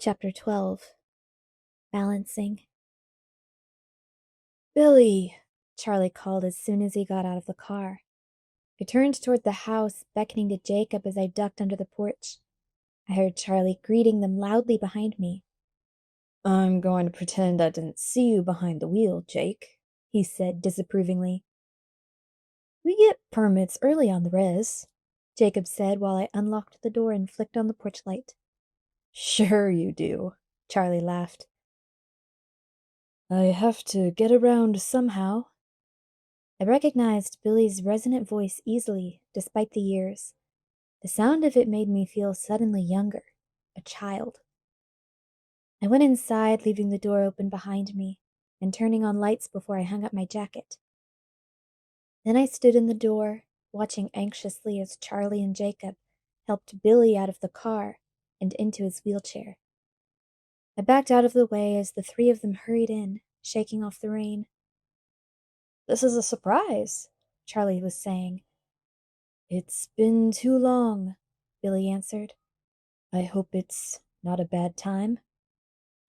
Chapter 12. Balancing. "Billy!" Charlie called as soon as he got out of the car. I turned toward the house, beckoning to Jacob as I ducked under the porch. I heard Charlie greeting them loudly behind me. "I'm going to pretend I didn't see you behind the wheel, Jake," he said disapprovingly. "We get permits early on the res," Jacob said while I unlocked the door and flicked on the porch light. "Sure you do," Charlie laughed. "I have to get around somehow." I recognized Billy's resonant voice easily, despite the years. The sound of it made me feel suddenly younger, a child. I went inside, leaving the door open behind me, and turning on lights before I hung up my jacket. Then I stood in the door, watching anxiously as Charlie and Jacob helped Billy out of the car and into his wheelchair. I backed out of the way as the three of them hurried in, shaking off the rain. "This is a surprise," Charlie was saying. "It's been too long," Billy answered. "I hope it's not a bad time."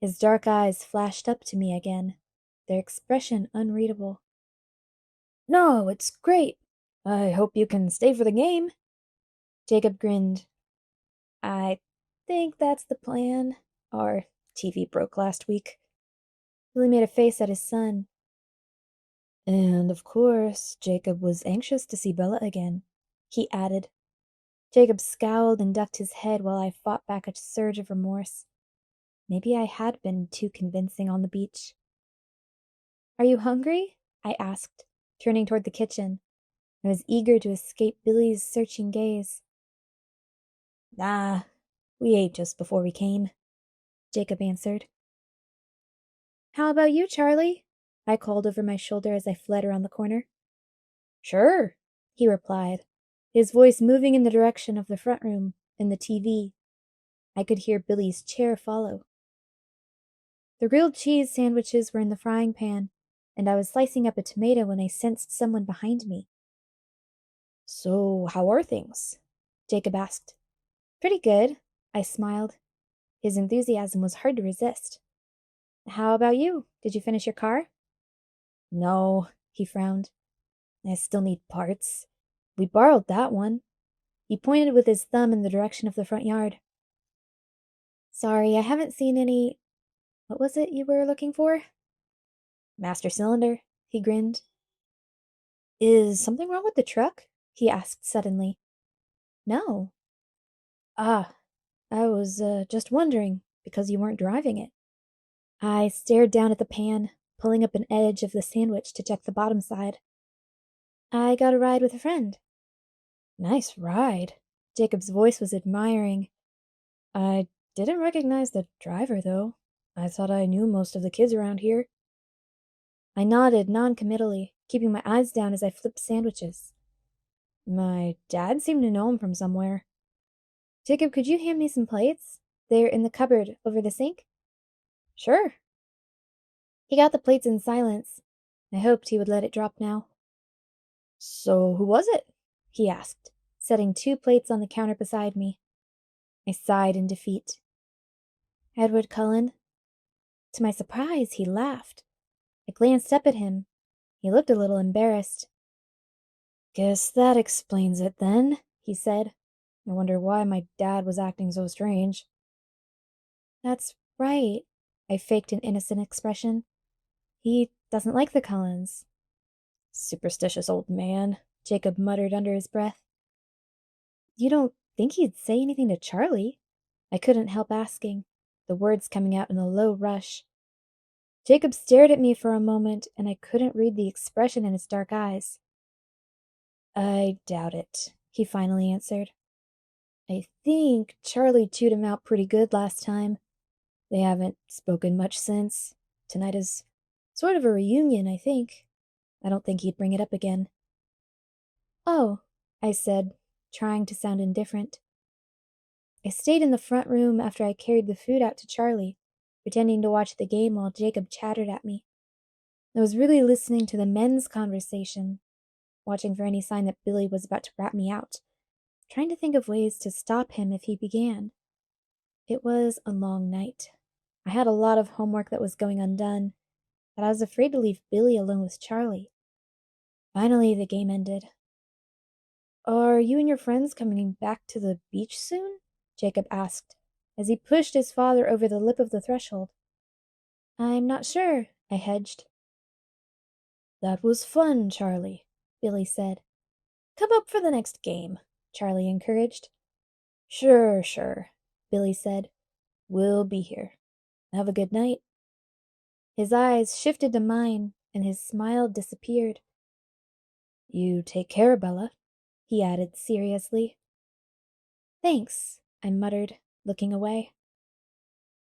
His dark eyes flashed up to me again, their expression unreadable. "No, it's great. I hope you can stay for the game." Jacob grinned. "I think that's the plan. Our TV broke last week." Billy made a face at his son. "And of course, Jacob was anxious to see Bella again," he added. Jacob scowled and ducked his head while I fought back a surge of remorse. Maybe I had been too convincing on the beach. "Are you hungry?" I asked, turning toward the kitchen. I was eager to escape Billy's searching gaze. "Nah, we ate just before we came," Jacob answered. "How about you, Charlie?" I called over my shoulder as I fled around the corner. "Sure," he replied, his voice moving in the direction of the front room and the TV. I could hear Billy's chair follow. The grilled cheese sandwiches were in the frying pan, and I was slicing up a tomato when I sensed someone behind me. "So, how are things?" Jacob asked. "Pretty good," I smiled. His enthusiasm was hard to resist. "How about you? Did you finish your car?" "No," he frowned. "I still need parts. We borrowed that one." He pointed with his thumb in the direction of the front yard. "Sorry, I haven't seen any... What was it you were looking for?" "Master cylinder," he grinned. "Is something wrong with the truck?" he asked suddenly. "No." "Ah, I was just wondering, because you weren't driving it." I stared down at the pan, pulling up an edge of the sandwich to check the bottom side. "I got a ride with a friend." "Nice ride." Jacob's voice was admiring. "I didn't recognize the driver, though. I thought I knew most of the kids around here." I nodded non-committally, keeping my eyes down as I flipped sandwiches. "My dad seemed to know him from somewhere." "Jacob, could you hand me some plates? They're in the cupboard over the sink." "Sure." He got the plates in silence. I hoped he would let it drop now. "So who was it?" he asked, setting 2 plates on the counter beside me. I sighed in defeat. "Edward Cullen." To my surprise, he laughed. I glanced up at him. He looked a little embarrassed. "Guess that explains it, then," he said. "I wonder why my dad was acting so strange." "That's right." I faked an innocent expression. "He doesn't like the Cullens." "Superstitious old man," Jacob muttered under his breath. "You don't think he'd say anything to Charlie?" I couldn't help asking, the words coming out in a low rush. Jacob stared at me for a moment, and I couldn't read the expression in his dark eyes. "I doubt it," he finally answered. "I think Charlie chewed him out pretty good last time. They haven't spoken much since. Tonight is sort of a reunion, I think. I don't think he'd bring it up again." "Oh," I said, trying to sound indifferent. I stayed in the front room after I carried the food out to Charlie, pretending to watch the game while Jacob chattered at me. I was really listening to the men's conversation, watching for any sign that Billy was about to rat me out, trying to think of ways to stop him if he began. It was a long night. I had a lot of homework that was going undone, but I was afraid to leave Billy alone with Charlie. Finally, the game ended. Are you and your friends coming back to the beach soon? Jacob asked, as he pushed his father over the lip of the threshold. I'm not sure, I hedged. That was fun, Charlie, Billy said. Come up for the next game, Charlie encouraged. Sure, Billy said. We'll be here. Have a good night. His eyes shifted to mine, and his smile disappeared. You take care, Bella, he added seriously. Thanks, I muttered, looking away.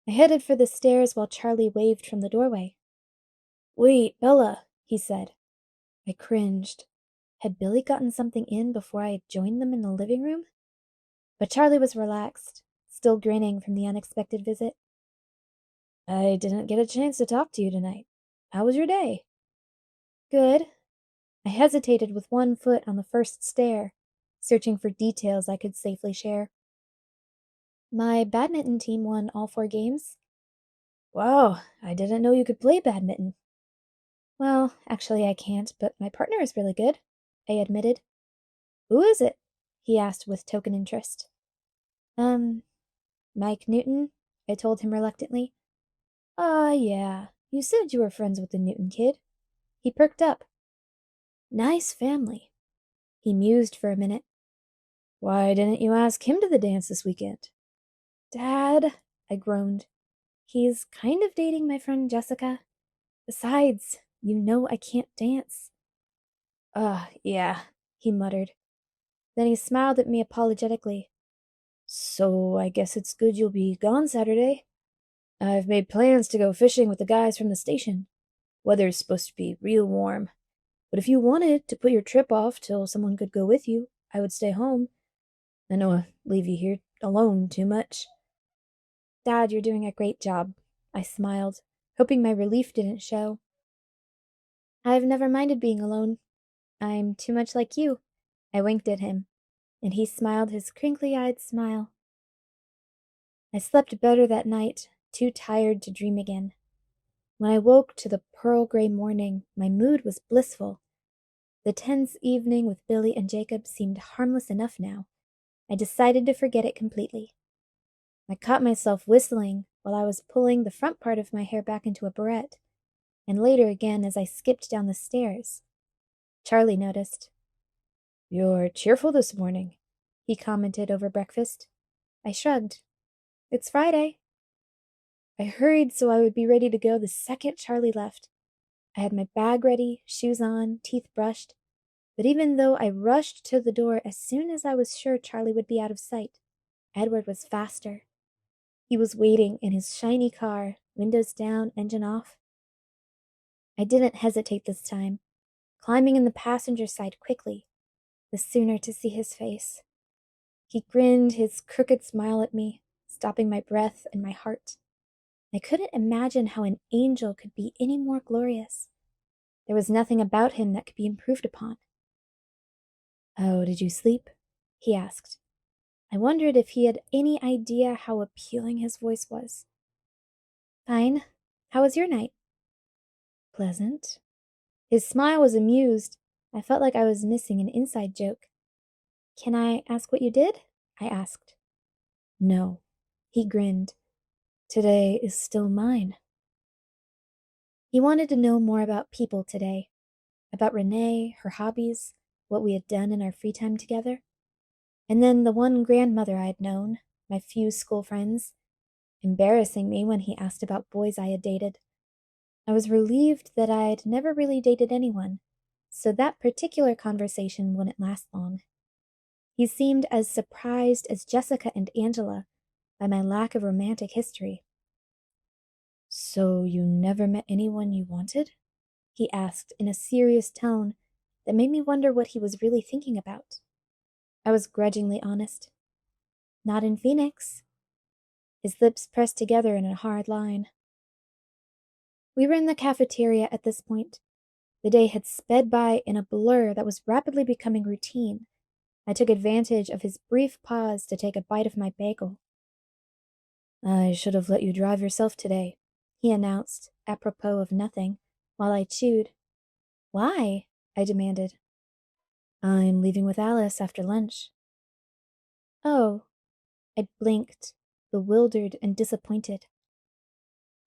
I headed for the stairs while Charlie waved from the doorway. Wait, Bella, he said. I cringed. Had Billy gotten something in before I had joined them in the living room? But Charlie was relaxed, still grinning from the unexpected visit. I didn't get a chance to talk to you tonight. How was your day? Good. I hesitated with one foot on the first stair, searching for details I could safely share. My badminton team won all 4 games. Wow, I didn't know you could play badminton. Well, actually I can't, but my partner is really good, I admitted. Who is it? He asked with token interest. Mike Newton, I told him reluctantly. Yeah, you said you were friends with the Newton kid. He perked up. Nice family. He mused for a minute. Why didn't you ask him to the dance this weekend? Dad, I groaned. He's kind of dating my friend Jessica. Besides, you know I can't dance. Yeah, he muttered. Then he smiled at me apologetically. So I guess it's good you'll be gone Saturday. I've made plans to go fishing with the guys from the station. Weather's supposed to be real warm. But if you wanted to put your trip off till someone could go with you, I would stay home. I know I leave you here alone too much. Dad, you're doing a great job, I smiled, hoping my relief didn't show. I've never minded being alone. I'm too much like you. I winked at him, and he smiled his crinkly-eyed smile. I slept better that night, too tired to dream again. When I woke to the pearl-gray morning, my mood was blissful. The tense evening with Billy and Jacob seemed harmless enough now. I decided to forget it completely. I caught myself whistling while I was pulling the front part of my hair back into a barrette, and later again as I skipped down the stairs. Charlie noticed. You're cheerful this morning, he commented over breakfast. I shrugged. It's Friday. I hurried so I would be ready to go the second Charlie left. I had my bag ready, shoes on, teeth brushed, but even though I rushed to the door as soon as I was sure Charlie would be out of sight, Edward was faster. He was waiting in his shiny car, windows down, engine off. I didn't hesitate this time, climbing in the passenger side quickly, the sooner to see his face. He grinned his crooked smile at me, stopping my breath and my heart. I couldn't imagine how an angel could be any more glorious. There was nothing about him that could be improved upon. Oh, did you sleep? He asked. I wondered if he had any idea how appealing his voice was. Fine. How was your night? Pleasant. His smile was amused. I felt like I was missing an inside joke. Can I ask what you did? I asked. No. He grinned. Today is still mine. He wanted to know more about people today. About Renee, her hobbies, what we had done in our free time together. And then the one grandmother I had known, my few school friends, embarrassing me when he asked about boys I had dated. I was relieved that I'd never really dated anyone, so that particular conversation wouldn't last long. He seemed as surprised as Jessica and Angela by my lack of romantic history. So you never met anyone you wanted? He asked in a serious tone that made me wonder what he was really thinking about. I was grudgingly honest. Not in Phoenix. His lips pressed together in a hard line. We were in the cafeteria at this point. The day had sped by in a blur that was rapidly becoming routine. I took advantage of his brief pause to take a bite of my bagel. I should have let you drive yourself today, he announced, apropos of nothing, while I chewed. Why? I demanded. I'm leaving with Alice after lunch. Oh. I blinked, bewildered and disappointed.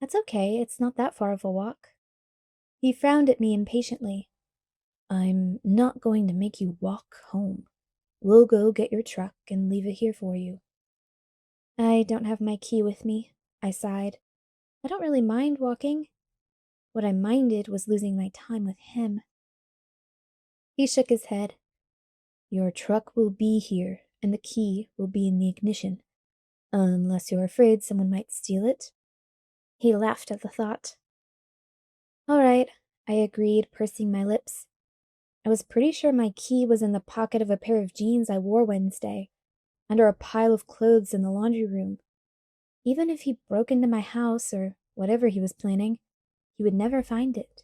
That's okay, it's not that far of a walk. He frowned at me impatiently. I'm not going to make you walk home. We'll go get your truck and leave it here for you. I don't have my key with me, I sighed. I don't really mind walking. What I minded was losing my time with him. He shook his head. Your truck will be here, and the key will be in the ignition. Unless you're afraid someone might steal it. He laughed at the thought. All right, I agreed, pursing my lips. I was pretty sure my key was in the pocket of a pair of jeans I wore Wednesday, under a pile of clothes in the laundry room. Even if he broke into my house or whatever he was planning, he would never find it.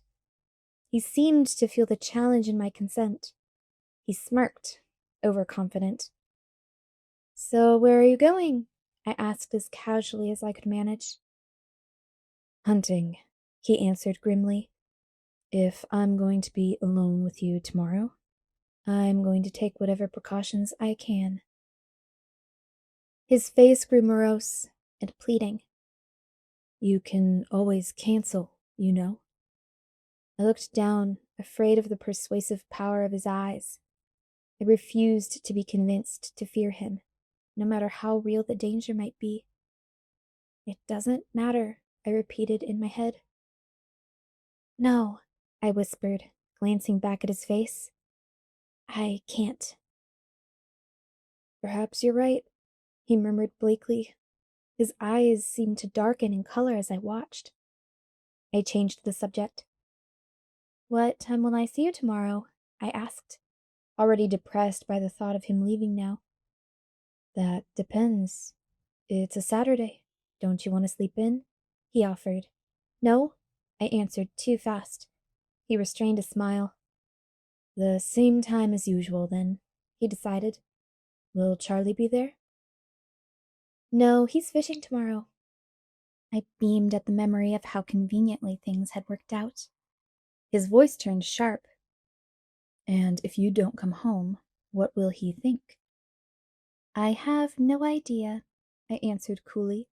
He seemed to feel the challenge in my consent. He smirked, overconfident. So where are you going? I asked as casually as I could manage. Hunting, he answered grimly. If I'm going to be alone with you tomorrow, I'm going to take whatever precautions I can. His face grew morose and pleading. You can always cancel, you know. I looked down, afraid of the persuasive power of his eyes. I refused to be convinced to fear him, no matter how real the danger might be. It doesn't matter, I repeated in my head. No, I whispered, glancing back at his face. I can't. Perhaps you're right, he murmured bleakly. His eyes seemed to darken in color as I watched. I changed the subject. What time will I see you tomorrow? I asked, already depressed by the thought of him leaving now. That depends. It's a Saturday. Don't you want to sleep in? He offered. No, I answered too fast. He restrained a smile. The same time as usual, then, he decided. Will Charlie be there? No, he's fishing tomorrow. I beamed at the memory of how conveniently things had worked out. His voice turned sharp. And if you don't come home, what will he think? I have no idea, I answered coolly.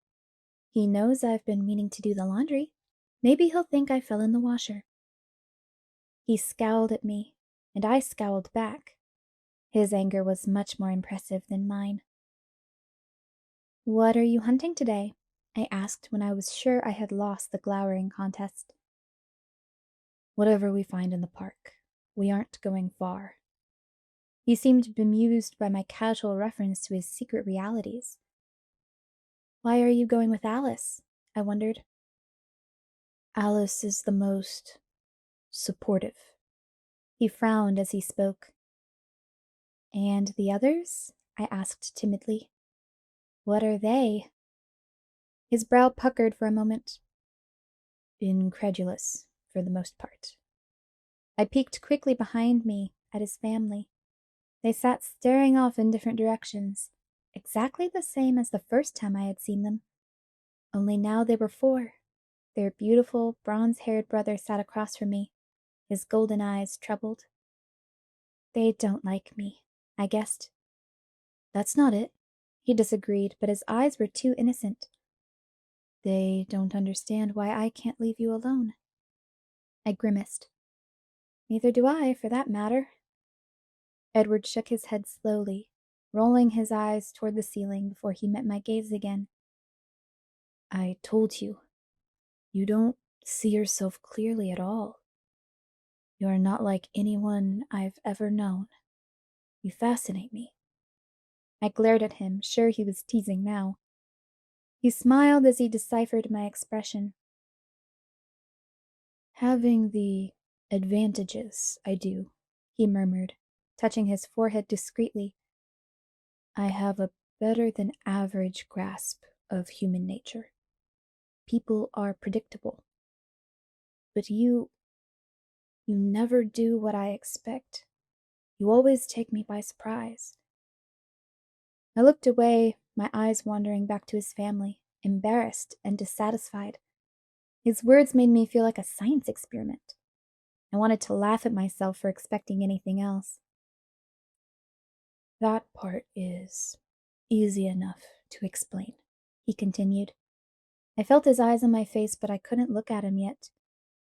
He knows I've been meaning to do the laundry. Maybe he'll think I fell in the washer. He scowled at me, and I scowled back. His anger was much more impressive than mine. What are you hunting today? I asked when I was sure I had lost the glowering contest. Whatever we find in the park. We aren't going far. He seemed bemused by my casual reference to his secret realities. Why are you going with Alice? I wondered. Alice is the most supportive. He frowned as he spoke. And the others? I asked timidly. What are they? His brow puckered for a moment. Incredulous, for the most part. I peeked quickly behind me at his family. They sat staring off in different directions, exactly the same as the first time I had seen them. Only now they were four. Their beautiful, bronze-haired brother sat across from me, his golden eyes troubled. They don't like me, I guessed. That's not it. He disagreed, but his eyes were too innocent. They don't understand why I can't leave you alone. I grimaced. Neither do I, for that matter. Edward shook his head slowly, rolling his eyes toward the ceiling before he met my gaze again. I told you, you don't see yourself clearly at all. You are not like anyone I've ever known. You fascinate me. I glared at him, sure he was teasing now. He smiled as he deciphered my expression. Having the advantages I do, he murmured, touching his forehead discreetly. I have a better than average grasp of human nature. People are predictable. But you never do what I expect. You always take me by surprise. I looked away, my eyes wandering back to his family. embarrassed and dissatisfied. His words made me feel like a science experiment. I wanted to laugh at myself for expecting anything else. "That part is easy enough to explain," he continued. I felt his eyes on my face, but I couldn't look at him yet,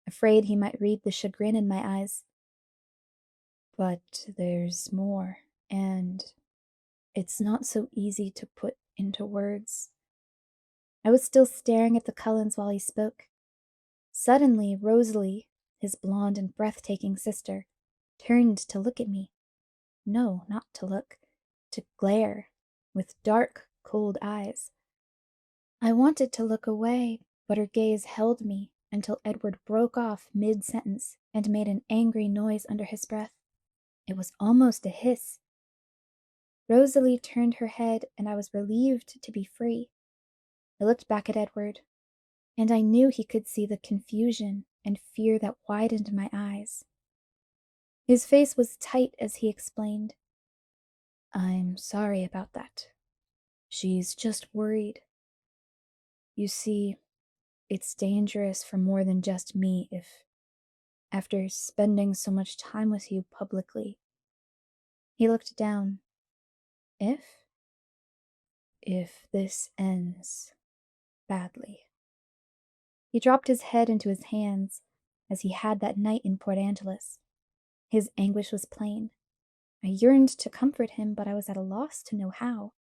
afraid he might read the chagrin in my eyes. "But there's more, and it's not so easy to put into words." I was still staring at the Cullens while he spoke. Suddenly, Rosalie, his blonde and breathtaking sister, turned to look at me. No, not to look, to glare, with dark, cold eyes. I wanted to look away, but her gaze held me until Edward broke off mid-sentence and made an angry noise under his breath. It was almost a hiss. Rosalie turned her head, and I was relieved to be free. I looked back at Edward, and I knew he could see the confusion and fear that widened my eyes. His face was tight as he explained. "I'm sorry about that. She's just worried. You see, it's dangerous for more than just me if, after spending so much time with you publicly..." He looked down. "If? If this ends badly." He dropped his head into his hands, as he had that night in Port Angeles. His anguish was plain. I yearned to comfort him, but I was at a loss to know how.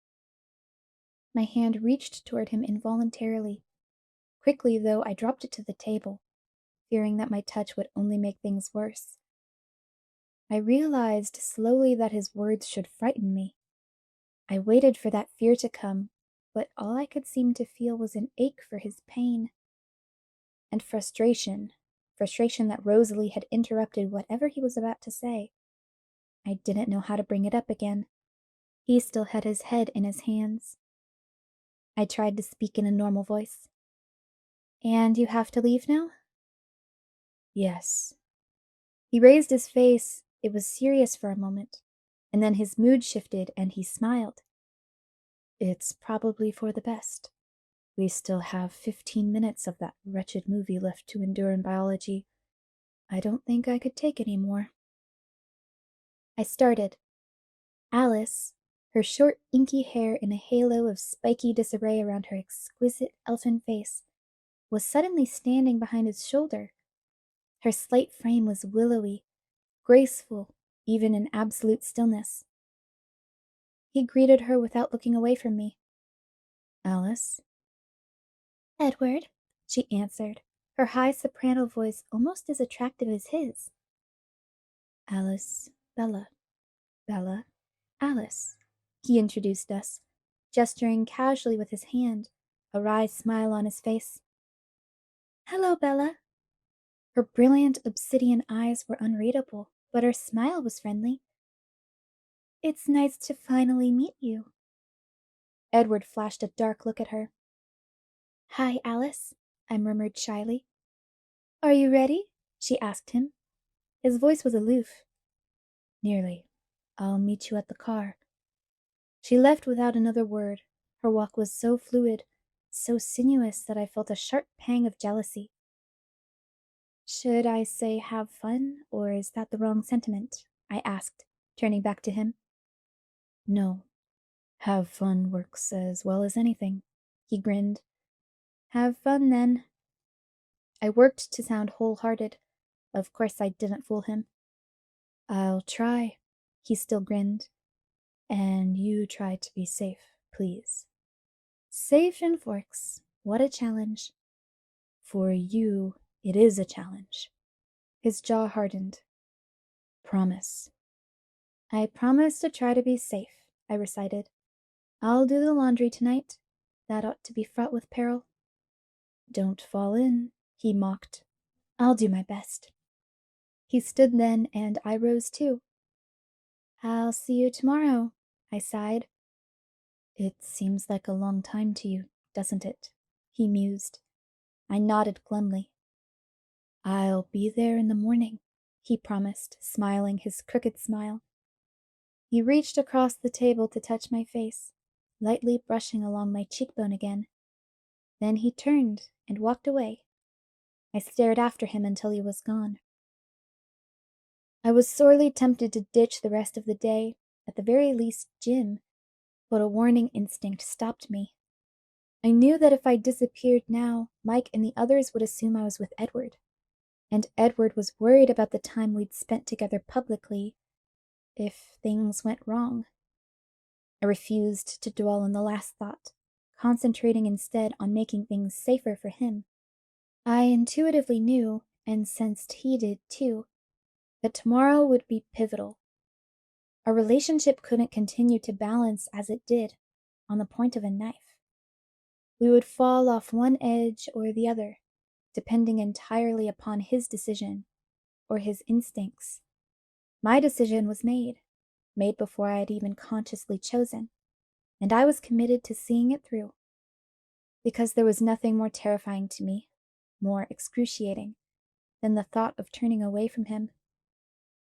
My hand reached toward him involuntarily. Quickly, though, I dropped it to the table, fearing that my touch would only make things worse. I realized slowly that his words should frighten me. I waited for that fear to come, but all I could seem to feel was an ache for his pain. And frustration that Rosalie had interrupted whatever he was about to say. I didn't know how to bring it up again. He still had his head in his hands. I tried to speak in a normal voice. "And you have to leave now?" "Yes." He raised his face. It was serious for a moment, and then his mood shifted and he smiled. "It's probably for the best. We still have 15 minutes of that wretched movie left to endure in biology. I don't think I could take any more." I started. Alice, her short, inky hair in a halo of spiky disarray around her exquisite elfin face, was suddenly standing behind his shoulder. Her slight frame was willowy, graceful, even in absolute stillness. He greeted her without looking away from me. "Alice?" "Edward," she answered, her high soprano voice almost as attractive as his. "Alice, Bella. Bella, Alice," he introduced us, gesturing casually with his hand, a wry smile on his face. "Hello, Bella." Her brilliant obsidian eyes were unreadable, but her smile was friendly. "It's nice to finally meet you." Edward flashed a dark look at her. "Hi, Alice," I murmured shyly. "Are you ready?" she asked him. His voice was aloof. "Nearly. I'll meet you at the car." She left without another word. Her walk was so fluid, so sinuous that I felt a sharp pang of jealousy. "Should I say have fun, or is that the wrong sentiment?" I asked, turning back to him. "No. Have fun works as well as anything." He grinned. "Have fun, then." I worked to sound wholehearted. Of course I didn't fool him. "I'll try." He still grinned. "And you try to be safe, please." Safe in Forks. What a challenge. "For you, it is a challenge." His jaw hardened. "Promise." "I promise to try to be safe," I recited. "I'll do the laundry tonight. That ought to be fraught with peril." "Don't fall in," he mocked. "I'll do my best." He stood then, and I rose too. "I'll see you tomorrow," I sighed. "It seems like a long time to you, doesn't it?" he mused. I nodded glumly. "I'll be there in the morning," he promised, smiling his crooked smile. He reached across the table to touch my face, lightly brushing along my cheekbone again. Then he turned and walked away. I stared after him until he was gone. I was sorely tempted to ditch the rest of the day, at the very least gym, but a warning instinct stopped me. I knew that if I disappeared now, Mike and the others would assume I was with Edward. And Edward was worried about the time we'd spent together publicly if things went wrong. I refused to dwell on the last thought, concentrating instead on making things safer for him. I intuitively knew, and sensed he did too, that tomorrow would be pivotal. Our relationship couldn't continue to balance as it did, on the point of a knife. We would fall off one edge or the other, depending entirely upon his decision or his instincts. My decision was made before I had even consciously chosen, and I was committed to seeing it through. Because there was nothing more terrifying to me, more excruciating, than the thought of turning away from him.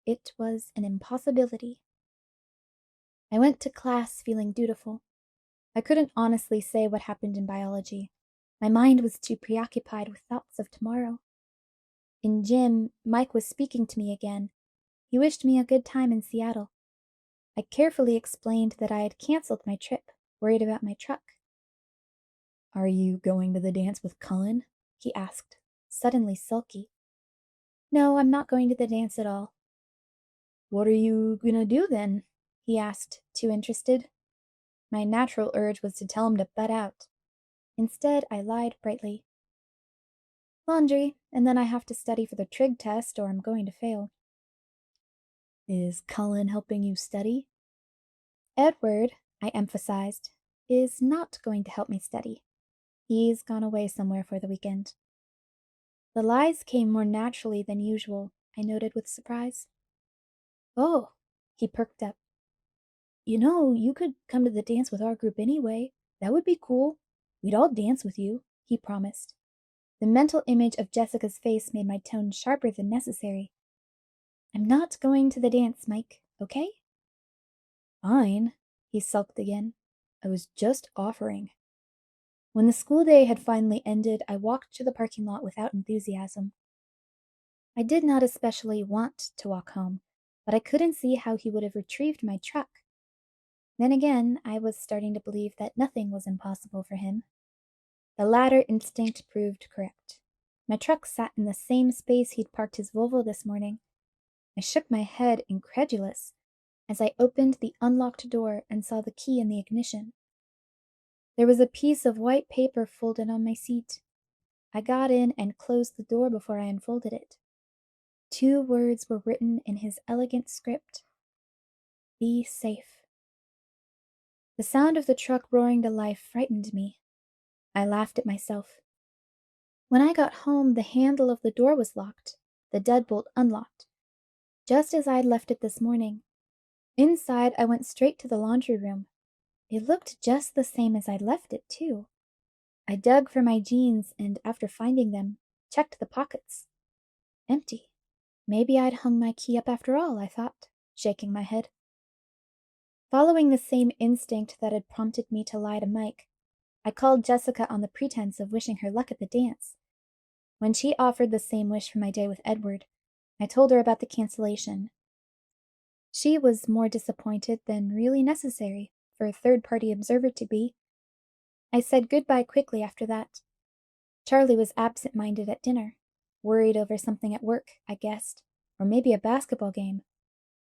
It was an impossibility. I went to class feeling dutiful. I couldn't honestly say what happened in biology. My mind was too preoccupied with thoughts of tomorrow. In gym, Mike was speaking to me again. He wished me a good time in Seattle. I carefully explained that I had canceled my trip, worried about my truck. "Are you going to the dance with Cullen?" he asked, suddenly sulky. "No, I'm not going to the dance at all." "What are you gonna do then?" he asked, too interested. My natural urge was to tell him to butt out. Instead, I lied brightly. "Laundry, and then I have to study for the trig test or I'm going to fail." "Is Cullen helping you study?" "Edward," I emphasized, "is not going to help me study. He's gone away somewhere for the weekend." The lies came more naturally than usual, I noted with surprise. "Oh," he perked up. You could come to the dance with our group anyway. That would be cool. We'd all dance with you," he promised. The mental image of Jessica's face made my tone sharper than necessary. "I'm not going to the dance, Mike, okay?" "Fine," he sulked again. "I was just offering." When the school day had finally ended, I walked to the parking lot without enthusiasm. I did not especially want to walk home, but I couldn't see how he would have retrieved my truck. Then again, I was starting to believe that nothing was impossible for him. The latter instinct proved correct. My truck sat in the same space he'd parked his Volvo this morning. I shook my head, incredulous, as I opened the unlocked door and saw the key in the ignition. There was a piece of white paper folded on my seat. I got in and closed the door before I unfolded it. 2 words were written in his elegant script. "Be safe." The sound of the truck roaring to life frightened me. I laughed at myself. When I got home, the handle of the door was locked, the deadbolt unlocked, just as I'd left it this morning. Inside, I went straight to the laundry room. It looked just the same as I'd left it, too. I dug for my jeans and, after finding them, checked the pockets. Empty. Maybe I'd hung my key up after all, I thought, shaking my head. Following the same instinct that had prompted me to lie to Mike, I called Jessica on the pretense of wishing her luck at the dance. When she offered the same wish for my day with Edward, I told her about the cancellation. She was more disappointed than really necessary for a third-party observer to be. I said goodbye quickly after that. Charlie was absent-minded at dinner, worried over something at work, I guessed, or maybe a basketball game.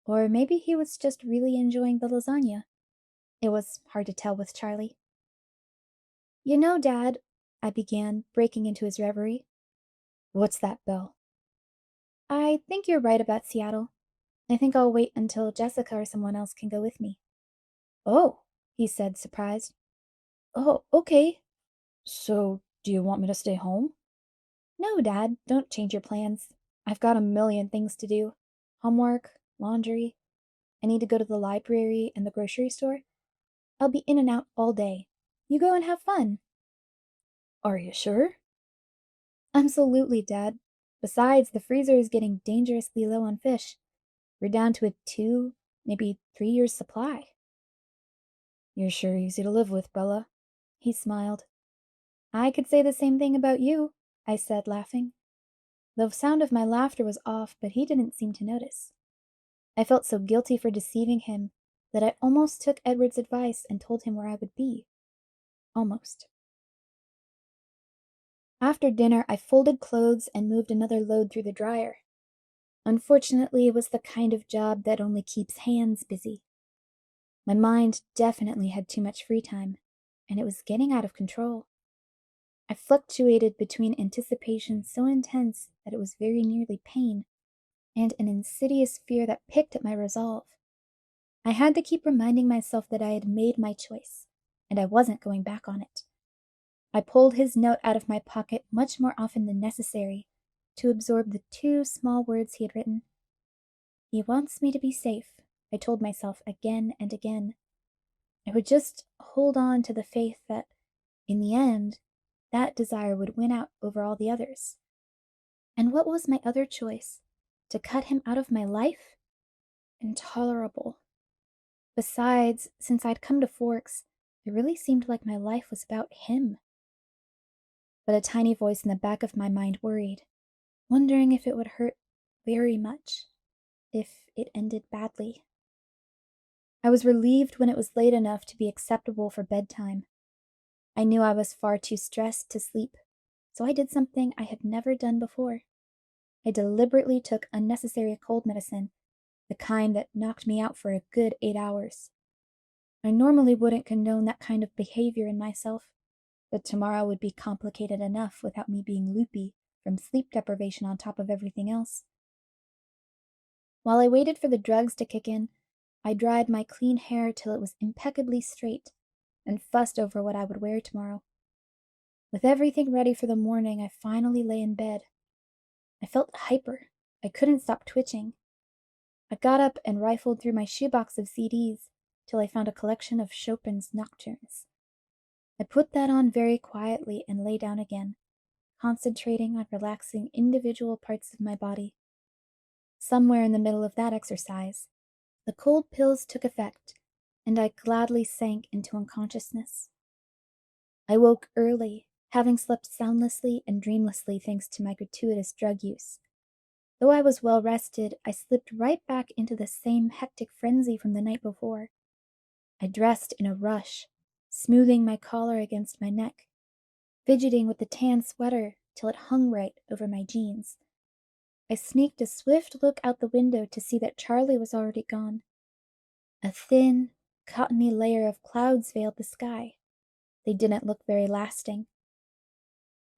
Or maybe he was just really enjoying the lasagna. It was hard to tell with Charlie. "You know, Dad," I began, breaking into his reverie. "What's that, Belle?" "I think you're right about Seattle. I think I'll wait until Jessica or someone else can go with me." "Oh," he said, surprised. "Oh, okay. So, do you want me to stay home?" "No, Dad, don't change your plans. I've got a million things to do. Homework, laundry. I need to go to the library and the grocery store. I'll be in and out all day. You go and have fun." "Are you sure?" "Absolutely, Dad. Besides, the freezer is getting dangerously low on fish. We're down to a 2, maybe 3 years supply." "You're sure easy to live with, Bella." He smiled. I could say the same thing about you, I said, laughing. The sound of my laughter was off, but he didn't seem to notice. I felt so guilty for deceiving him that I almost took Edward's advice and told him where I would be. Almost. After dinner, I folded clothes and moved another load through the dryer. Unfortunately, it was the kind of job that only keeps hands busy. My mind definitely had too much free time, and it was getting out of control. I fluctuated between anticipation so intense that it was very nearly pain, and an insidious fear that picked at my resolve. I had to keep reminding myself that I had made my choice, and I wasn't going back on it. I pulled his note out of my pocket much more often than necessary to absorb the 2 small words he had written. He wants me to be safe, I told myself again and again. I would just hold on to the faith that, in the end, that desire would win out over all the others. And what was my other choice? To cut him out of my life? Intolerable. Besides, since I'd come to Forks, it really seemed like my life was about him. But a tiny voice in the back of my mind worried, wondering if it would hurt very much, if it ended badly. I was relieved when it was late enough to be acceptable for bedtime. I knew I was far too stressed to sleep, so I did something I had never done before. I deliberately took unnecessary cold medicine, the kind that knocked me out for a good 8 hours. I normally wouldn't condone that kind of behavior in myself, but tomorrow would be complicated enough without me being loopy from sleep deprivation on top of everything else. While I waited for the drugs to kick in, I dried my clean hair till it was impeccably straight, and fussed over what I would wear tomorrow. With everything ready for the morning, I finally lay in bed. I felt hyper. I couldn't stop twitching. I got up and rifled through my shoebox of CDs till I found a collection of Chopin's nocturnes. I put that on very quietly and lay down again, concentrating on relaxing individual parts of my body. Somewhere in the middle of that exercise, the cold pills took effect, and I gladly sank into unconsciousness. I woke early, having slept soundlessly and dreamlessly thanks to my gratuitous drug use. Though I was well rested, I slipped right back into the same hectic frenzy from the night before. I dressed in a rush, smoothing my collar against my neck, fidgeting with the tan sweater till it hung right over my jeans. I sneaked a swift look out the window to see that Charlie was already gone. A thin, cottony layer of clouds veiled the sky. They didn't look very lasting.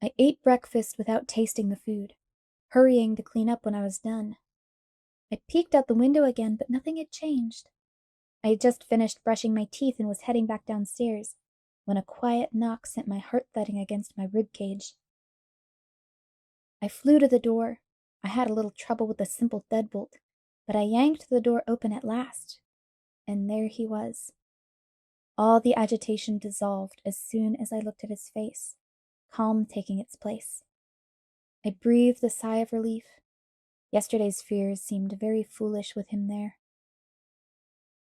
I ate breakfast without tasting the food, hurrying to clean up when I was done. I peeked out the window again, but nothing had changed. I had just finished brushing my teeth and was heading back downstairs, when a quiet knock sent my heart thudding against my rib cage. I flew to the door. I had a little trouble with the simple deadbolt, but I yanked the door open at last, and there he was. All the agitation dissolved as soon as I looked at his face, calm taking its place. I breathed a sigh of relief. Yesterday's fears seemed very foolish with him there.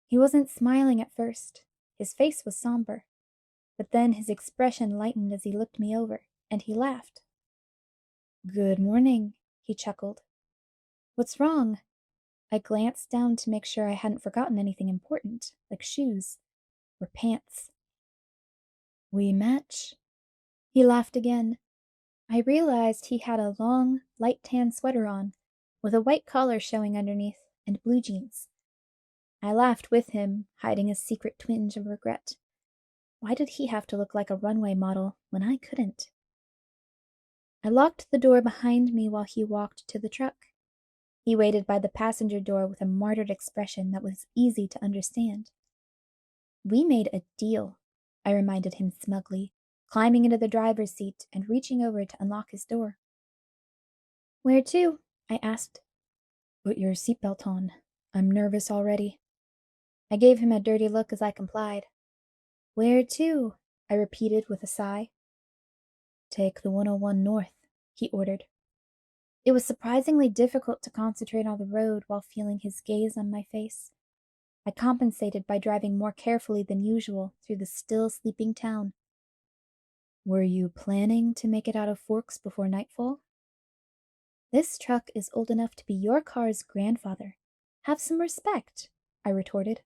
He wasn't smiling at first. His face was somber, but then his expression lightened as he looked me over, and he laughed. "Good morning," he chuckled. "What's wrong?" I glanced down to make sure I hadn't forgotten anything important, like shoes or pants. "We match." He laughed again. I realized he had a long, light tan sweater on, with a white collar showing underneath, and blue jeans. I laughed with him, hiding a secret twinge of regret. Why did he have to look like a runway model when I couldn't? I locked the door behind me while he walked to the truck. He waited by the passenger door with a martyred expression that was easy to understand. "We made a deal," I reminded him smugly, climbing into the driver's seat and reaching over to unlock his door. "Where to?" I asked. "Put your seatbelt on. I'm nervous already." I gave him a dirty look as I complied. "Where to?" I repeated with a sigh. "Take the 101 north," he ordered. It was surprisingly difficult to concentrate on the road while feeling his gaze on my face. I compensated by driving more carefully than usual through the still sleeping town. Were you planning to make it out of Forks before nightfall? This truck is old enough to be your car's grandfather. Have some respect, I retorted.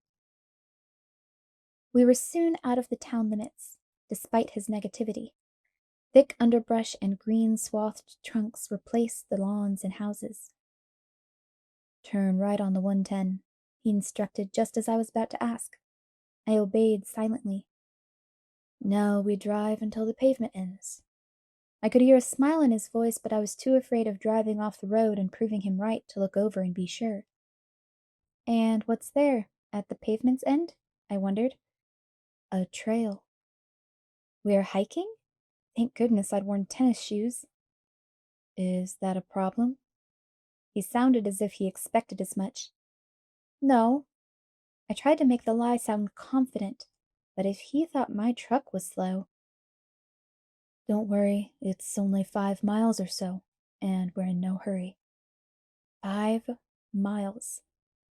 We were soon out of the town limits, despite his negativity. Thick underbrush and green swathed trunks replaced the lawns and houses. Turn right on the 110, he instructed just as I was about to ask. I obeyed silently. Now we drive until the pavement ends. I could hear a smile in his voice, but I was too afraid of driving off the road and proving him right to look over and be sure. And what's there, at the pavement's end? I wondered. A trail. We're hiking? Thank goodness I'd worn tennis shoes. Is that a problem? He sounded as if he expected as much. No. I tried to make the lie sound confident, but if he thought my truck was slow. Don't worry, it's only 5 miles or so, and we're in no hurry. 5 miles.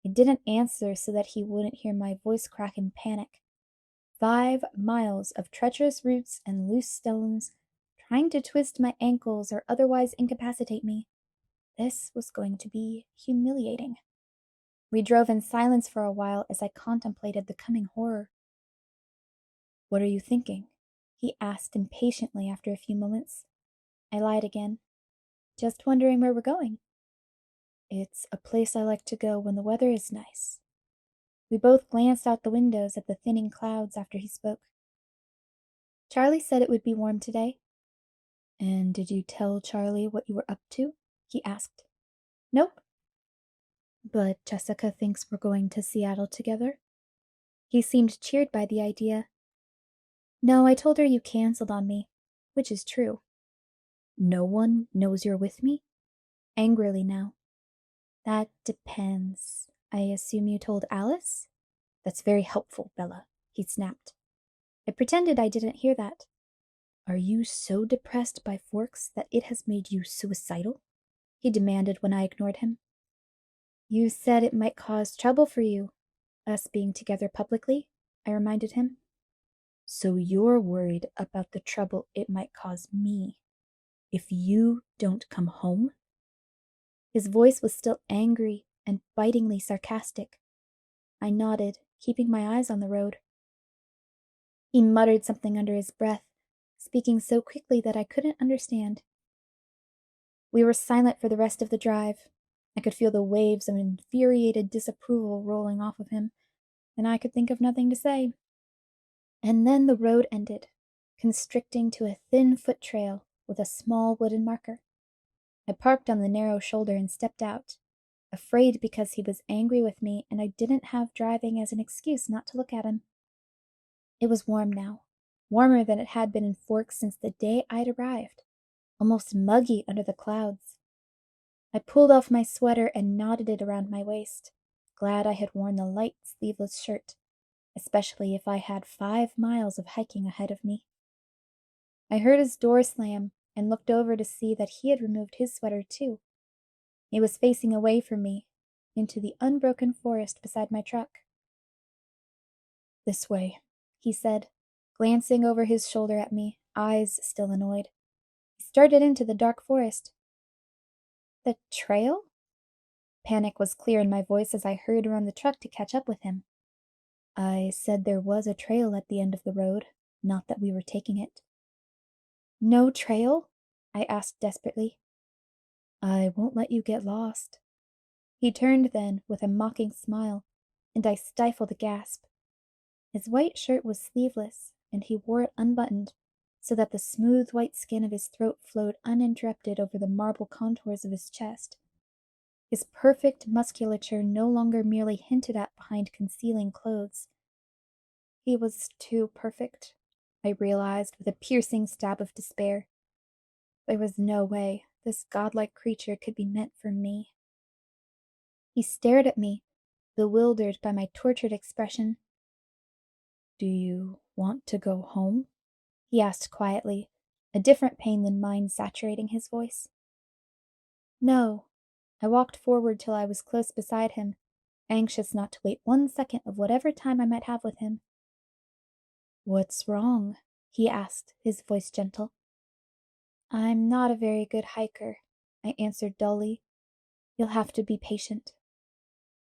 I didn't answer so that he wouldn't hear my voice crack in panic. 5 miles of treacherous roots and loose stones, trying to twist my ankles or otherwise incapacitate me. This was going to be humiliating. We drove in silence for a while as I contemplated the coming horror. What are you thinking? He asked impatiently after a few moments. I lied again. Just wondering where we're going. It's a place I like to go when the weather is nice. We both glanced out the windows at the thinning clouds after he spoke. Charlie said it would be warm today. And did you tell Charlie what you were up to? He asked. Nope. But Jessica thinks we're going to Seattle together? He seemed cheered by the idea. No, I told her you canceled on me, which is true. No one knows you're with me? Angrily now. That depends. I assume you told Alice? That's very helpful, Bella, he snapped. I pretended I didn't hear that. Are you so depressed by Forks that it has made you suicidal? He demanded when I ignored him. You said it might cause trouble for you, us being together publicly, I reminded him. So you're worried about the trouble it might cause me if you don't come home? His voice was still angry and bitingly sarcastic. I nodded, keeping my eyes on the road. He muttered something under his breath, speaking so quickly that I couldn't understand. We were silent for the rest of the drive. I could feel the waves of infuriated disapproval rolling off of him, and I could think of nothing to say. And then the road ended, constricting to a thin foot trail with a small wooden marker. I parked on the narrow shoulder and stepped out, afraid because he was angry with me and I didn't have driving as an excuse not to look at him. It was warm now, warmer than it had been in Forks since the day I'd arrived, almost muggy under the clouds. I pulled off my sweater and knotted it around my waist, glad I had worn the light sleeveless shirt, especially if I had 5 miles of hiking ahead of me. I heard his door slam and looked over to see that he had removed his sweater too. He was facing away from me, into the unbroken forest beside my truck. This way, he said, glancing over his shoulder at me, eyes still annoyed. He started into the dark forest. The trail? Panic was clear in my voice as I hurried around the truck to catch up with him. I said there was a trail at the end of the road, not that we were taking it. No trail? I asked desperately. I won't let you get lost. He turned then with a mocking smile, and I stifled a gasp. His white shirt was sleeveless, and he wore it unbuttoned, so that the smooth white skin of his throat flowed uninterrupted over the marble contours of his chest. His perfect musculature no longer merely hinted at behind concealing clothes. He was too perfect, I realized with a piercing stab of despair. There was no way this godlike creature could be meant for me. He stared at me, bewildered by my tortured expression. Do you want to go home? He asked quietly, a different pain than mine saturating his voice. No. I walked forward till I was close beside him, anxious not to wait 1 second of whatever time I might have with him. What's wrong? he asked, his voice gentle. I'm not a very good hiker, I answered dully. You'll have to be patient.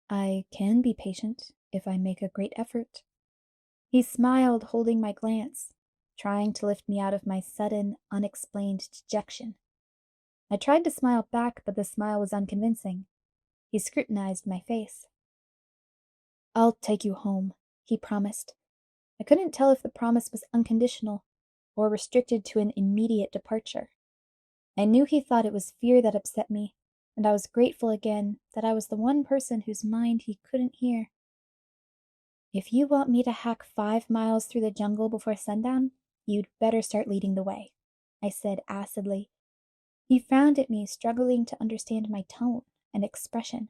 I can be patient if I make a great effort. He smiled, holding my glance, trying to lift me out of my sudden, unexplained dejection. I tried to smile back, but the smile was unconvincing. He scrutinized my face. I'll take you home, he promised. I couldn't tell if the promise was unconditional or restricted to an immediate departure. I knew he thought it was fear that upset me, and I was grateful again that I was the one person whose mind he couldn't hear. If you want me to hack 5 miles through the jungle before sundown, you'd better start leading the way, I said acidly. He frowned at me, struggling to understand my tone and expression.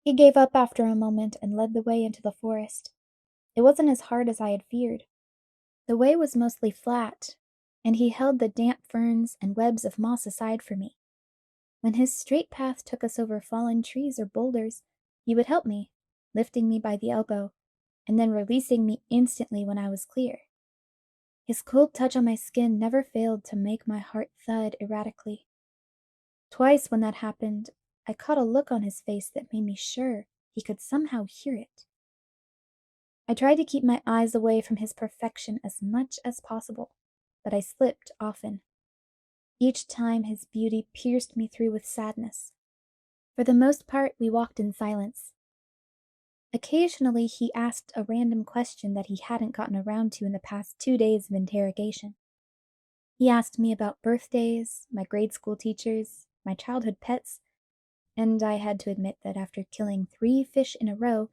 He gave up after a moment and led the way into the forest. It wasn't as hard as I had feared. The way was mostly flat, and he held the damp ferns and webs of moss aside for me. When his straight path took us over fallen trees or boulders, he would help me, lifting me by the elbow, and then releasing me instantly when I was clear. His cold touch on my skin never failed to make my heart thud erratically. Twice when that happened, I caught a look on his face that made me sure he could somehow hear it. I tried to keep my eyes away from his perfection as much as possible, but I slipped often. Each time his beauty pierced me through with sadness. For the most part, we walked in silence. Occasionally, he asked a random question that he hadn't gotten around to in the past 2 days of interrogation. He asked me about birthdays, my grade school teachers, my childhood pets, and I had to admit that after killing 3 fish in a row,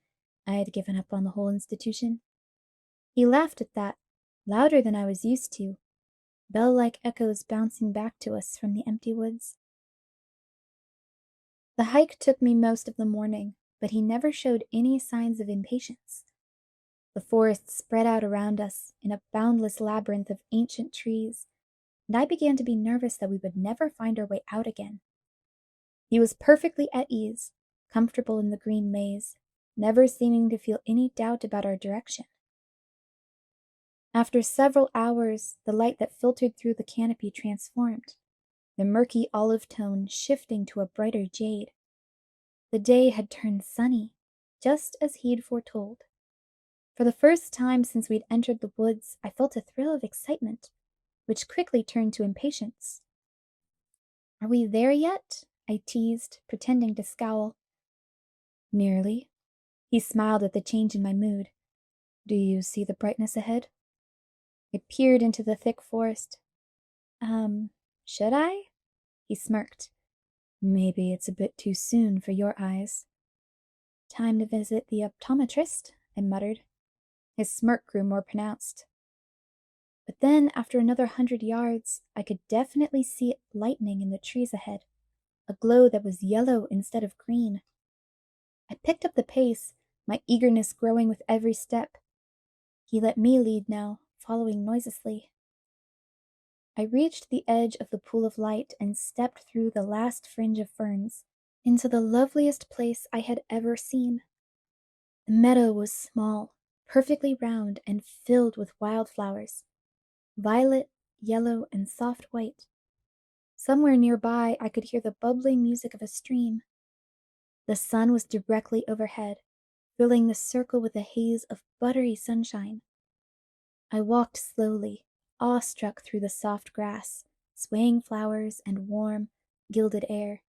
I had given up on the whole institution. He laughed at that, louder than I was used to, bell-like echoes bouncing back to us from the empty woods. The hike took me most of the morning, but he never showed any signs of impatience. The forest spread out around us in a boundless labyrinth of ancient trees, and I began to be nervous that we would never find our way out again. He was perfectly at ease, comfortable in the green maze, never seeming to feel any doubt about our direction. After several hours, the light that filtered through the canopy transformed, the murky olive tone shifting to a brighter jade. The day had turned sunny, just as he'd foretold. For the first time since we'd entered the woods, I felt a thrill of excitement, which quickly turned to impatience. Are we there yet? I teased, pretending to scowl. Nearly. He smiled at the change in my mood. Do you see the brightness ahead? I peered into the thick forest. Should I? He smirked. Maybe it's a bit too soon for your eyes. Time to visit the optometrist, I muttered. His smirk grew more pronounced. But then, after another 100 yards, I could definitely see it lightening in the trees ahead, a glow that was yellow instead of green. I picked up the pace, my eagerness growing with every step. He let me lead now, following noiselessly. I reached the edge of the pool of light and stepped through the last fringe of ferns, into the loveliest place I had ever seen. The meadow was small, perfectly round, and filled with wildflowers, violet, yellow, and soft white. Somewhere nearby I could hear the bubbling music of a stream. The sun was directly overhead, filling the circle with a haze of buttery sunshine. I walked slowly, awestruck through the soft grass, swaying flowers, and warm, gilded air.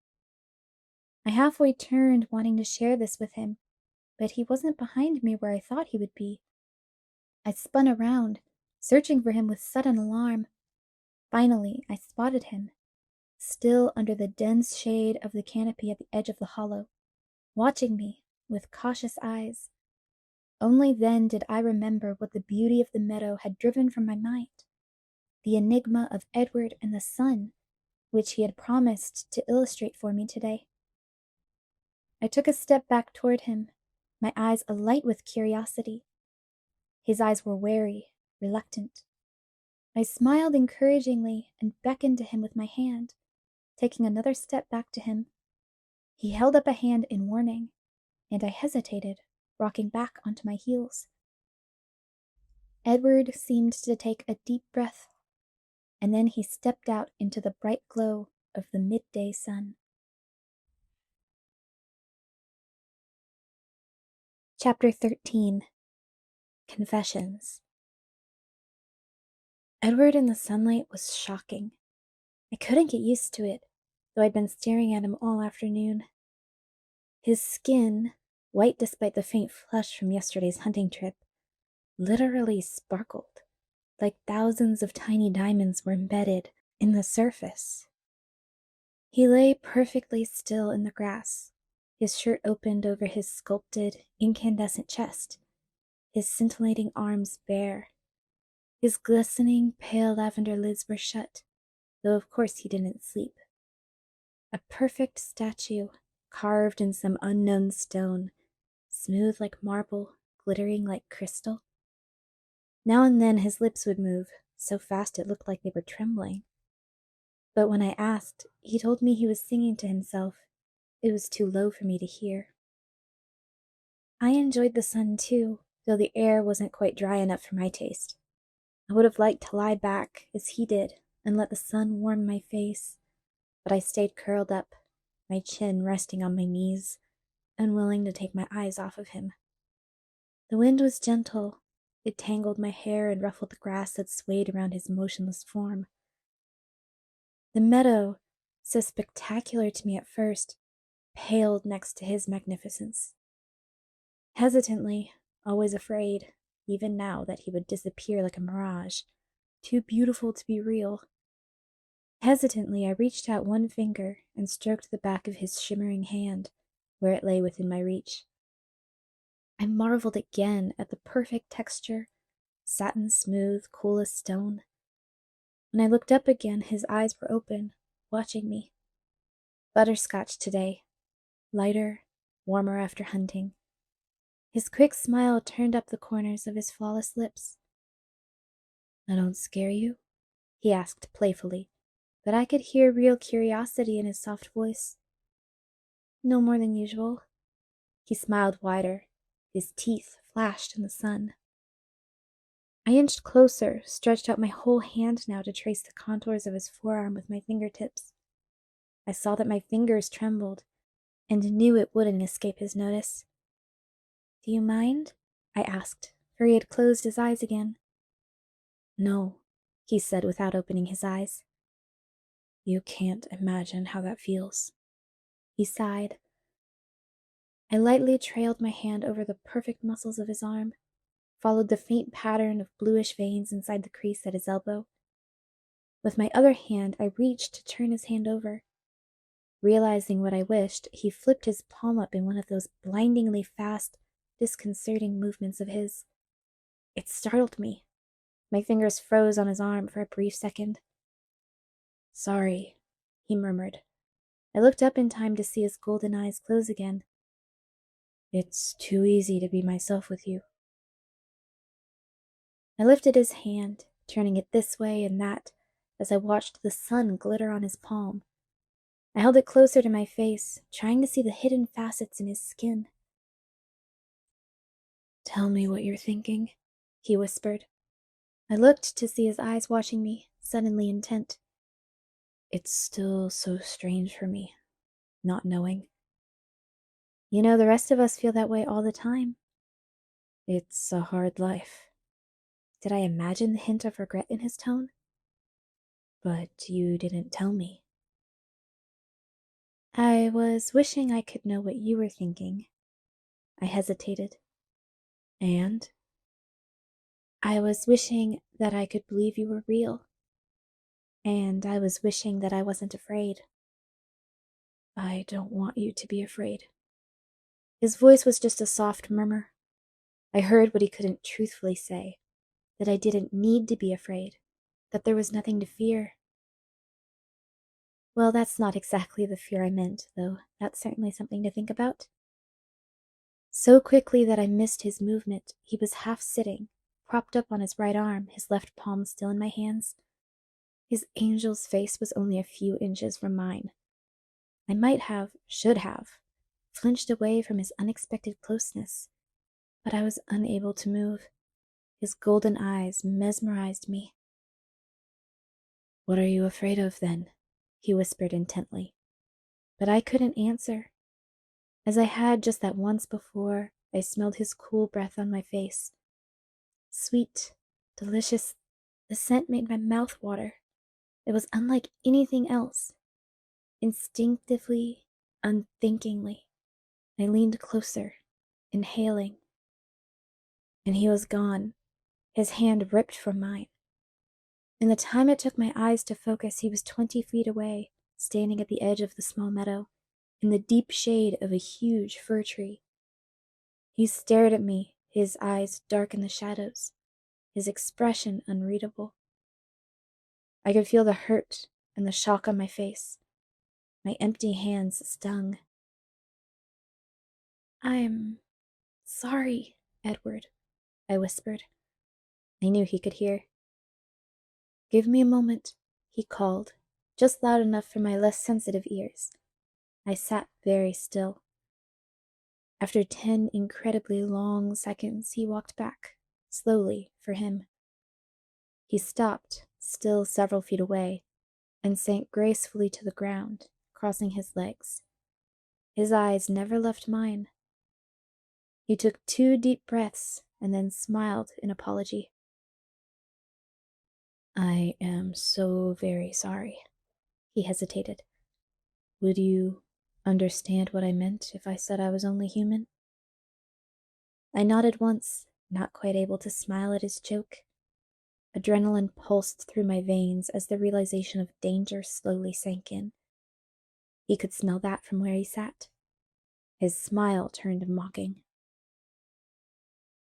I halfway turned, wanting to share this with him, but he wasn't behind me where I thought he would be. I spun around, searching for him with sudden alarm. Finally, I spotted him, still under the dense shade of the canopy at the edge of the hollow, watching me with cautious eyes. Only then did I remember what the beauty of the meadow had driven from my mind, the enigma of Edward and the sun, which he had promised to illustrate for me today. I took a step back toward him, my eyes alight with curiosity. His eyes were wary, reluctant. I smiled encouragingly and beckoned to him with my hand, taking another step back to him. He held up a hand in warning, and I hesitated, rocking back onto my heels. Edward seemed to take a deep breath, and then he stepped out into the bright glow of the midday sun. Chapter 13. Confessions. Edward in the sunlight was shocking. I couldn't get used to it, though I'd been staring at him all afternoon. His skin, white despite the faint flush from yesterday's hunting trip, literally sparkled, like thousands of tiny diamonds were embedded in the surface. He lay perfectly still in the grass, his shirt opened over his sculpted, incandescent chest, his scintillating arms bare. His glistening, pale lavender lids were shut, though of course he didn't sleep. A perfect statue, carved in some unknown stone, smooth like marble, glittering like crystal. Now and then his lips would move, so fast it looked like they were trembling. But when I asked, he told me he was singing to himself. It was too low for me to hear. I enjoyed the sun too, though the air wasn't quite dry enough for my taste. I would have liked to lie back, as he did, and let the sun warm my face, but I stayed curled up, my chin resting on my knees, unwilling to take my eyes off of him. The wind was gentle. It tangled my hair and ruffled the grass that swayed around his motionless form. The meadow, so spectacular to me at first, paled next to his magnificence. Hesitantly, always afraid, even now, that he would disappear like a mirage, too beautiful to be real. Hesitantly, I reached out one finger and stroked the back of his shimmering hand, where it lay within my reach. I marveled again at the perfect texture, satin smooth, cool as stone. When I looked up again, his eyes were open, watching me. Butterscotch today, lighter, warmer after hunting. His quick smile turned up the corners of his flawless lips. "I don't scare you?" he asked playfully, but I could hear real curiosity in his soft voice. "No more than usual." He smiled wider. His teeth flashed in the sun. I inched closer, stretched out my whole hand now to trace the contours of his forearm with my fingertips. I saw that my fingers trembled, and knew it wouldn't escape his notice. "Do you mind?" I asked, for he had closed his eyes again. "No," he said without opening his eyes. "You can't imagine how that feels." He sighed. I lightly trailed my hand over the perfect muscles of his arm, followed the faint pattern of bluish veins inside the crease at his elbow. With my other hand, I reached to turn his hand over. Realizing what I wished, he flipped his palm up in one of those blindingly fast, disconcerting movements of his. It startled me. My fingers froze on his arm for a brief second. "Sorry," he murmured. I looked up in time to see his golden eyes close again. "It's too easy to be myself with you." I lifted his hand, turning it this way and that, as I watched the sun glitter on his palm. I held it closer to my face, trying to see the hidden facets in his skin. "Tell me what you're thinking," he whispered. I looked to see his eyes watching me, suddenly intent. "It's still so strange for me, not knowing." "You know, the rest of us feel that way all the time." "It's a hard life." Did I imagine the hint of regret in his tone? "But you didn't tell me." "I was wishing I could know what you were thinking." I hesitated. "And?" "I was wishing that I could believe you were real. And I was wishing that I wasn't afraid." "I don't want you to be afraid." His voice was just a soft murmur. I heard what he couldn't truthfully say, that I didn't need to be afraid, that there was nothing to fear. Well, that's not exactly the fear I meant, though that's certainly something to think about. So quickly that I missed his movement, he was half sitting, propped up on his right arm, his left palm still in my hands. His angel's face was only a few inches from mine. I might have, should have, flinched away from his unexpected closeness, but I was unable to move. His golden eyes mesmerized me. "What are you afraid of, then?" he whispered intently. But I couldn't answer. As I had just that once before, I smelled his cool breath on my face. Sweet, delicious, the scent made my mouth water. It was unlike anything else. Instinctively, unthinkingly, I leaned closer, inhaling. And he was gone, his hand ripped from mine. In the time it took my eyes to focus, he was 20 feet away, standing at the edge of the small meadow, in the deep shade of a huge fir tree. He stared at me, his eyes dark in the shadows, his expression unreadable. I could feel the hurt and the shock on my face. My empty hands stung. "I'm sorry, Edward," I whispered. I knew he could hear. "Give me a moment," he called, just loud enough for my less sensitive ears. I sat very still. After 10 incredibly long seconds, he walked back, slowly for him. He stopped, still several feet away, and sank gracefully to the ground, crossing his legs. His eyes never left mine. He took 2 deep breaths and then smiled in apology. "I am so very sorry." He hesitated. "Would you understand what I meant if I said I was only human?" I nodded once, not quite able to smile at his joke. Adrenaline pulsed through my veins as the realization of danger slowly sank in. He could smell that from where he sat. His smile turned mocking.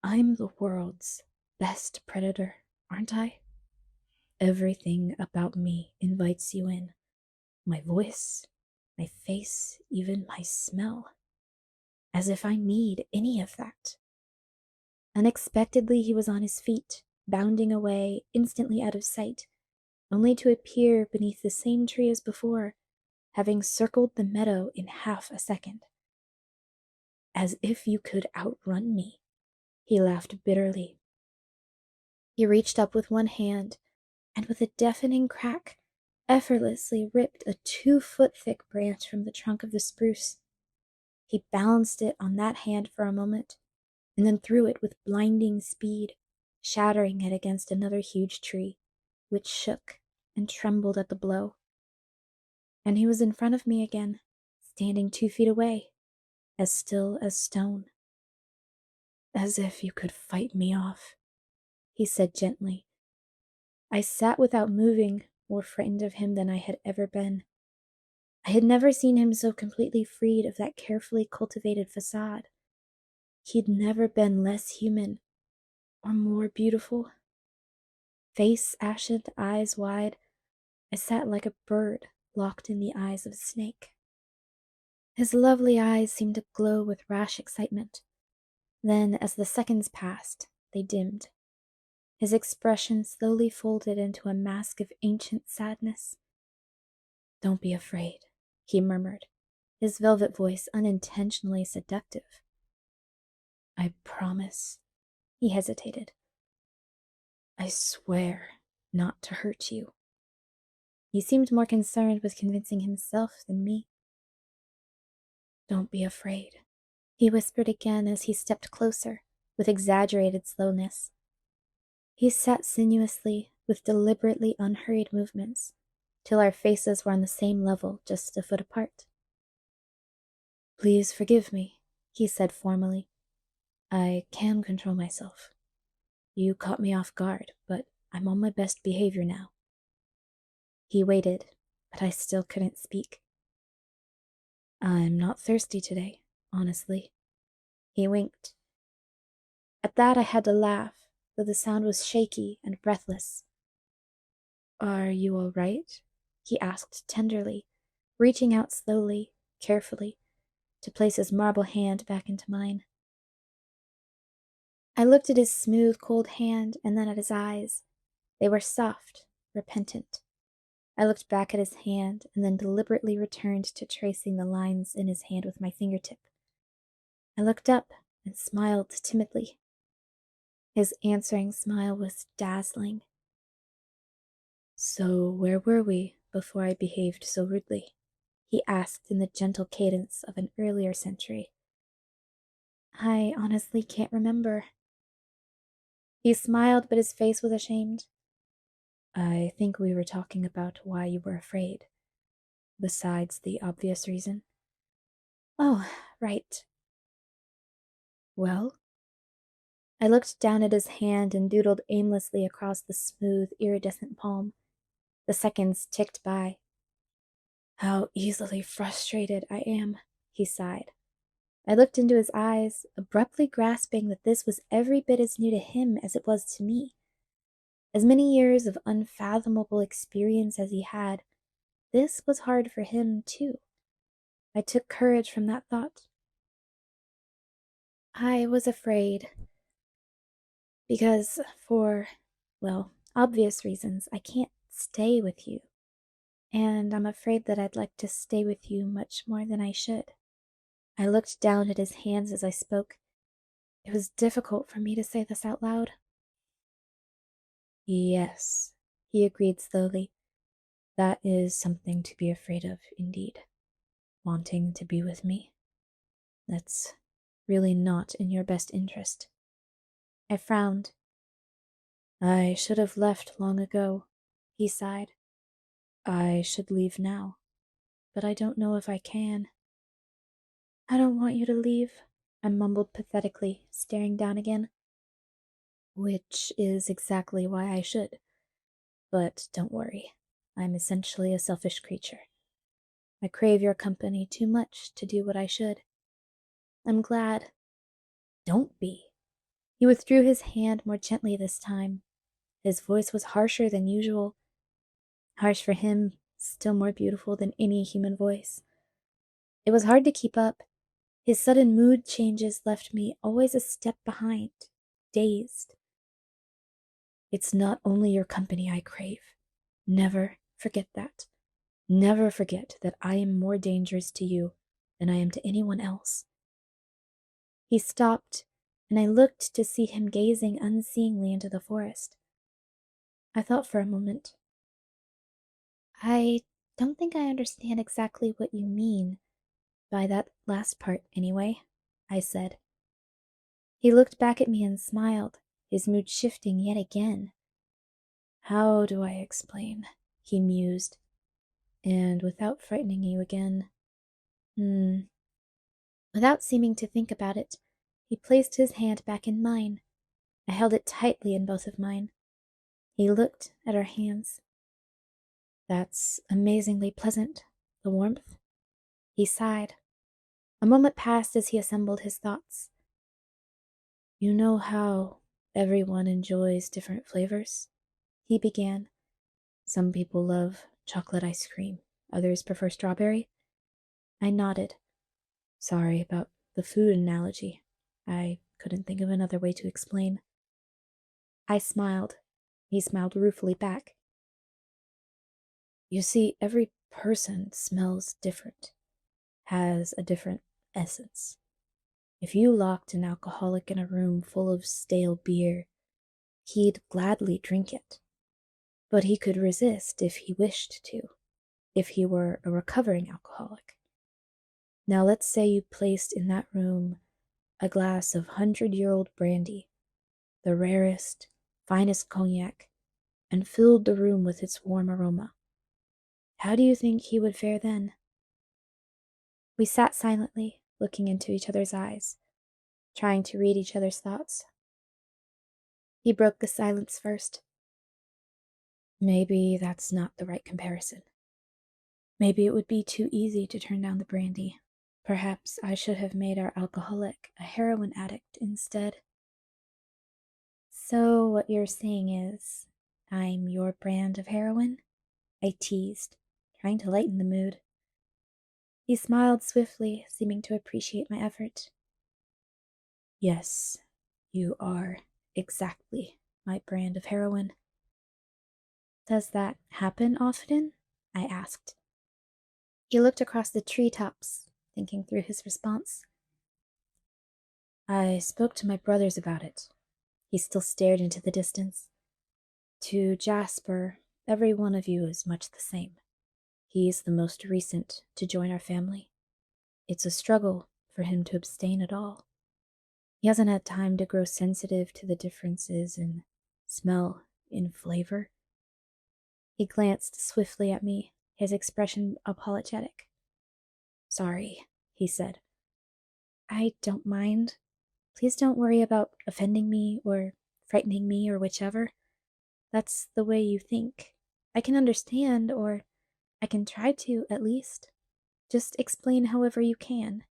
"I'm the world's best predator, aren't I? Everything about me invites you in. My voice, my face, even my smell. As if I need any of that." Unexpectedly, he was on his feet, bounding away, instantly out of sight, only to appear beneath the same tree as before, having circled the meadow in half a second. "As if you could outrun me," he laughed bitterly. He reached up with one hand, and with a deafening crack, effortlessly ripped a 2-foot-thick branch from the trunk of the spruce. He balanced it on that hand for a moment, and then threw it with blinding speed, shattering it against another huge tree, which shook and trembled at the blow. And he was in front of me again, standing 2 feet away, as still as stone. "As if you could fight me off," he said gently. I sat without moving, more frightened of him than I had ever been. I had never seen him so completely freed of that carefully cultivated facade. He'd never been less human, or more beautiful. Face ashen, eyes wide, I sat like a bird locked in the eyes of a snake. His lovely eyes seemed to glow with rash excitement. Then, as the seconds passed, they dimmed. His expression slowly folded into a mask of ancient sadness. "Don't be afraid," he murmured, his velvet voice unintentionally seductive. "I promise." He hesitated. "I swear not to hurt you." He seemed more concerned with convincing himself than me. "Don't be afraid," he whispered again as he stepped closer, with exaggerated slowness. He sat sinuously, with deliberately unhurried movements, till our faces were on the same level, just a foot apart. "Please forgive me," he said formally. "I can control myself. You caught me off guard, but I'm on my best behavior now." He waited, but I still couldn't speak. "I'm not thirsty today, honestly." He winked. At that I had to laugh, though the sound was shaky and breathless. "Are you all right?" he asked tenderly, reaching out slowly, carefully, to place his marble hand back into mine. I looked at his smooth, cold hand and then at his eyes. They were soft, repentant. I looked back at his hand and then deliberately returned to tracing the lines in his hand with my fingertip. I looked up and smiled timidly. His answering smile was dazzling. "So where were we before I behaved so rudely?" he asked in the gentle cadence of an earlier century. "I honestly can't remember." He smiled, but his face was ashamed. "I think we were talking about why you were afraid, besides the obvious reason." "Oh, right." "Well?" I looked down at his hand and doodled aimlessly across the smooth, iridescent palm. The seconds ticked by. "How easily frustrated I am," he sighed. I looked into his eyes, abruptly grasping that this was every bit as new to him as it was to me. As many years of unfathomable experience as he had, this was hard for him, too. I took courage from that thought. "I was afraid. Because, for, well, obvious reasons, I can't stay with you. And I'm afraid that I'd like to stay with you much more than I should." I looked down at his hands as I spoke. It was difficult for me to say this out loud. "Yes," he agreed slowly. "That is something to be afraid of, indeed. Wanting to be with me. That's really not in your best interest." I frowned. "I should have left long ago," he sighed. "I should leave now, but I don't know if I can." "I don't want you to leave," I mumbled pathetically, staring down again. "Which is exactly why I should. But don't worry, I'm essentially a selfish creature. I crave your company too much to do what I should." "I'm glad." "Don't be." He withdrew his hand more gently this time. His voice was harsher than usual. Harsh for him, still more beautiful than any human voice. It was hard to keep up. His sudden mood changes left me always a step behind, dazed. "It's not only your company I crave. Never forget that. Never forget that I am more dangerous to you than I am to anyone else." He stopped, and I looked to see him gazing unseeingly into the forest. I thought for a moment. "I don't think I understand exactly what you mean, by that last part, anyway," I said. He looked back at me and smiled, his mood shifting yet again. "How do I explain?" he mused. "And without frightening you again. Without seeming to think about it, he placed his hand back in mine. I held it tightly in both of mine. He looked at our hands. "That's amazingly pleasant, the warmth." He sighed. A moment passed as he assembled his thoughts. "You know how everyone enjoys different flavors?" he began. "Some people love chocolate ice cream, others prefer strawberry." I nodded. Sorry about the food analogy. I couldn't think of another way to explain. I smiled. He smiled ruefully back. "You see, every person smells different, has a different essence. If you locked an alcoholic in a room full of stale beer, he'd gladly drink it. But he could resist if he wished to, if he were a recovering alcoholic. Now let's say you placed in that room a glass of 100-year-old brandy, the rarest, finest cognac, and filled the room with its warm aroma. How do you think he would fare then?" We sat silently, looking into each other's eyes, trying to read each other's thoughts. He broke the silence first. "Maybe that's not the right comparison. Maybe it would be too easy to turn down the brandy. Perhaps I should have made our alcoholic a heroin addict instead." "So what you're saying is, I'm your brand of heroin?" I teased, trying to lighten the mood. He smiled swiftly, seeming to appreciate my effort. "Yes, you are exactly my brand of heroin." "Does that happen often?" I asked. He looked across the treetops, thinking through his response. "I spoke to my brothers about it," He still stared into the distance. To Jasper, every one of you is much the same. He is the most recent to join our family. It's a struggle for him to abstain at all. He hasn't had time to grow sensitive to the differences in smell, in flavor. He glanced swiftly at me, his expression apologetic. Sorry, he said. I don't mind. Please don't worry about offending me or frightening me or whichever. That's the way you think. I can understand, or I can try to, at least. Just explain however you can.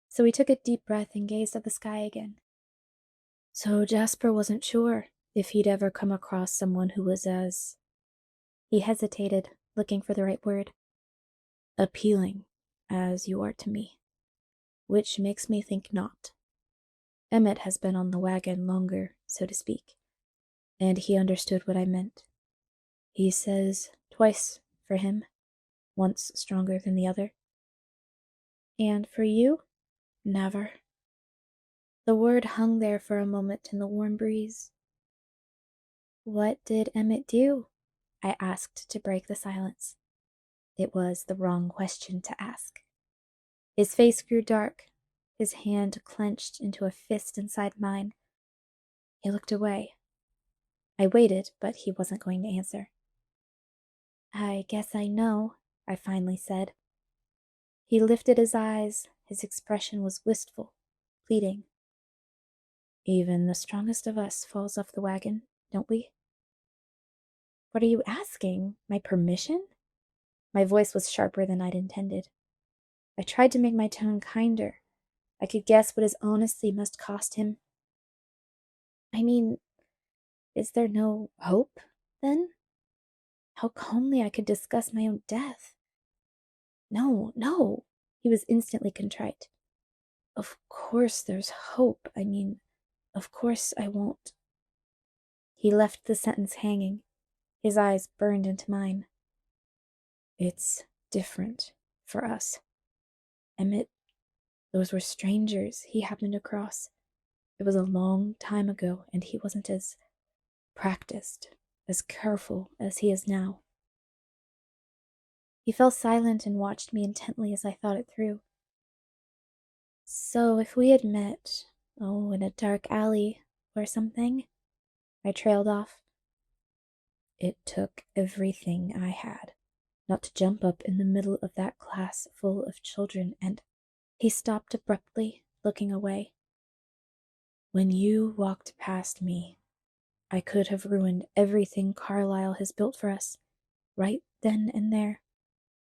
So he took a deep breath and gazed at the sky again. So Jasper wasn't sure if he'd ever come across someone who was as... He hesitated, looking for the right word. Appealing, as you are to me. Which makes me think not. Emmett has been on the wagon longer, so to speak, and he understood what I meant. He says twice for him, once stronger than the other. And for you? Never. The word hung there for a moment in the warm breeze. What did Emmett do? I asked to break the silence. It was the wrong question to ask. His face grew dark, his hand clenched into a fist inside mine. He looked away. I waited, but he wasn't going to answer. I guess I know, I finally said. He lifted his eyes. His expression was wistful, pleading. Even the strongest of us falls off the wagon, don't we? What are you asking? My permission? My voice was sharper than I'd intended. I tried to make my tone kinder. I could guess what his honesty must cost him. I mean, is there no hope, then? How calmly I could discuss my own death. No, no, he was instantly contrite. Of course there's hope. I mean, of course I won't. He left the sentence hanging. His eyes burned into mine. It's different for us. Emmett, those were strangers he happened across. It was a long time ago, and he wasn't as practiced, as careful as he is now. He fell silent and watched me intently as I thought it through. So if we had met, in a dark alley or something, I trailed off. It took everything I had not to jump up in the middle of that class full of children, and he stopped abruptly, looking away. When you walked past me, I could have ruined everything Carlisle has built for us, right then and there,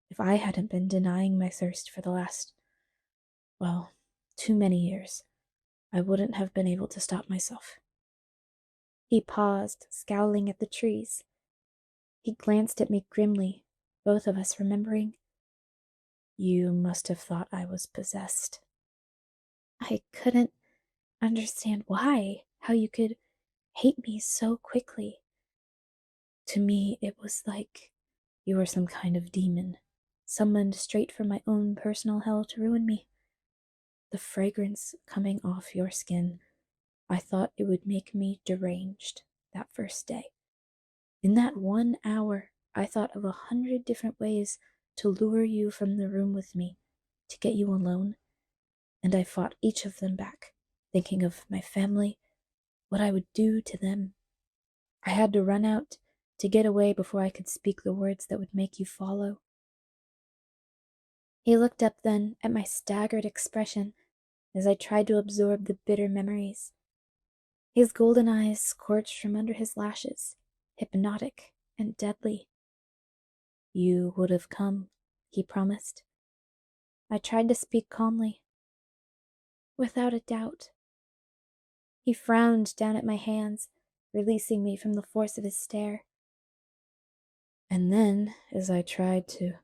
if I hadn't been denying my thirst for the last, too many years. I wouldn't have been able to stop myself. He paused, scowling at the trees. He glanced at me grimly, both of us remembering. You must have thought I was possessed. I couldn't understand why, how you could hate me so quickly. To me, it was like you were some kind of demon, summoned straight from my own personal hell to ruin me. The fragrance coming off your skin, I thought it would make me deranged that first day. In that 1 hour, I thought of 100 different ways to lure you from the room with me, to get you alone, and I fought each of them back, thinking of my family, what I would do to them. I had to run out to get away before I could speak the words that would make you follow. He looked up then at my staggered expression as I tried to absorb the bitter memories. His golden eyes scorched from under his lashes, hypnotic and deadly. You would have come, he promised. I tried to speak calmly. Without a doubt. He frowned down at my hands, releasing me from the force of his stare. And then, as I tried to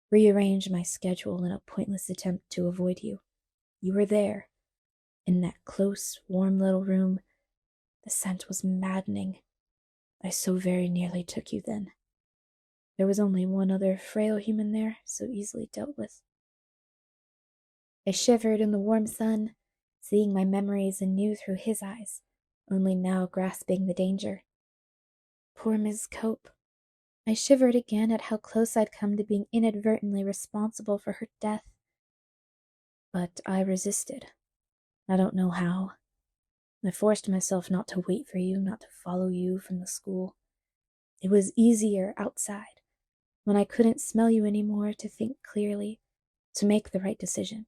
rearrange my schedule in a pointless attempt to avoid you, you were there, in that close, warm little room. The scent was maddening. I so very nearly took you then. There was only one other frail human there, so easily dealt with. I shivered in the warm sun, seeing my memories anew through his eyes, only now grasping the danger. Poor Miss Cope. I shivered again at how close I'd come to being inadvertently responsible for her death. But I resisted. I don't know how. I forced myself not to wait for you, not to follow you from the school. It was easier outside, when I couldn't smell you anymore, to think clearly, to make the right decision.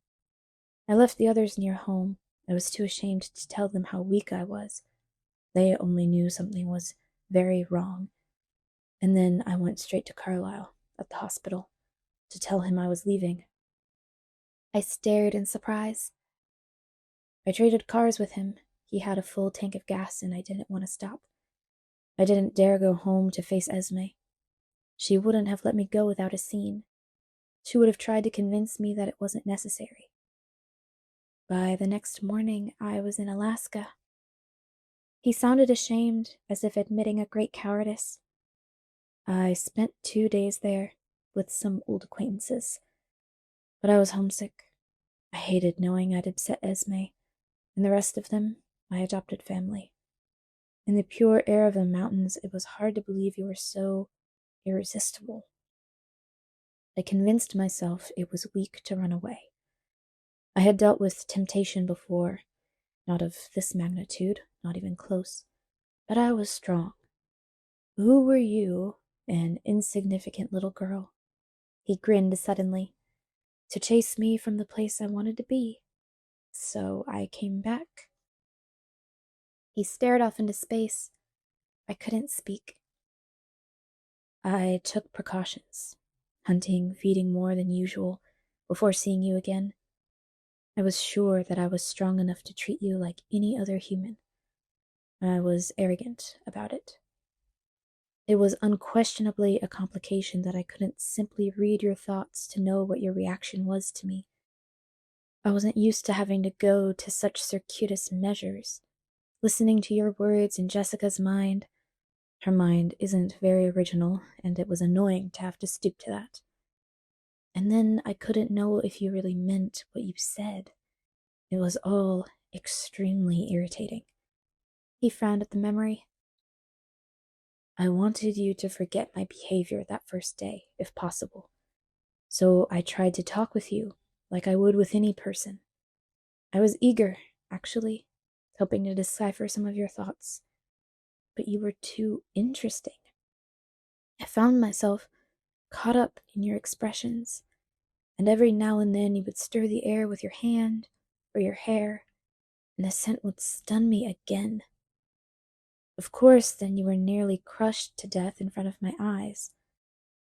I left the others near home. I was too ashamed to tell them how weak I was. They only knew something was very wrong. And then I went straight to Carlisle, at the hospital, to tell him I was leaving. I stared in surprise. I traded cars with him. He had a full tank of gas and I didn't want to stop. I didn't dare go home to face Esme. She wouldn't have let me go without a scene. She would have tried to convince me that it wasn't necessary. By the next morning, I was in Alaska. He sounded ashamed, as if admitting a great cowardice. I spent 2 days there, with some old acquaintances. But I was homesick. I hated knowing I'd upset Esme, and the rest of them, my adopted family. In the pure air of the mountains, it was hard to believe you were so irresistible. I convinced myself it was weak to run away. I had dealt with temptation before, not of this magnitude, not even close, but I was strong. Who were you, an insignificant little girl? He grinned suddenly. To chase me from the place I wanted to be. So I came back. He stared off into space. I couldn't speak. I took precautions, hunting, feeding more than usual, before seeing you again. I was sure that I was strong enough to treat you like any other human. I was arrogant about it. It was unquestionably a complication that I couldn't simply read your thoughts to know what your reaction was to me. I wasn't used to having to go to such circuitous measures, listening to your words in Jessica's mind. Her mind isn't very original, and it was annoying to have to stoop to that. And then I couldn't know if you really meant what you said. It was all extremely irritating. He frowned at the memory. I wanted you to forget my behavior that first day, if possible. So I tried to talk with you, like I would with any person. I was eager, actually, hoping to decipher some of your thoughts. But you were too interesting. I found myself caught up in your expressions, and every now and then you would stir the air with your hand or your hair, and the scent would stun me again. Of course, then you were nearly crushed to death in front of my eyes.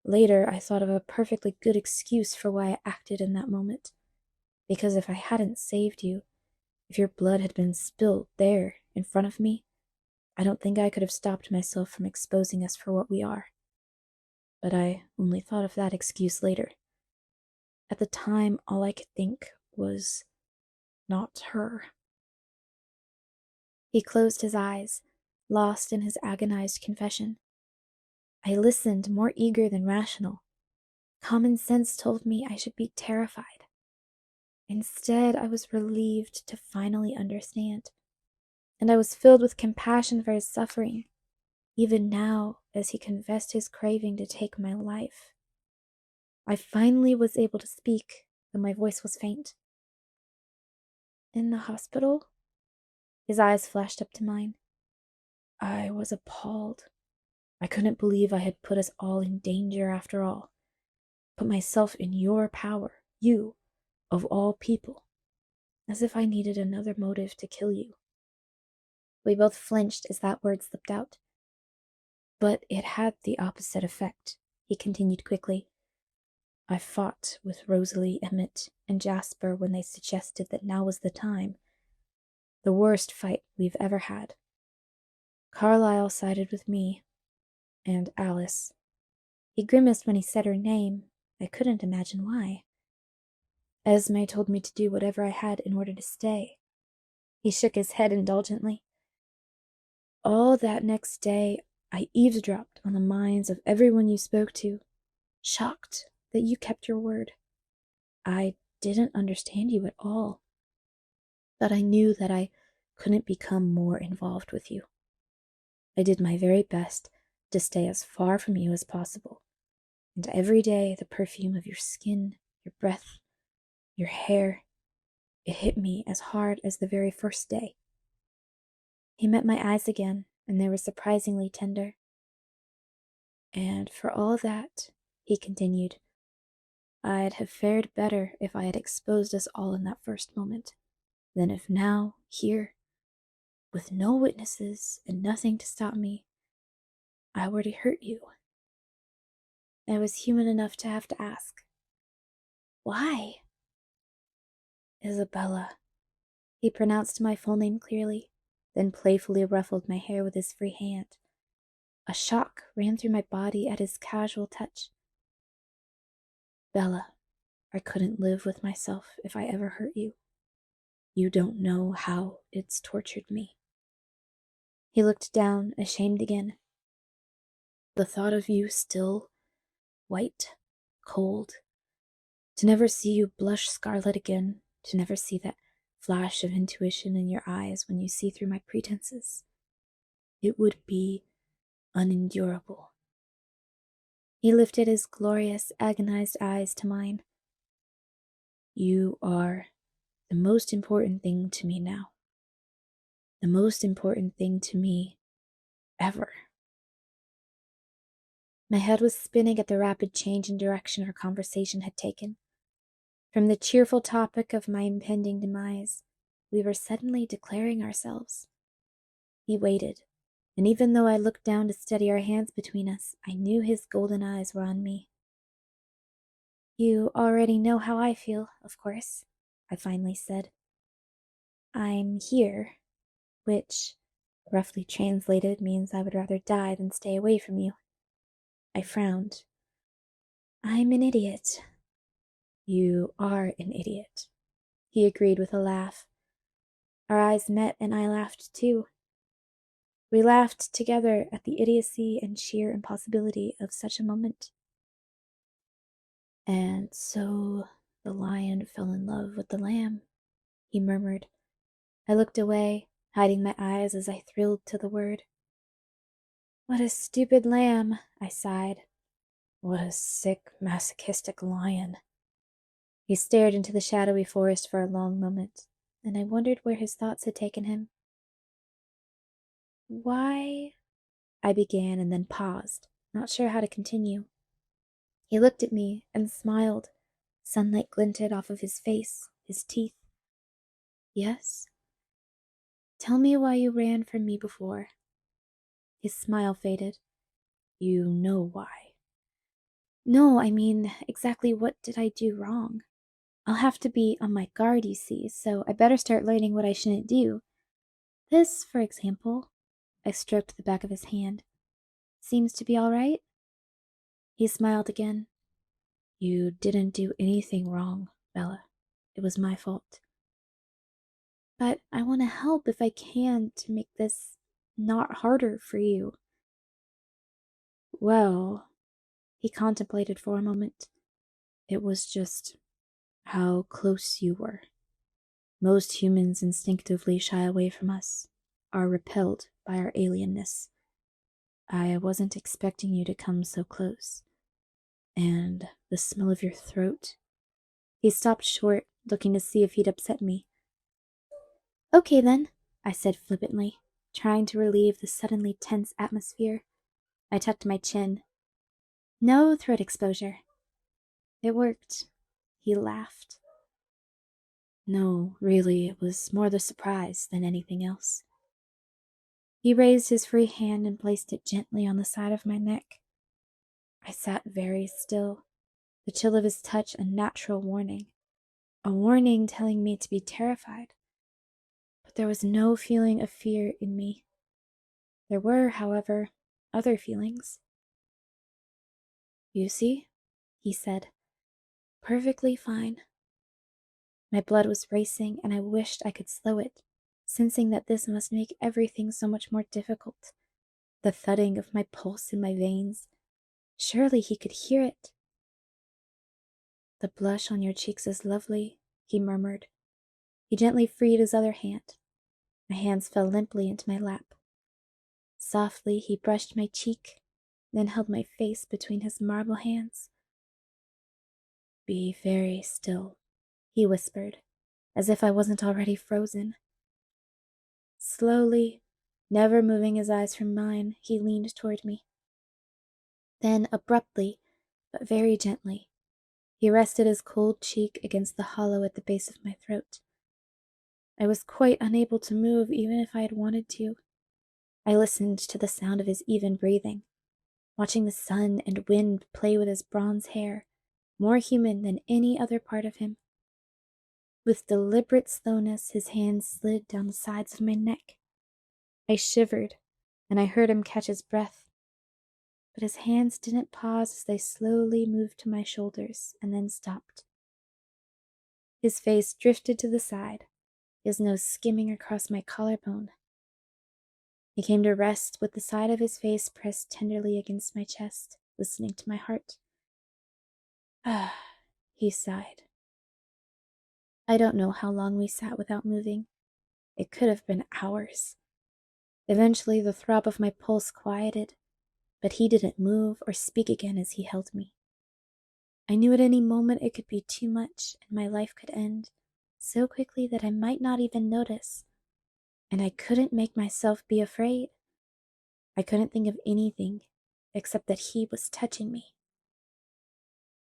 Later, I thought of a perfectly good excuse for why I acted in that moment. Because if I hadn't saved you, if your blood had been spilled there, in front of me, I don't think I could have stopped myself from exposing us for what we are. But I only thought of that excuse later. At the time, all I could think was not her. He closed his eyes, lost in his agonized confession. I listened, more eager than rational. Common sense told me I should be terrified. Instead, I was relieved to finally understand, and I was filled with compassion for his suffering, even now as he confessed his craving to take my life. I finally was able to speak, though my voice was faint. In the hospital? His eyes flashed up to mine. I was appalled. I couldn't believe I had put us all in danger after all. Put myself in your power, you, of all people, as if I needed another motive to kill you. We both flinched as that word slipped out. But it had the opposite effect, he continued quickly. I fought with Rosalie, Emmett, and Jasper when they suggested that now was the time. The worst fight we've ever had. Carlisle sided with me, and Alice. He grimaced when he said her name. I couldn't imagine why. Esme told me to do whatever I had in order to stay. He shook his head indulgently. All that next day, I eavesdropped on the minds of everyone you spoke to, shocked that you kept your word. I didn't understand you at all, but I knew that I couldn't become more involved with you. I did my very best to stay as far from you as possible, and every day the perfume of your skin, your breath, your hair, it hit me as hard as the very first day. He met my eyes again, and they were surprisingly tender. And for all that, he continued, I'd have fared better if I had exposed us all in that first moment, than if now, here, with no witnesses and nothing to stop me, I were to hurt you. I was human enough to have to ask, why? Isabella. He pronounced my full name clearly, then playfully ruffled my hair with his free hand. A shock ran through my body at his casual touch. Bella, I couldn't live with myself if I ever hurt you. You don't know how it's tortured me. He looked down, ashamed again. The thought of you still, white, cold, to never see you blush scarlet again, to never see that flash of intuition in your eyes when you see through my pretenses. It would be unendurable. He lifted his glorious, agonized eyes to mine. You are the most important thing to me now. The most important thing to me ever. My head was spinning at the rapid change in direction our conversation had taken. From the cheerful topic of my impending demise, we were suddenly declaring ourselves. He waited, and even though I looked down to steady our hands between us, I knew his golden eyes were on me. You already know how I feel, of course, I finally said. I'm here, which, roughly translated, means I would rather die than stay away from you. I frowned. I'm an idiot. You are an idiot, he agreed with a laugh. Our eyes met and I laughed too. We laughed together at the idiocy and sheer impossibility of such a moment. And so the lion fell in love with the lamb, he murmured. I looked away, hiding my eyes as I thrilled to the word. What a stupid lamb, I sighed. What a sick, masochistic lion. He stared into the shadowy forest for a long moment, and I wondered where his thoughts had taken him. Why? I began and then paused, not sure how to continue. He looked at me and smiled. Sunlight glinted off of his face, his teeth. Yes? Tell me why you ran from me before. His smile faded. You know why. No, I mean, exactly what did I do wrong? I'll have to be on my guard, you see, so I better start learning what I shouldn't do. This, for example, I stroked the back of his hand, seems to be all right? He smiled again. You didn't do anything wrong, Bella. It was my fault. But I want to help if I can to make this not harder for you. Well, he contemplated for a moment. It was just how close you were. Most humans instinctively shy away from us, are repelled by our alienness. I wasn't expecting you to come so close. And the smell of your throat. He stopped short, looking to see if he'd upset me. Okay then, I said flippantly, trying to relieve the suddenly tense atmosphere. I tucked my chin. No throat exposure. It worked. He laughed. No, really, it was more the surprise than anything else. He raised his free hand and placed it gently on the side of my neck. I sat very still, the chill of his touch a natural warning. A warning telling me to be terrified. But there was no feeling of fear in me. There were, however, other feelings. You see, he said, perfectly fine. My blood was racing and I wished I could slow it, sensing that this must make everything so much more difficult. The thudding of my pulse in my veins. Surely he could hear it. The blush on your cheeks is lovely, he murmured. He gently freed his other hand. My hands fell limply into my lap. Softly, he brushed my cheek, then held my face between his marble hands. "Be very still," he whispered, as if I wasn't already frozen. Slowly, never moving his eyes from mine, he leaned toward me. Then, abruptly, but very gently, he rested his cold cheek against the hollow at the base of my throat. I was quite unable to move even if I had wanted to. I listened to the sound of his even breathing, watching the sun and wind play with his bronze hair, more human than any other part of him. With deliberate slowness, his hands slid down the sides of my neck. I shivered, and I heard him catch his breath. But his hands didn't pause as they slowly moved to my shoulders and then stopped. His face drifted to the side, his nose skimming across my collarbone. He came to rest with the side of his face pressed tenderly against my chest, listening to my heart. "Ah," he sighed. I don't know how long we sat without moving. It could have been hours. Eventually, the throb of my pulse quieted, but he didn't move or speak again as he held me. I knew at any moment it could be too much and my life could end so quickly that I might not even notice. And I couldn't make myself be afraid. I couldn't think of anything except that he was touching me.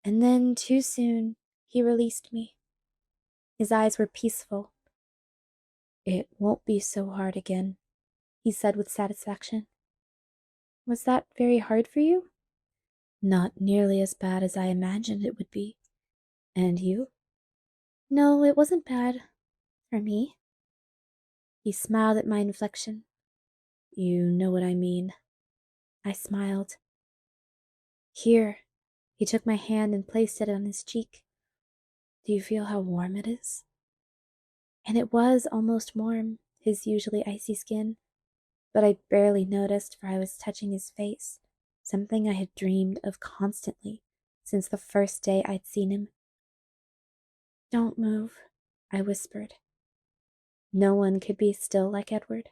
And then, too soon, he released me. His eyes were peaceful. "It won't be so hard again," he said with satisfaction. "Was that very hard for you?" "Not nearly as bad as I imagined it would be. And you?" "No, it wasn't bad. For me." He smiled at my inflection. "You know what I mean." I smiled. "Here." He took my hand and placed it on his cheek. "Do you feel how warm it is?" And it was almost warm, his usually icy skin. But I barely noticed, for I was touching his face, something I had dreamed of constantly since the first day I'd seen him. "Don't move," I whispered. No one could be still like Edward.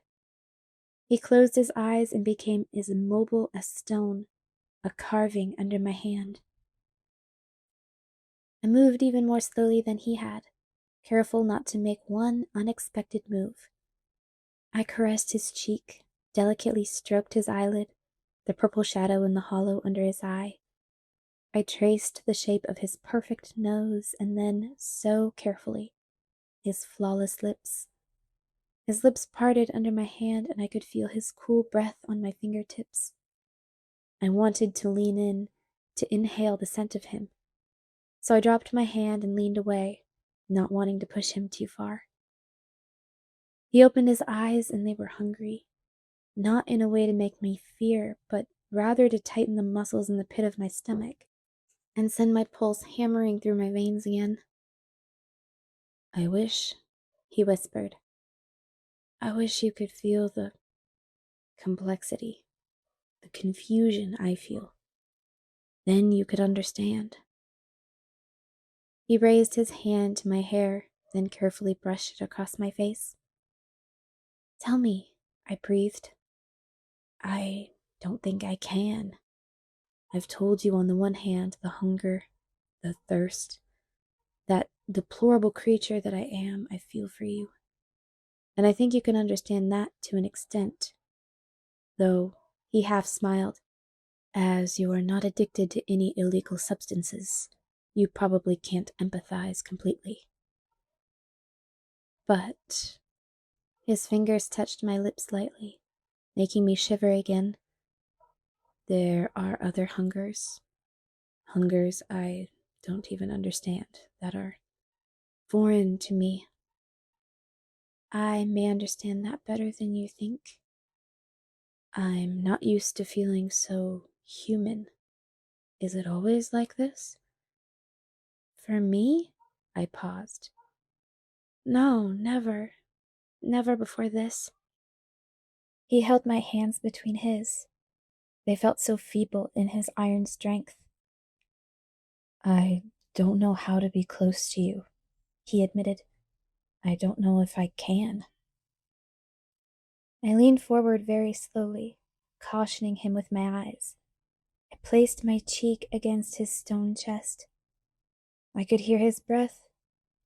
He closed his eyes and became as immobile as stone, a carving under my hand. I moved even more slowly than he had, careful not to make one unexpected move. I caressed his cheek, delicately stroked his eyelid, the purple shadow in the hollow under his eye. I traced the shape of his perfect nose and then, so carefully, his flawless lips. His lips parted under my hand and I could feel his cool breath on my fingertips. I wanted to lean in, to inhale the scent of him. So I dropped my hand and leaned away, not wanting to push him too far. He opened his eyes and they were hungry, not in a way to make me fear, but rather to tighten the muscles in the pit of my stomach and send my pulse hammering through my veins again. "I wish," he whispered, "I wish you could feel the complexity, the confusion I feel. Then you could understand." He raised his hand to my hair, then carefully brushed it across my face. "Tell me," I breathed. "I don't think I can. I've told you on the one hand the hunger, the thirst, that deplorable creature that I am, I feel for you. And I think you can understand that to an extent. Though," he half smiled, "as you are not addicted to any illegal substances, you probably can't empathize completely." But his fingers touched my lips lightly, making me shiver again. "There are other hungers I don't even understand, that are foreign to me." "I may understand that better than you think. I'm not used to feeling so human. Is it always like this?" "For me?" I paused. "No, never. Never before this." He held my hands between his. They felt so feeble in his iron strength. "I don't know how to be close to you," he admitted. "I don't know if I can." I leaned forward very slowly, cautioning him with my eyes. I placed my cheek against his stone chest. I could hear his breath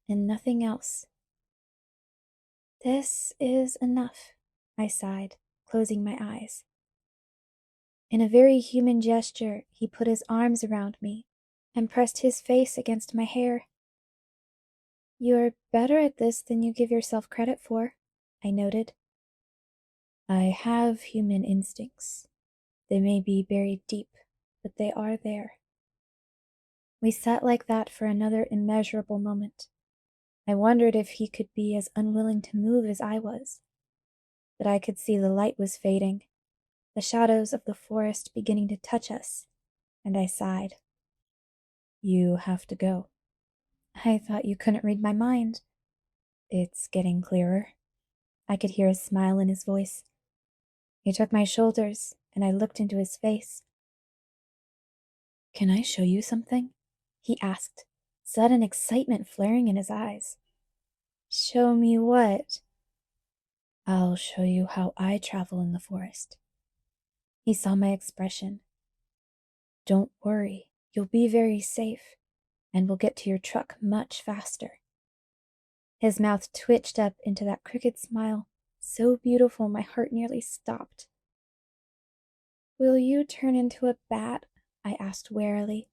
and nothing else. "This is enough," I sighed, closing my eyes. In a very human gesture, he put his arms around me and pressed his face against my hair. "You're better at this than you give yourself credit for," I noted. "I have human instincts. They may be buried deep, but they are there." We sat like that for another immeasurable moment. I wondered if he could be as unwilling to move as I was. But I could see the light was fading, the shadows of the forest beginning to touch us, and I sighed. "You have to go." "I thought you couldn't read my mind." "It's getting clearer." I could hear a smile in his voice. He took my shoulders, and I looked into his face. "Can I show you something?" he asked, sudden excitement flaring in his eyes. "Show me what?" "I'll show you how I travel in the forest." He saw my expression. "Don't worry, you'll be very safe, and we'll get to your truck much faster." His mouth twitched up into that crooked smile, so beautiful my heart nearly stopped. "Will you turn into a bat?" I asked warily.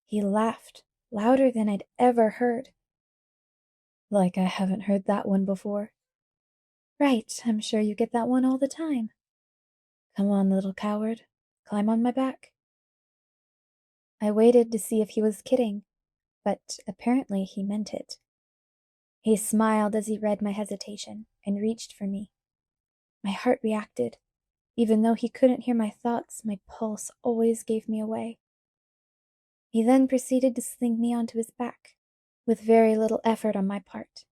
He laughed, louder than I'd ever heard. "Like I haven't heard that one before." "Right, I'm sure you get that one all the time." "Come on, little coward, climb on my back." I waited to see if he was kidding, but apparently he meant it. He smiled as he read my hesitation and reached for me. My heart reacted. Even though he couldn't hear my thoughts, my pulse always gave me away. He then proceeded to sling me onto his back, with very little effort on my part.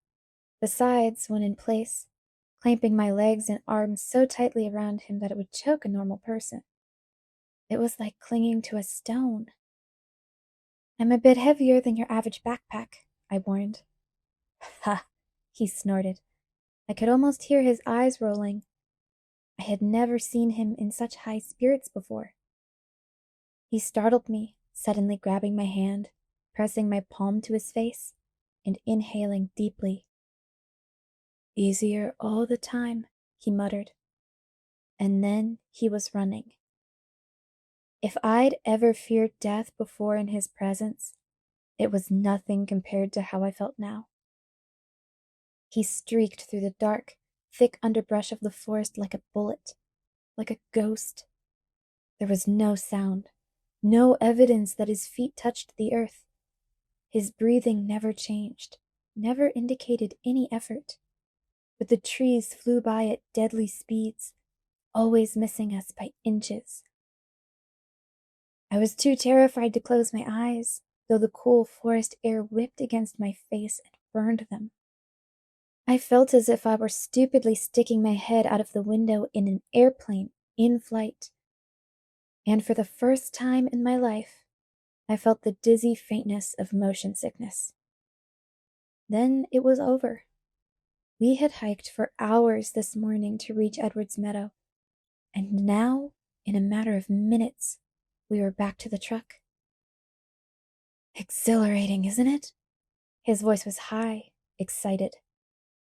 Besides, when in place, clamping my legs and arms so tightly around him that it would choke a normal person. It was like clinging to a stone. "I'm a bit heavier than your average backpack," I warned. "Ha!" he snorted. I could almost hear his eyes rolling. I had never seen him in such high spirits before. He startled me, suddenly grabbing my hand, pressing my palm to his face, and inhaling deeply. "Easier all the time," he muttered. And then he was running. If I'd ever feared death before in his presence, it was nothing compared to how I felt now. He streaked through the dark, thick underbrush of the forest like a bullet, like a ghost. There was no sound, no evidence that his feet touched the earth. His breathing never changed, never indicated any effort. But the trees flew by at deadly speeds, always missing us by inches. I was too terrified to close my eyes, though the cool forest air whipped against my face and burned them. I felt as if I were stupidly sticking my head out of the window in an airplane in flight. And for the first time in my life, I felt the dizzy faintness of motion sickness. Then it was over. We had hiked for hours this morning to reach Edward's Meadow, and now, in a matter of minutes, we were back to the truck. "Exhilarating, isn't it?" His voice was high, excited.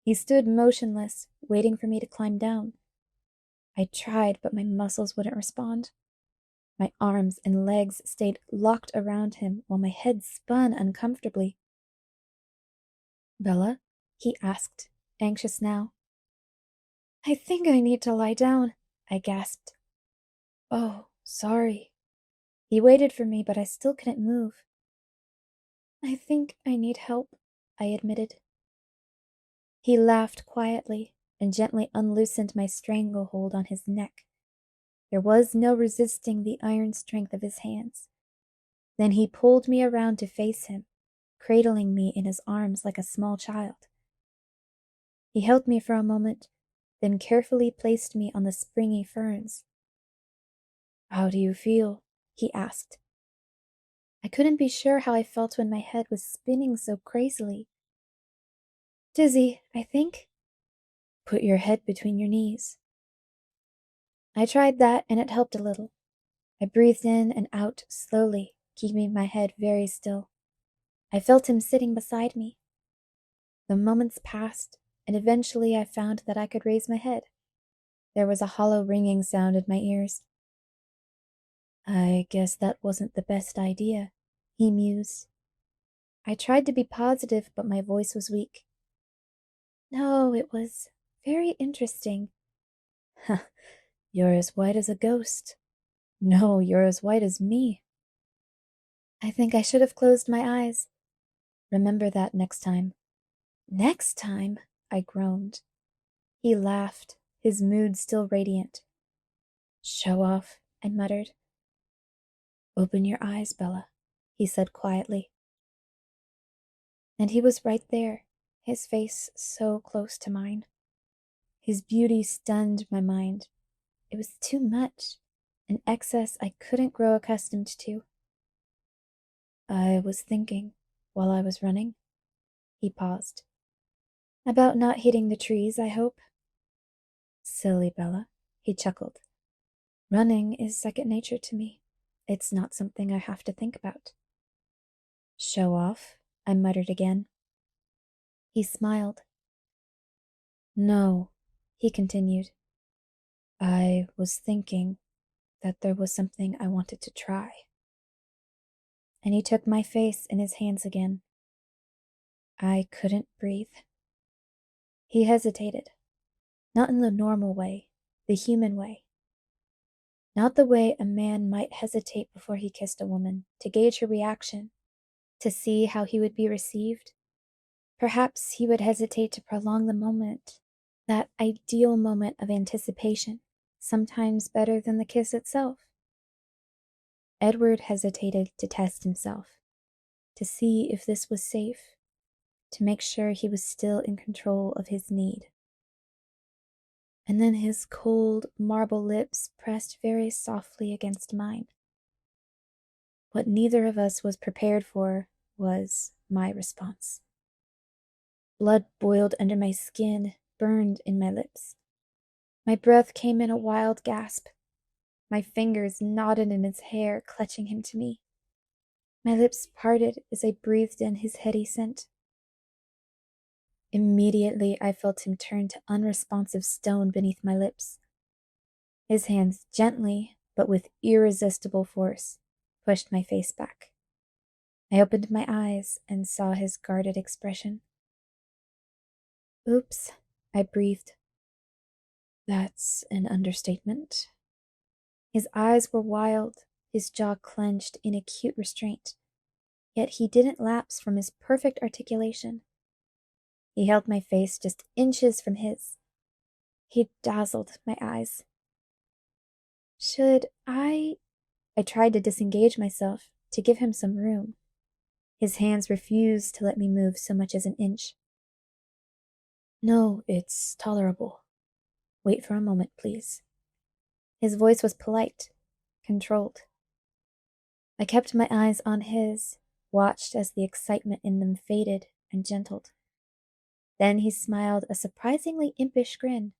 He stood motionless, waiting for me to climb down. I tried, but my muscles wouldn't respond. My arms and legs stayed locked around him while my head spun uncomfortably. "Bella?" he asked, anxious now. "I think I need to lie down," I gasped. "Oh, sorry." He waited for me, but I still couldn't move. "I think I need help," I admitted. He laughed quietly and gently unloosened my stranglehold on his neck. There was no resisting the iron strength of his hands. Then he pulled me around to face him, cradling me in his arms like a small child. He held me for a moment, then carefully placed me on the springy ferns. "How do you feel?" he asked. I couldn't be sure how I felt when my head was spinning so crazily. "Dizzy, I think." "Put your head between your knees. I tried that, and it helped a little. I breathed in and out slowly, keeping my head very still. I felt him sitting beside me. The moments passed, and eventually I found that I could raise my head. There was a hollow ringing sound in my ears. I guess that wasn't the best idea, he mused. I tried to be positive, but my voice was weak. No, it was very interesting. Huh, you're as white as a ghost. No, you're as white as me. I think I should have closed my eyes. Remember that next time. Next time? I groaned. He laughed, his mood still radiant. Show off, I muttered. Open your eyes, Bella, he said quietly. And he was right there, his face so close to mine. His beauty stunned my mind. It was too much, an excess I couldn't grow accustomed to. I was thinking, while I was running. He paused. About not hitting the trees, I hope. Silly Bella, he chuckled. Running is second nature to me. It's not something I have to think about. Show off, I muttered again. He smiled. No, he continued. I was thinking that there was something I wanted to try. And he took my face in his hands again. I couldn't breathe. He hesitated, not in the normal way, the human way. Not the way a man might hesitate before he kissed a woman, to gauge her reaction, to see how he would be received. Perhaps he would hesitate to prolong the moment, that ideal moment of anticipation, sometimes better than the kiss itself. Edward hesitated to test himself, to see if this was safe, to make sure he was still in control of his need. And then his cold, marble lips pressed very softly against mine. What neither of us was prepared for was my response. Blood boiled under my skin, burned in my lips. My breath came in a wild gasp. My fingers knotted in his hair, clutching him to me. My lips parted as I breathed in his heady scent. Immediately I felt him turn to unresponsive stone beneath my lips. His hands gently, but with irresistible force, pushed my face back. I opened my eyes and saw his guarded expression. Oops, I breathed. That's an understatement. His eyes were wild, his jaw clenched in acute restraint, yet he didn't lapse from his perfect articulation. He held my face just inches from his. He dazzled my eyes. Should I tried to disengage myself, to give him some room. His hands refused to let me move so much as an inch. No, it's tolerable. Wait for a moment, please. His voice was polite, controlled. I kept my eyes on his, watched as the excitement in them faded and gentled. Then he smiled a surprisingly impish grin.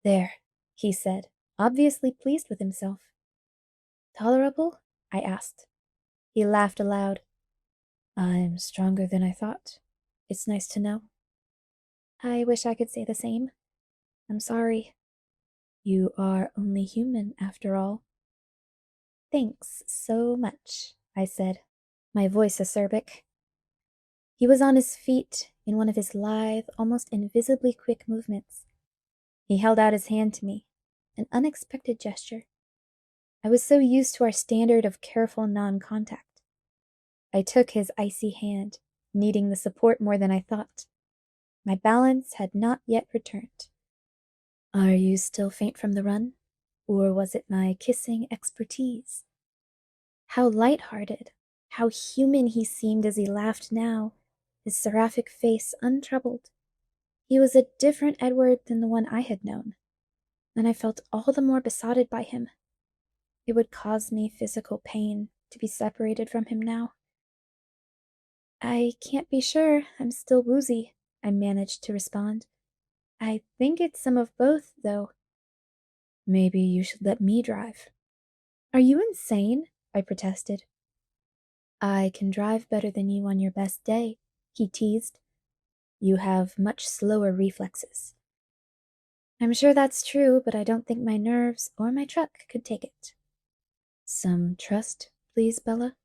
There, he said, obviously pleased with himself. Tolerable? I asked. He laughed aloud. I'm stronger than I thought. It's nice to know. I wish I could say the same. I'm sorry. You are only human, after all. Thanks so much, I said, my voice acerbic. He was on his feet in one of his lithe, almost invisibly quick movements. He held out his hand to me, an unexpected gesture. I was so used to our standard of careful non-contact. I took his icy hand, needing the support more than I thought. My balance had not yet returned. Are you still faint from the run? Or was it my kissing expertise? How light-hearted, how human he seemed as he laughed now, his seraphic face untroubled. He was a different Edward than the one I had known, and I felt all the more besotted by him. It would cause me physical pain to be separated from him now. I can't be sure. I'm still woozy, I managed to respond. I think it's some of both, though. Maybe you should let me drive. Are you insane? I protested. I can drive better than you on your best day, he teased. You have much slower reflexes. I'm sure that's true, but I don't think my nerves or my truck could take it. Some trust, please, Bella?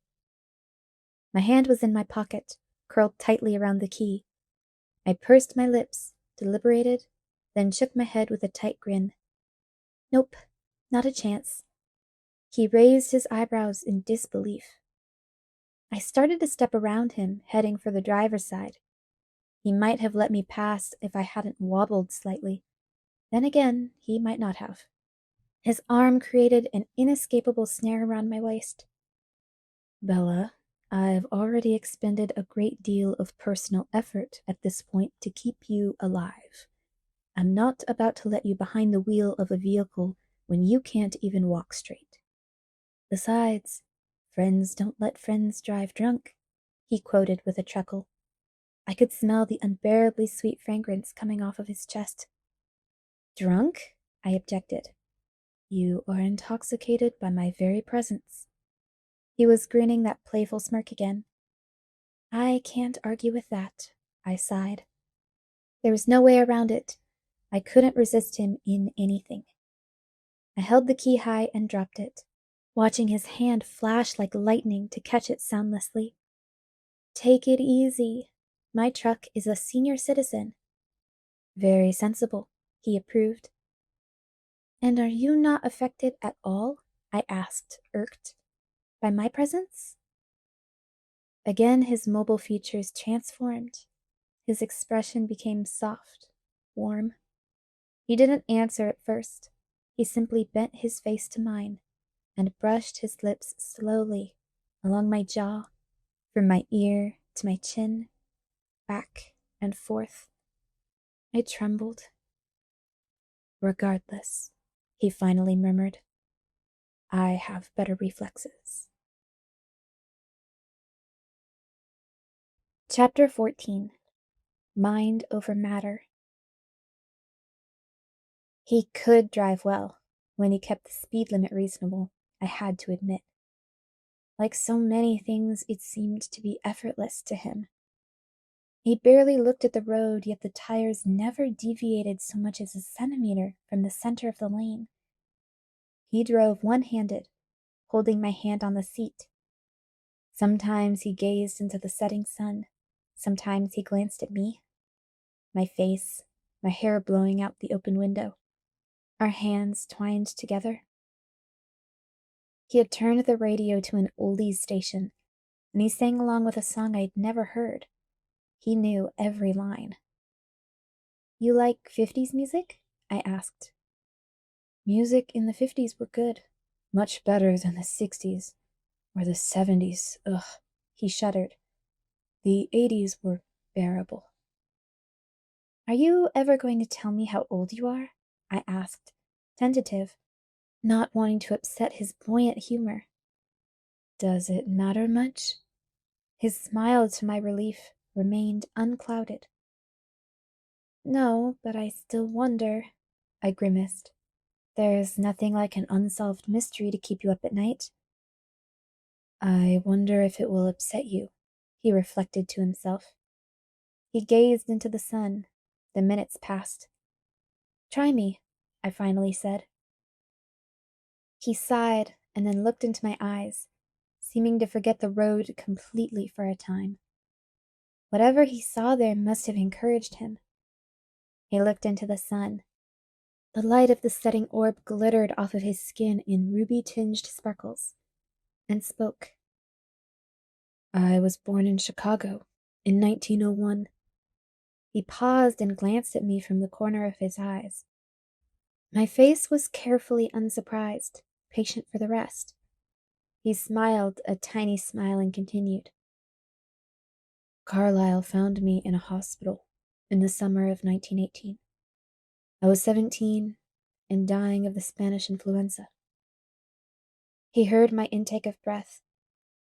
My hand was in my pocket, curled tightly around the key. I pursed my lips, deliberated, then shook my head with a tight grin. Nope, not a chance. He raised his eyebrows in disbelief. I started to step around him, heading for the driver's side. He might have let me pass if I hadn't wobbled slightly. Then again, he might not have. His arm created an inescapable snare around my waist. Bella, I've already expended a great deal of personal effort at this point to keep you alive. I'm not about to let you behind the wheel of a vehicle when you can't even walk straight. Besides, friends don't let friends drive drunk, he quoted with a chuckle. I could smell the unbearably sweet fragrance coming off of his chest. Drunk? I objected. You are intoxicated by my very presence. He was grinning that playful smirk again. I can't argue with that, I sighed. There was no way around it. I couldn't resist him in anything. I held the key high and dropped it, watching his hand flash like lightning to catch it soundlessly. Take it easy. My truck is a senior citizen. Very sensible, he approved. And are you not affected at all? I asked, irked. By my presence? Again his mobile features transformed. His expression became soft, warm. He didn't answer at first. He simply bent his face to mine and brushed his lips slowly along my jaw, from my ear to my chin, back and forth. I trembled. Regardless, he finally murmured, I have better reflexes. Chapter 14. Mind over Matter. He could drive well, when he kept the speed limit reasonable, I had to admit. Like so many things, it seemed to be effortless to him. He barely looked at the road, yet the tires never deviated so much as a centimeter from the center of the lane. He drove one-handed, holding my hand on the seat. Sometimes he gazed into the setting sun. Sometimes he glanced at me. My face, my hair blowing out the open window. Our hands twined together. He had turned the radio to an oldies station, and he sang along with a song I'd never heard. He knew every line. You like 50s music? I asked. Music in the 50s were good. Much better than the 60s. Or the 70s. Ugh, he shuddered. The 80s were bearable. Are you ever going to tell me how old you are? I asked, tentative, not wanting to upset his buoyant humor. Does it matter much? His smile, to my relief, remained unclouded. No, but I still wonder, I grimaced. There's nothing like an unsolved mystery to keep you up at night. I wonder if it will upset you, he reflected to himself. He gazed into the sun. The minutes passed. Try me, I finally said. He sighed and then looked into my eyes, seeming to forget the road completely for a time. Whatever he saw there must have encouraged him. He looked into the sun. The light of the setting orb glittered off of his skin in ruby-tinged sparkles, and spoke. I was born in Chicago in 1901. He paused and glanced at me from the corner of his eyes. My face was carefully unsurprised, patient for the rest. He smiled a tiny smile and continued. Carlisle found me in a hospital in the summer of 1918. I was 17 and dying of the Spanish influenza. He heard my intake of breath,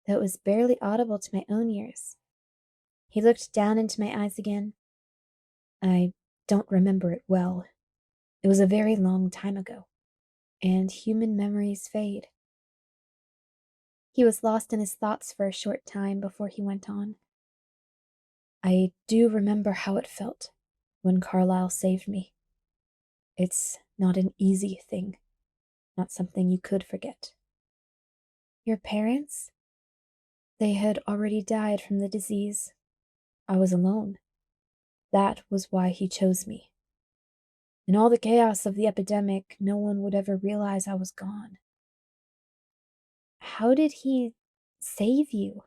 though it was barely audible to my own ears. He looked down into my eyes again. I don't remember it well. It was a very long time ago. and human memories fade. He was lost in his thoughts for a short time before he went on. I do remember how it felt when Carlisle saved me. It's not an easy thing, not something you could forget. Your parents? They had already died from the disease. I was alone. That was why he chose me. In all the chaos of the epidemic, no one would ever realize I was gone. How did he save you?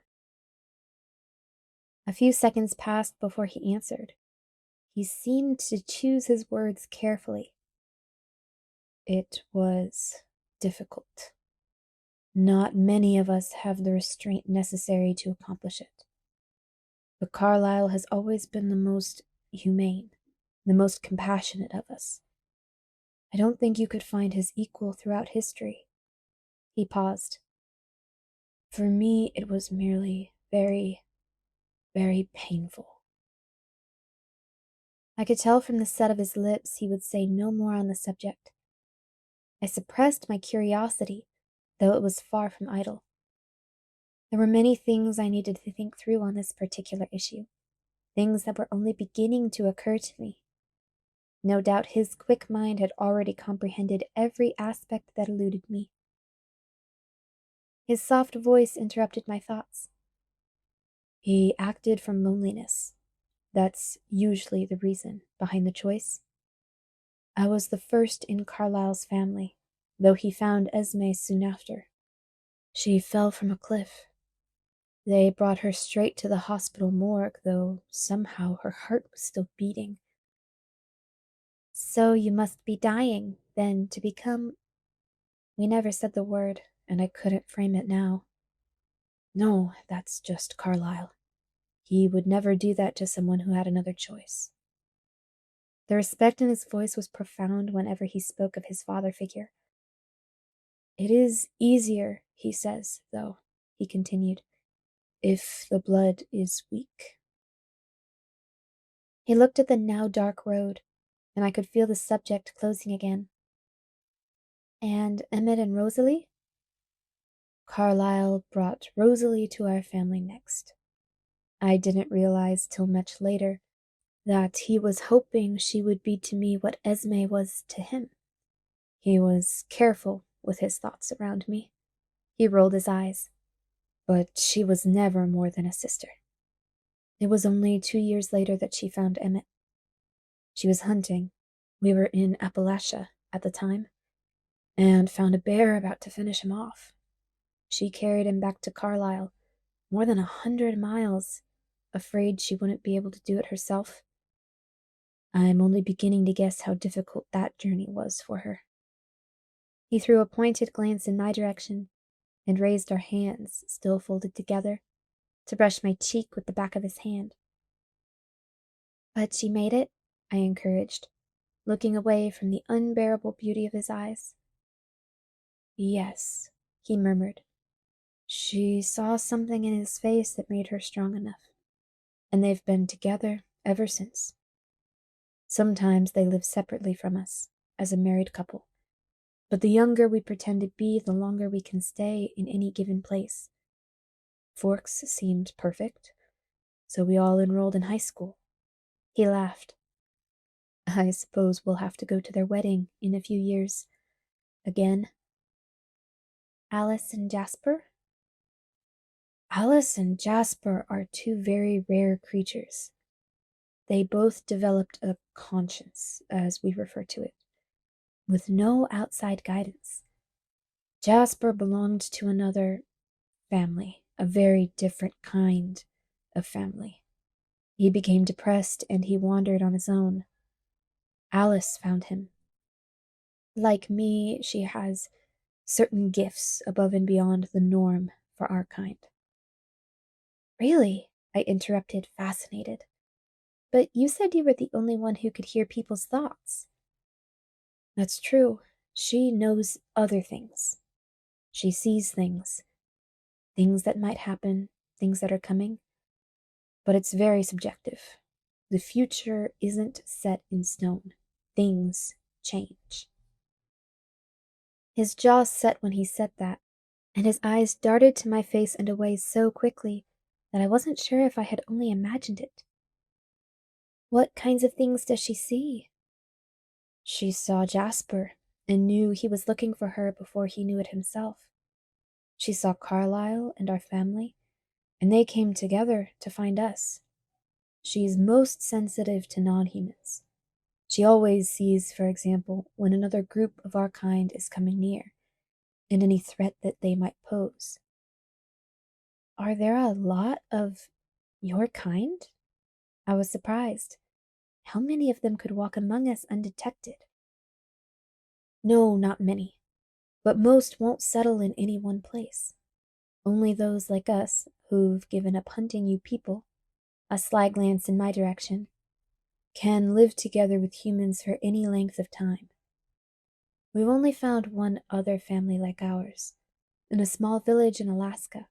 A few seconds passed before he answered. He seemed to choose his words carefully. It was difficult. Not many of us have the restraint necessary to accomplish it. But Carlisle has always been the most humane, the most compassionate of us. I don't think you could find his equal throughout history. He paused. For me, it was merely very, very painful. I could tell from the set of his lips he would say no more on the subject. I suppressed my curiosity, though it was far from idle. There were many things I needed to think through on this particular issue, things that were only beginning to occur to me. No doubt his quick mind had already comprehended every aspect that eluded me. His soft voice interrupted my thoughts. He acted from loneliness. That's usually the reason behind the choice. I was the first in Carlisle's family, though he found Esme soon after. She fell from a cliff. They brought her straight to the hospital morgue, though somehow her heart was still beating. So you must be dying, then, to become... We never said the word, and I couldn't frame it now. No, that's just Carlisle. He would never do that to someone who had another choice. The respect in his voice was profound whenever he spoke of his father figure. It is easier, he says, though, he continued, if the blood is weak. He looked at the now dark road, and I could feel the subject closing again. And Emmett and Rosalie? Carlisle brought Rosalie to our family next. I didn't realize till much later that he was hoping she would be to me what Esme was to him. He was careful with his thoughts around me. He rolled his eyes. But she was never more than a sister. It was only 2 years later that she found Emmett. She was hunting. We were in Appalachia at the time, and found a bear about to finish him off. She carried him back to Carlisle, more than 100 miles, afraid she wouldn't be able to do it herself. I'm only beginning to guess how difficult that journey was for her. He threw a pointed glance in my direction, and raised our hands, still folded together, to brush my cheek with the back of his hand. But she made it, I encouraged, looking away from the unbearable beauty of his eyes. Yes, he murmured. She saw something in his face that made her strong enough, and they've been together ever since. Sometimes they live separately from us, as a married couple, but the younger we pretend to be, the longer we can stay in any given place. Forks seemed perfect, so we all enrolled in high school. He laughed. I suppose we'll have to go to their wedding in a few years. Again. Alice and Jasper? Alice and Jasper are two very rare creatures. They both developed a conscience, as we refer to it, with no outside guidance. Jasper belonged to another family, a very different kind of family. He became depressed and he wandered on his own. Alice found him. Like me, she has certain gifts above and beyond the norm for our kind. Really? I interrupted, fascinated. But you said you were the only one who could hear people's thoughts. That's true. She knows other things. She sees things. Things that might happen, things that are coming. But it's very subjective. The future isn't set in stone. Things change. His jaw set when he said that, and his eyes darted to my face and away so quickly that I wasn't sure if I had only imagined it. What kinds of things does she see? She saw Jasper and knew he was looking for her before he knew it himself. She saw Carlisle and our family, and they came together to find us. She's most sensitive to non-humans. She always sees, for example, when another group of our kind is coming near, and any threat that they might pose. Are there a lot of your kind? I was surprised. How many of them could walk among us undetected? No, not many, but most won't settle in any one place. Only those like us who've given up hunting you people, a sly glance in my direction, can live together with humans for any length of time. We've only found one other family like ours, in a small village in Alaska.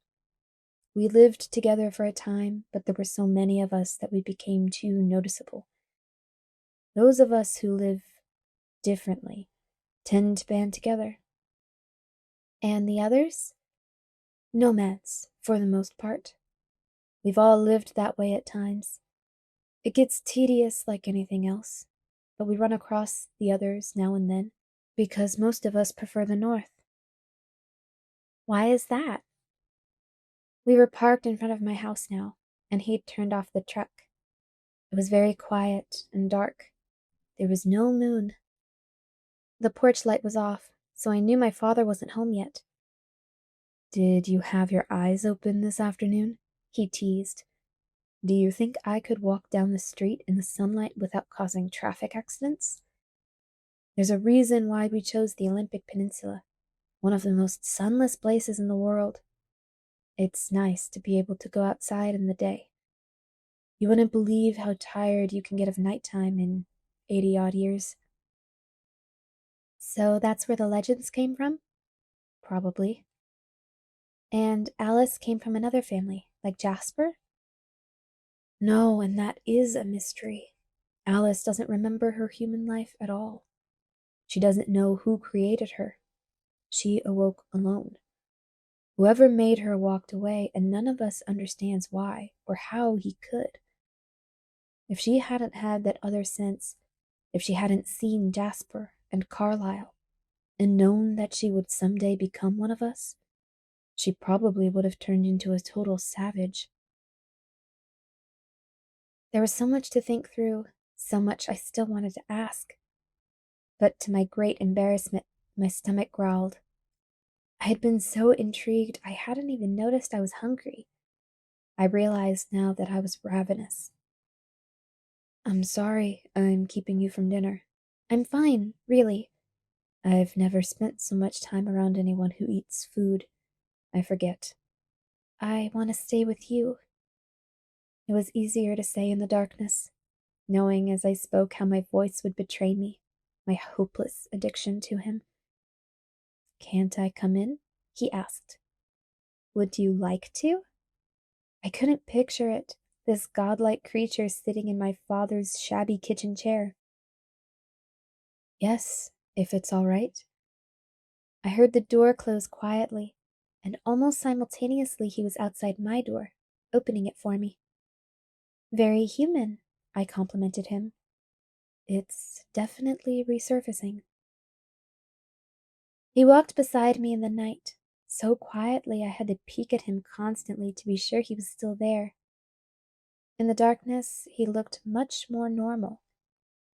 We lived together for a time, but there were so many of us that we became too noticeable. Those of us who live differently tend to band together. And the others? Nomads, for the most part. We've all lived that way at times. It gets tedious like anything else, but we run across the others now and then, because most of us prefer the north. Why is that? We were parked in front of my house now, and he'd turned off the truck. It was very quiet and dark. There was no moon. The porch light was off, so I knew my father wasn't home yet. Did you have your eyes open this afternoon? He teased. Do you think I could walk down the street in the sunlight without causing traffic accidents? There's a reason why we chose the Olympic Peninsula, one of the most sunless places in the world. It's nice to be able to go outside in the day. You wouldn't believe how tired you can get of nighttime in 80-odd years. So that's where the legends came from? Probably. And Alice came from another family, like Jasper? No, and that is a mystery. Alice doesn't remember her human life at all. She doesn't know who created her. She awoke alone. Whoever made her walked away, and none of us understands why or how he could. If she hadn't had that other sense, if she hadn't seen Jasper and Carlisle, and known that she would someday become one of us, she probably would have turned into a total savage. There was so much to think through, so much I still wanted to ask. But to my great embarrassment, my stomach growled. I had been so intrigued I hadn't even noticed I was hungry. I realized now that I was ravenous. I'm sorry I'm keeping you from dinner. I'm fine, really. I've never spent so much time around anyone who eats food. I forget. I want to stay with you. It was easier to say in the darkness, knowing as I spoke how my voice would betray me, my hopeless addiction to him. Can't I come in? He asked. Would you like to? I couldn't picture it, this godlike creature sitting in my father's shabby kitchen chair. Yes, if it's all right. I heard the door close quietly, and almost simultaneously he was outside my door, opening it for me. Very human, I complimented him. It's definitely resurfacing. He walked beside me in the night, so quietly I had to peek at him constantly to be sure he was still there. In the darkness, he looked much more normal,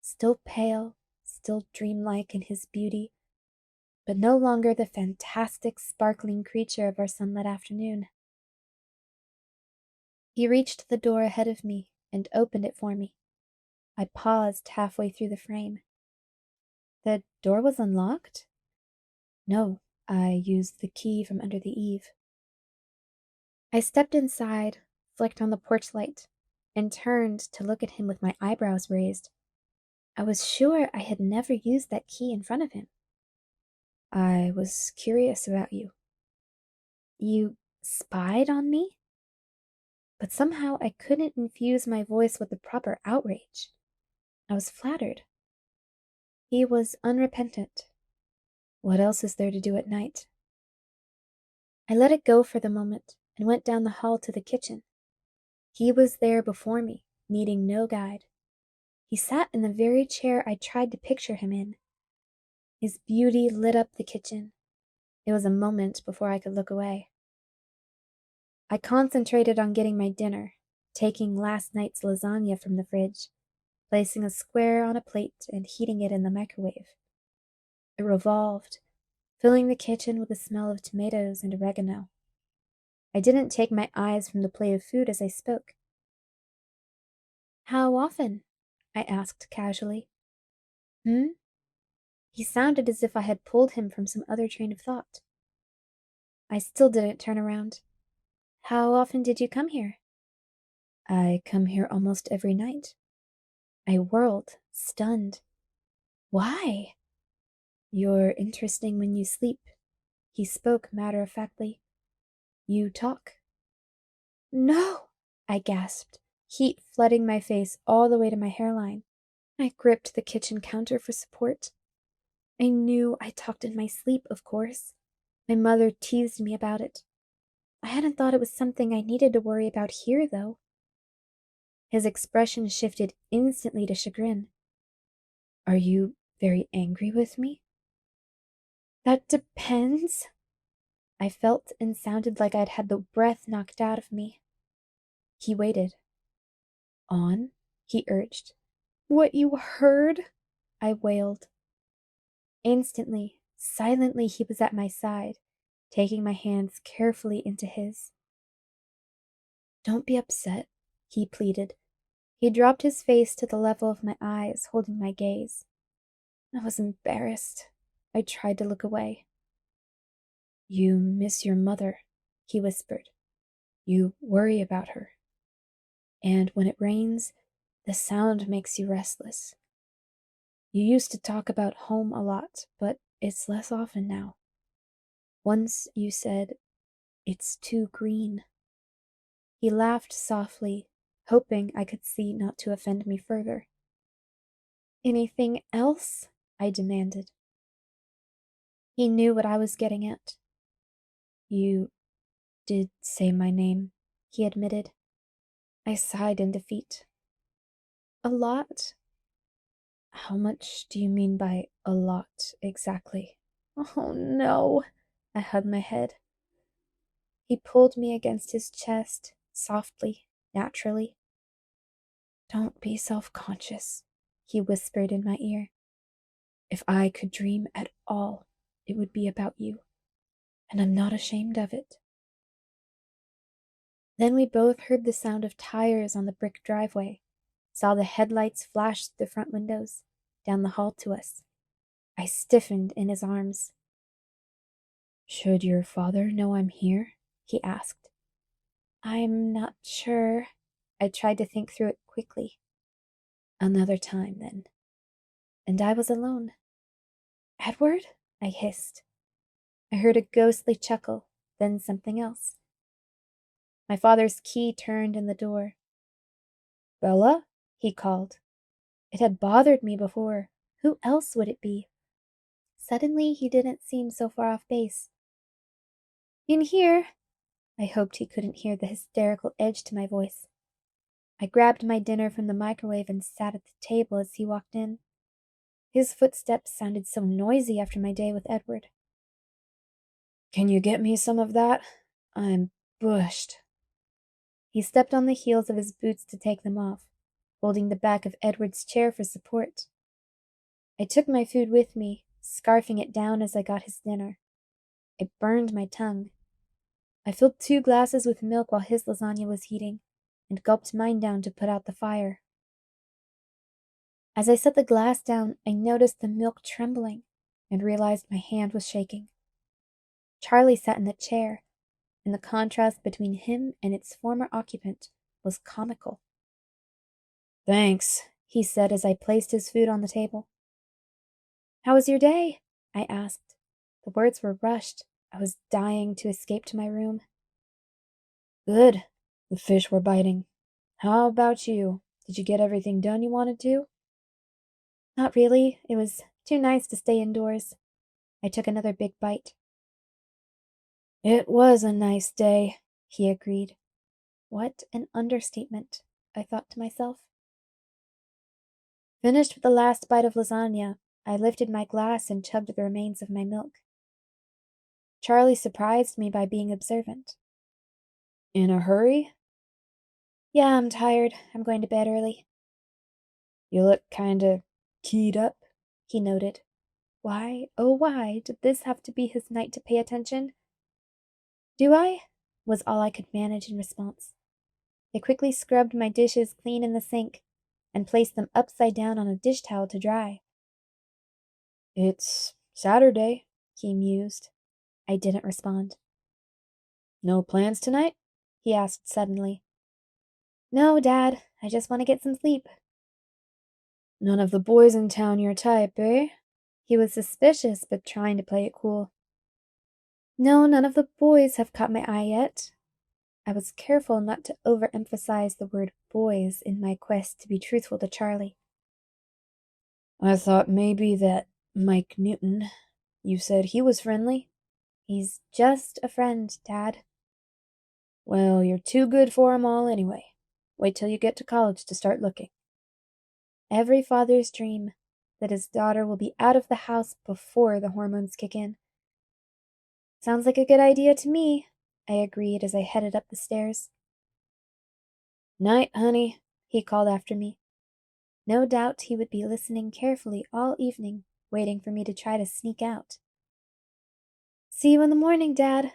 still pale, still dreamlike in his beauty, but no longer the fantastic, sparkling creature of our sunlit afternoon. He reached the door ahead of me and opened it for me. I paused halfway through the frame. The door was unlocked? No, I used the key from under the eave. I stepped inside, flicked on the porch light, and turned to look at him with my eyebrows raised. I was sure I had never used that key in front of him. I was curious about you. You spied on me? But somehow I couldn't infuse my voice with the proper outrage. I was flattered. He was unrepentant. What else is there to do at night? I let it go for the moment and went down the hall to the kitchen. He was there before me, needing no guide. He sat in the very chair I tried to picture him in. His beauty lit up the kitchen. It was a moment before I could look away. I concentrated on getting my dinner, taking last night's lasagna from the fridge, placing a square on a plate and heating it in the microwave. It revolved, filling the kitchen with the smell of tomatoes and oregano. I didn't take my eyes from the plate of food as I spoke. How often? I asked casually. He sounded as if I had pulled him from some other train of thought. I still didn't turn around. How often did you come here? I come here almost every night. I whirled, stunned. Why? You're interesting when you sleep. He spoke matter-of-factly. You talk. No, I gasped, heat flooding my face all the way to my hairline. I gripped the kitchen counter for support. I knew I talked in my sleep, of course. My mother teased me about it. I hadn't thought it was something I needed to worry about here, though. His expression shifted instantly to chagrin. Are you very angry with me? That depends. I felt and sounded like I'd had the breath knocked out of me. He waited. On, he urged. What you heard? I wailed. Instantly, silently, he was at my side, taking my hands carefully into his. Don't be upset, he pleaded. He dropped his face to the level of my eyes, holding my gaze. I was embarrassed. I tried to look away. You miss your mother, he whispered. You worry about her. And when it rains, the sound makes you restless. You used to talk about home a lot, but it's less often now. Once you said, it's too green. He laughed softly, hoping I could see not to offend me further. Anything else? I demanded. He knew what I was getting at. You did say my name, he admitted. I sighed in defeat. A lot? How much do you mean by a lot, exactly? Oh no, I hugged my head. He pulled me against his chest, softly, naturally. Don't be self-conscious, he whispered in my ear. If I could dream at all, it would be about you, and I'm not ashamed of it. Then we both heard the sound of tires on the brick driveway, saw the headlights flash through the front windows, down the hall to us. I stiffened in his arms. Should your father know I'm here? He asked. I'm not sure. I tried to think through it quickly. Another time, then. And I was alone. Edward? I hissed. I heard a ghostly chuckle, then something else. My father's key turned in the door. Bella? He called. It had bothered me before. Who else would it be? Suddenly, he didn't seem so far off base. In here. I hoped he couldn't hear the hysterical edge to my voice. I grabbed my dinner from the microwave and sat at the table as he walked in. His footsteps sounded so noisy after my day with Edward. Can you get me some of that? I'm bushed. He stepped on the heels of his boots to take them off, holding the back of Edward's chair for support. I took my food with me, scarfing it down as I got his dinner. It burned my tongue. I filled 2 glasses with milk while his lasagna was heating, and gulped mine down to put out the fire. As I set the glass down, I noticed the milk trembling, and realized my hand was shaking. Charlie sat in the chair, and the contrast between him and its former occupant was comical. Thanks, he said as I placed his food on the table. How was your day? I asked. The words were rushed. I was dying to escape to my room. Good. The fish were biting. How about you? Did you get everything done you wanted to? Not really. It was too nice to stay indoors. I took another big bite. It was a nice day, he agreed. What an understatement, I thought to myself. Finished with the last bite of lasagna, I lifted my glass and chugged the remains of my milk. Charlie surprised me by being observant. In a hurry? Yeah, I'm tired. I'm going to bed early. You look kinda keyed up, he noted. Why, oh why, did this have to be his night to pay attention? Do I? Was all I could manage in response. I quickly scrubbed my dishes clean in the sink and placed them upside down on a dish towel to dry. It's Saturday, he mused. I didn't respond. No plans tonight? He asked suddenly. No, Dad. I just want to get some sleep. None of the boys in town your type, eh? He was suspicious, but trying to play it cool. No, none of the boys have caught my eye yet. I was careful not to overemphasize the word boys in my quest to be truthful to Charlie. I thought maybe that Mike Newton. You said he was friendly. He's just a friend, Dad. Well, you're too good for 'em all anyway. Wait till you get to college to start looking. Every father's dream, that his daughter will be out of the house before the hormones kick in. Sounds like a good idea to me, I agreed as I headed up the stairs. Night, honey, he called after me. No doubt he would be listening carefully all evening, waiting for me to try to sneak out. See you in the morning, Dad.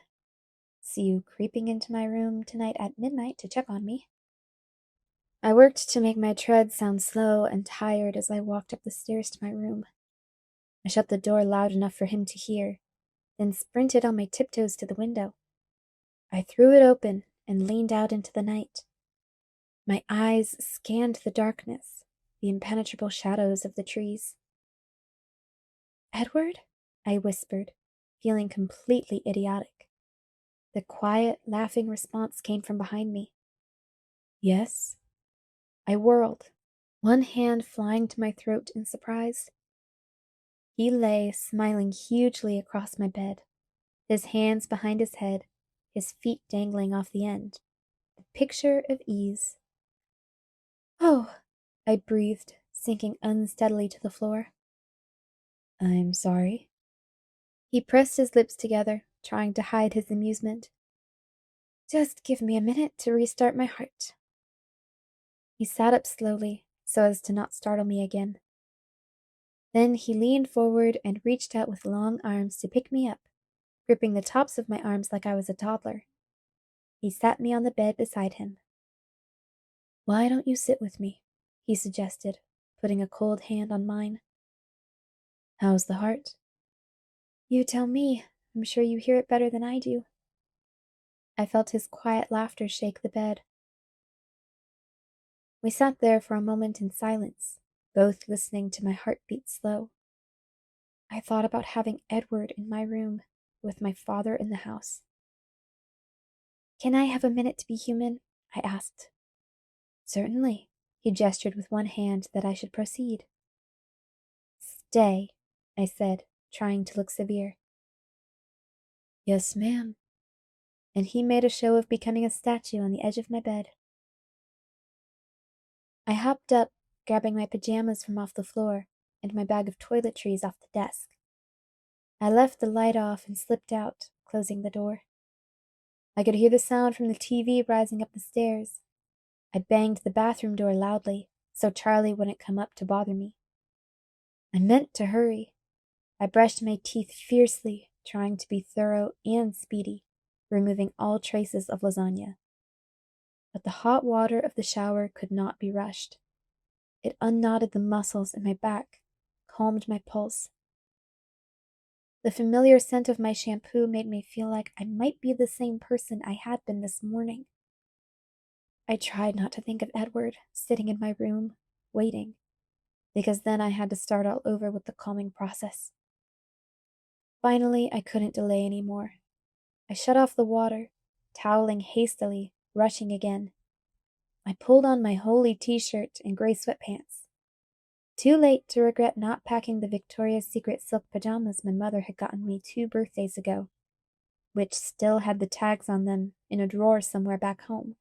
See you creeping into my room tonight at midnight to check on me. I worked to make my tread sound slow and tired as I walked up the stairs to my room. I shut the door loud enough for him to hear, then sprinted on my tiptoes to the window. I threw it open and leaned out into the night. My eyes scanned the darkness, the impenetrable shadows of the trees. Edward? I whispered, feeling completely idiotic. The quiet, laughing response came from behind me. Yes? I whirled, one hand flying to my throat in surprise. He lay, smiling hugely across my bed, his hands behind his head, his feet dangling off the end. A picture of ease. Oh, I breathed, sinking unsteadily to the floor. I'm sorry. He pressed his lips together, trying to hide his amusement. Just give me a minute to restart my heart. He sat up slowly, so as to not startle me again. Then he leaned forward and reached out with long arms to pick me up, gripping the tops of my arms like I was a toddler. He sat me on the bed beside him. Why don't you sit with me? He suggested, putting a cold hand on mine. How's the heart? You tell me. I'm sure you hear it better than I do. I felt his quiet laughter shake the bed. We sat there for a moment in silence, both listening to my heartbeat slow. I thought about having Edward in my room, with my father in the house. Can I have a minute to be human? I asked. Certainly, he gestured with one hand that I should proceed. Stay, I said, trying to look severe. Yes, ma'am. And he made a show of becoming a statue on the edge of my bed. I hopped up, grabbing my pajamas from off the floor and my bag of toiletries off the desk. I left the light off and slipped out, closing the door. I could hear the sound from the TV rising up the stairs. I banged the bathroom door loudly, so Charlie wouldn't come up to bother me. I meant to hurry. I brushed my teeth fiercely, trying to be thorough and speedy, removing all traces of lasagna. But the hot water of the shower could not be rushed. It unknotted the muscles in my back, calmed my pulse. The familiar scent of my shampoo made me feel like I might be the same person I had been this morning. I tried not to think of Edward sitting in my room, waiting, because then I had to start all over with the calming process. Finally, I couldn't delay any more. I shut off the water, toweling hastily, rushing again. I pulled on my holey t-shirt and gray sweatpants. Too late to regret not packing the Victoria's Secret silk pajamas my mother had gotten me 2 birthdays ago, which still had the tags on them in a drawer somewhere back home.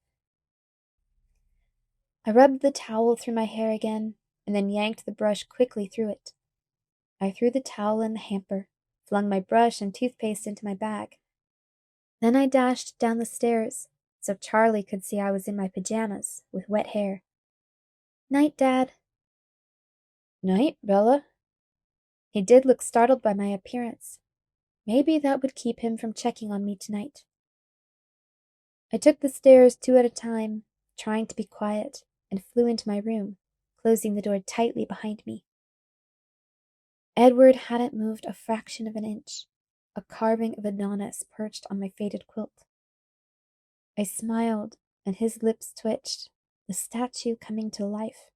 I rubbed the towel through my hair again, and then yanked the brush quickly through it. I threw the towel in the hamper, flung my brush and toothpaste into my bag. Then I dashed down the stairs, so Charlie could see I was in my pajamas, with wet hair. "Night, Dad." "Night, Bella." He did look startled by my appearance. Maybe that would keep him from checking on me tonight. I took the stairs 2 at a time, trying to be quiet, and flew into my room, closing the door tightly behind me. Edward hadn't moved a fraction of an inch, a carving of Adonis perched on my faded quilt. I smiled, and his lips twitched, the statue coming to life.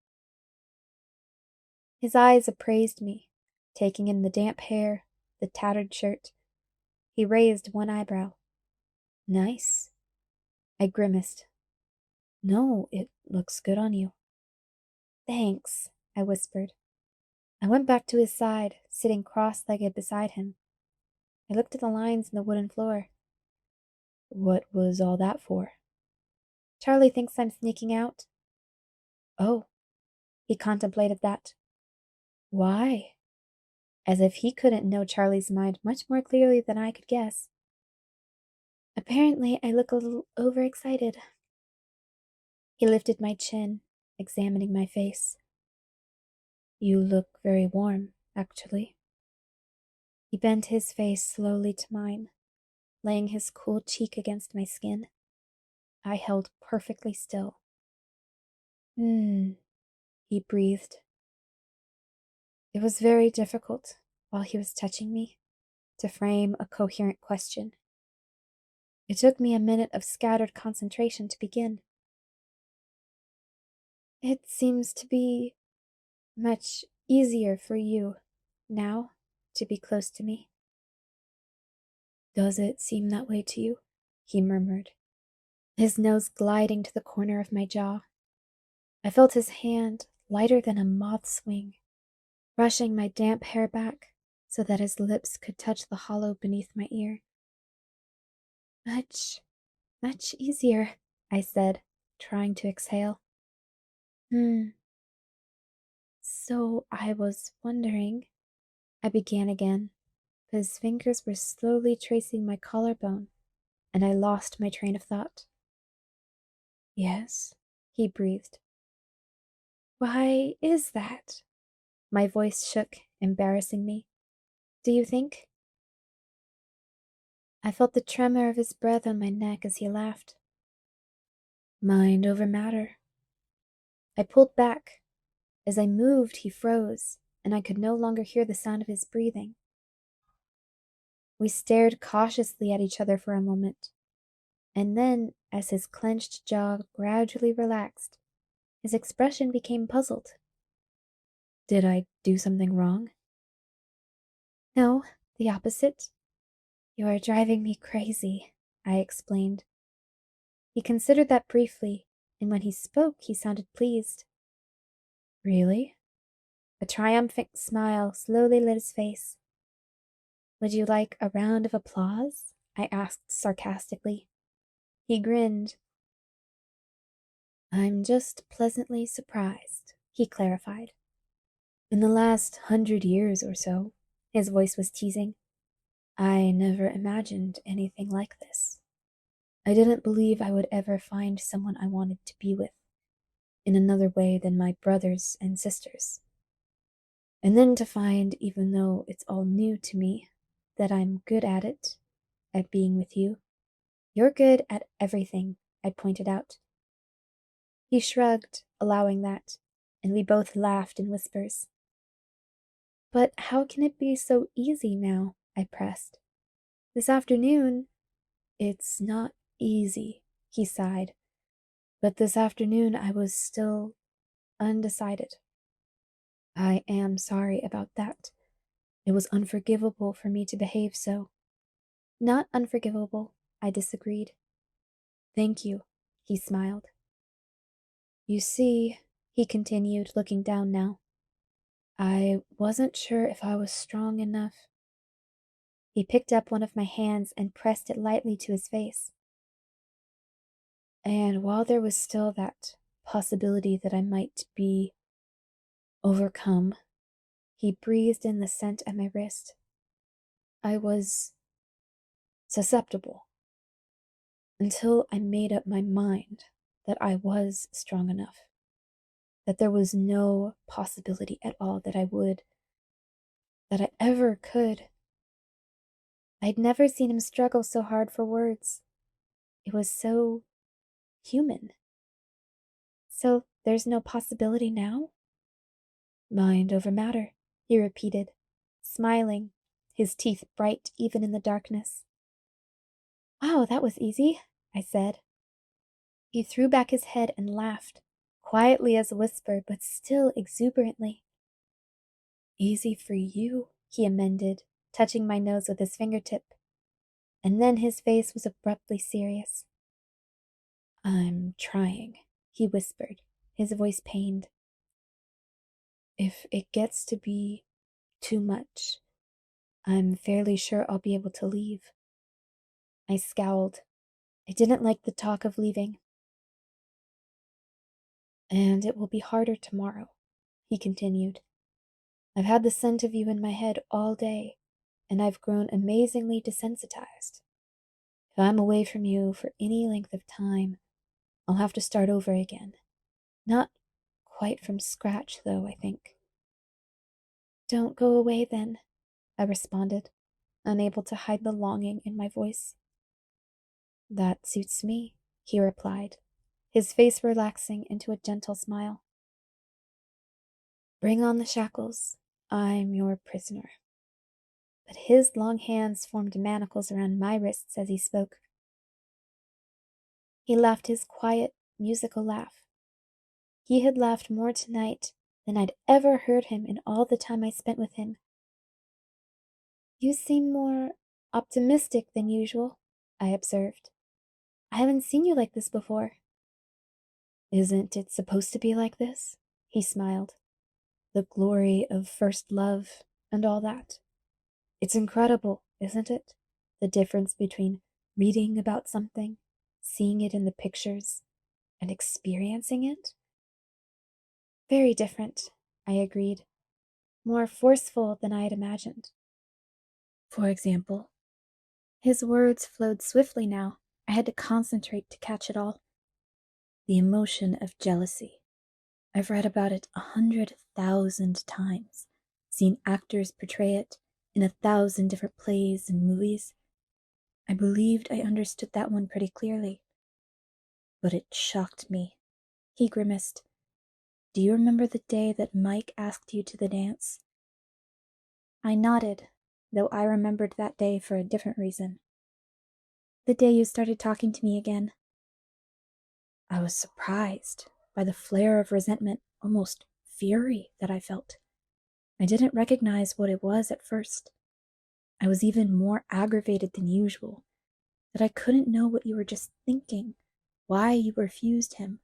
His eyes appraised me, taking in the damp hair, the tattered shirt. He raised one eyebrow. "Nice." I grimaced. "No, it looks good on you." "Thanks," I whispered. I went back to his side, sitting cross-legged beside him. I looked at the lines in the wooden floor. "What was all that for?" "Charlie thinks I'm sneaking out." "Oh." He contemplated that. "Why?" As if he couldn't know Charlie's mind much more clearly than I could guess. "Apparently I look a little overexcited." He lifted my chin, examining my face. "You look very warm, actually." He bent his face slowly to mine, laying his cool cheek against my skin. I held perfectly still. He breathed. It was very difficult, while he was touching me, to frame a coherent question. It took me a minute of scattered concentration to begin. "It seems to be much easier for you, now, to be close to me." "Does it seem that way to you?" he murmured, his nose gliding to the corner of my jaw. I felt his hand, lighter than a moth's wing, brushing my damp hair back so that his lips could touch the hollow beneath my ear. "Much, much easier," I said, trying to exhale. So I was wondering," I began again, but his fingers were slowly tracing my collarbone, and I lost my train of thought. "Yes," he breathed. "Why is that?" My voice shook, embarrassing me. "Do you think?" I felt the tremor of his breath on my neck as he laughed. "Mind over matter." I pulled back. As I moved, he froze, and I could no longer hear the sound of his breathing. We stared cautiously at each other for a moment, and then, as his clenched jaw gradually relaxed, his expression became puzzled. "Did I do something wrong?" "No, the opposite. You are driving me crazy," I explained. He considered that briefly, and when he spoke, he sounded pleased. "Really?" A triumphant smile slowly lit his face. "Would you like a round of applause?" I asked sarcastically. He grinned. "I'm just pleasantly surprised," he clarified. "In the last 100 years or so," his voice was teasing, "I never imagined anything like this. I didn't believe I would ever find someone I wanted to be with, in another way than my brothers and sisters. And then to find, even though it's all new to me, that I'm good at it, at being with you." "You're good at everything," I pointed out. He shrugged, allowing that, and we both laughed in whispers. "But how can it be so easy now?" I pressed. "This afternoon—" "It's not easy," he sighed. "But this afternoon I was still undecided. I am sorry about that. It was unforgivable for me to behave so." "Not unforgivable," I disagreed. "Thank you," he smiled. "You see," he continued, looking down now, I wasn't sure if I was strong enough. He picked up one of my hands and pressed it lightly to his face. And while there was still that possibility that I might be overcome, he breathed in the scent at my wrist. I was susceptible until I made up my mind that I was strong enough, that there was no possibility at all that I ever could. I'd never seen him struggle so hard for words. It was so human. So there's no possibility now? Mind over matter, he repeated, smiling, his teeth bright even in the darkness. Wow, that was easy, I said. He threw back his head and laughed, quietly as a whisper, but still exuberantly. Easy for you, he amended, touching my nose with his fingertip. And then his face was abruptly serious. I'm trying, he whispered, his voice pained. If it gets to be too much, I'm fairly sure I'll be able to leave. I scowled. I didn't like the talk of leaving. And it will be harder tomorrow, he continued. I've had the scent of you in my head all day, and I've grown amazingly desensitized. If I'm away from you for any length of time, I'll have to start over again. Not quite from scratch, though, I think. Don't go away, then, I responded, unable to hide the longing in my voice. That suits me, he replied, his face relaxing into a gentle smile. Bring on the shackles. I'm your prisoner. But his long hands formed manacles around my wrists as he spoke. He laughed his quiet, musical laugh. He had laughed more tonight than I'd ever heard him in all the time I spent with him. You seem more optimistic than usual, I observed. I haven't seen you like this before. Isn't it supposed to be like this? He smiled. The glory of first love and all that. It's incredible, isn't it? The difference between reading about something, seeing it in the pictures, and experiencing it? Very different, I agreed. More forceful than I had imagined. For example, his words flowed swiftly now. I had to concentrate to catch it all. The emotion of jealousy. I've read about it 100,000 times, seen actors portray it in 1,000 different plays and movies. I believed I understood that one pretty clearly. But it shocked me. He grimaced. Do you remember the day that Mike asked you to the dance? I nodded, though I remembered that day for a different reason. The day you started talking to me again. I was surprised by the flare of resentment, almost fury, that I felt. I didn't recognize what it was at first. I was even more aggravated than usual, that I couldn't know what you were just thinking, why you refused him.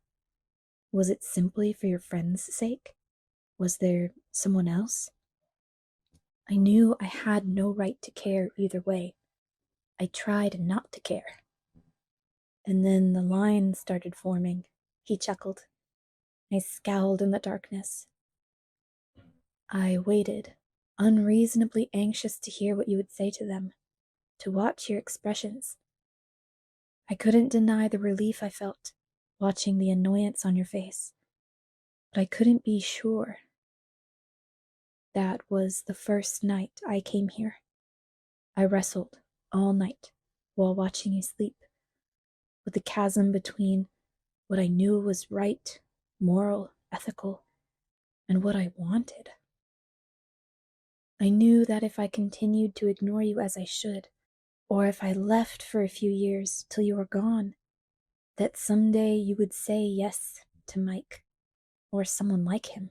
Was it simply for your friend's sake? Was there someone else? I knew I had no right to care either way. I tried not to care. And then the line started forming. He chuckled. I scowled in the darkness. I waited, unreasonably anxious to hear what you would say to them, to watch your expressions. I couldn't deny the relief I felt, watching the annoyance on your face, but I couldn't be sure. That was the first night I came here. I wrestled all night while watching you sleep, with the chasm between what I knew was right, moral, ethical, and what I wanted. I knew that if I continued to ignore you as I should, or if I left for a few years till you were gone, that someday you would say yes to Mike, or someone like him.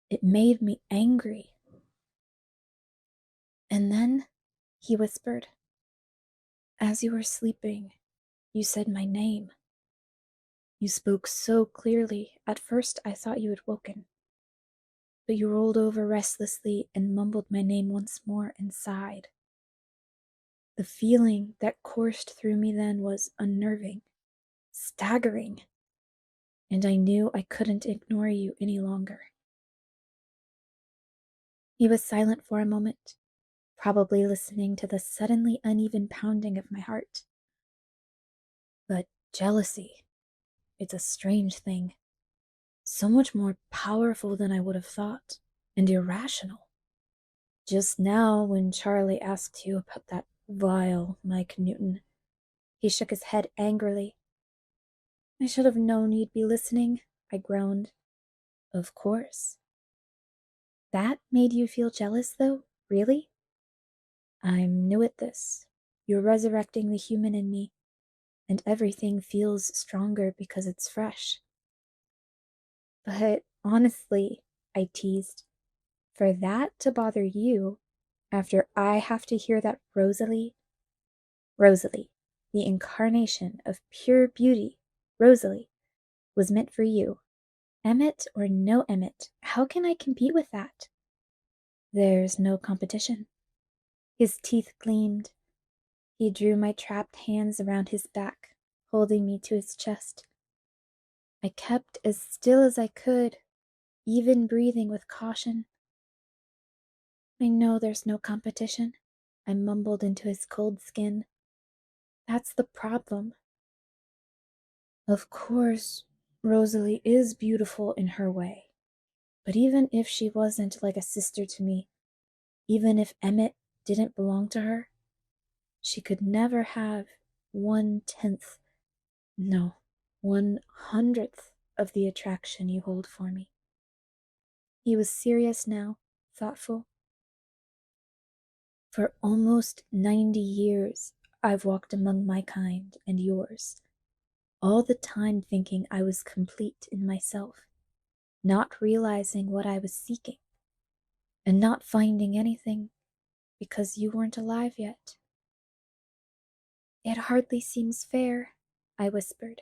It made me angry. And then, he whispered, as you were sleeping, you said my name. You spoke so clearly, at first I thought you had woken. but you rolled over restlessly and mumbled my name once more and sighed. The feeling that coursed through me then was unnerving, staggering, and I knew I couldn't ignore you any longer. He was silent for a moment, probably listening to the suddenly uneven pounding of my heart. But jealousy, it's a strange thing. So much more powerful than I would have thought, and irrational. Just now, when Charlie asked you about that vile Mike Newton, he shook his head angrily. I should have known you'd be listening, I groaned. Of course. That made you feel jealous, though? Really? I'm new at this. You're resurrecting the human in me, and everything feels stronger because it's fresh. But honestly, I teased, for that to bother you, after I have to hear that Rosalie, the incarnation of pure beauty, Rosalie, was meant for you. Emmett or no Emmett, how can I compete with that? There's no competition. His teeth gleamed. He drew my trapped hands around his back, holding me to his chest. I kept as still as I could, even breathing with caution. I know there's no competition, I mumbled into his cold skin. That's the problem. Of course, Rosalie is beautiful in her way. But even if she wasn't like a sister to me, even if Emmett didn't belong to her, she could never have 1/10, no, 1/100th of the attraction you hold for me. He was serious now, thoughtful. For almost 90 years, I've walked among my kind and yours, all the time thinking I was complete in myself, not realizing what I was seeking, and not finding anything because you weren't alive yet. It hardly seems fair, I whispered,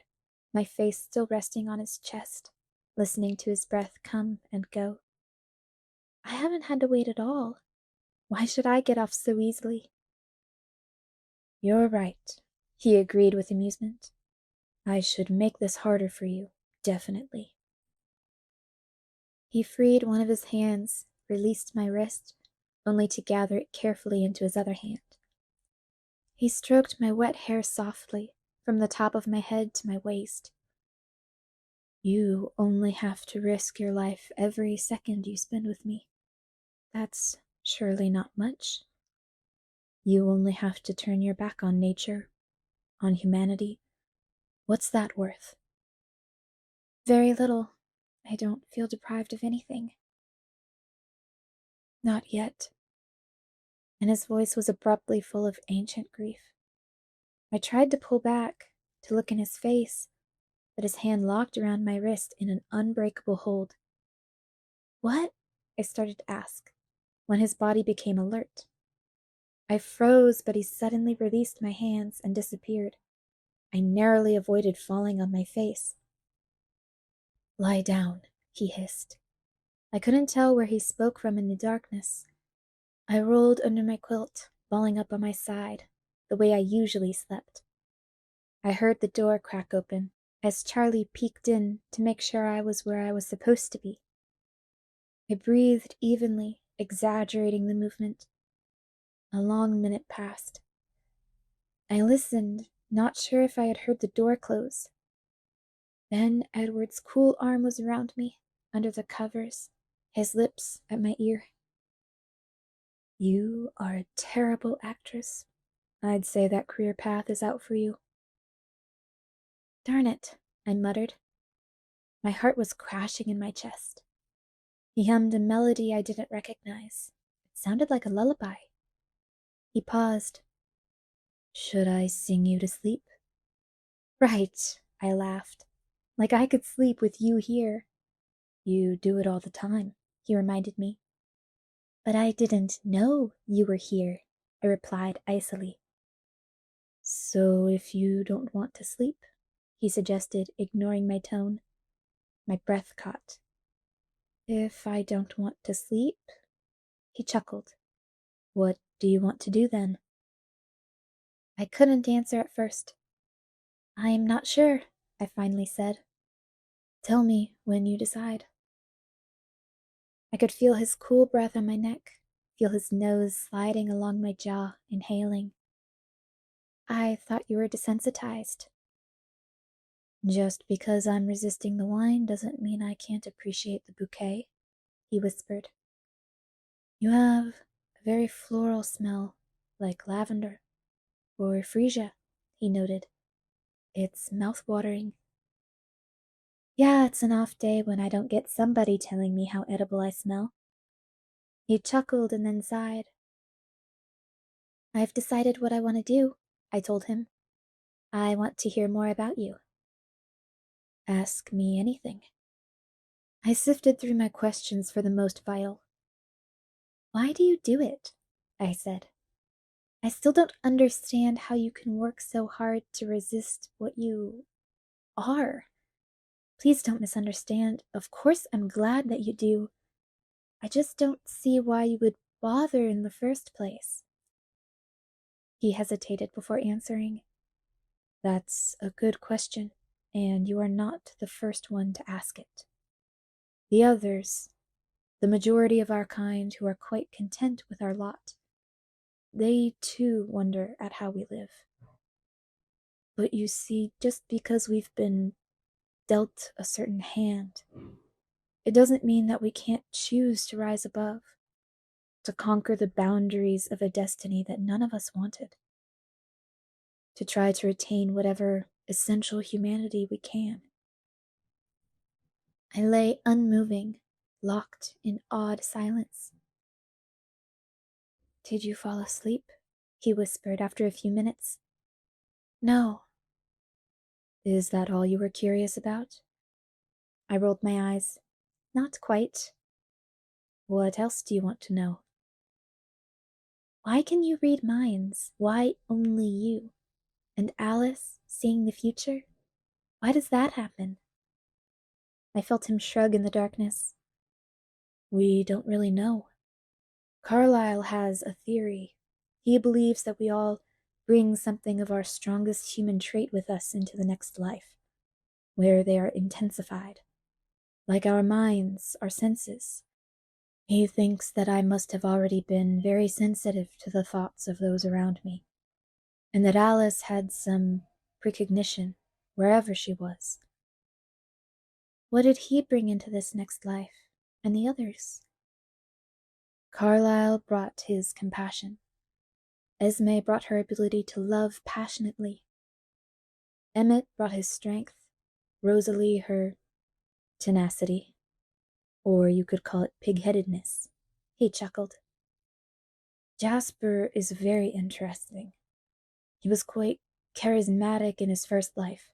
my face still resting on his chest, listening to his breath come and go. I haven't had to wait at all. Why should I get off so easily? You're right, he agreed with amusement. I should make this harder for you, definitely. He freed one of his hands, released my wrist, only to gather it carefully into his other hand. He stroked my wet hair softly, from the top of my head to my waist. You only have to risk your life every second you spend with me. That's surely not much. You only have to turn your back on nature, on humanity. What's that worth? Very little. I don't feel deprived of anything. Not yet. And his voice was abruptly full of ancient grief. I tried to pull back, to look in his face, but his hand locked around my wrist in an unbreakable hold. What? I started to ask, when his body became alert. I froze, but he suddenly released my hands and disappeared. I narrowly avoided falling on my face. Lie down, he hissed. I couldn't tell where he spoke from in the darkness. I rolled under my quilt, balling up on my side, the way I usually slept. I heard the door crack open as Charlie peeked in to make sure I was where I was supposed to be. I breathed evenly, exaggerating the movement. A long minute passed. I listened, not sure if I had heard the door close. Then Edward's cool arm was around me, under the covers, his lips at my ear. You are a terrible actress. I'd say that career path is out for you. Darn it, I muttered. My heart was crashing in my chest. He hummed a melody I didn't recognize. It sounded like a lullaby. He paused. Should I sing you to sleep? Right, I laughed. Like I could sleep with you here. You do it all the time, he reminded me. But I didn't know you were here, I replied icily. So if you don't want to sleep, he suggested, ignoring my tone. My breath caught. If I don't want to sleep? He chuckled. What do you want to do then? I couldn't answer at first. I'm not sure, I finally said. Tell me when you decide. I could feel his cool breath on my neck, feel his nose sliding along my jaw, inhaling. I thought you were desensitized. Just because I'm resisting the wine doesn't mean I can't appreciate the bouquet, he whispered. You have a very floral smell, like lavender or freesia, he noted. It's mouth-watering. Yeah, it's an off day when I don't get somebody telling me how edible I smell. He chuckled and then sighed. I've decided what I want to do, I told him. I want to hear more about you. Ask me anything. I sifted through my questions for the most vile. Why do you do it? I said. I still don't understand how you can work so hard to resist what you are. Please don't misunderstand. Of course I'm glad that you do. I just don't see why you would bother in the first place. He hesitated before answering. That's a good question, and you are not the first one to ask it. The others, the majority of our kind who are quite content with our lot, they too wonder at how we live. But you see, just because we've been dealt a certain hand, it doesn't mean that we can't choose to rise above, to conquer the boundaries of a destiny that none of us wanted, to try to retain whatever essential humanity we can. I lay unmoving, locked in awed silence. Did you fall asleep? He whispered after a few minutes. No. Is that all you were curious about? I rolled my eyes. Not quite. What else do you want to know? Why can you read minds? Why only you? And Alice, seeing the future? Why does that happen? I felt him shrug in the darkness. We don't really know. Carlisle has a theory. He believes that we all bring something of our strongest human trait with us into the next life, where they are intensified, like our minds, our senses. He thinks that I must have already been very sensitive to the thoughts of those around me, and that Alice had some precognition wherever she was. What did he bring into this next life, and the others? Carlisle brought his compassion. Esme brought her ability to love passionately. Emmett brought his strength, Rosalie her tenacity, or you could call it pig-headedness. He chuckled. Jasper is very interesting. He was quite charismatic in his first life,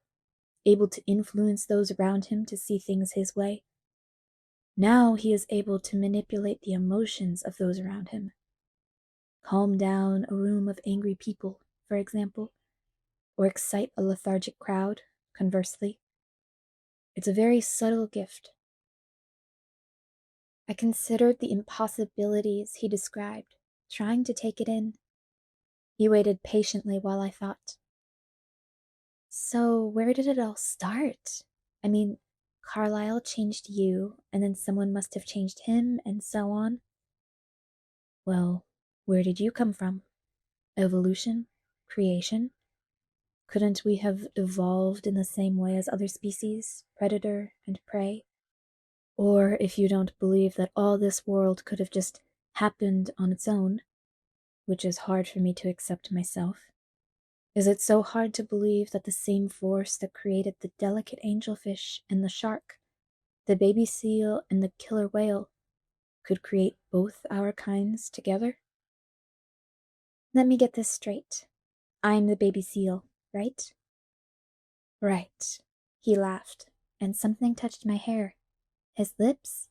able to influence those around him to see things his way. Now he is able to manipulate the emotions of those around him. Calm down a room of angry people, for example, or excite a lethargic crowd, conversely. It's a very subtle gift. I considered the impossibilities he described, trying to take it in. He waited patiently while I thought. So, where did it all start? I mean, Carlisle changed you, and then someone must have changed him, and so on. Well, where did you come from? Evolution? Creation? Couldn't we have evolved in the same way as other species, predator and prey? Or if you don't believe that all this world could have just happened on its own, which is hard for me to accept myself, is it so hard to believe that the same force that created the delicate angelfish and the shark, the baby seal and the killer whale, could create both our kinds together? Let me get this straight. I'm the baby seal, right? Right. He laughed, and something touched my hair. His lips?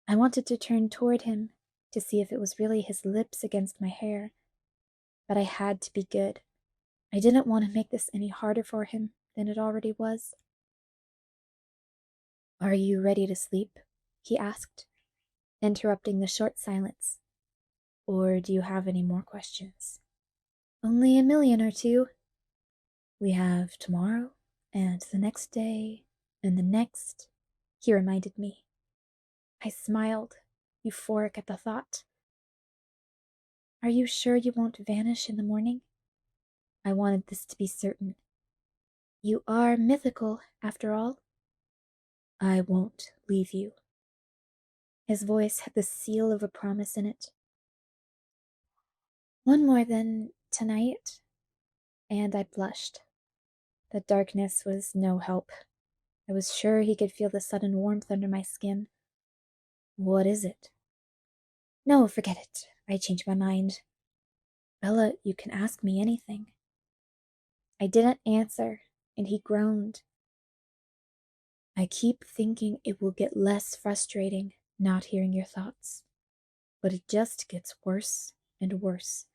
I wanted to turn toward him to see if it was really his lips against my hair, but I had to be good. I didn't want to make this any harder for him than it already was. Are you ready to sleep? he asked, interrupting the short silence. Or do you have any more questions? Only a million or two. We have tomorrow, and the next day, and the next, he reminded me. I smiled, euphoric at the thought. Are you sure you won't vanish in the morning? I wanted this to be certain. You are mythical, after all. I won't leave you. His voice had the seal of a promise in it. One more then, tonight, and I blushed. The darkness was no help. I was sure he could feel the sudden warmth under my skin. What is it? No, forget it. I changed my mind. Bella, you can ask me anything. I didn't answer, and he groaned. I keep thinking it will get less frustrating not hearing your thoughts, but it just gets worse and worse.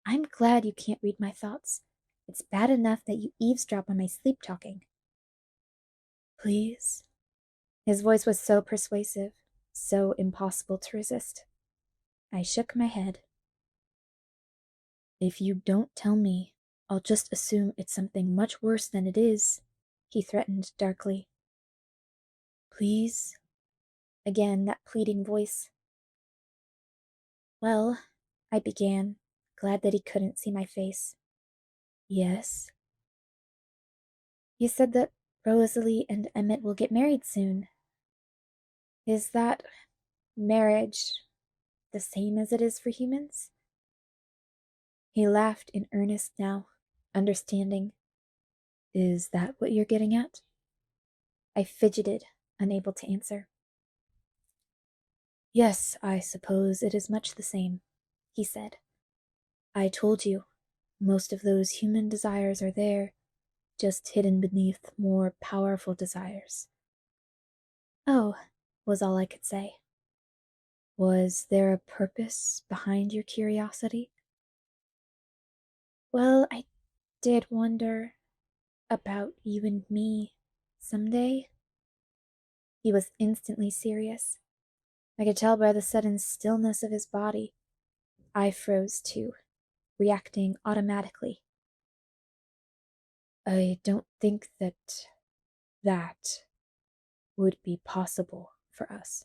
I'm glad you can't read my thoughts. It's bad enough that you eavesdrop on my sleep talking. Please? His voice was so persuasive, so impossible to resist. I shook my head. If you don't tell me, I'll just assume it's something much worse than it is, he threatened darkly. Please? Again, that pleading voice. Well, I began, glad that he couldn't see my face. Yes? You said that Rosalie and Emmett will get married soon. Is that marriage the same as it is for humans? He laughed in earnest now, understanding. Is that what you're getting at? I fidgeted, unable to answer. Yes, I suppose it is much the same, he said. I told you, most of those human desires are there, just hidden beneath more powerful desires. Oh, was all I could say. Was there a purpose behind your curiosity? Well, I did wonder about you and me someday. He was instantly serious. I could tell by the sudden stillness of his body. I froze too, reacting automatically. I don't think that would be possible for us.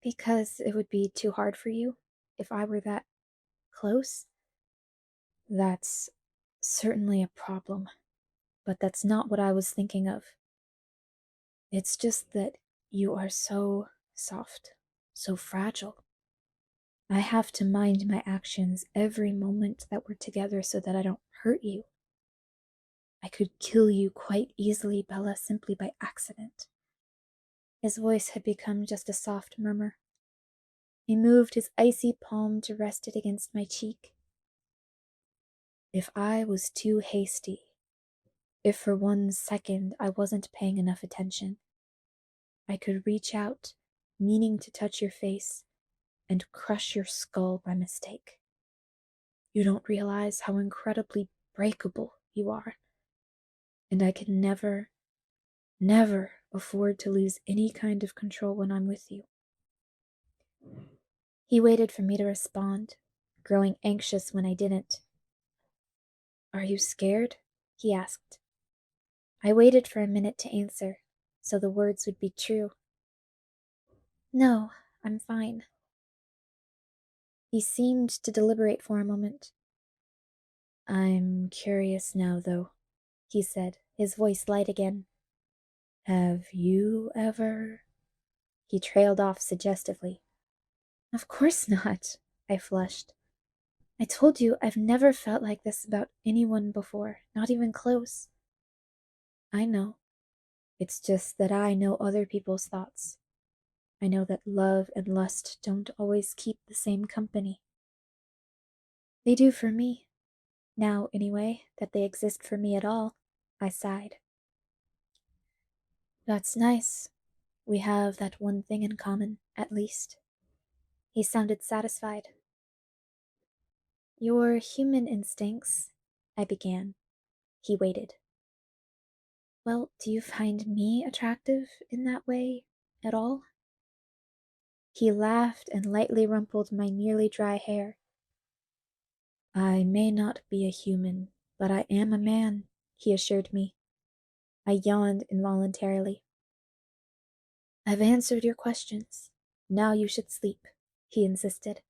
Because it would be too hard for you if I were that close? That's certainly a problem, but that's not what I was thinking of. It's just that you are so soft, so fragile. I have to mind my actions every moment that we're together so that I don't hurt you. I could kill you quite easily, Bella, simply by accident. His voice had become just a soft murmur. He moved his icy palm to rest it against my cheek. If I was too hasty, if for 1 second I wasn't paying enough attention, I could reach out, meaning to touch your face, and crush your skull by mistake. You don't realize how incredibly breakable you are, and I can never, never afford to lose any kind of control when I'm with you. He waited for me to respond, growing anxious when I didn't. Are you scared? He asked. I waited for a minute to answer, so the words would be true. No, I'm fine. He seemed to deliberate for a moment. I'm curious now, though, he said, his voice light again. Have you ever? He trailed off suggestively. Of course not, I flushed. I told you I've never felt like this about anyone before, not even close. I know. It's just that I know other people's thoughts. I know that love and lust don't always keep the same company. They do for me. Now, anyway, that they exist for me at all, I sighed. That's nice. We have that one thing in common, at least. He sounded satisfied. Your human instincts, I began. He waited. Well, do you find me attractive in that way at all? He laughed and lightly rumpled my nearly dry hair. I may not be a human, but I am a man, he assured me. I yawned involuntarily. I've answered your questions. Now you should sleep, he insisted.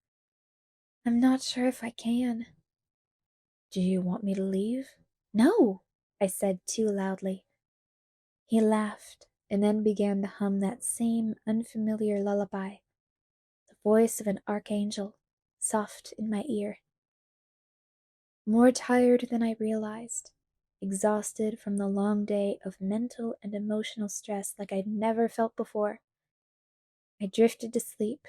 I'm not sure if I can. Do you want me to leave? No, I said too loudly. He laughed and then began to hum that same unfamiliar lullaby, the voice of an archangel, soft in my ear. More tired than I realized, exhausted from the long day of mental and emotional stress like I'd never felt before, I drifted to sleep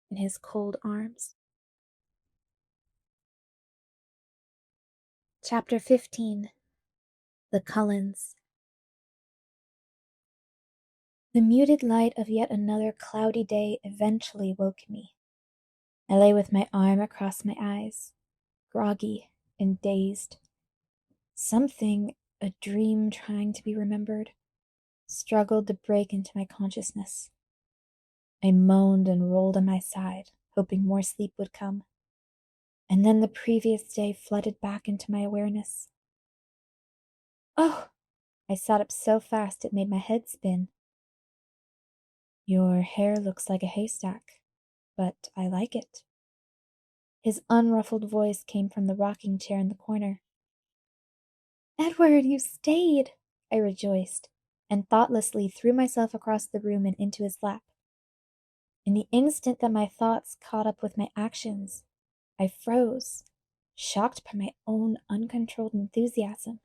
in his cold arms. Chapter 15. The Cullens. The muted light of yet another cloudy day eventually woke me. I lay with my arm across my eyes, groggy and dazed. Something, a dream trying to be remembered, struggled to break into my consciousness. I moaned and rolled on my side, hoping more sleep would come. And then the previous day flooded back into my awareness. Oh! I sat up so fast it made my head spin. Your hair looks like a haystack, but I like it. His unruffled voice came from the rocking chair in the corner. Edward, you stayed! I rejoiced, and thoughtlessly threw myself across the room and into his lap. In the instant that my thoughts caught up with my actions, I froze, shocked by my own uncontrolled enthusiasm.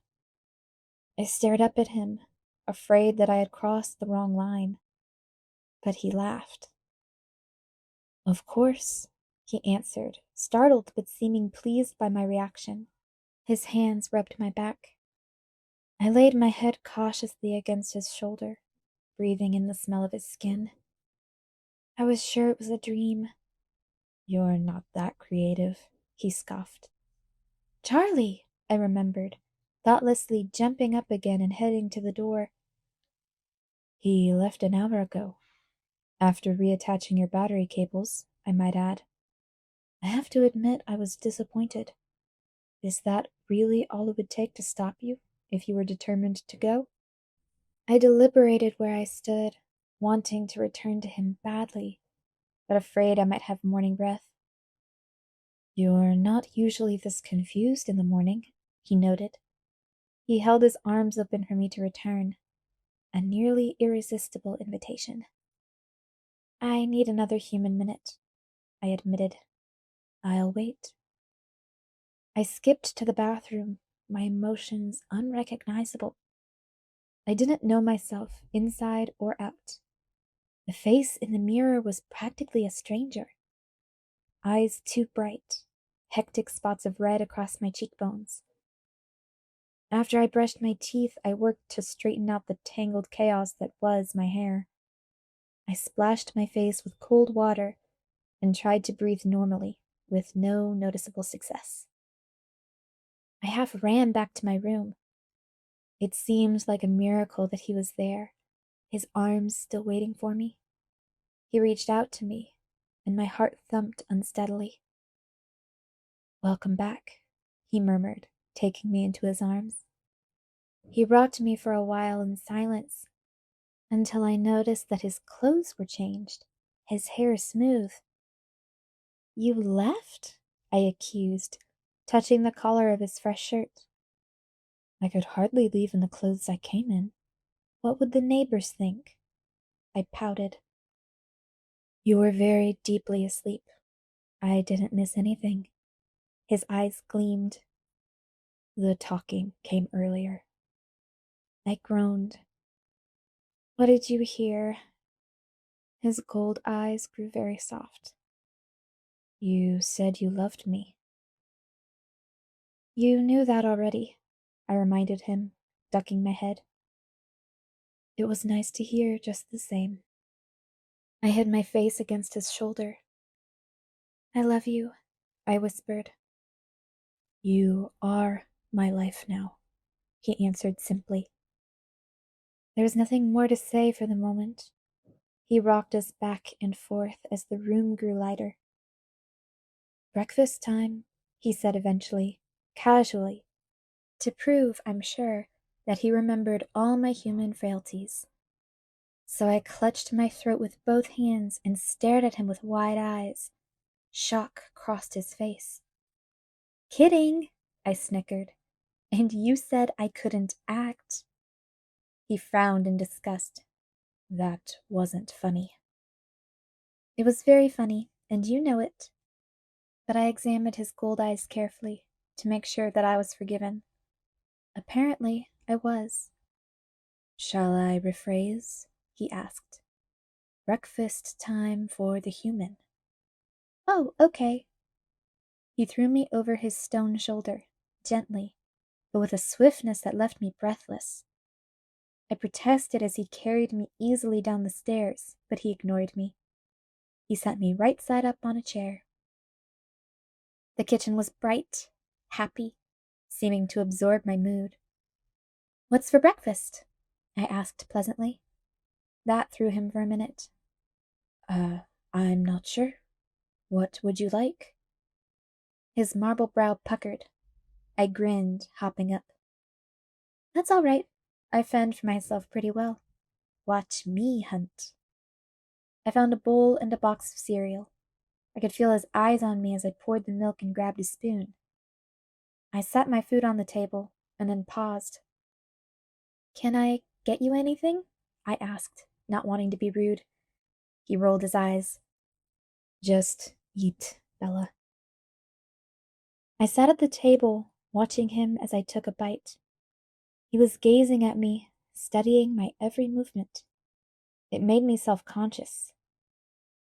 I stared up at him, afraid that I had crossed the wrong line. But he laughed. Of course, he answered, startled but seeming pleased by my reaction. His hands rubbed my back. I laid my head cautiously against his shoulder, breathing in the smell of his skin. I was sure it was a dream. You're not that creative, he scoffed. Charlie, I remembered, thoughtlessly jumping up again and heading to the door. He left an hour ago. After reattaching your battery cables, I might add. I have to admit I was disappointed. Is that really all it would take to stop you, if you were determined to go? I deliberated where I stood, wanting to return to him badly, but afraid I might have morning breath. You're not usually this confused in the morning, he noted. He held his arms open for me to return, a nearly irresistible invitation. I need another human minute, I admitted. I'll wait. I skipped to the bathroom, my emotions unrecognizable. I didn't know myself, inside or out. The face in the mirror was practically a stranger. Eyes too bright, hectic spots of red across my cheekbones. After I brushed my teeth, I worked to straighten out the tangled chaos that was my hair. I splashed my face with cold water and tried to breathe normally, with no noticeable success. I half ran back to my room. It seemed like a miracle that he was there, his arms still waiting for me. He reached out to me, and my heart thumped unsteadily. Welcome back, he murmured, taking me into his arms. He rocked me for a while in silence, until I noticed that his clothes were changed, his hair smooth. You left? I accused, touching the collar of his fresh shirt. I could hardly leave in the clothes I came in. What would the neighbors think? I pouted. You were very deeply asleep. I didn't miss anything. His eyes gleamed. The talking came earlier. I groaned. What did you hear? His gold eyes grew very soft. You said you loved me. You knew that already, I reminded him, ducking my head. It was nice to hear just the same. I hid my face against his shoulder. I love you, I whispered. You are my life now, he answered simply. There was nothing more to say for the moment. He rocked us back and forth as the room grew lighter. "Breakfast time," he said eventually, casually, to prove, I'm sure, that he remembered all my human frailties. So I clutched my throat with both hands and stared at him with wide eyes. Shock crossed his face. "Kidding," I snickered. "And you said I couldn't act." He frowned in disgust. "That wasn't funny." "It was very funny, and you know it." But I examined his gold eyes carefully to make sure that I was forgiven. Apparently, I was. "Shall I rephrase?" he asked. "Breakfast time for the human." "Oh, okay." He threw me over his stone shoulder, gently, but with a swiftness that left me breathless. I protested as he carried me easily down the stairs, but he ignored me. He sat me right side up on a chair. The kitchen was bright, happy, seeming to absorb my mood. "What's for breakfast?" I asked pleasantly. That threw him for a minute. I'm not sure. What would you like?" His marble brow puckered. I grinned, hopping up. "That's all right. I fend for myself pretty well. Watch me hunt." I found a bowl and a box of cereal. I could feel his eyes on me as I poured the milk and grabbed a spoon. I set my food on the table and then paused. "Can I get you anything?" I asked, not wanting to be rude. He rolled his eyes. "Just eat, Bella." I sat at the table, watching him as I took a bite. He was gazing at me, studying my every movement. It made me self-conscious.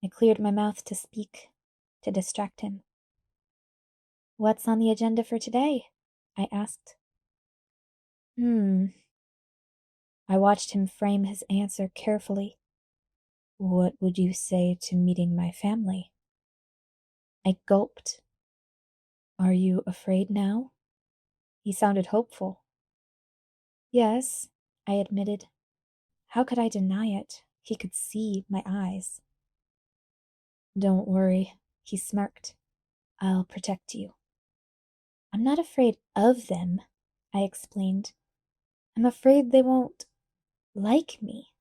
I cleared my mouth to speak, to distract him. "What's on the agenda for today?" I asked. I watched him frame his answer carefully. "What would you say to meeting my family?" I gulped. "Are you afraid now?" He sounded hopeful. "Yes," I admitted. How could I deny it? He could see my eyes. "Don't worry," he smirked. "I'll protect you." "I'm not afraid of them," I explained. "I'm afraid they won't like me.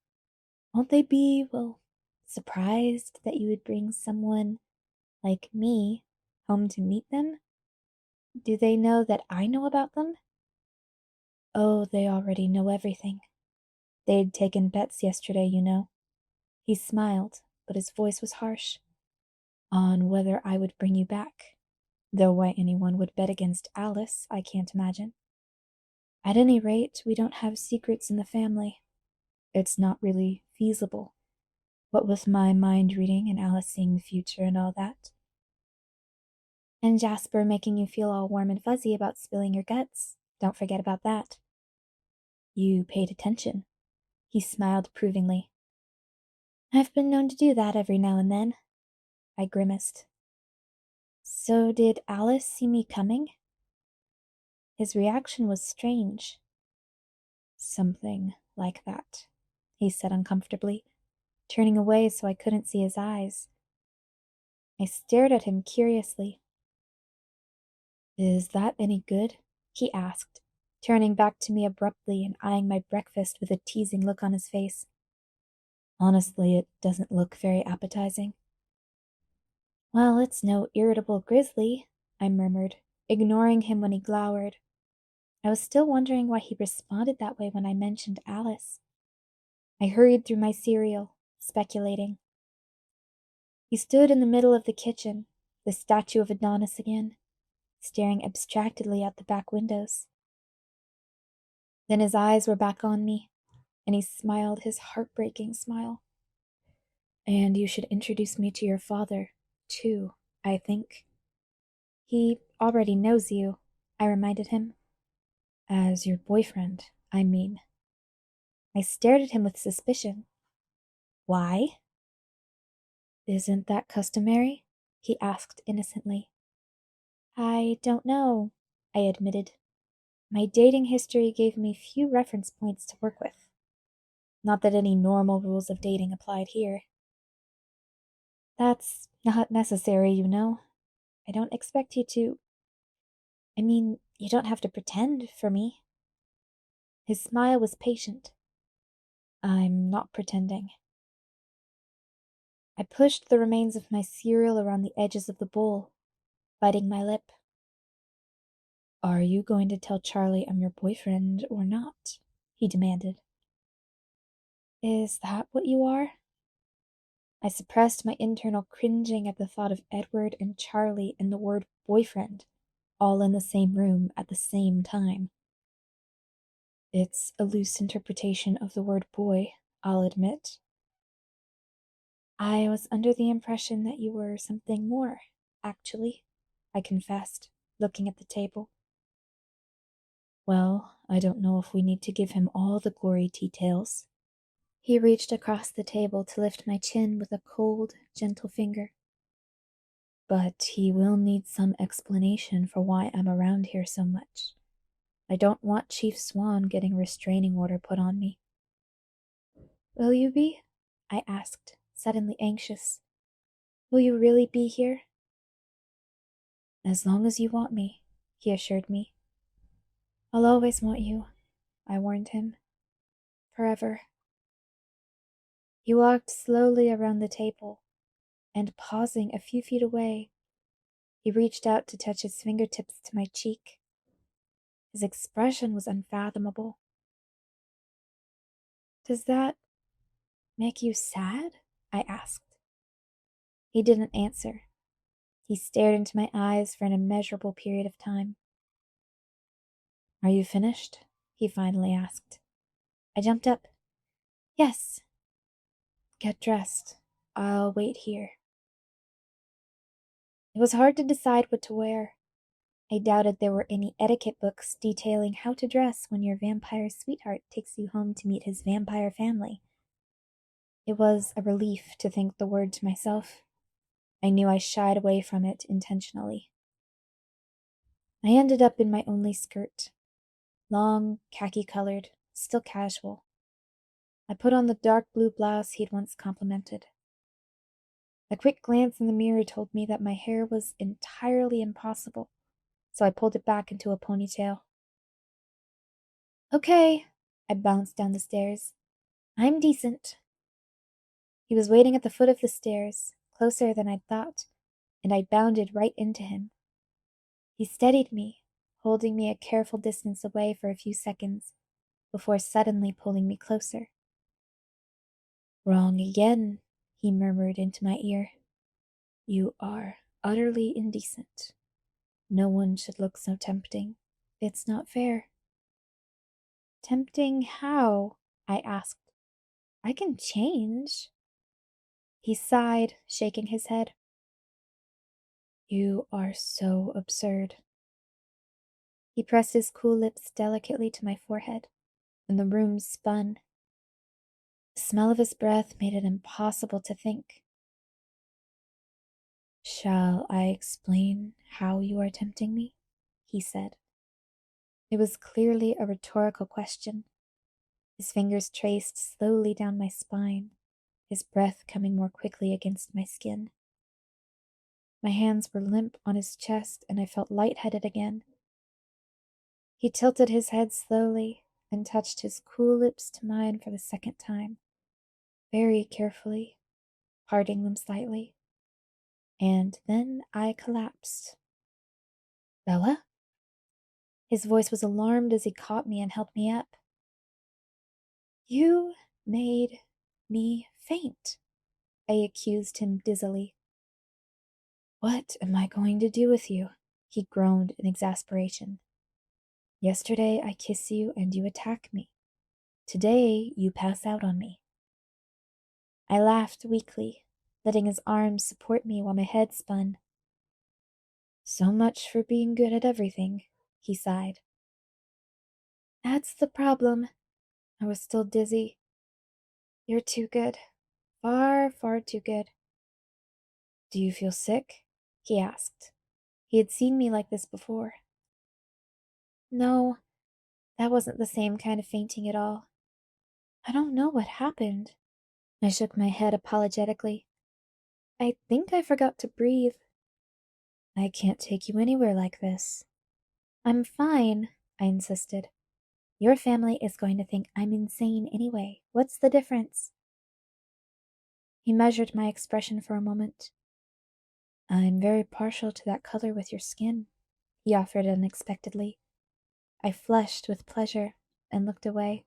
Won't they be, well, surprised that you would bring someone like me home to meet them? Do they know that I know about them?" "Oh, they already know everything. They'd taken bets yesterday, you know." He smiled, but his voice was harsh. "On whether I would bring you back. Though why anyone would bet against Alice, I can't imagine. At any rate, we don't have secrets in the family. It's not really feasible. What with my mind reading and Alice seeing the future and all that." "And Jasper making you feel all warm and fuzzy about spilling your guts. Don't forget about that." "You paid attention." He smiled approvingly. "I've been known to do that every now and then." I grimaced. "So did Alice see me coming?" His reaction was strange. "Something like that," he said uncomfortably, turning away so I couldn't see his eyes. I stared at him curiously. "Is that any good?" he asked, turning back to me abruptly and eyeing my breakfast with a teasing look on his face. "Honestly, it doesn't look very appetizing." "Well, it's no irritable grizzly," I murmured, ignoring him when he glowered. I was still wondering why he responded that way when I mentioned Alice. I hurried through my cereal, speculating. He stood in the middle of the kitchen, the statue of Adonis again, staring abstractedly out the back windows. Then his eyes were back on me, and he smiled his heartbreaking smile. "And you should introduce me to your father, too, I think." "He already knows you," I reminded him. "As your boyfriend, I mean." I stared at him with suspicion. "Why?" "Isn't that customary?" he asked innocently. "I don't know," I admitted. My dating history gave me few reference points to work with. Not that any normal rules of dating applied here. That's not necessary, you know. I don't expect you to. I mean, you don't have to pretend for me. His smile was patient. I'm not pretending. I pushed the remains of my cereal around the edges of the bowl, biting my lip. Are you going to tell Charlie I'm your boyfriend or not? He demanded. Is that what you are? I suppressed my internal cringing at the thought of Edward and Charlie and the word boyfriend, all in the same room at the same time. It's a loose interpretation of the word boy, I'll admit. I was under the impression that you were something more, actually, I confessed, looking at the table. Well, I don't know if we need to give him all the gory details. He reached across the table to lift my chin with a cold, gentle finger. But he will need some explanation for why I'm around here so much. I don't want Chief Swan getting a restraining order put on me. Will you be? I asked, suddenly anxious. Will you really be here? As long as you want me, he assured me. I'll always want you, I warned him. Forever. He walked slowly around the table, and pausing a few feet away, he reached out to touch his fingertips to my cheek. His expression was unfathomable. Does that make you sad? I asked. He didn't answer. He stared into my eyes for an immeasurable period of time. Are you finished? He finally asked. I jumped up. Yes. Get dressed. I'll wait here. It was hard to decide what to wear. I doubted there were any etiquette books detailing how to dress when your vampire sweetheart takes you home to meet his vampire family. It was a relief to think the word to myself. I knew I shied away from it intentionally. I ended up in my only skirt. Long, khaki-colored, still casual. I put on the dark blue blouse he'd once complimented. A quick glance in the mirror told me that my hair was entirely impossible, so I pulled it back into a ponytail. Okay, I bounced down the stairs. I'm decent. He was waiting at the foot of the stairs, closer than I'd thought, and I bounded right into him. He steadied me, holding me a careful distance away for a few seconds, before suddenly pulling me closer. Wrong again, he murmured into my ear. You are utterly indecent. No one should look so tempting. It's not fair. Tempting how? I asked. I can change. He sighed, shaking his head. You are so absurd. He pressed his cool lips delicately to my forehead, and the room spun. The smell of his breath made it impossible to think. Shall I explain how you are tempting me? He said. It was clearly a rhetorical question. His fingers traced slowly down my spine, his breath coming more quickly against my skin. My hands were limp on his chest, and I felt lightheaded again. He tilted his head slowly and touched his cool lips to mine for the second time, very carefully, parting them slightly. And then I collapsed. Bella? His voice was alarmed as he caught me and helped me up. You made me faint, I accused him dizzily. What am I going to do with you? He groaned in exasperation. Yesterday I kiss you and you attack me. Today you pass out on me. I laughed weakly, letting his arms support me while my head spun. So much for being good at everything, he sighed. That's the problem. I was still dizzy. You're too good. Far, far too good. Do you feel sick? He asked. He had seen me like this before. No, that wasn't the same kind of fainting at all. I don't know what happened. I shook my head apologetically. I think I forgot to breathe. I can't take you anywhere like this. I'm fine, I insisted. Your family is going to think I'm insane anyway. What's the difference? He measured my expression for a moment. I'm very partial to that color with your skin, he offered unexpectedly. I flushed with pleasure and looked away.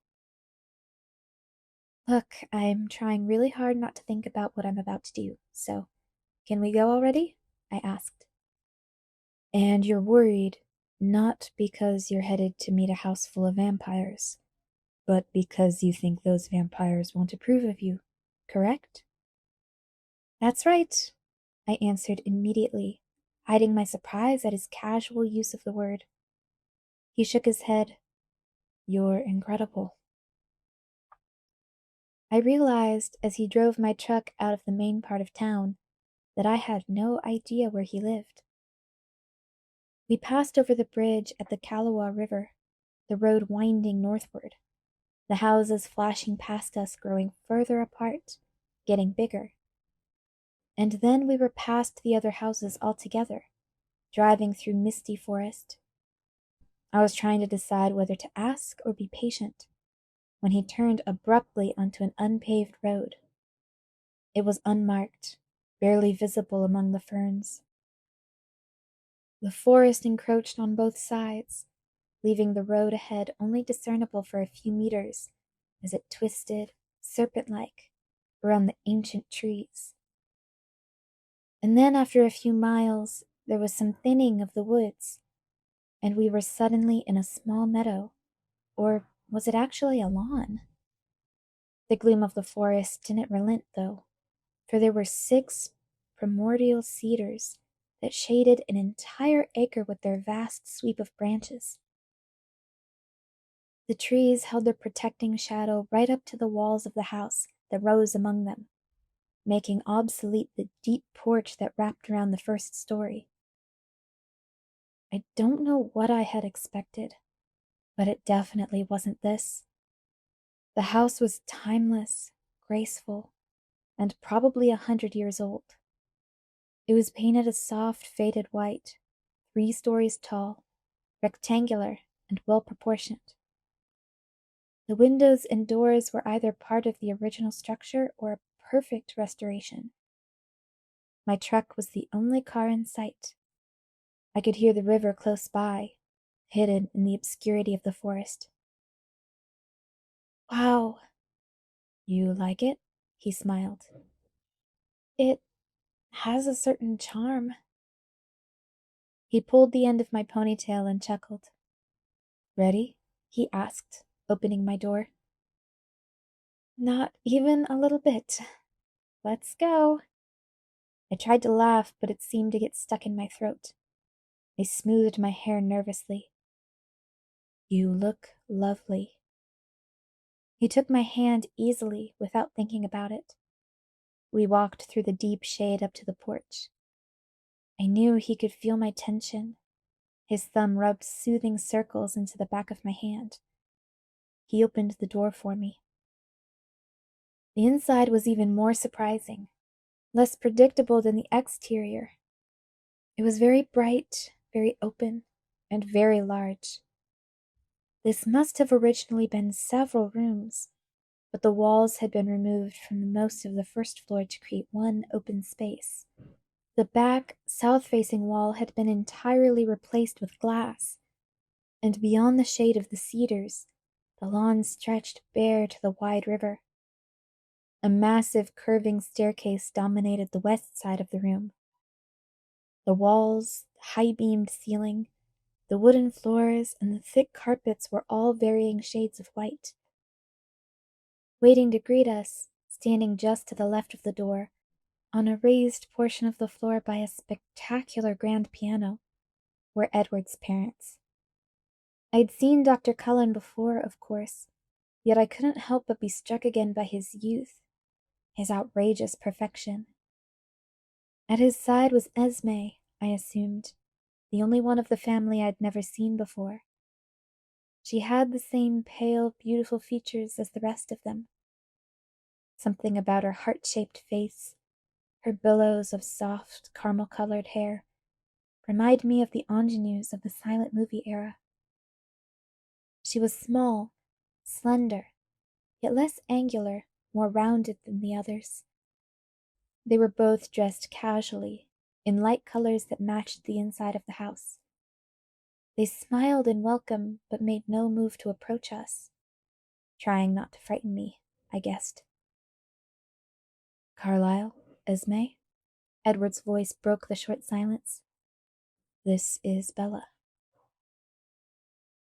Look, I'm trying really hard not to think about what I'm about to do, so can we go already? I asked. And you're worried, not because you're headed to meet a house full of vampires, but because you think those vampires won't approve of you, correct? That's right, I answered immediately, hiding my surprise at his casual use of the word. He shook his head. You're incredible. I realized as he drove my truck out of the main part of town that I had no idea where he lived. We passed over the bridge at the Carlisle River, the road winding northward, the houses flashing past us growing further apart, getting bigger. And then we were past the other houses altogether, driving through misty forest. I was trying to decide whether to ask or be patient, when he turned abruptly onto an unpaved road. It was unmarked, barely visible among the ferns. The forest encroached on both sides, leaving the road ahead only discernible for a few meters as it twisted, serpent-like, around the ancient trees. And then after a few miles, there was some thinning of the woods, and we were suddenly in a small meadow, or was it actually a lawn? The gloom of the forest didn't relent, though, for there were 6 primordial cedars that shaded an entire acre with their vast sweep of branches. The trees held their protecting shadow right up to the walls of the house that rose among them, making obsolete the deep porch that wrapped around the first story. I don't know what I had expected, but it definitely wasn't this. The house was timeless, graceful, and probably 100 years old. It was painted a soft, faded white, 3 stories tall, rectangular, and well proportioned. The windows and doors were either part of the original structure or a perfect restoration. My truck was the only car in sight. I could hear the river close by, hidden in the obscurity of the forest. Wow. You like it? He smiled. It has a certain charm. He pulled the end of my ponytail and chuckled. Ready? He asked, opening my door. Not even a little bit. Let's go. I tried to laugh, but it seemed to get stuck in my throat. I smoothed my hair nervously. You look lovely. He took my hand easily, without thinking about it. We walked through the deep shade up to the porch. I knew he could feel my tension. His thumb rubbed soothing circles into the back of my hand. He opened the door for me. The inside was even more surprising, less predictable than the exterior. It was very bright, very open, and very large. This must have originally been several rooms, but the walls had been removed from most of the first floor to create one open space. The back, south-facing wall had been entirely replaced with glass, and beyond the shade of the cedars, the lawn stretched bare to the wide river. A massive curving staircase dominated the west side of the room. The walls, the high-beamed ceiling, the wooden floors, and the thick carpets were all varying shades of white. Waiting to greet us, standing just to the left of the door, on a raised portion of the floor by a spectacular grand piano, were Edward's parents. I'd seen Dr. Cullen before, of course, yet I couldn't help but be struck again by his youth, his outrageous perfection. At his side was Esme, I assumed, the only one of the family I'd never seen before. She had the same pale, beautiful features as the rest of them. Something about her heart-shaped face, her billows of soft, caramel-colored hair, reminded me of the ingenues of the silent movie era. She was small, slender, yet less angular, more rounded than the others. They were both dressed casually, in light colors that matched the inside of the house. They smiled in welcome, but made no move to approach us, trying not to frighten me, I guessed. Carlisle, Esme? Edward's voice broke the short silence. This is Bella.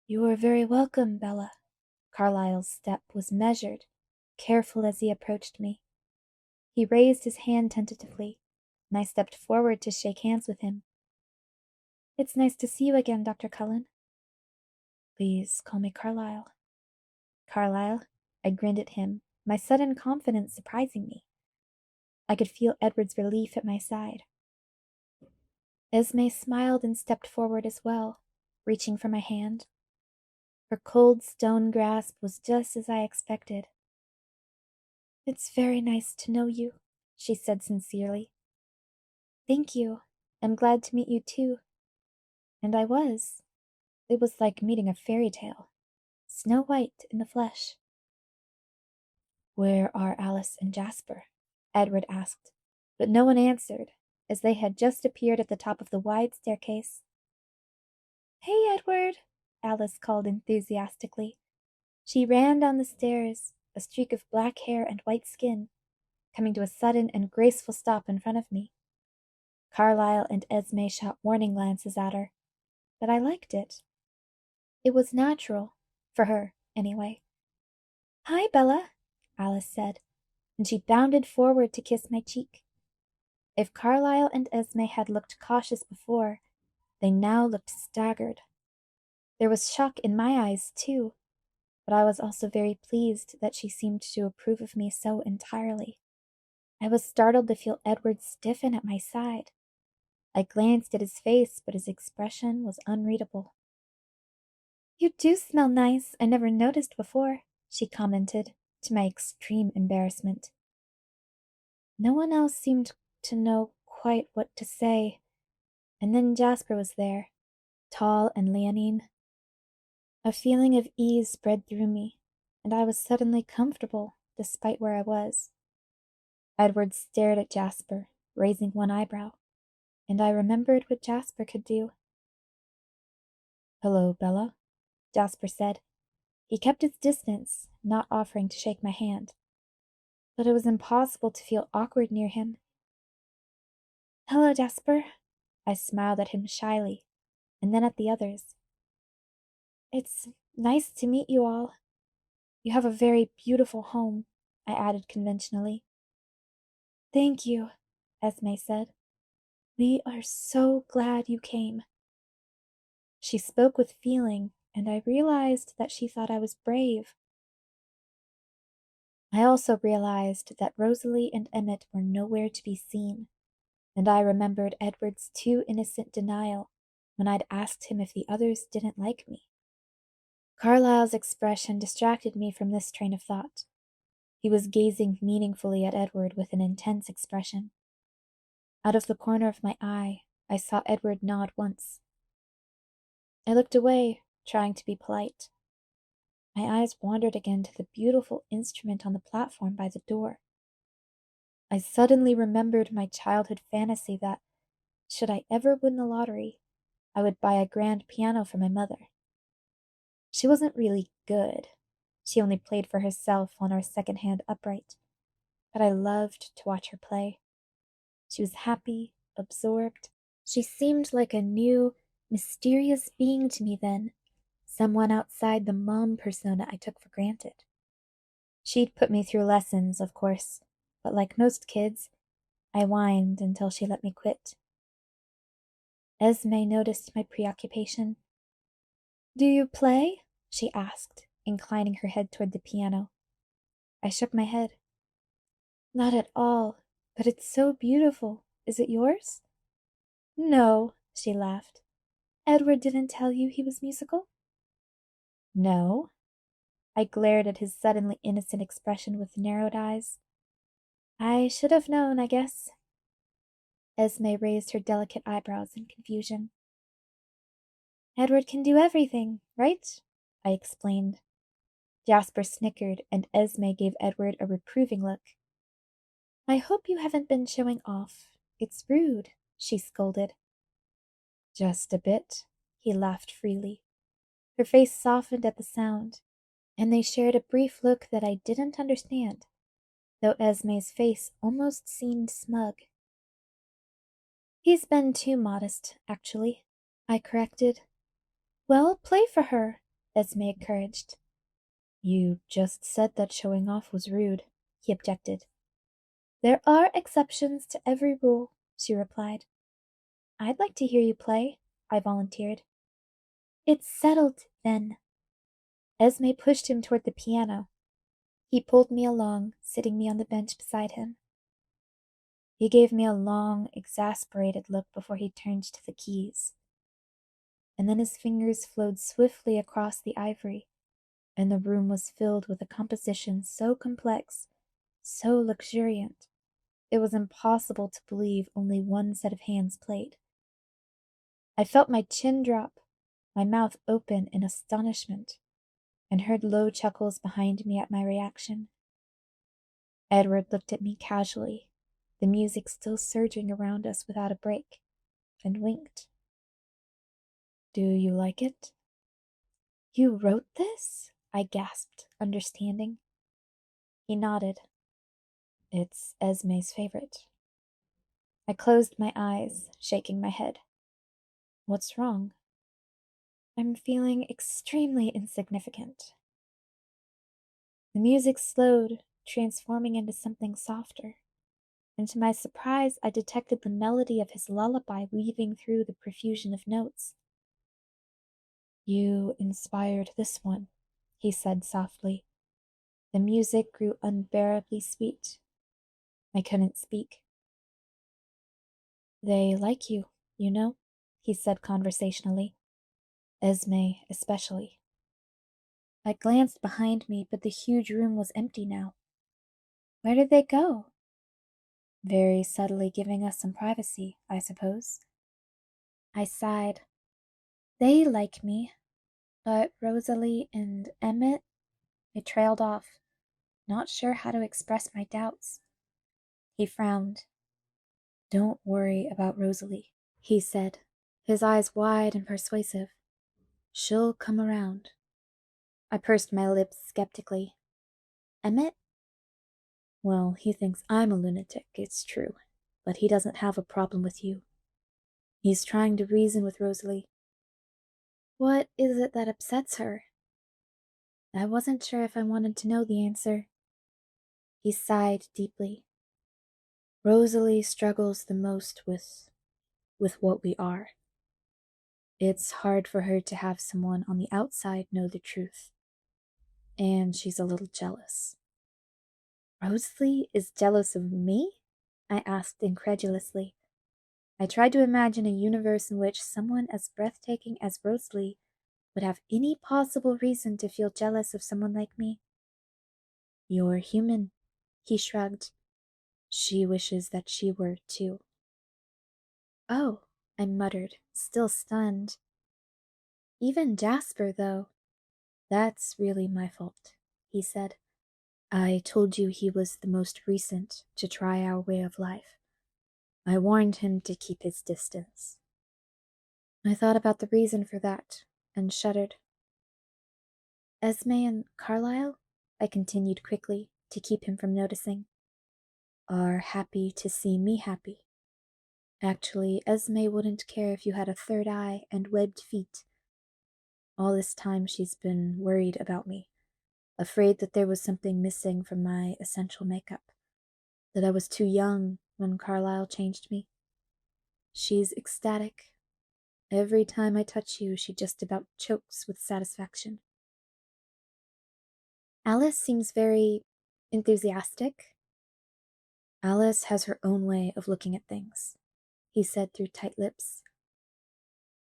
You are very welcome, Bella. Carlisle's step was measured, careful as he approached me. He raised his hand tentatively, and I stepped forward to shake hands with him. It's nice to see you again, Dr. Cullen. Please call me Carlisle. Carlisle? I grinned at him, my sudden confidence surprising me. I could feel Edward's relief at my side. Esme smiled and stepped forward as well, reaching for my hand. Her cold stone grasp was just as I expected. It's very nice to know you, she said sincerely. Thank you. I'm glad to meet you too. And I was. It was like meeting a fairy tale. Snow White in the flesh. Where are Alice and Jasper? Edward asked, but no one answered, as they had just appeared at the top of the wide staircase. Hey, Edward, Alice called enthusiastically. She ran down the stairs, a streak of black hair and white skin, coming to a sudden and graceful stop in front of me. Carlisle and Esme shot warning glances at her, but I liked it. It was natural, for her, anyway. Hi, Bella, Alice said, and she bounded forward to kiss my cheek. If Carlisle and Esme had looked cautious before, they now looked staggered. There was shock in my eyes, too, but I was also very pleased that she seemed to approve of me so entirely. I was startled to feel Edward stiffen at my side. I glanced at his face, but his expression was unreadable. You do smell nice. I never noticed before, she commented, to my extreme embarrassment. No one else seemed to know quite what to say, and then Jasper was there, tall and leonine. A feeling of ease spread through me, and I was suddenly comfortable, despite where I was. Edward stared at Jasper, raising one eyebrow, and I remembered what Jasper could do. Hello, Bella, Jasper said. He kept his distance, not offering to shake my hand. But it was impossible to feel awkward near him. Hello, Jasper. I smiled at him shyly, and then at the others. It's nice to meet you all. You have a very beautiful home, I added conventionally. Thank you, Esme said. We are so glad you came. She spoke with feeling, and I realized that she thought I was brave. I also realized that Rosalie and Emmett were nowhere to be seen, and I remembered Edward's too innocent denial when I'd asked him if the others didn't like me. Carlisle's expression distracted me from this train of thought. He was gazing meaningfully at Edward with an intense expression. Out of the corner of my eye, I saw Edward nod once. I looked away, trying to be polite. My eyes wandered again to the beautiful instrument on the platform by the door. I suddenly remembered my childhood fantasy that, should I ever win the lottery, I would buy a grand piano for my mother. She wasn't really good. She only played for herself on our second-hand upright, but I loved to watch her play. She was happy, absorbed. She seemed like a new, mysterious being to me then, someone outside the mom persona I took for granted. She'd put me through lessons, of course, but like most kids, I whined until she let me quit. Esme noticed my preoccupation. Do you play? She asked, inclining her head toward the piano. I shook my head. Not at all, but it's so beautiful. Is it yours? No, she laughed. Edward didn't tell you he was musical? No. I glared at his suddenly innocent expression with narrowed eyes. I should have known, I guess. Esme raised her delicate eyebrows in confusion. Edward can do everything, right? I explained. Jasper snickered, and Esme gave Edward a reproving look. I hope you haven't been showing off. It's rude, she scolded. Just a bit, he laughed freely. Her face softened at the sound, and they shared a brief look that I didn't understand, though Esme's face almost seemed smug. He's been too modest, actually, I corrected. Well, play for her, Esme encouraged. You just said that showing off was rude, he objected. There are exceptions to every rule, she replied. I'd like to hear you play, I volunteered. It's settled, then. Esme pushed him toward the piano. He pulled me along, sitting me on the bench beside him. He gave me a long, exasperated look before he turned to the keys. And then his fingers flowed swiftly across the ivory, and the room was filled with a composition so complex, so luxuriant, it was impossible to believe only one set of hands played. I felt my chin drop, my mouth open in astonishment, and heard low chuckles behind me at my reaction. Edward looked at me casually, the music still surging around us without a break, and winked. Do you like it? You wrote this? I gasped, understanding. He nodded. It's Esme's favorite. I closed my eyes, shaking my head. What's wrong? I'm feeling extremely insignificant. The music slowed, transforming into something softer, and to my surprise I detected the melody of his lullaby weaving through the profusion of notes. You inspired this one, he said softly. The music grew unbearably sweet. I couldn't speak. They like you, you know, he said conversationally. Esme especially. I glanced behind me, but the huge room was empty now. Where did they go? Very subtly giving us some privacy, I suppose. I sighed. They like me, but Rosalie and Emmett? I trailed off, not sure how to express my doubts. He frowned. Don't worry about Rosalie, he said, his eyes wide and persuasive. She'll come around. I pursed my lips skeptically. Emmett? Well, he thinks I'm a lunatic, it's true, but he doesn't have a problem with you. He's trying to reason with Rosalie. What is it that upsets her? I wasn't sure if I wanted to know the answer. He sighed deeply. Rosalie struggles the most with what we are. It's hard for her to have someone on the outside know the truth. And she's a little jealous. Rosalie is jealous of me? I asked incredulously. I tried to imagine a universe in which someone as breathtaking as Rosalie would have any possible reason to feel jealous of someone like me. You're human, he shrugged. She wishes that she were too. Oh, I muttered, still stunned. Even Jasper, though. That's really my fault, he said. I told you he was the most recent to try our way of life. I warned him to keep his distance. I thought about the reason for that, and shuddered. Esme and Carlisle, I continued quickly, to keep him from noticing, are happy to see me happy. Actually, Esme wouldn't care if you had a third eye and webbed feet. All this time she's been worried about me, afraid that there was something missing from my essential makeup, that I was too young when Carlisle changed me. She's ecstatic. Every time I touch you, she just about chokes with satisfaction. Alice seems very enthusiastic. Alice has her own way of looking at things, he said through tight lips.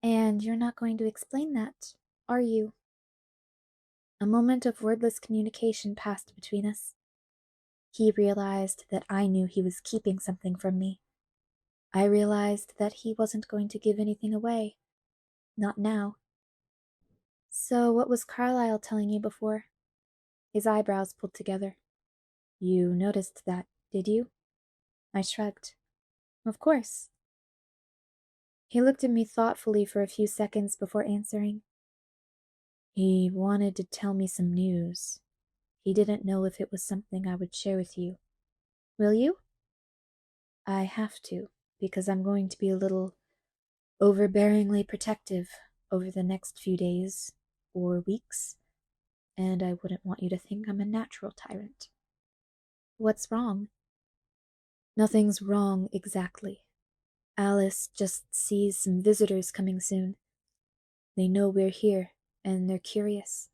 And you're not going to explain that, are you? A moment of wordless communication passed between us. He realized that I knew he was keeping something from me. I realized that he wasn't going to give anything away. Not now. So what was Carlisle telling you before? His eyebrows pulled together. You noticed that, did you? I shrugged. Of course. He looked at me thoughtfully for a few seconds before answering. He wanted to tell me some news. He didn't know if it was something I would share with you. Will you? I have to, because I'm going to be a little overbearingly protective over the next few days or weeks, and I wouldn't want you to think I'm a natural tyrant. What's wrong? Nothing's wrong exactly. Alice just sees some visitors coming soon. They know we're here, and they're curious.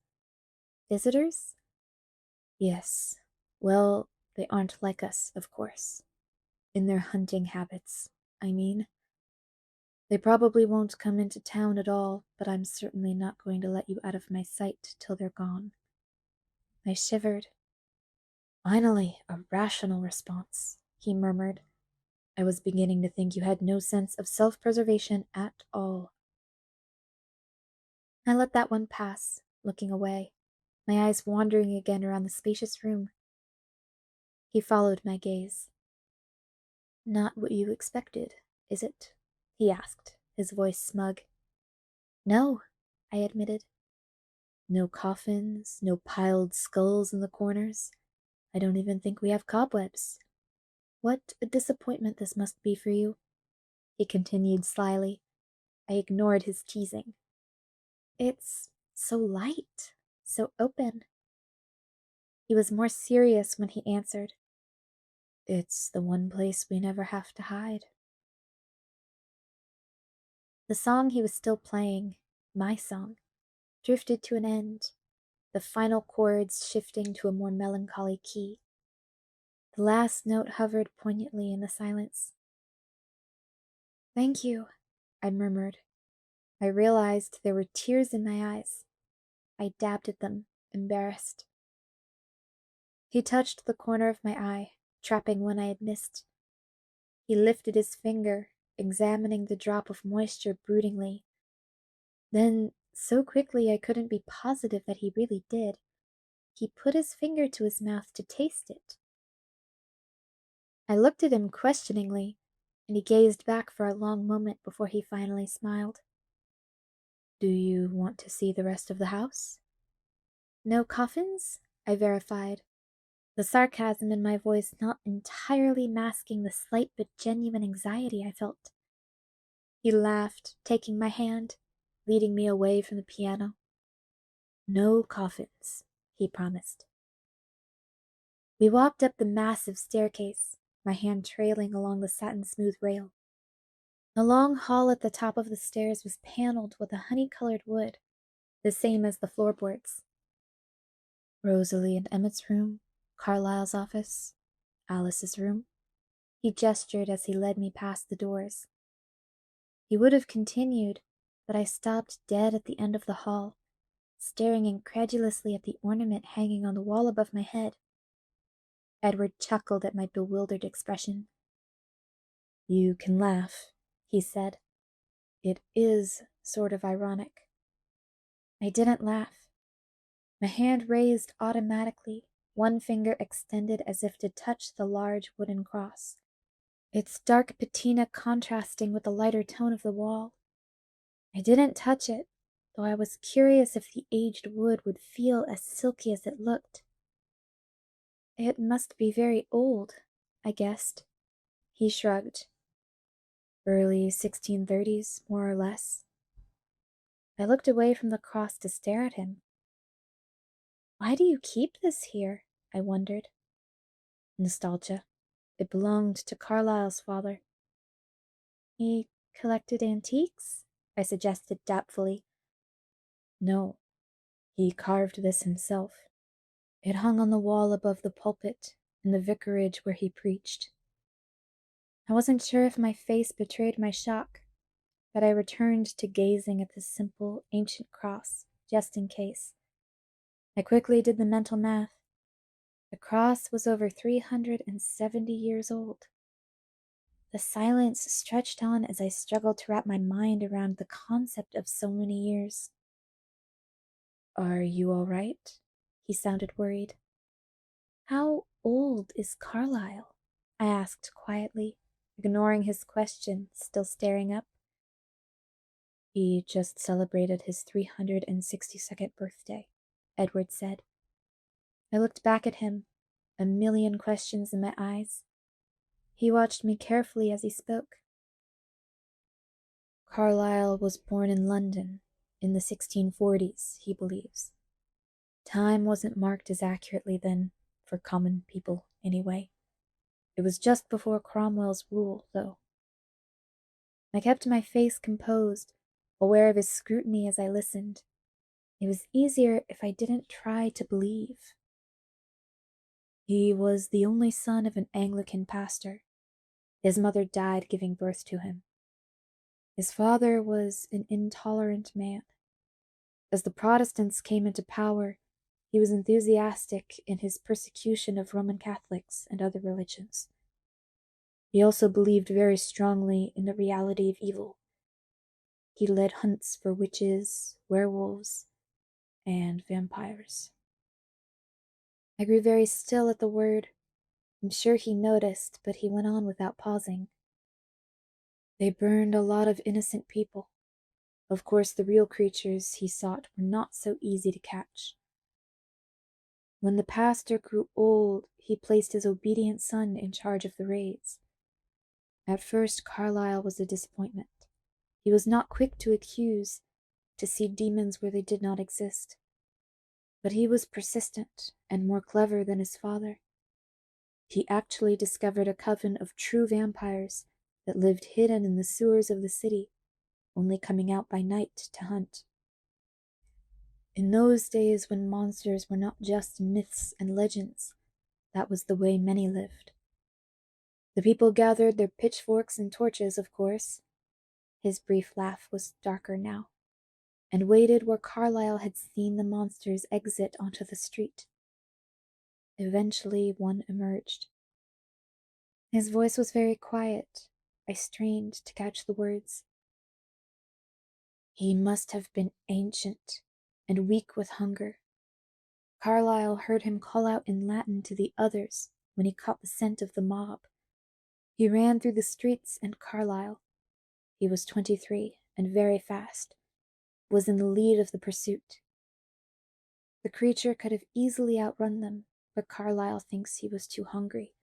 Visitors? Yes. Well, they aren't like us, of course. In their hunting habits, I mean. They probably won't come into town at all, but I'm certainly not going to let you out of my sight till they're gone. I shivered. Finally, a rational response, he murmured. I was beginning to think you had no sense of self-preservation at all. I let that one pass, looking away, my eyes wandering again around the spacious room. He followed my gaze. Not what you expected, is it? He asked, his voice smug. No, I admitted. No coffins, no piled skulls in the corners. I don't even think we have cobwebs. What a disappointment this must be for you, he continued slyly. I ignored his teasing. It's so light, so open. He was more serious when he answered. It's the one place we never have to hide. The song he was still playing, my song, drifted to an end, the final chords shifting to a more melancholy key. The last note hovered poignantly in the silence. Thank you, I murmured. I realized there were tears in my eyes. I dabbed at them, embarrassed. He touched the corner of my eye, trapping one I had missed. He lifted his finger, examining the drop of moisture broodingly. Then, so quickly I couldn't be positive that he really did, he put his finger to his mouth to taste it. I looked at him questioningly, and he gazed back for a long moment before he finally smiled. Do you want to see the rest of the house? No coffins? I verified, the sarcasm in my voice not entirely masking the slight but genuine anxiety I felt. He laughed, taking my hand, leading me away from the piano. No coffins, he promised. We walked up the massive staircase, my hand trailing along the satin-smooth rail. The long hall at the top of the stairs was paneled with a honey-colored wood, the same as the floorboards. Rosalie and Emmett's room, Carlisle's office, Alice's room. He gestured as he led me past the doors. He would have continued, but I stopped dead at the end of the hall, staring incredulously at the ornament hanging on the wall above my head. Edward chuckled at my bewildered expression. You can laugh, he said. It is sort of ironic. I didn't laugh. My hand raised automatically, one finger extended as if to touch the large wooden cross, its dark patina contrasting with the lighter tone of the wall. I didn't touch it, though I was curious if the aged wood would feel as silky as it looked. It must be very old, I guessed. He shrugged. Early 1630s, more or less. I looked away from the cross to stare at him. Why do you keep this here? I wondered. Nostalgia. It belonged to Carlisle's father. He collected antiques? I suggested doubtfully. No, he carved this himself. It hung on the wall above the pulpit in the vicarage where he preached. I wasn't sure if my face betrayed my shock, but I returned to gazing at the simple, ancient cross, just in case. I quickly did the mental math. The cross was over 370 years old. The silence stretched on as I struggled to wrap my mind around the concept of so many years. "Are you all right?" He sounded worried. "How old is Carlisle?" I asked quietly, ignoring his question, still staring up. "He just celebrated his 362nd birthday," Edward said. I looked back at him, a million questions in my eyes. He watched me carefully as he spoke. "Carlisle was born in London in the 1640s, he believes. Time wasn't marked as accurately then, for common people anyway. It was just before Cromwell's rule, though." I kept my face composed, aware of his scrutiny as I listened. It was easier if I didn't try to believe. "He was the only son of an Anglican pastor. His mother died giving birth to him. His father was an intolerant man. As the Protestants came into power, he was enthusiastic in his persecution of Roman Catholics and other religions. He also believed very strongly in the reality of evil. He led hunts for witches, werewolves, and vampires." I grew very still at the word. I'm sure he noticed, but he went on without pausing. "They burned a lot of innocent people. Of course, the real creatures he sought were not so easy to catch. When the pastor grew old, he placed his obedient son in charge of the raids. At first, Carlisle was a disappointment. He was not quick to accuse, to see demons where they did not exist. But he was persistent and more clever than his father. He actually discovered a coven of true vampires that lived hidden in the sewers of the city, only coming out by night to hunt. In those days when monsters were not just myths and legends, that was the way many lived. The people gathered their pitchforks and torches, of course." His brief laugh was darker now, "and waited where Carlisle had seen the monsters exit onto the street. Eventually one emerged." His voice was very quiet. I strained to catch the words. "He must have been ancient and weak with hunger. Carlisle heard him call out in Latin to the others when he caught the scent of the mob. He ran through the streets, and Carlisle, he was 23 and very fast, was in the lead of the pursuit. The creature could have easily outrun them, but Carlisle thinks he was too hungry,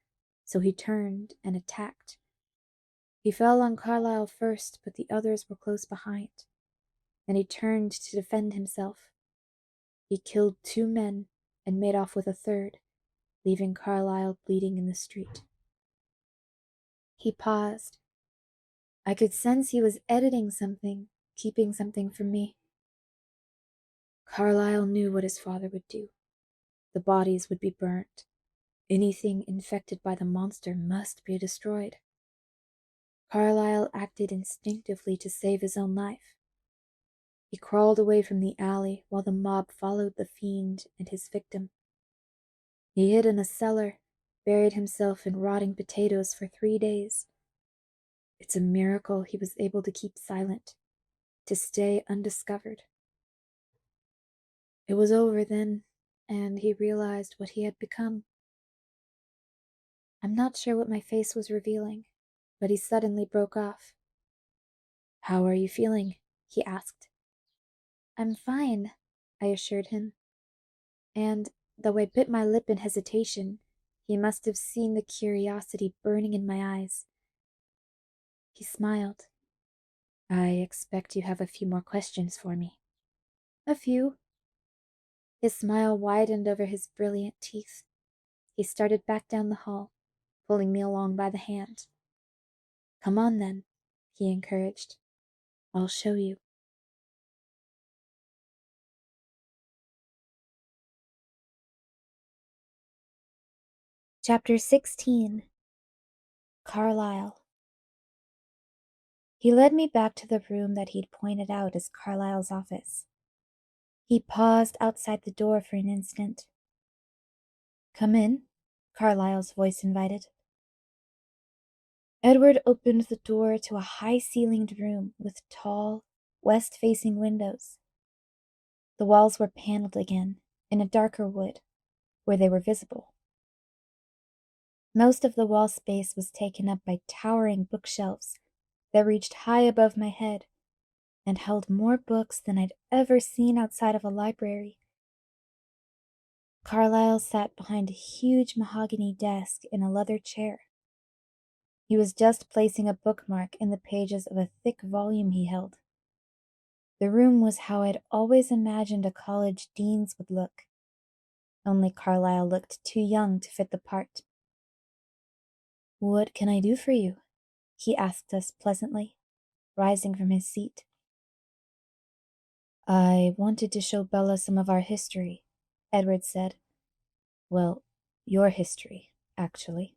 so he turned and attacked. He fell on Carlisle first, but the others were close behind. Then he turned to defend himself. He killed 2 men and made off with a third, leaving Carlisle bleeding in the street." He paused. I could sense he was editing something, keeping something from me. "Carlisle knew what his father would do. The bodies would be burnt. Anything infected by the monster must be destroyed. Carlisle acted instinctively to save his own life. He crawled away from the alley while the mob followed the fiend and his victim. He hid in a cellar, buried himself in rotting potatoes for 3 days. It's a miracle he was able to keep silent, to stay undiscovered. It was over then, and he realized what he had become." I'm not sure what my face was revealing, but he suddenly broke off. "How are you feeling?" he asked. "I'm fine," I assured him. And, though I bit my lip in hesitation, he must have seen the curiosity burning in my eyes. He smiled. "I expect you have a few more questions for me." "A few." His smile widened over his brilliant teeth. He started back down the hall, pulling me along by the hand. "Come on then," he encouraged. "I'll show you." Chapter 16. Carlisle. He led me back to the room that he'd pointed out as Carlisle's office. He paused outside the door for an instant. "Come in," Carlisle's voice invited. Edward opened the door to a high-ceilinged room with tall, west-facing windows. The walls were paneled again, in a darker wood, where they were visible. Most of the wall space was taken up by towering bookshelves that reached high above my head and held more books than I'd ever seen outside of a library. Carlisle sat behind a huge mahogany desk in a leather chair. He was just placing a bookmark in the pages of a thick volume he held. The room was how I'd always imagined a college dean's would look. Only Carlisle looked too young to fit the part. "What can I do for you?" he asked us pleasantly, rising from his seat. "I wanted to show Bella some of our history," Edward said. "Well, your history, actually."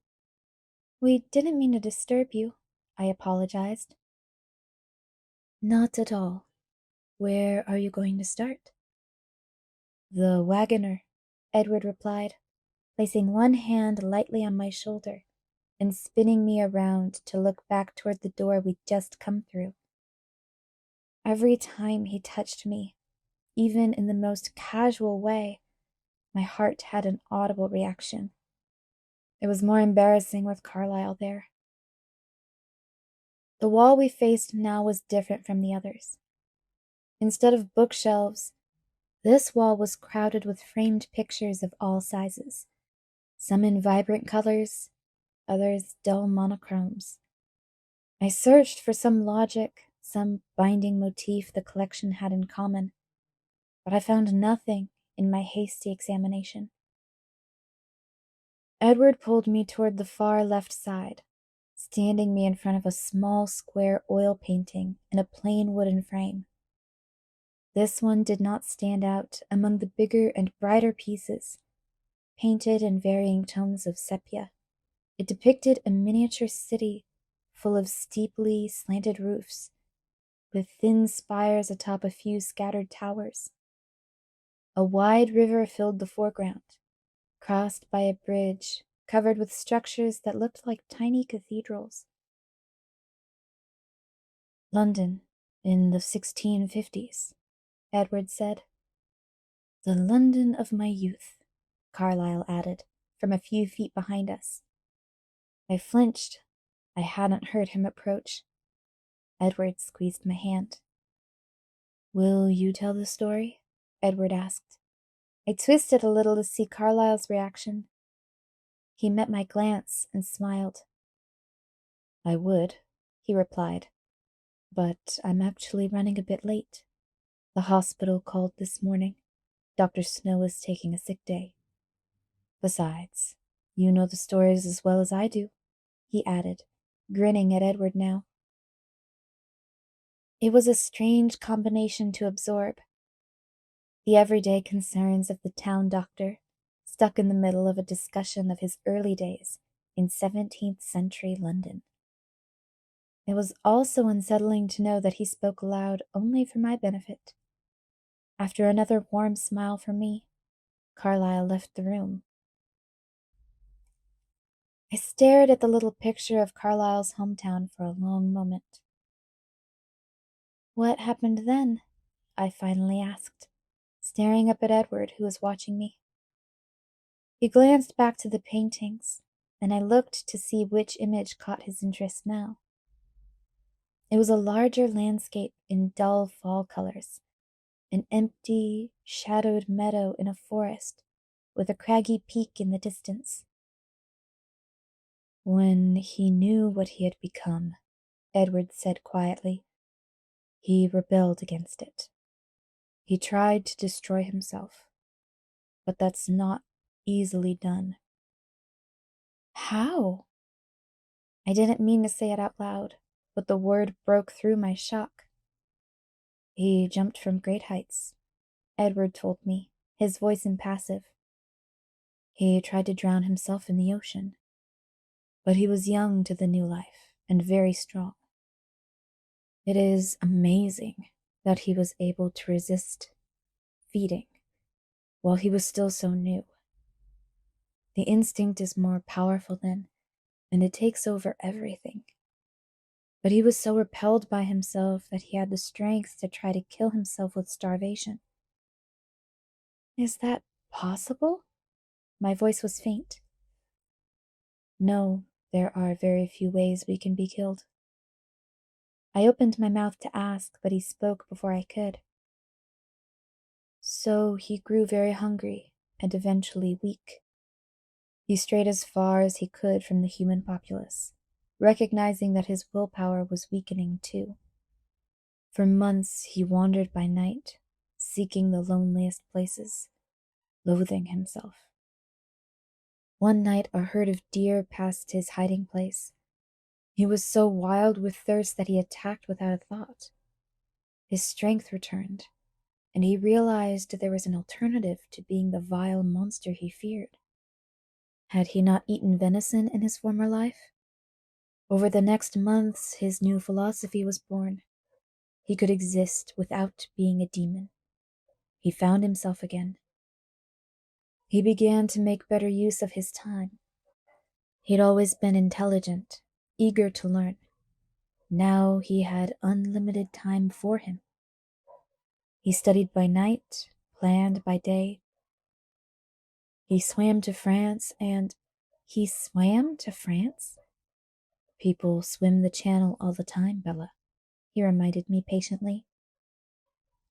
"We didn't mean to disturb you," I apologized. "Not at all. Where are you going to start?" "The wagoner," Edward replied, placing one hand lightly on my shoulder and spinning me around to look back toward the door we'd just come through. Every time he touched me, even in the most casual way, my heart had an audible reaction. It was more embarrassing with Carlisle there. The wall we faced now was different from the others. Instead of bookshelves, this wall was crowded with framed pictures of all sizes, some in vibrant colors, others dull monochromes. I searched for some logic, some binding motif the collection had in common, but I found nothing in my hasty examination. Edward pulled me toward the far left side, standing me in front of a small square oil painting in a plain wooden frame. This one did not stand out among the bigger and brighter pieces, painted in varying tones of sepia. It depicted a miniature city full of steeply slanted roofs, with thin spires atop a few scattered towers. A wide river filled the foreground, crossed by a bridge covered with structures that looked like tiny cathedrals. "London in the 1650s, Edward said. "The London of my youth," Carlisle added, from a few feet behind us. I flinched. I hadn't heard him approach. Edward squeezed my hand. "Will you tell the story?" Edward asked. I twisted a little to see Carlisle's reaction. He met my glance and smiled. "I would," he replied, "but I'm actually running a bit late. The hospital called this morning. Dr. Snow is taking a sick day. Besides, you know the stories as well as I do," he added, grinning at Edward now. It was a strange combination to absorb. The everyday concerns of the town doctor, stuck in the middle of a discussion of his early days in 17th century London. It was also unsettling to know that he spoke aloud only for my benefit. After another warm smile from me, Carlisle left the room. I stared at the little picture of Carlisle's hometown for a long moment. "What happened then?" I finally asked, staring up at Edward, who was watching me. He glanced back to the paintings, and I looked to see which image caught his interest now. It was a larger landscape in dull fall colors, an empty, shadowed meadow in a forest, with a craggy peak in the distance. "When he knew what he had become," Edward said quietly, "he rebelled against it. He tried to destroy himself, but that's not easily done." "How?" I didn't mean to say it out loud, but the word broke through my shock. "He jumped from great heights," Edward told me, his voice impassive. "He tried to drown himself in the ocean. But he was young to the new life and very strong. It is amazing that he was able to resist feeding, while he was still so new. The instinct is more powerful then, and it takes over everything. But he was so repelled by himself that he had the strength to try to kill himself with starvation. Is that possible? My voice was faint. No, there are very few ways we can be killed. I opened my mouth to ask, but he spoke before I could. So he grew very hungry and eventually weak. He strayed as far as he could from the human populace, recognizing that his willpower was weakening too. For months he wandered by night, seeking the loneliest places, loathing himself. One night a herd of deer passed his hiding place. He was so wild with thirst that he attacked without a thought. His strength returned, and he realized there was an alternative to being the vile monster he feared. Had he not eaten venison in his former life? Over the next months, his new philosophy was born. He could exist without being a demon. He found himself again. He began to make better use of his time. He'd always been intelligent, eager to learn. Now he had unlimited time for him. He studied by night, planned by day. He swam to France and... He swam to France? People swim the channel all the time, Bella, he reminded me patiently.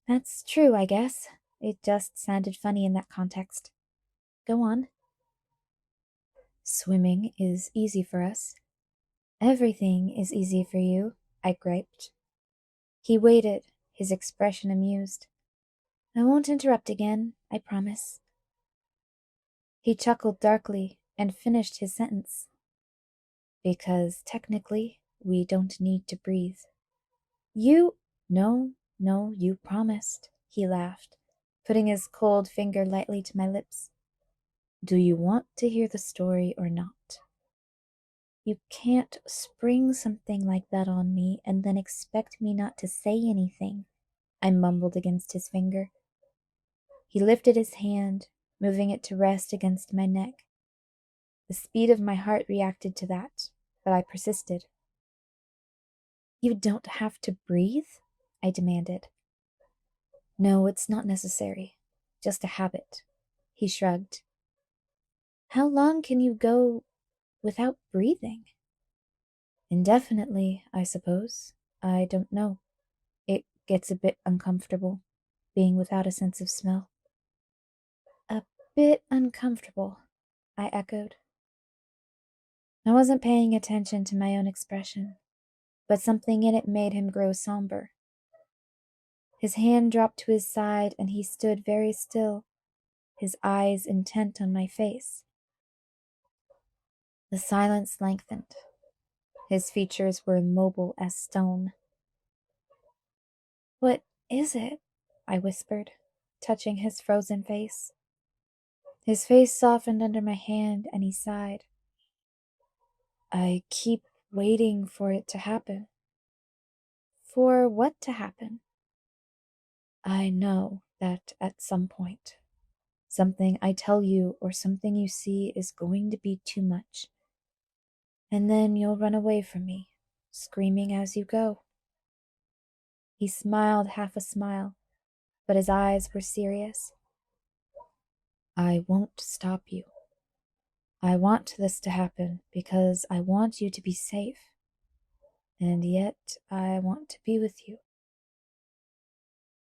That's true, I guess. It just sounded funny in that context. Go on. Swimming is easy for us. Everything is easy for you, I griped. He waited, his expression amused. I won't interrupt again, I promise. He chuckled darkly and finished his sentence. Because technically, we don't need to breathe. You... No, you promised, he laughed, putting his cold finger lightly to my lips. Do you want to hear the story or not? You can't spring something like that on me and then expect me not to say anything, I mumbled against his finger. He lifted his hand, moving it to rest against my neck. The speed of my heart reacted to that, but I persisted. You don't have to breathe? I demanded. No, it's not necessary. Just a habit. He shrugged. How long can you go without breathing? Indefinitely, I suppose. I don't know. It gets a bit uncomfortable, being without a sense of smell. A bit uncomfortable, I echoed. I wasn't paying attention to my own expression, but something in it made him grow somber. His hand dropped to his side and he stood very still, his eyes intent on my face. The silence lengthened. His features were immobile as stone. What is it? I whispered, touching his frozen face. His face softened under my hand and he sighed. I keep waiting for it to happen. For what to happen? I know that at some point, something I tell you or something you see is going to be too much. And then you'll run away from me, screaming as you go. He smiled half a smile, but his eyes were serious. I won't stop you. I want this to happen because I want you to be safe. And yet I want to be with you.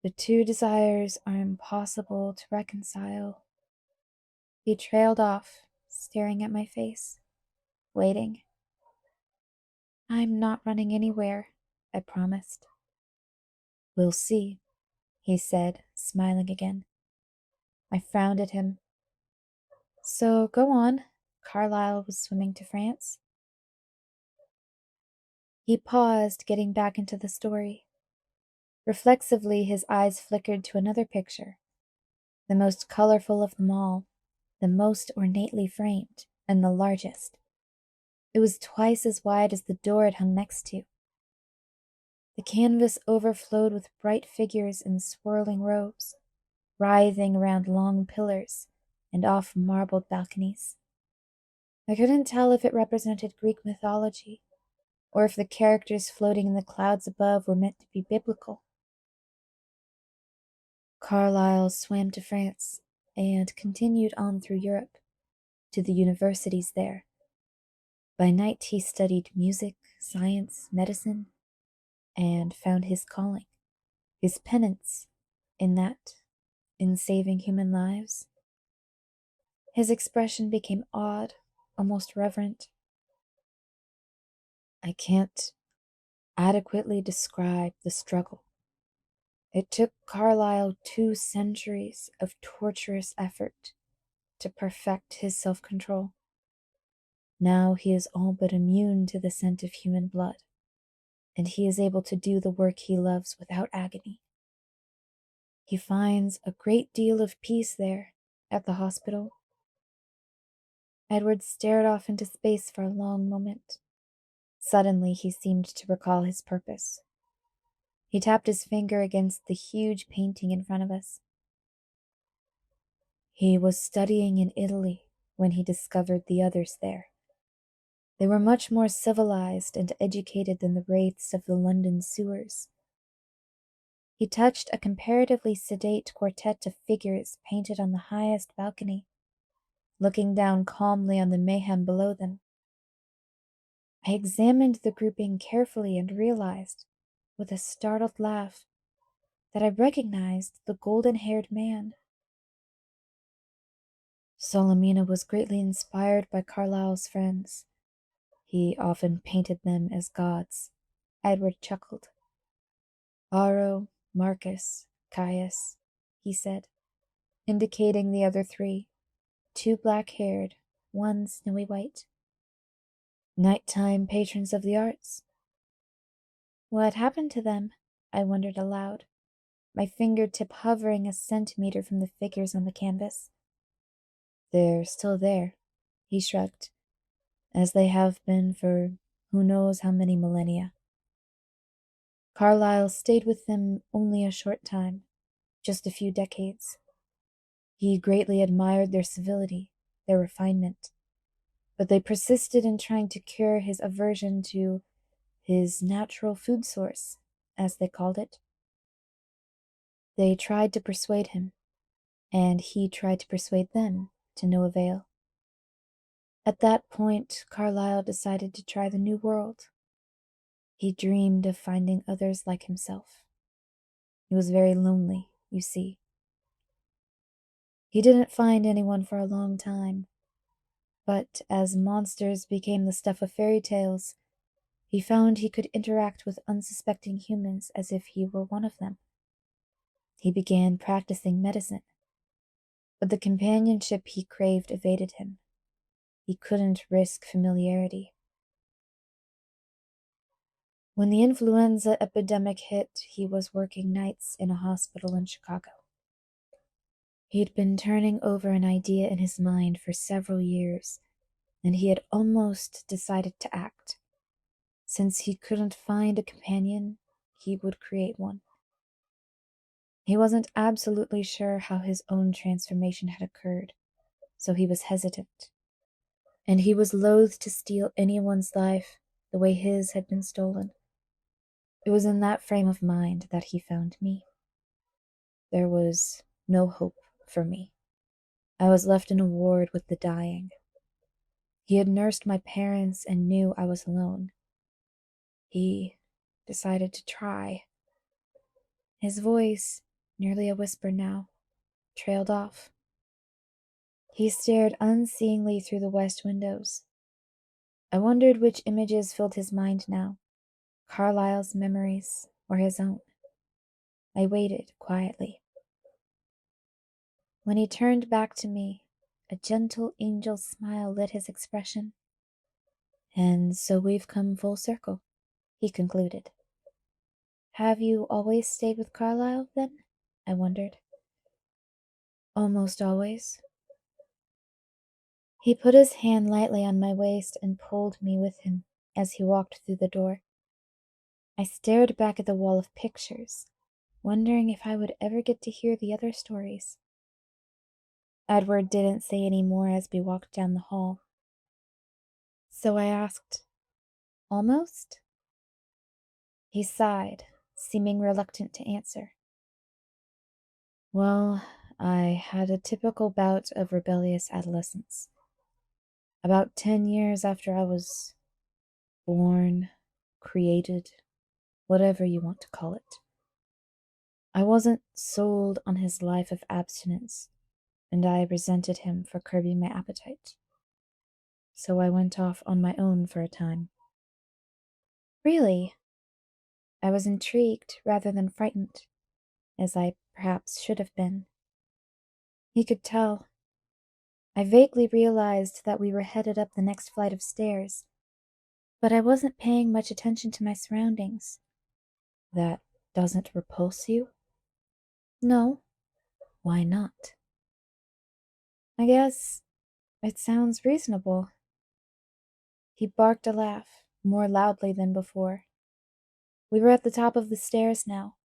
The two desires are impossible to reconcile. He trailed off, staring at my face, waiting. I'm not running anywhere, I promised. We'll see, he said, smiling again. I frowned at him. So go on. Carlisle was swimming to France. He paused, getting back into the story. Reflexively, his eyes flickered to another picture, the most colorful of them all, the most ornately framed, and the largest. It was twice as wide as the door it hung next to. The canvas overflowed with bright figures in swirling robes, writhing around long pillars and off marbled balconies. I couldn't tell if it represented Greek mythology, or if the characters floating in the clouds above were meant to be biblical. Carlisle swam to France and continued on through Europe, to the universities there. By night he studied music, science, medicine, and found his calling, his penance in saving human lives. His expression became odd, almost reverent. I can't adequately describe the struggle. It took Carlisle 2 centuries of torturous effort to perfect his self-control. Now he is all but immune to the scent of human blood, and he is able to do the work he loves without agony. He finds a great deal of peace there at the hospital. Edward stared off into space for a long moment. Suddenly he seemed to recall his purpose. He tapped his finger against the huge painting in front of us. He was studying in Italy when he discovered the others there. They were much more civilized and educated than the wraiths of the London sewers. He touched a comparatively sedate quartet of figures painted on the highest balcony, looking down calmly on the mayhem below them. I examined the grouping carefully and realized, with a startled laugh, that I recognized the golden-haired man. Solomina was greatly inspired by Carlisle's friends. He often painted them as gods. Edward chuckled. Varro, Marcus, Caius, he said, indicating the other 3, 2 black-haired, 1 snowy white. Nighttime patrons of the arts. What happened to them? I wondered aloud, my fingertip hovering a centimeter from the figures on the canvas. They're still there, he shrugged, as they have been for who knows how many millennia. Carlisle stayed with them only a short time, just a few decades. He greatly admired their civility, their refinement, but they persisted in trying to cure his aversion to his natural food source, as they called it. They tried to persuade him, and he tried to persuade them, to no avail. At that point, Carlisle decided to try the New World. He dreamed of finding others like himself. He was very lonely, you see. He didn't find anyone for a long time, but as monsters became the stuff of fairy tales, he found he could interact with unsuspecting humans as if he were one of them. He began practicing medicine, but the companionship he craved evaded him. He couldn't risk familiarity. When the influenza epidemic hit, he was working nights in a hospital in Chicago. He'd been turning over an idea in his mind for several years, and he had almost decided to act. Since he couldn't find a companion, he would create one. He wasn't absolutely sure how his own transformation had occurred, so he was hesitant. And he was loath to steal anyone's life the way his had been stolen. It was in that frame of mind that he found me. There was no hope for me. I was left in a ward with the dying. He had nursed my parents and knew I was alone. He decided to try. His voice, nearly a whisper now, trailed off. He stared unseeingly through the west windows. I wondered which images filled his mind now, Carlisle's memories or his own. I waited quietly. When he turned back to me, a gentle angel smile lit his expression. And so we've come full circle, he concluded. Have you always stayed with Carlisle, then? I wondered. Almost always. He put his hand lightly on my waist and pulled me with him as he walked through the door. I stared back at the wall of pictures, wondering if I would ever get to hear the other stories. Edward didn't say any more as we walked down the hall. So I asked, "Almost?" He sighed, seeming reluctant to answer. Well, I had a typical bout of rebellious adolescence. About 10 years after I was born, created, whatever you want to call it. I wasn't sold on his life of abstinence, and I resented him for curbing my appetite. So I went off on my own for a time. Really? I was intrigued rather than frightened, as I perhaps should have been. He could tell. I vaguely realized that we were headed up the next flight of stairs, but I wasn't paying much attention to my surroundings. That doesn't repulse you? No. Why not? I guess it sounds reasonable. He barked a laugh, more loudly than before. We were at the top of the stairs now,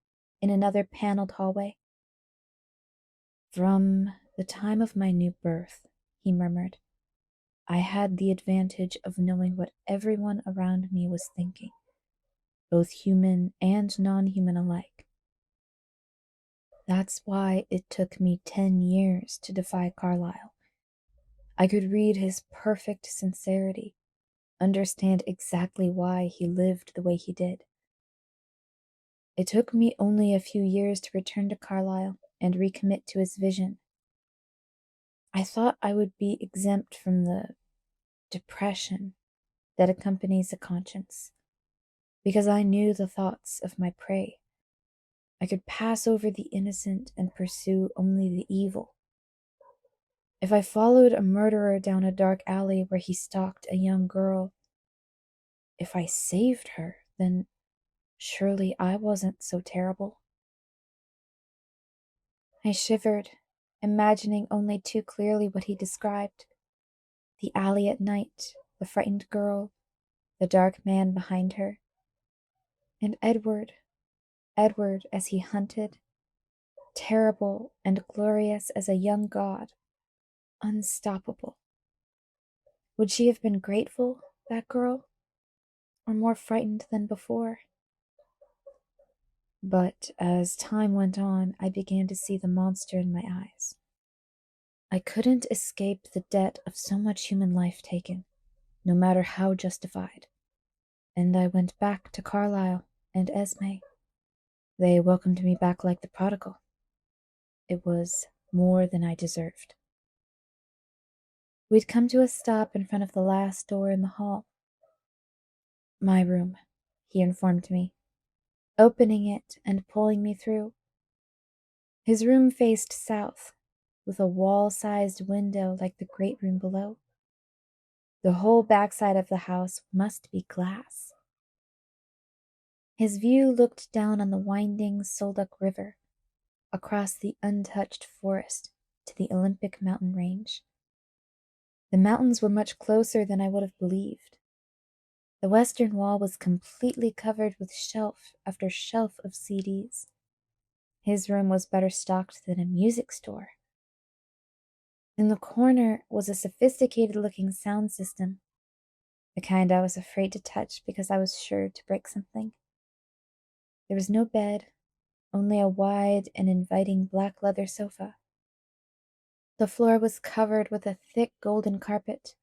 in another paneled hallway. From the time of my new birth, he murmured, I had the advantage of knowing what everyone around me was thinking, both human and non-human alike. That's why it took me 10 years to defy Carlisle. I could read his perfect sincerity, understand exactly why he lived the way he did. It took me only a few years to return to Carlisle and recommit to his vision. I thought I would be exempt from the depression that accompanies a conscience, because I knew the thoughts of my prey. I could pass over the innocent and pursue only the evil. If I followed a murderer down a dark alley where he stalked a young girl, if I saved her, then surely I wasn't so terrible. I shivered, imagining only too clearly what he described. The alley at night, the frightened girl, the dark man behind her. And Edward as he hunted, terrible and glorious as a young god, unstoppable. Would she have been grateful, that girl, or more frightened than before? But as time went on, I began to see the monster in my eyes. I couldn't escape the debt of so much human life taken, no matter how justified. And I went back to Carlisle and Esme. They welcomed me back like the prodigal. It was more than I deserved. We'd come to a stop in front of the last door in the hall. My room, he informed me, opening it and pulling me through. His room faced south, with a wall-sized window like the great room below. The whole backside of the house must be glass. His view looked down on the winding Solduck River, across the untouched forest to the Olympic mountain range. The mountains were much closer than I would have believed. The western wall was completely covered with shelf after shelf of CDs. His room was better stocked than a music store. In the corner was a sophisticated-looking sound system, the kind I was afraid to touch because I was sure to break something. There was no bed, only a wide and inviting black leather sofa. The floor was covered with a thick golden carpet,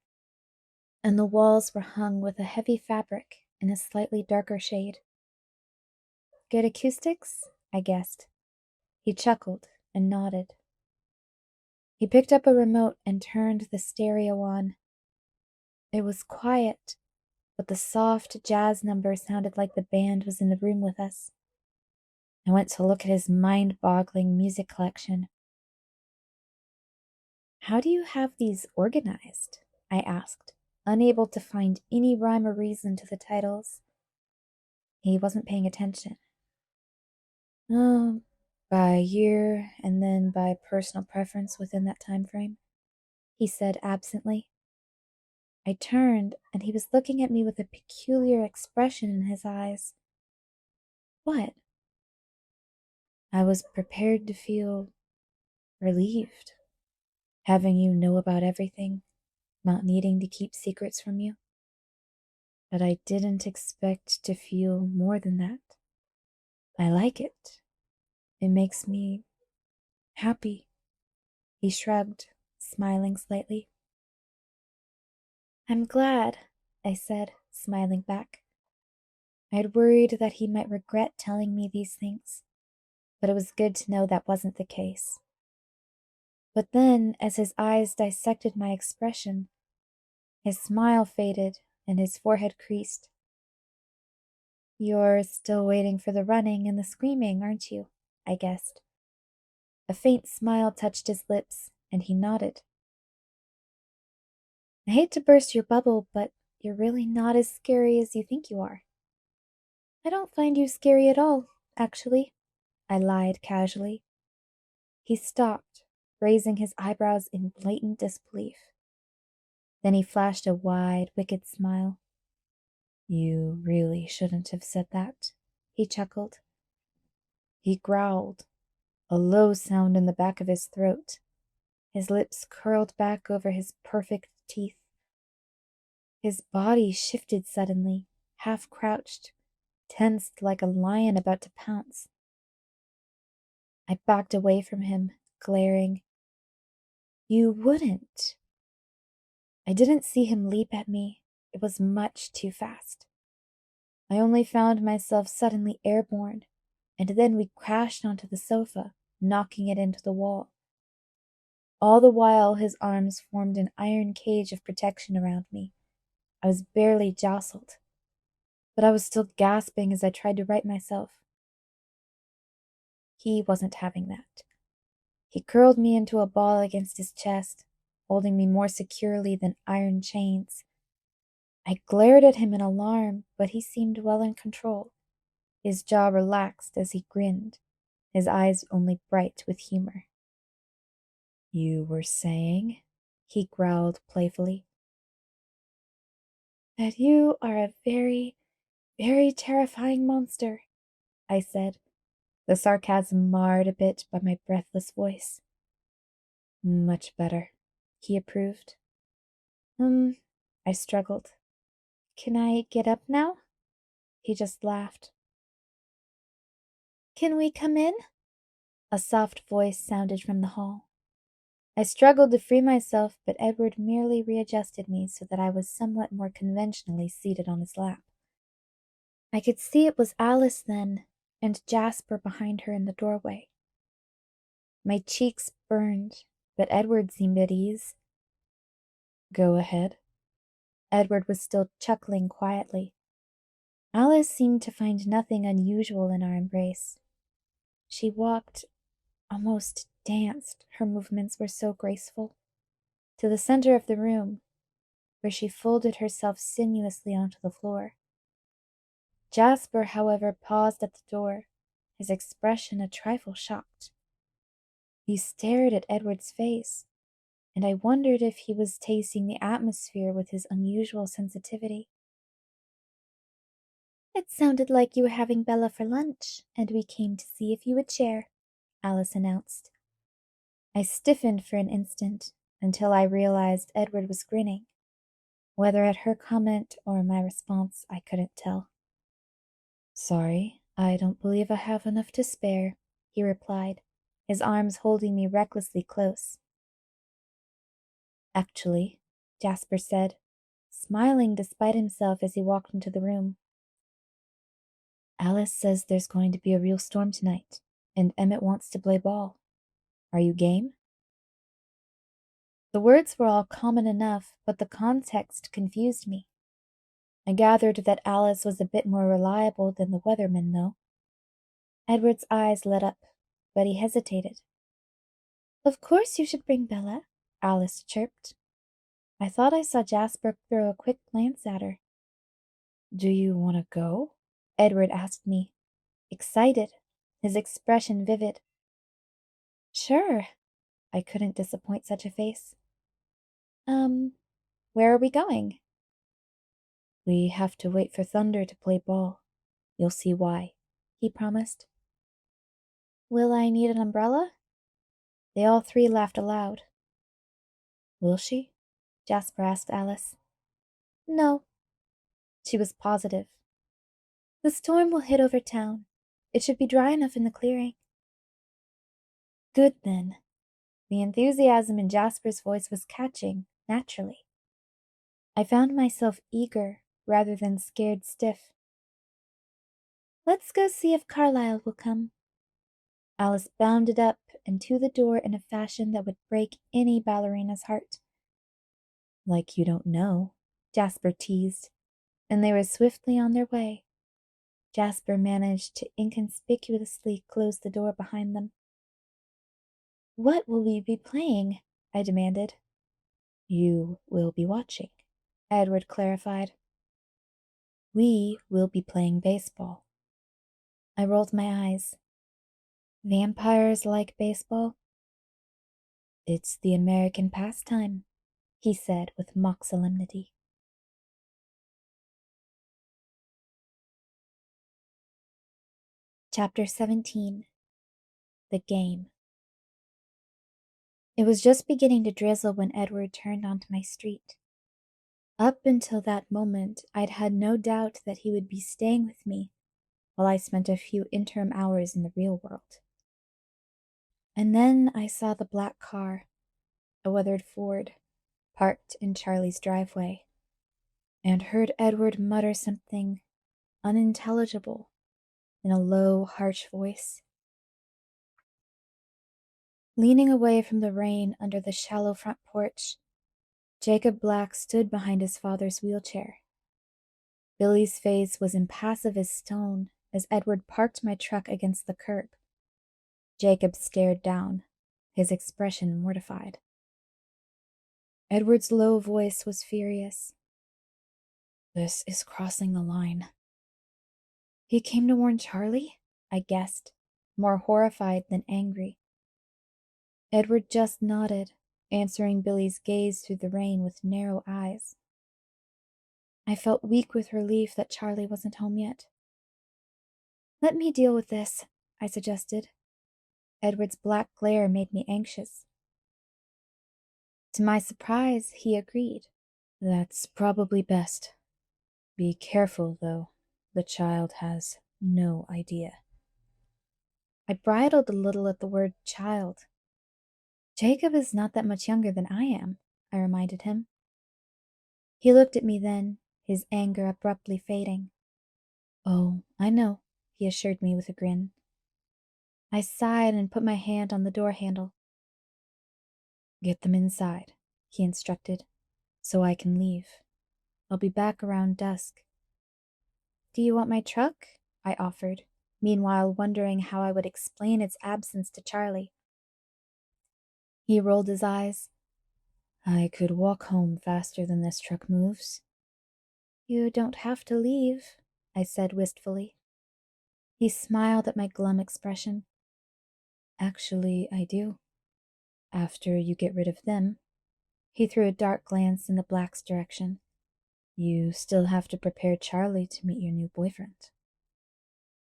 and the walls were hung with a heavy fabric in a slightly darker shade. Good acoustics? I guessed. He chuckled and nodded. He picked up a remote and turned the stereo on. It was quiet, but the soft jazz number sounded like the band was in the room with us. I went to look at his mind-boggling music collection. How do you have these organized? I asked, unable to find any rhyme or reason to the titles. He wasn't paying attention. Oh, by year and then by personal preference within that time frame, he said absently. I turned, and he was looking at me with a peculiar expression in his eyes. What? I was prepared to feel relieved, having you know about everything, not needing to keep secrets from you. But I didn't expect to feel more than that. I like it. It makes me happy. He shrugged, smiling slightly. I'm glad, I said, smiling back. I had worried that he might regret telling me these things, but it was good to know that wasn't the case. But then, as his eyes dissected my expression, his smile faded and his forehead creased. You're still waiting for the running and the screaming, aren't you? I guessed. A faint smile touched his lips, and he nodded. I hate to burst your bubble, but you're really not as scary as you think you are. I don't find you scary at all, actually, I lied casually. He stopped, raising his eyebrows in blatant disbelief. Then he flashed a wide, wicked smile. You really shouldn't have said that, he chuckled. He growled, a low sound in the back of his throat. His lips curled back over his perfect teeth. His body shifted suddenly, half crouched, tensed like a lion about to pounce. I backed away from him, glaring. You wouldn't. I didn't see him leap at me. It was much too fast. I only found myself suddenly airborne, and then we crashed onto the sofa, knocking it into the wall. All the while his arms formed an iron cage of protection around me. I was barely jostled, but I was still gasping as I tried to right myself. He wasn't having that. He curled me into a ball against his chest, holding me more securely than iron chains. I glared at him in alarm, but he seemed well in control. His jaw relaxed as he grinned, his eyes only bright with humor. You were saying, he growled playfully, that you are a very, very terrifying monster, I said, the sarcasm marred a bit by my breathless voice. Much better, he approved. I struggled. Can I get up now? He just laughed. Can we come in? A soft voice sounded from the hall. I struggled to free myself, but Edward merely readjusted me so that I was somewhat more conventionally seated on his lap. I could see it was Alice then, and Jasper behind her in the doorway. My cheeks burned, but Edward seemed at ease. Go ahead. Edward was still chuckling quietly. Alice seemed to find nothing unusual in our embrace. She walked, almost danced, her movements were so graceful, to the center of the room, where she folded herself sinuously onto the floor. Jasper, however, paused at the door, his expression a trifle shocked. He stared at Edward's face, and I wondered if he was tasting the atmosphere with his unusual sensitivity. It sounded like you were having Bella for lunch, and we came to see if you would share, Alice announced. I stiffened for an instant, until I realized Edward was grinning. Whether at her comment or my response, I couldn't tell. Sorry, I don't believe I have enough to spare, he replied, his arms holding me recklessly close. Actually, Jasper said, smiling despite himself as he walked into the room. Alice says there's going to be a real storm tonight, and Emmett wants to play ball. Are you game? The words were all common enough, but the context confused me. I gathered that Alice was a bit more reliable than the weatherman, though. Edward's eyes lit up, but he hesitated. Of course you should bring Bella, Alice chirped. I thought I saw Jasper throw a quick glance at her. Do you want to go? Edward asked me, excited, his expression vivid. Sure. I couldn't disappoint such a face. Where are we going? We have to wait for Thunder to play ball. You'll see why, he promised. Will I need an umbrella? They all three laughed aloud. Will she? Jasper asked Alice. No. She was positive. The storm will hit over town. It should be dry enough in the clearing. Good then. The enthusiasm in Jasper's voice was catching, naturally. I found myself eager rather than scared stiff. Let's go see if Carlisle will come. Alice bounded up and to the door in a fashion that would break any ballerina's heart. Like you don't know, Jasper teased, and they were swiftly on their way. Jasper managed to inconspicuously close the door behind them. What will we be playing? I demanded. You will be watching, Edward clarified. We will be playing baseball. I rolled my eyes. Vampires like baseball? It's the American pastime, he said with mock solemnity. Chapter 17. The Game. It was just beginning to drizzle when Edward turned onto my street. Up until that moment, I'd had no doubt that he would be staying with me while I spent a few interim hours in the real world. And then I saw the black car, a weathered Ford, parked in Charlie's driveway, and heard Edward mutter something unintelligible in a low, harsh voice. Leaning away from the rain under the shallow front porch, Jacob Black stood behind his father's wheelchair. Billy's face was impassive as stone as Edward parked my truck against the curb. Jacob stared down, his expression mortified. Edward's low voice was furious. This is crossing the line. He came to warn Charlie? I guessed, more horrified than angry. Edward just nodded, answering Billy's gaze through the rain with narrow eyes. I felt weak with relief that Charlie wasn't home yet. Let me deal with this, I suggested. Edward's black glare made me anxious. To my surprise, he agreed. That's probably best. Be careful, though. The child has no idea. I bridled a little at the word child. Jacob is not that much younger than I am, I reminded him. He looked at me then, his anger abruptly fading. Oh, I know, he assured me with a grin. I sighed and put my hand on the door handle. Get them inside, he instructed, so I can leave. I'll be back around dusk. Do you want my truck? I offered, meanwhile wondering how I would explain its absence to Charlie. He rolled his eyes. I could walk home faster than this truck moves. You don't have to leave, I said wistfully. He smiled at my glum expression. Actually, I do. After you get rid of them. He threw a dark glance in the Black's direction. You still have to prepare Charlie to meet your new boyfriend.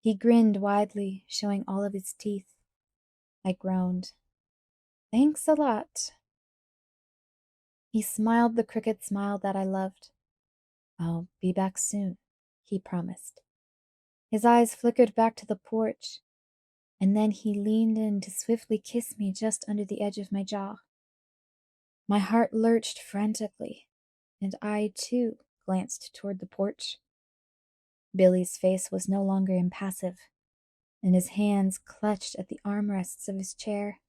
He grinned widely, showing all of his teeth. I groaned. Thanks a lot. He smiled the crooked smile that I loved. I'll be back soon, he promised. His eyes flickered back to the porch, and then he leaned in to swiftly kiss me just under the edge of my jaw. My heart lurched frantically, and I, too, glanced toward the porch. Billy's face was no longer impassive, and his hands clutched at the armrests of his chair.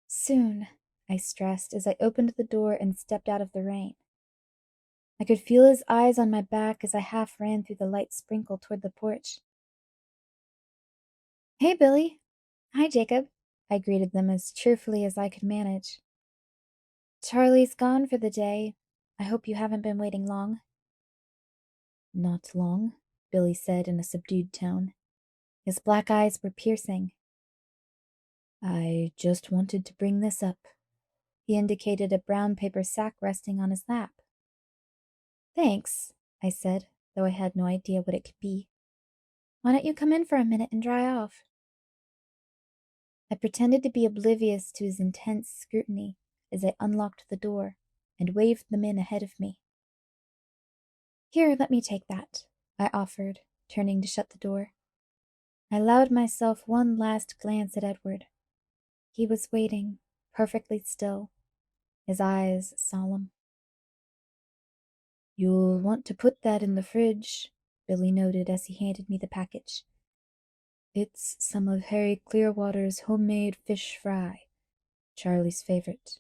Soon, I stressed as I opened the door and stepped out of the rain. I could feel his eyes on my back as I half ran through the light sprinkle toward the porch. Hey, Billy. Hi, Jacob. I greeted them as cheerfully as I could manage. Charlie's gone for the day. I hope you haven't been waiting long. Not long, Billy said in a subdued tone. His black eyes were piercing. I just wanted to bring this up. He indicated a brown paper sack resting on his lap. Thanks, I said, though I had no idea what it could be. Why don't you come in for a minute and dry off? I pretended to be oblivious to his intense scrutiny as I unlocked the door and waved them in ahead of me. "Here, let me take that," I offered, turning to shut the door. I allowed myself one last glance at Edward. He was waiting, perfectly still, his eyes solemn. "You'll want to put that in the fridge," Billy noted as he handed me the package. "It's some of Harry Clearwater's homemade fish fry, Charlie's favorite.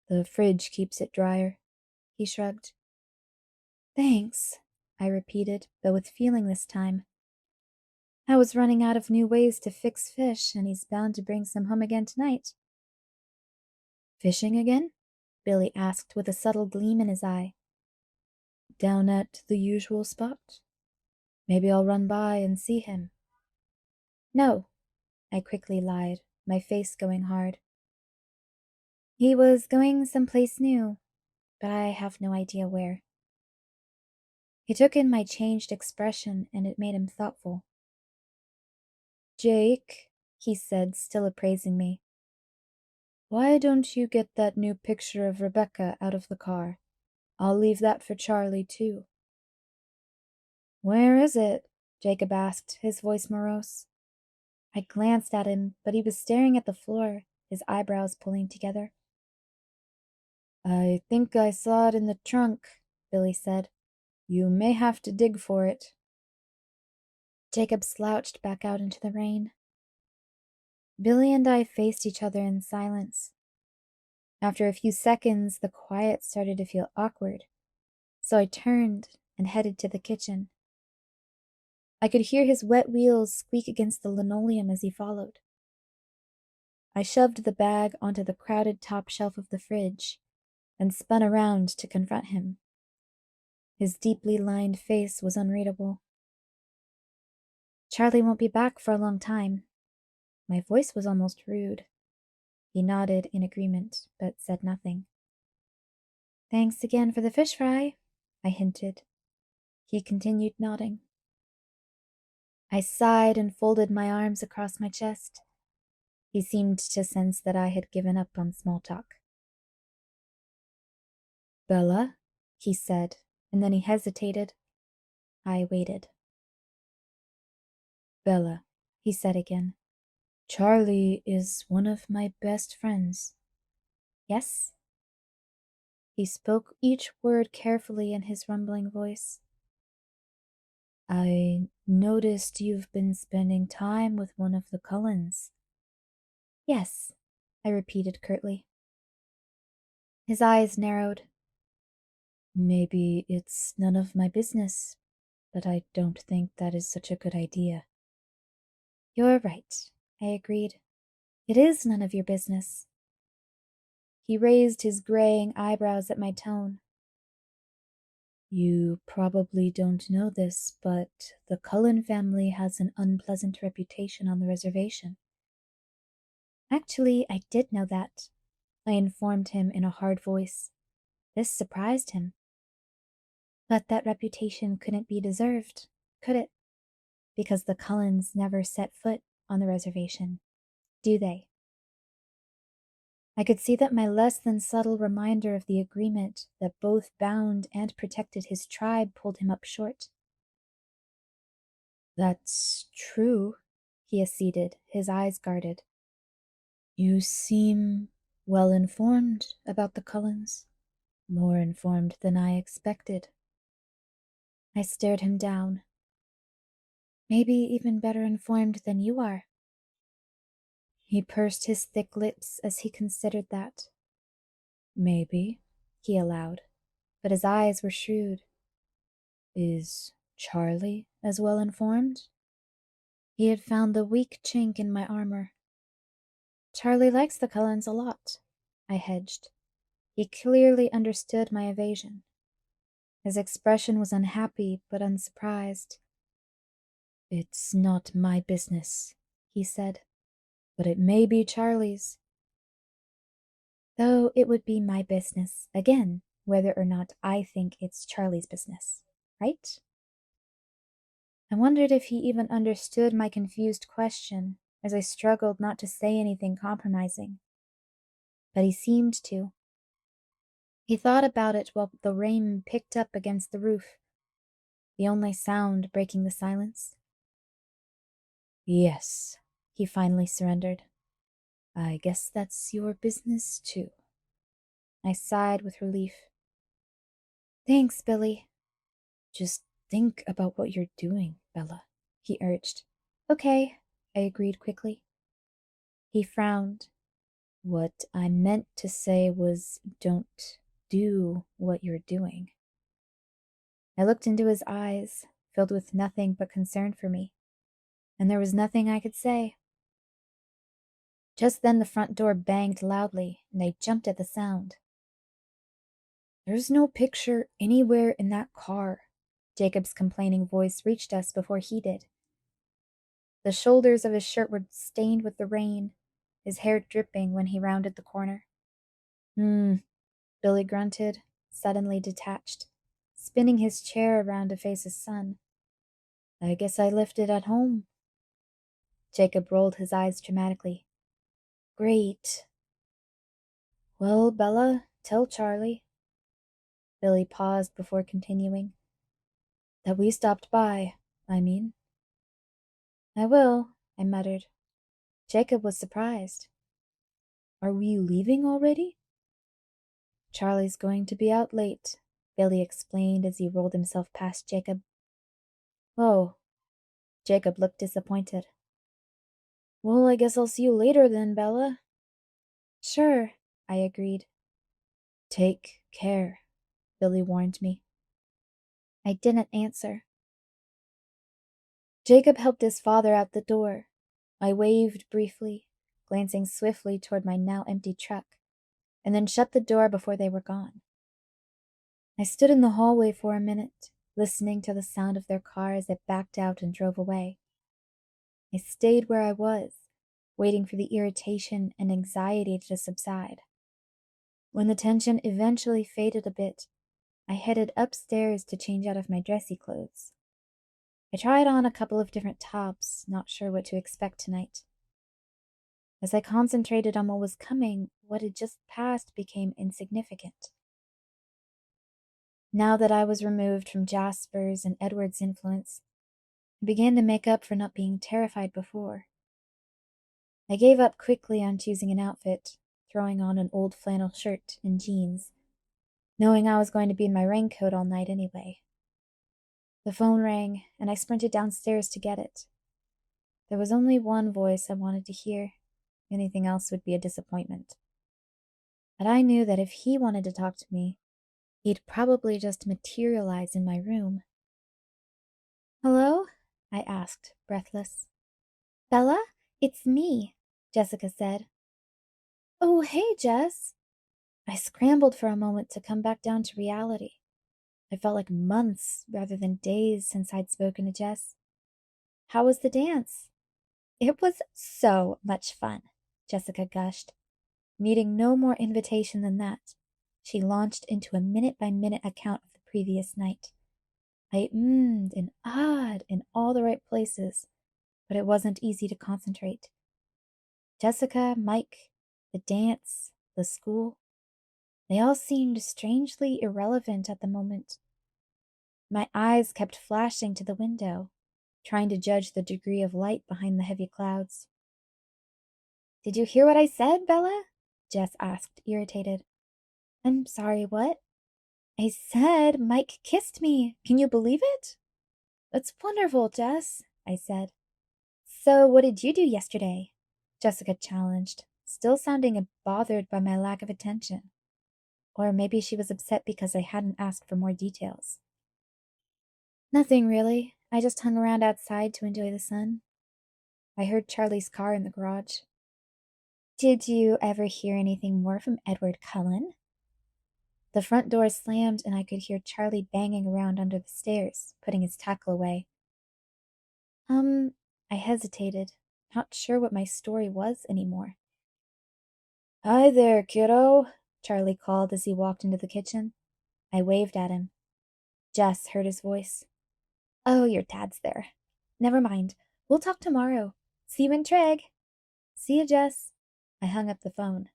The fridge keeps it drier." He shrugged. "Thanks," I repeated, but with feeling this time. I was running out of new ways to fix fish, and he's bound to bring some home again tonight. "Fishing again?" Billy asked with a subtle gleam in his eye. "Down at the usual spot? Maybe I'll run by and see him." "No," I quickly lied, my face going hard. "He was going someplace new, but I have no idea where." He took in my changed expression, and it made him thoughtful. "Jake," he said, still appraising me, "why don't you get that new picture of Rebecca out of the car? I'll leave that for Charlie, too." "Where is it?" Jacob asked, his voice morose. I glanced at him, but he was staring at the floor, his eyebrows pulling together. "I think I saw it in the trunk," Billy said. "You may have to dig for it." Jacob slouched back out into the rain. Billy and I faced each other in silence. After a few seconds, the quiet started to feel awkward, so I turned and headed to the kitchen. I could hear his wet wheels squeak against the linoleum as he followed. I shoved the bag onto the crowded top shelf of the fridge and spun around to confront him. His deeply lined face was unreadable. "Charlie won't be back for a long time." My voice was almost rude. He nodded in agreement, but said nothing. "Thanks again for the fish fry," I hinted. He continued nodding. I sighed and folded my arms across my chest. He seemed to sense that I had given up on small talk. "Bella?" he said, and then he hesitated. I waited. "Bella," he said again. "Charlie is one of my best friends." "Yes?" He spoke each word carefully in his rumbling voice. "I noticed you've been spending time with one of the Cullens." "Yes," I repeated curtly. His eyes narrowed. "Maybe it's none of my business, but I don't think that is such a good idea." "You're right," I agreed. "It is none of your business." He raised his graying eyebrows at my tone. "You probably don't know this, but the Cullen family has an unpleasant reputation on the reservation." "Actually, I did know that," I informed him in a hard voice. This surprised him. "But that reputation couldn't be deserved, could it? Because the Cullens never set foot on the reservation, do they?" I could see that my less than subtle reminder of the agreement that both bound and protected his tribe pulled him up short. "That's true," he acceded, his eyes guarded. "You seem well informed about the Cullens, more informed than I expected." I stared him down. "Maybe even better informed than you are." He pursed his thick lips as he considered that. "Maybe," he allowed, but his eyes were shrewd. "Is Charlie as well informed?" He had found the weak chink in my armor. "Charlie likes the Cullens a lot," I hedged. He clearly understood my evasion. His expression was unhappy but unsurprised. "It's not my business," he said, "but it may be Charlie's." "Though it would be my business, again, whether or not I think it's Charlie's business, right?" I wondered if he even understood my confused question, as I struggled not to say anything compromising. But he seemed to. He thought about it while the rain picked up against the roof, the only sound breaking the silence. "Yes," he finally surrendered. "I guess that's your business, too." I sighed with relief. "Thanks, Billy." "Just think about what you're doing, Bella," he urged. "Okay," I agreed quickly. He frowned. "What I meant to say was, don't do what you're doing." I looked into his eyes, filled with nothing but concern for me, and there was nothing I could say. Just then the front door banged loudly, and I jumped at the sound. "There's no picture anywhere in that car." Jacob's complaining voice reached us before he did. The shoulders of his shirt were stained with the rain, his hair dripping when he rounded the corner. Billy grunted, suddenly detached, spinning his chair around to face his son. "I guess I left it at home." Jacob rolled his eyes dramatically. "Great." "Well, Bella, tell Charlie." Billy paused before continuing. "That we stopped by, I mean." "I will," I muttered. Jacob was surprised. "Are we leaving already?" "Charlie's going to be out late," Billy explained as he rolled himself past Jacob. "Oh." Jacob looked disappointed. "Well, I guess I'll see you later then, Bella." "Sure," I agreed. "Take care," Billy warned me. I didn't answer. Jacob helped his father out the door. I waved briefly, glancing swiftly toward my now empty truck, and then shut the door before they were gone. I stood in the hallway for a minute, listening to the sound of their car as it backed out and drove away. I stayed where I was, waiting for the irritation and anxiety to subside. When the tension eventually faded a bit, I headed upstairs to change out of my dressy clothes. I tried on a couple of different tops, not sure what to expect tonight. As I concentrated on what was coming, what had just passed became insignificant. Now that I was removed from Jasper's and Edward's influence, I began to make up for not being terrified before. I gave up quickly on choosing an outfit, throwing on an old flannel shirt and jeans, knowing I was going to be in my raincoat all night anyway. The phone rang, and I sprinted downstairs to get it. There was only one voice I wanted to hear. Anything else would be a disappointment. But I knew that if he wanted to talk to me, he'd probably just materialize in my room. "Hello?" I asked, breathless. "Bella, it's me," Jessica said. "Oh, hey, Jess." I scrambled for a moment to come back down to reality. I felt like months rather than days since I'd spoken to Jess. "How was the dance?" "It was so much fun," Jessica gushed. Needing no more invitation than that, she launched into a minute-by-minute account of the previous night. I ummed and ahed in all the right places, but it wasn't easy to concentrate. Jessica, Mike, the dance, the school, they all seemed strangely irrelevant at the moment. My eyes kept flashing to the window, trying to judge the degree of light behind the heavy clouds. "Did you hear what I said, Bella?" Jess asked, irritated. "I'm sorry, what?" "I said Mike kissed me. Can you believe it?" "That's wonderful, Jess," I said. "So what did you do yesterday?" Jessica challenged, still sounding bothered by my lack of attention. Or maybe she was upset because I hadn't asked for more details. "Nothing really. I just hung around outside to enjoy the sun. I heard Charlie's car in the garage." "Did you ever hear anything more from Edward Cullen?" The front door slammed and I could hear Charlie banging around under the stairs, putting his tackle away. I hesitated, not sure what my story was anymore. "Hi there, kiddo," Charlie called as he walked into the kitchen. I waved at him. Jess heard his voice. "Oh, your dad's there. Never mind. We'll talk tomorrow. See you in Treg." See you, Jess. I hung up the phone.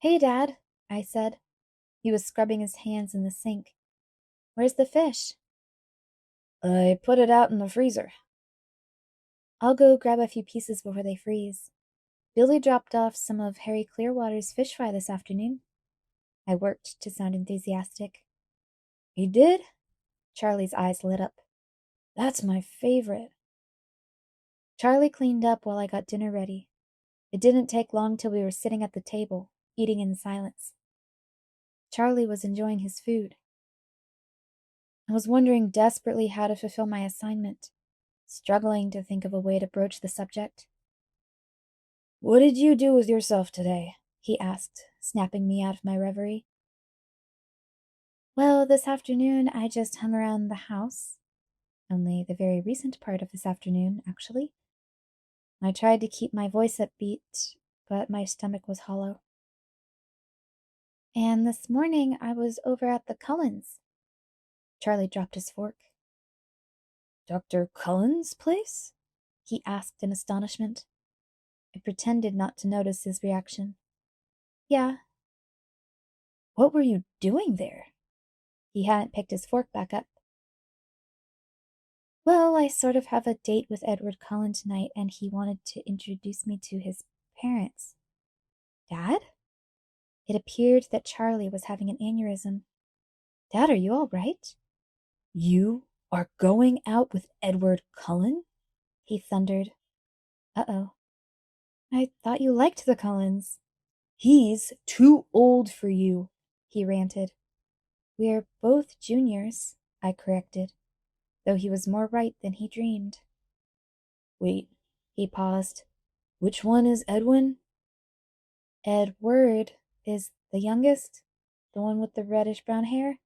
Hey, Dad, I said. He was scrubbing his hands in the sink. Where's the fish? I put it out in the freezer. I'll go grab a few pieces before they freeze. Billy dropped off some of Harry Clearwater's fish fry this afternoon. I worked to sound enthusiastic. He did? Charlie's eyes lit up. That's my favorite. Charlie cleaned up while I got dinner ready. It didn't take long till we were sitting at the table, eating in silence. Charlie was enjoying his food. I was wondering desperately how to fulfill my assignment, struggling to think of a way to broach the subject. What did you do with yourself today? He asked, snapping me out of my reverie. Well, this afternoon I just hung around the house. Only the very recent part of this afternoon, actually. I tried to keep my voice upbeat, but my stomach was hollow. And this morning I was over at the Cullens. Charlie dropped his fork. Dr. Cullen's place? He asked in astonishment. I pretended not to notice his reaction. Yeah. What were you doing there? He hadn't picked his fork back up. Well, I sort of have a date with Edward Cullen tonight, and he wanted to introduce me to his parents. Dad? It appeared that Charlie was having an aneurysm. Dad, are you all right? You are going out with Edward Cullen? He thundered. Uh-oh. I thought you liked the Cullens. He's too old for you, he ranted. We're both juniors, I corrected, though he was more right than he dreamed. Wait, he paused. Which one is Edwin? Edward is the youngest, the one with the reddish-brown hair.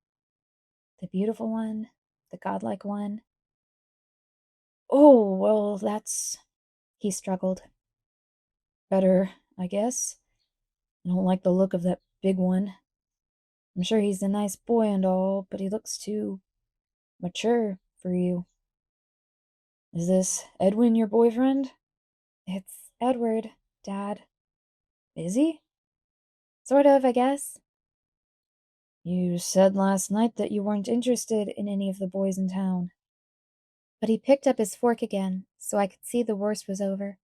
The beautiful one, the godlike one. Oh, well, that's... He struggled. Better, I guess. I don't like the look of that big one. I'm sure he's a nice boy and all, but he looks too mature for you. Is this Edwin your boyfriend? It's Edward, Dad. Is he? Sort of, I guess. You said last night that you weren't interested in any of the boys in town. But he picked up his fork again, so I could see the worst was over.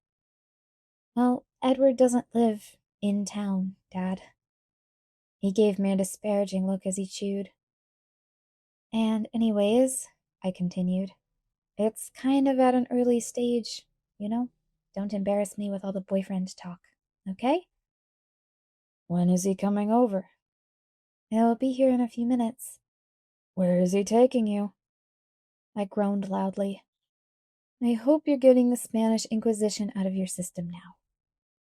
Well, Edward doesn't live in town, Dad. He gave me a disparaging look as he chewed. And anyways, I continued, it's kind of at an early stage, you know? Don't embarrass me with all the boyfriend talk, okay? When is he coming over? He'll be here in a few minutes. Where is he taking you? I groaned loudly. I hope you're getting the Spanish Inquisition out of your system now.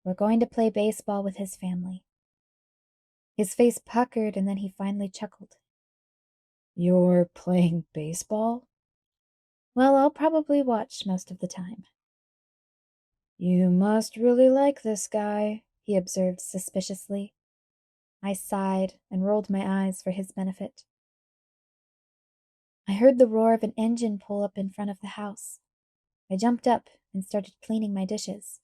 We're going to play baseball with his family. His face puckered and then he finally chuckled. You're playing baseball? Well, I'll probably watch most of the time. You must really like this guy, he observed suspiciously. I sighed and rolled my eyes for his benefit. I heard the roar of an engine pull up in front of the house. I jumped up and started cleaning my dishes.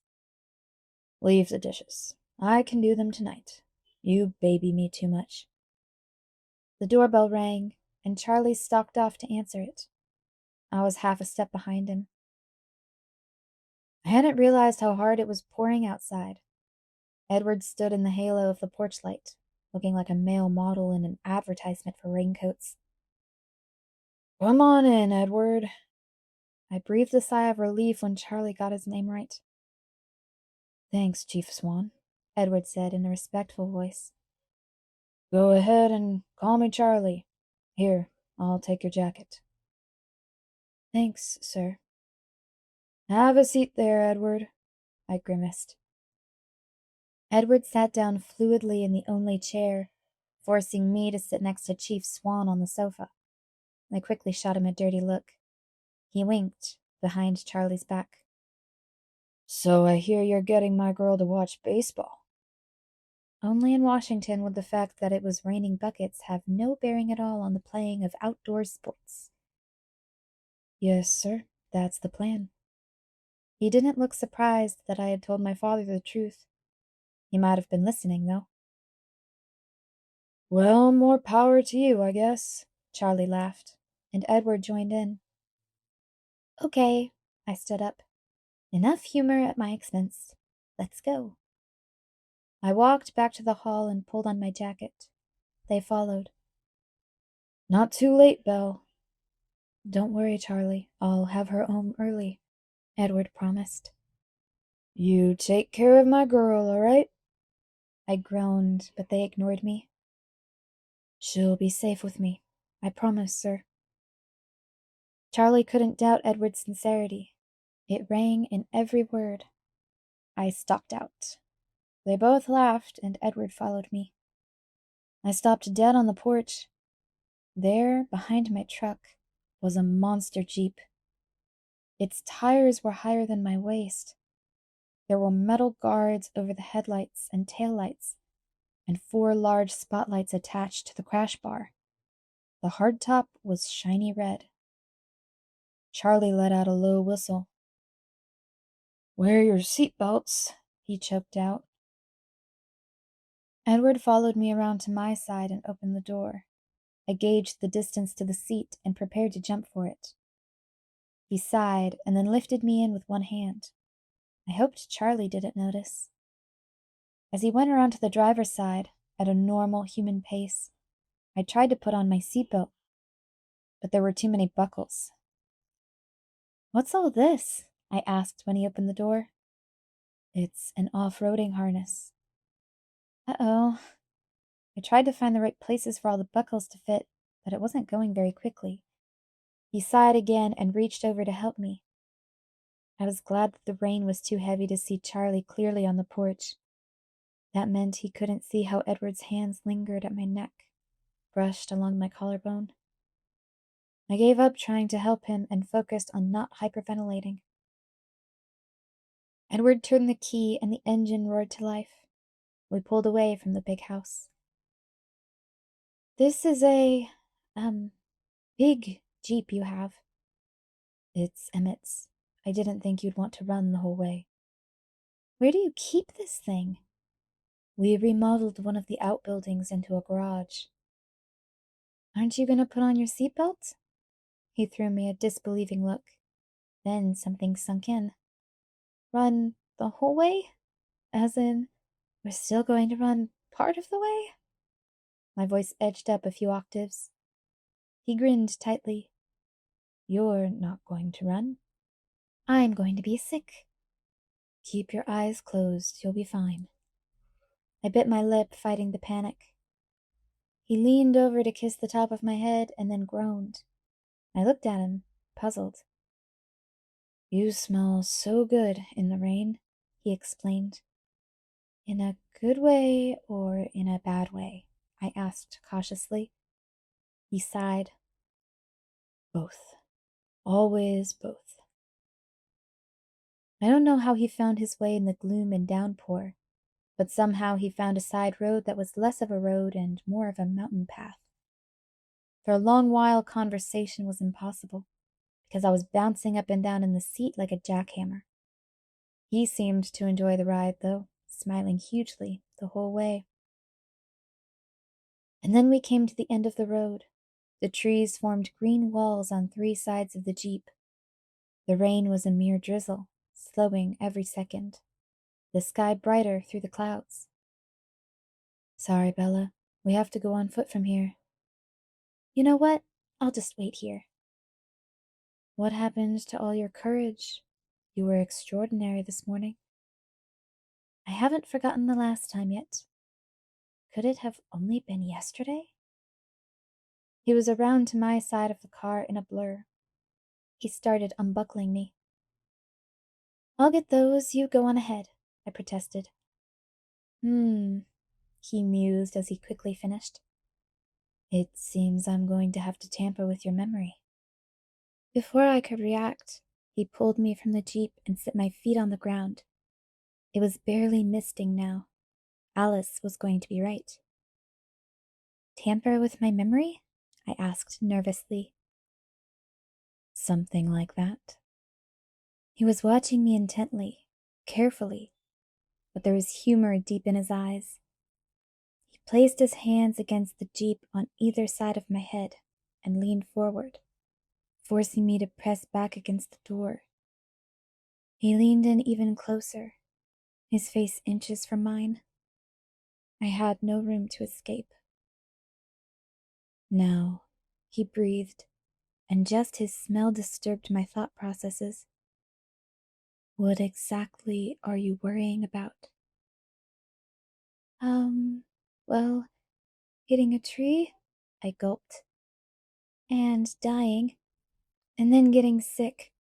Leave the dishes. I can do them tonight. You baby me too much. The doorbell rang, and Charlie stalked off to answer it. I was half a step behind him. I hadn't realized how hard it was pouring outside. Edward stood in the halo of the porch light, looking like a male model in an advertisement for raincoats. Come on in, Edward. I breathed a sigh of relief when Charlie got his name right. Thanks, Chief Swan, Edward said in a respectful voice. Go ahead and call me Charlie. Here, I'll take your jacket. Thanks, sir. Have a seat there, Edward, I grimaced. Edward sat down fluidly in the only chair, forcing me to sit next to Chief Swan on the sofa. I quickly shot him a dirty look. He winked, behind Charlie's back. So I hear you're getting my girl to watch baseball. Only in Washington would the fact that it was raining buckets have no bearing at all on the playing of outdoor sports. Yes, sir, that's the plan. He didn't look surprised that I had told my father the truth. He might have been listening, though. "Well, more power to you, I guess," Charlie laughed, and Edward joined in. "Okay," I stood up. "Enough humor at my expense. Let's go." I walked back to the hall and pulled on my jacket. They followed. "Not too late, Belle." "Don't worry, Charlie. I'll have her home early," Edward promised. "You take care of my girl, all right?" I groaned, but they ignored me. "She'll be safe with me. I promise, sir." Charlie couldn't doubt Edward's sincerity. It rang in every word. I stalked out. They both laughed, and Edward followed me. I stopped dead on the porch. There, behind my truck, was a monster Jeep. Its tires were higher than my waist. There were metal guards over the headlights and taillights, and 4 large spotlights attached to the crash bar. The hardtop was shiny red. Charlie let out a low whistle. "Wear your seatbelts," he choked out. Edward followed me around to my side and opened the door. I gauged the distance to the seat and prepared to jump for it. He sighed and then lifted me in with one hand. I hoped Charlie didn't notice. As he went around to the driver's side, at a normal human pace, I tried to put on my seatbelt, but there were too many buckles. "What's all this?" I asked when he opened the door. "It's an off-roading harness." Uh-oh. I tried to find the right places for all the buckles to fit, but it wasn't going very quickly. He sighed again and reached over to help me. I was glad that the rain was too heavy to see Charlie clearly on the porch. That meant he couldn't see how Edward's hands lingered at my neck, brushed along my collarbone. I gave up trying to help him and focused on not hyperventilating. Edward turned the key and the engine roared to life. We pulled away from the big house. "This is a, big Jeep you have." "It's Emmett's. I didn't think you'd want to run the whole way." "Where do you keep this thing?" "We remodeled one of the outbuildings into a garage." "Aren't you going to put on your seatbelt?" He threw me a disbelieving look. Then something sunk in. "Run the whole way? As in, we're still going to run part of the way?" My voice edged up a few octaves. He grinned tightly. "You're not going to run." "I'm going to be sick." "Keep your eyes closed. You'll be fine." I bit my lip, fighting the panic. He leaned over to kiss the top of my head and then groaned. I looked at him, puzzled. "You smell so good in the rain," he explained. "In a good way or in a bad way?" I asked cautiously. He sighed. "Both. Always both." I don't know how he found his way in the gloom and downpour, but somehow he found a side road that was less of a road and more of a mountain path. For a long while, conversation was impossible, because I was bouncing up and down in the seat like a jackhammer. He seemed to enjoy the ride, though, smiling hugely the whole way. And then we came to the end of the road. The trees formed green walls on 3 sides of the Jeep. The rain was a mere drizzle, slowing every second. The sky brighter through the clouds. "Sorry, Bella. We have to go on foot from here." "You know what? I'll just wait here." "What happened to all your courage? You were extraordinary this morning." "I haven't forgotten the last time yet." Could it have only been yesterday? He was around to my side of the car in a blur. He started unbuckling me. "I'll get those, you go on ahead," I protested. He mused as he quickly finished. "It seems I'm going to have to tamper with your memory." Before I could react, he pulled me from the Jeep and set my feet on the ground. It was barely misting now. Alice was going to be right. "Tamper with my memory?" I asked nervously. "Something like that." He was watching me intently, carefully, but there was humor deep in his eyes. He placed his hands against the jeep on either side of my head and leaned forward, forcing me to press back against the door. He leaned in even closer, his face inches from mine. I had no room to escape. "No," he breathed, and just his smell disturbed my thought processes. "What exactly are you worrying about?" Well, hitting a tree," I gulped, "and dying, and then getting sick."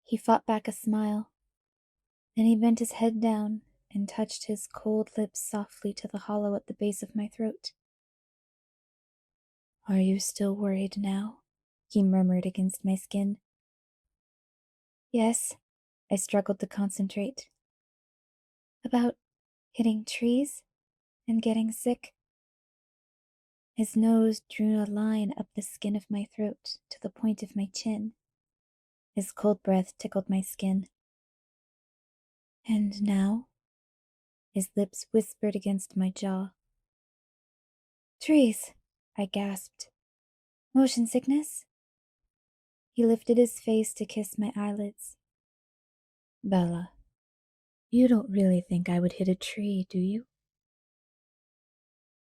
He fought back a smile. Then he bent his head down and touched his cold lips softly to the hollow at the base of my throat. "Are you still worried now?" he murmured against my skin. "Yes," I struggled to concentrate. "About hitting trees and getting sick." His nose drew a line up the skin of my throat to the point of my chin. His cold breath tickled my skin. "And now?" His lips whispered against my jaw. "Trees," I gasped. "Motion sickness?" He lifted his face to kiss my eyelids. "Bella, you don't really think I would hit a tree, do you?"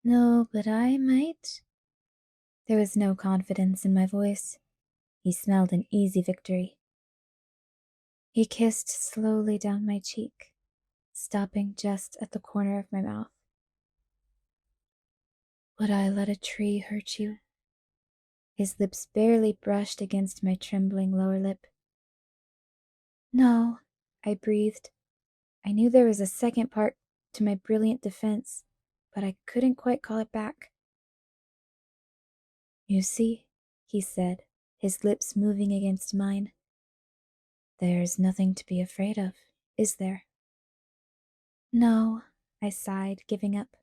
"No, but I might." There was no confidence in my voice. He smelled an easy victory. He kissed slowly down my cheek, stopping just at the corner of my mouth. "Would I let a tree hurt you?" His lips barely brushed against my trembling lower lip. "No," I breathed. I knew there was a second part to my brilliant defense, but I couldn't quite call it back. "You see," he said, his lips moving against mine. "There's nothing to be afraid of, is there?" "No," I sighed, giving up.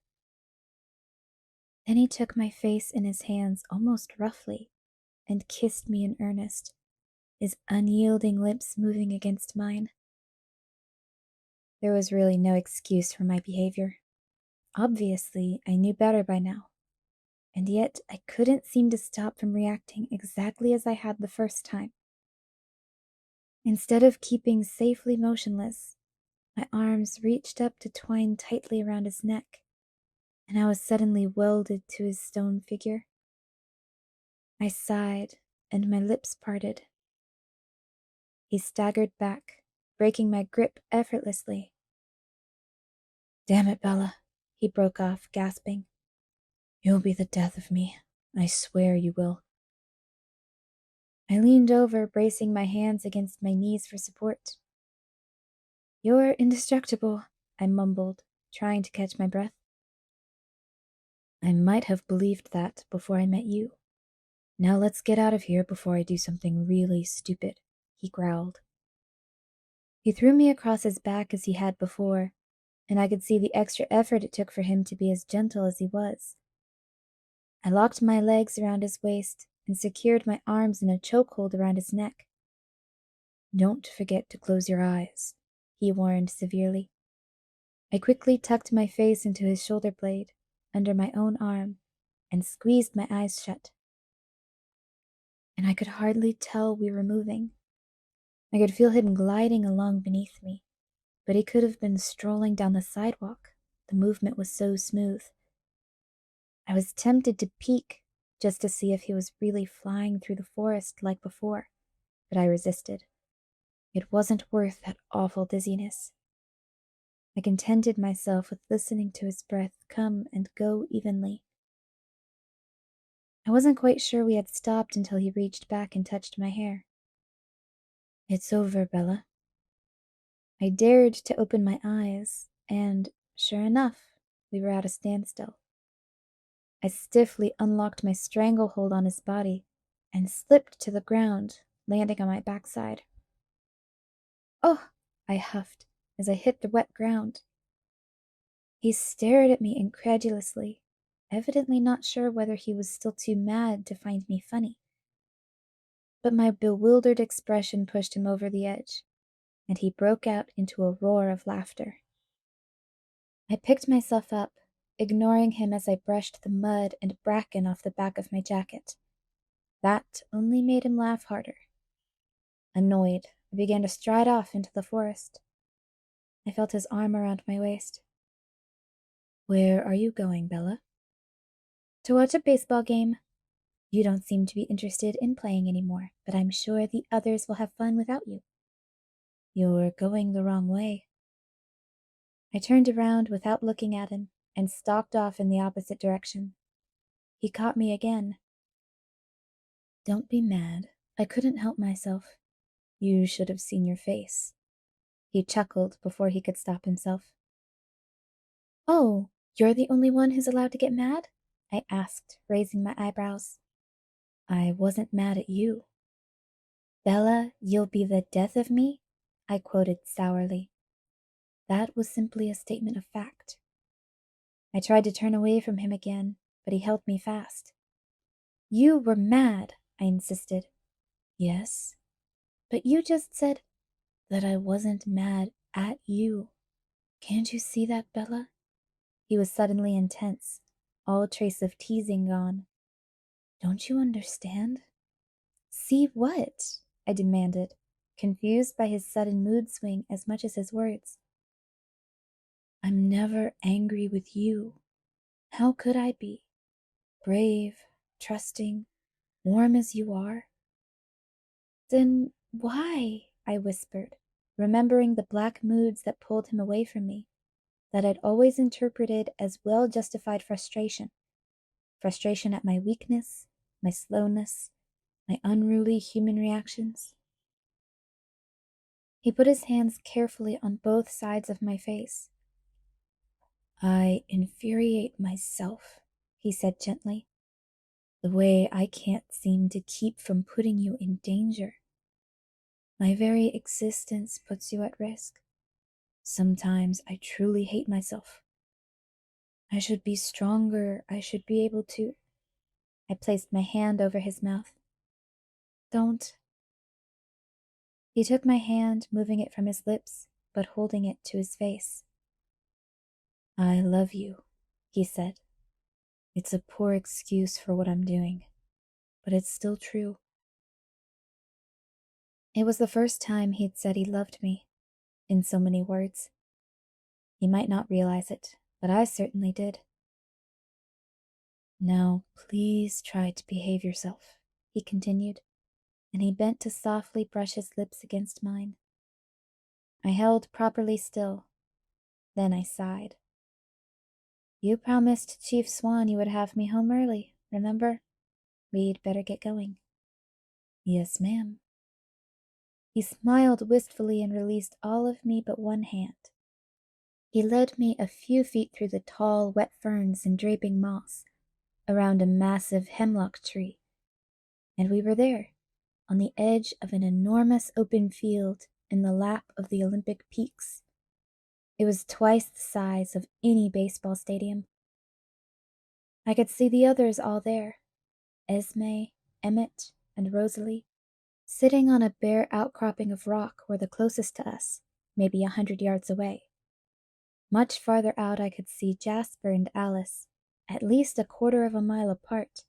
Then he took my face in his hands almost roughly and kissed me in earnest, his unyielding lips moving against mine. There was really no excuse for my behavior. Obviously, I knew better by now, and yet I couldn't seem to stop from reacting exactly as I had the first time. Instead of keeping safely motionless, my arms reached up to twine tightly around his neck, and I was suddenly welded to his stone figure. I sighed, and my lips parted. He staggered back, breaking my grip effortlessly. "Damn it, Bella," he broke off, gasping. "You'll be the death of me. I swear you will." I leaned over, bracing my hands against my knees for support. "You're indestructible," I mumbled, trying to catch my breath. "I might have believed that before I met you. Now let's get out of here before I do something really stupid," he growled. He threw me across his back as he had before, and I could see the extra effort it took for him to be as gentle as he was. I locked my legs around his waist and secured my arms in a chokehold around his neck. "Don't forget to close your eyes," he warned severely. I quickly tucked my face into his shoulder blade, under my own arm, and squeezed my eyes shut. And I could hardly tell we were moving. I could feel him gliding along beneath me, but he could have been strolling down the sidewalk. The movement was so smooth. I was tempted to peek just to see if he was really flying through the forest like before, but I resisted. It wasn't worth that awful dizziness. I contented myself with listening to his breath come and go evenly. I wasn't quite sure we had stopped until he reached back and touched my hair. "It's over, Bella." I dared to open my eyes, and, sure enough, we were at a standstill. I stiffly unlocked my stranglehold on his body and slipped to the ground, landing on my backside. "Oh!" I huffed as I hit the wet ground. He stared at me incredulously, evidently not sure whether he was still too mad to find me funny. But my bewildered expression pushed him over the edge, and he broke out into a roar of laughter. I picked myself up, ignoring him as I brushed the mud and bracken off the back of my jacket. That only made him laugh harder. Annoyed, I began to stride off into the forest. I felt his arm around my waist. "Where are you going, Bella?" "To watch a baseball game. You don't seem to be interested in playing anymore, but I'm sure the others will have fun without you." "You're going the wrong way." I turned around without looking at him and stalked off in the opposite direction. He caught me again. "Don't be mad. I couldn't help myself. You should have seen your face." He chuckled before he could stop himself. "Oh, you're the only one who's allowed to get mad?" I asked, raising my eyebrows. "I wasn't mad at you." "Bella, you'll be the death of me?" I quoted sourly. That was simply a statement of fact. I tried to turn away from him again, but he held me fast. "You were mad," I insisted. "Yes, but you just said that I wasn't mad at you. Can't you see that, Bella?" He was suddenly intense, all trace of teasing gone. "Don't you understand?" "See what?" I demanded, confused by his sudden mood swing as much as his words. "I'm never angry with you. How could I be? Brave, trusting, warm as you are." "Then why?" I whispered, remembering the black moods that pulled him away from me, that I'd always interpreted as well-justified frustration. Frustration at my weakness, my slowness, my unruly human reactions. He put his hands carefully on both sides of my face. "I infuriate myself," he said gently. "The way I can't seem to keep from putting you in danger. My very existence puts you at risk. Sometimes I truly hate myself. I should be stronger. I should be able to..." I placed my hand over his mouth. "Don't..." He took my hand, moving it from his lips, but holding it to his face. "I love you," he said. "It's a poor excuse for what I'm doing, but it's still true." It was the first time he'd said he loved me, in so many words. He might not realize it, but I certainly did. "Now, please try to behave yourself," he continued, and he bent to softly brush his lips against mine. I held properly still. Then I sighed. "You promised Chief Swan you would have me home early, remember? We'd better get going." "Yes, ma'am." He smiled wistfully and released all of me but one hand. He led me a few feet through the tall, wet ferns and draping moss, around a massive hemlock tree, and we were there, on the edge of an enormous open field in the lap of the Olympic peaks. It was twice the size of any baseball stadium. I could see the others all there, Esme, Emmett, and Rosalie, sitting on a bare outcropping of rock were the closest to us, maybe 100 yards away. Much farther out I could see Jasper and Alice, at least a quarter of a mile apart,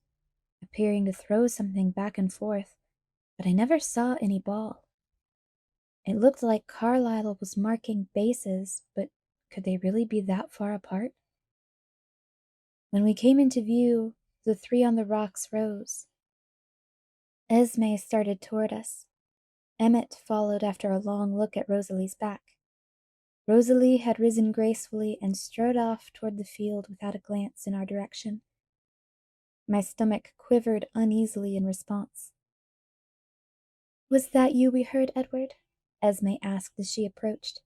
appearing to throw something back and forth, but I never saw any ball. It looked like Carlisle was marking bases, but could they really be that far apart? When we came into view, the three on the rocks rose. Esme started toward us. Emmett followed after a long look at Rosalie's back. Rosalie had risen gracefully and strode off toward the field without a glance in our direction. My stomach quivered uneasily in response. "Was that you we heard, Edward?" Esme asked as she approached.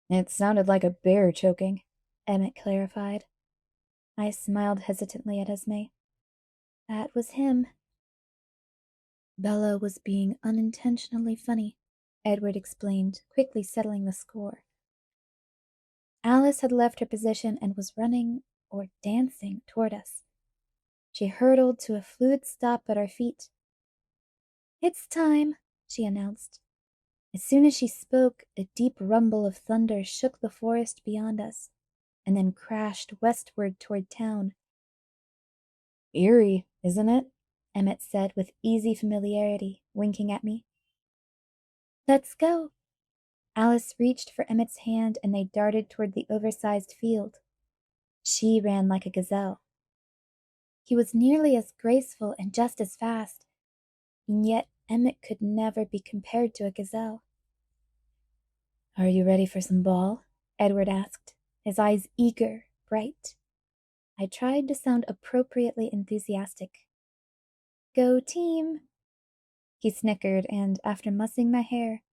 "It sounded like a bear choking," Emmett clarified. I smiled hesitantly at Esme. "That was him." "Bella was being unintentionally funny," Edward explained, quickly settling the score. Alice had left her position and was running, or dancing, toward us. She hurtled to a fluid stop at our feet. "It's time," she announced. As soon as she spoke, a deep rumble of thunder shook the forest beyond us, and then crashed westward toward town. "Eerie, isn't it?" Emmett said with easy familiarity, winking at me. "Let's go." Alice reached for Emmett's hand and they darted toward the oversized field. She ran like a gazelle. He was nearly as graceful and just as fast, and yet Emmett could never be compared to a gazelle. "Are you ready for some ball?" Edward asked, his eyes eager, bright. I tried to sound appropriately enthusiastic. "Go team!" He snickered and, after mussing my hair,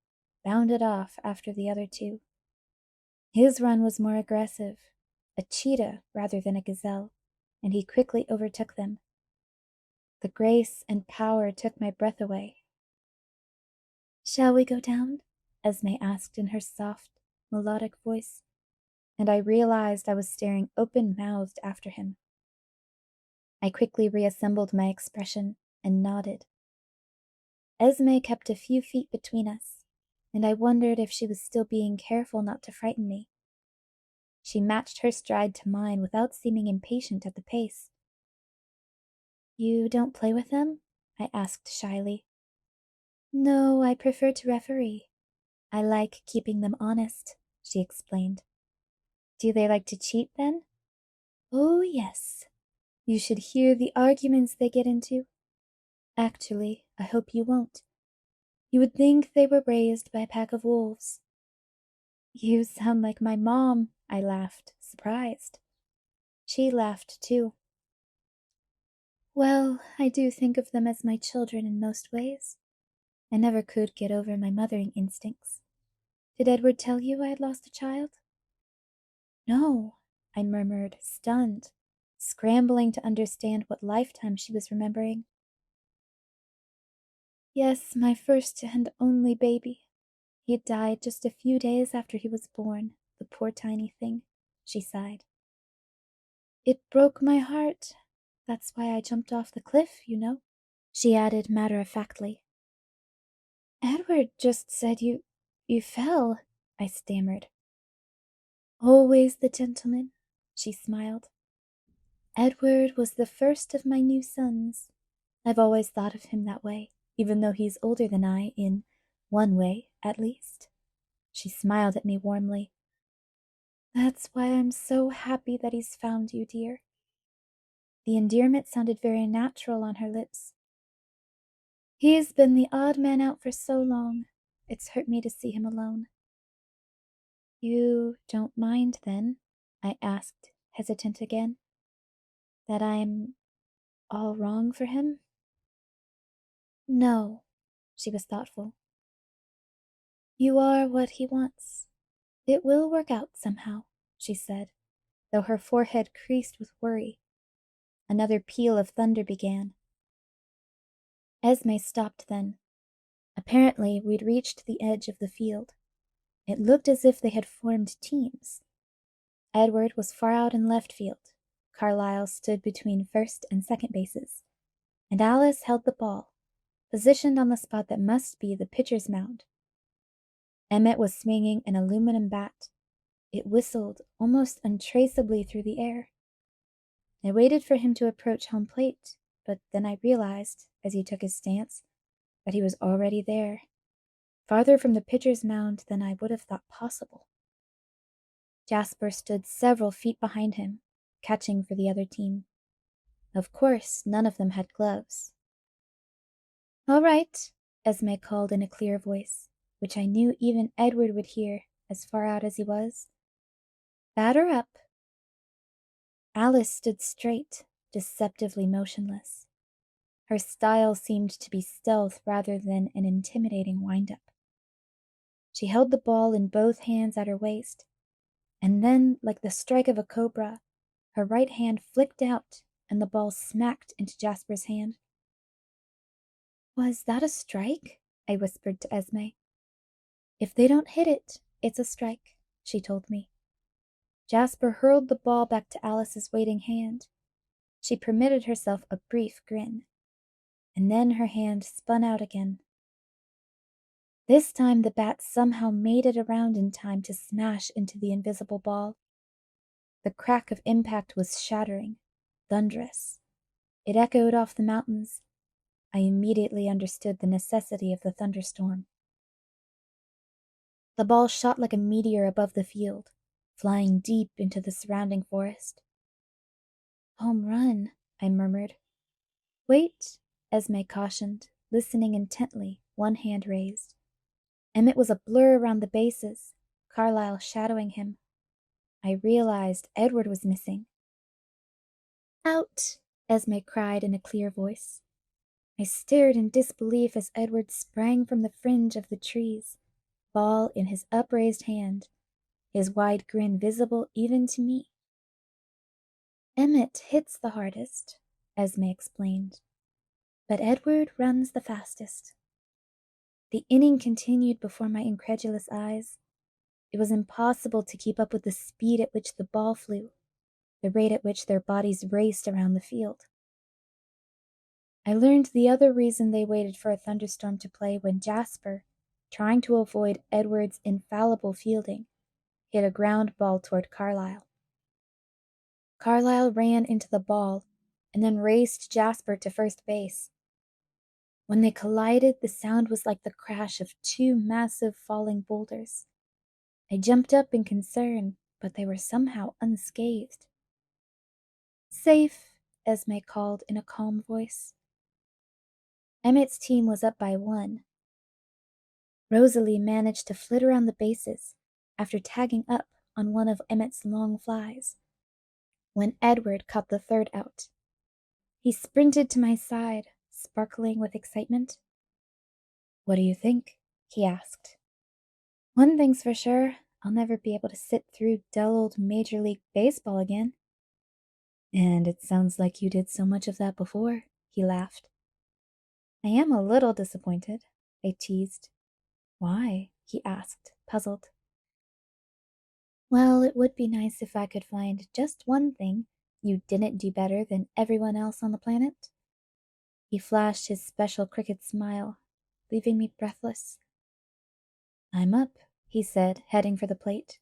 bounded off after the other two. His run was more aggressive, a cheetah rather than a gazelle, and he quickly overtook them. The grace and power took my breath away. "Shall we go down?" Esme asked in her soft, melodic voice, and I realized I was staring open-mouthed after him. I quickly reassembled my expression and nodded. Esme kept a few feet between us, and I wondered if she was still being careful not to frighten me. She matched her stride to mine without seeming impatient at the pace. "You don't play with them?" I asked shyly. "No, I prefer to referee. I like keeping them honest," she explained. "Do they like to cheat, then?" "Oh, yes. You should hear the arguments they get into. Actually, I hope you won't. You would think they were raised by a pack of wolves." "You sound like my mom," I laughed, surprised. She laughed too. "Well, I do think of them as my children in most ways. I never could get over my mothering instincts. Did Edward tell you I had lost a child?" "No," I murmured, stunned, scrambling to understand what lifetime she was remembering. "Yes, my first and only baby. He had died just a few days after he was born, the poor tiny thing," she sighed. "It broke my heart. That's why I jumped off the cliff, you know," she added matter-of-factly. "Edward just said you fell," I stammered. "Always the gentleman," she smiled. "Edward was the first of my new sons. I've always thought of him that way, even though he's older than I, in one way, at least." She smiled at me warmly. "That's why I'm so happy that he's found you, dear." The endearment sounded very natural on her lips. "He's been the odd man out for so long. It's hurt me to see him alone." "You don't mind, then?" I asked, hesitant again. "That I'm all wrong for him?" "No." She was thoughtful. "You are what he wants. It will work out somehow," she said, though her forehead creased with worry. Another peal of thunder began. Esme stopped then. Apparently, we'd reached the edge of the field. It looked as if they had formed teams. Edward was far out in left field. Carlisle stood between first and second bases, and Alice held the ball, positioned on the spot that must be the pitcher's mound. Emmett was swinging an aluminum bat. It whistled almost untraceably through the air. I waited for him to approach home plate, but then I realized, as he took his stance, that he was already there, farther from the pitcher's mound than I would have thought possible. Jasper stood several feet behind him, catching for the other team. Of course, none of them had gloves. "All right," Esme called in a clear voice, which I knew even Edward would hear, as far out as he was. "Batter up." Alice stood straight, deceptively motionless. Her style seemed to be stealth rather than an intimidating wind-up. She held the ball in both hands at her waist, and then, like the strike of a cobra, her right hand flicked out and the ball smacked into Jasper's hand. "Was that a strike?" I whispered to Esme. "If they don't hit it, it's a strike," she told me. Jasper hurled the ball back to Alice's waiting hand. She permitted herself a brief grin. and then her hand spun out again. This time the bat somehow made it around in time to smash into the invisible ball. The crack of impact was shattering, thunderous. It echoed off the mountains. I immediately understood the necessity of the thunderstorm. The ball shot like a meteor above the field, flying deep into the surrounding forest. "Home run," I murmured. "Wait," Esme cautioned, listening intently, one hand raised. Emmett was a blur around the bases, Carlisle shadowing him. I realized Edward was missing. "Out!" Esme cried in a clear voice. I stared in disbelief as Edward sprang from the fringe of the trees, ball in his upraised hand, his wide grin visible even to me. "Emmett hits the hardest," Esme explained, "but Edward runs the fastest." The inning continued before my incredulous eyes. It was impossible to keep up with the speed at which the ball flew, the rate at which their bodies raced around the field. I learned the other reason they waited for a thunderstorm to play when Jasper, trying to avoid Edward's infallible fielding, hit a ground ball toward Carlisle. Carlisle ran into the ball and then raced Jasper to first base. When they collided, the sound was like the crash of two massive falling boulders. I jumped up in concern, but they were somehow unscathed. "Safe," Esme called in a calm voice. Emmett's team was up by 1. Rosalie managed to flit around the bases after tagging up on one of Emmett's long flies. When Edward caught the third out, he sprinted to my side, sparkling with excitement. "What do you think?" he asked. "One thing's for sure, I'll never be able to sit through dull old Major League Baseball again." "And it sounds like you did so much of that before," he laughed. "I am a little disappointed," I teased. "Why?" he asked, puzzled. "Well, it would be nice if I could find just one thing you didn't do better than everyone else on the planet." He flashed his special cricket smile, leaving me breathless. "I'm up," he said, heading for the plate.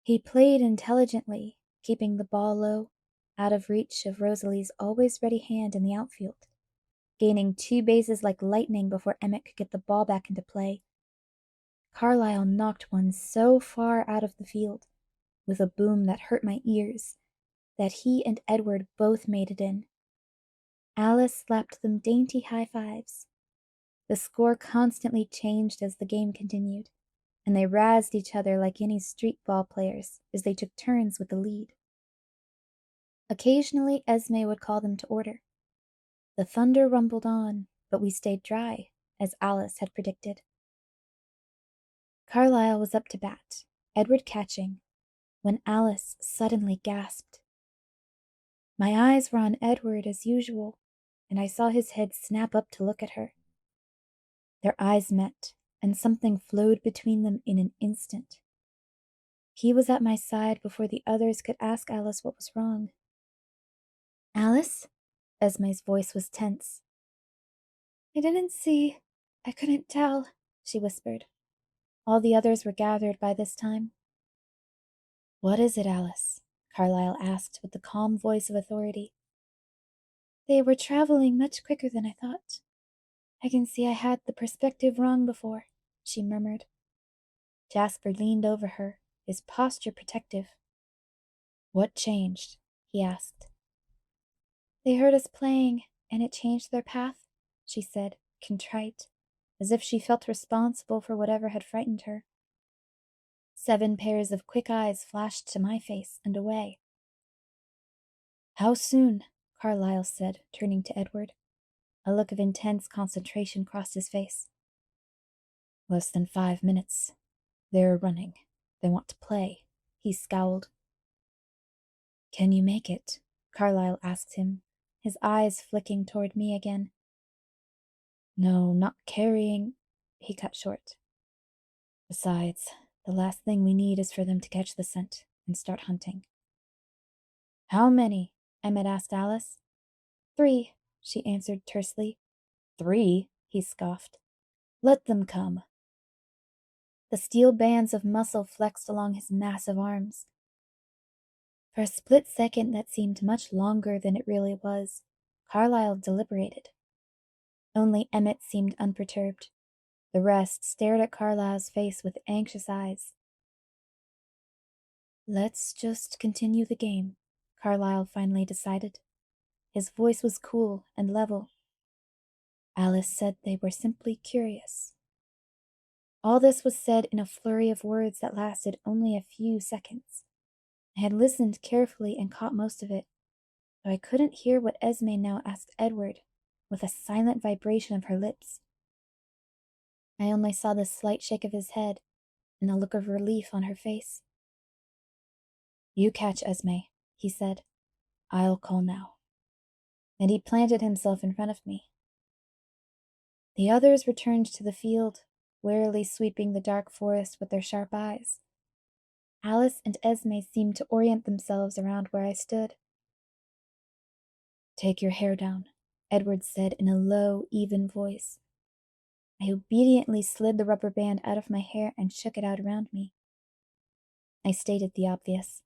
He played intelligently, keeping the ball low, out of reach of Rosalie's always ready hand in the outfield, gaining 2 bases like lightning before Emmett could get the ball back into play. Carlisle knocked one so far out of the field, with a boom that hurt my ears, that he and Edward both made it in. Alice slapped them dainty high fives. The score constantly changed as the game continued, and they razzed each other like any street ball players as they took turns with the lead. Occasionally Esme would call them to order. The thunder rumbled on, but we stayed dry, as Alice had predicted. Carlisle was up to bat, Edward catching, when Alice suddenly gasped. My eyes were on Edward as usual, and I saw his head snap up to look at her. Their eyes met, and something flowed between them in an instant. He was at my side before the others could ask Alice what was wrong. "Alice?" Esme's voice was tense. "I didn't see. I couldn't tell," she whispered. All the others were gathered by this time. "What is it, Alice?" Carlisle asked with the calm voice of authority. "They were traveling much quicker than I thought. I can see I had the perspective wrong before," she murmured. Jasper leaned over her, his posture protective. "What changed?" he asked. "They heard us playing, and it changed their path," she said, contrite, as if she felt responsible for whatever had frightened her. 7 pairs of quick eyes flashed to my face and away. "How soon?" Carlisle said, turning to Edward. A look of intense concentration crossed his face. "Less than 5 minutes. They're running. They want to play," he scowled. "Can you make it?" Carlisle asked him, his eyes flicking toward me again. "No, not carrying," he cut short. "Besides, the last thing we need is for them to catch the scent and start hunting." "How many?" Emmett asked Alice. 3, she answered tersely. 3, he scoffed. Let them come. The steel bands of muscle flexed along his massive arms. For a split second that seemed much longer than it really was, Carlisle deliberated. Only Emmett seemed unperturbed. The rest stared at Carlisle's face with anxious eyes. Let's just continue the game, Carlisle finally decided. His voice was cool and level. Alice said they were simply curious. All this was said in a flurry of words that lasted only a few seconds. I had listened carefully and caught most of it, though I couldn't hear what Esme now asked Edward, with a silent vibration of her lips. I only saw the slight shake of his head and a look of relief on her face. You catch, Esme, he said. I'll call now. And he planted himself in front of me. The others returned to the field, warily sweeping the dark forest with their sharp eyes. Alice and Esme seemed to orient themselves around where I stood. Take your hair down, Edward said in a low, even voice. I obediently slid the rubber band out of my hair and shook it out around me. I stated the obvious.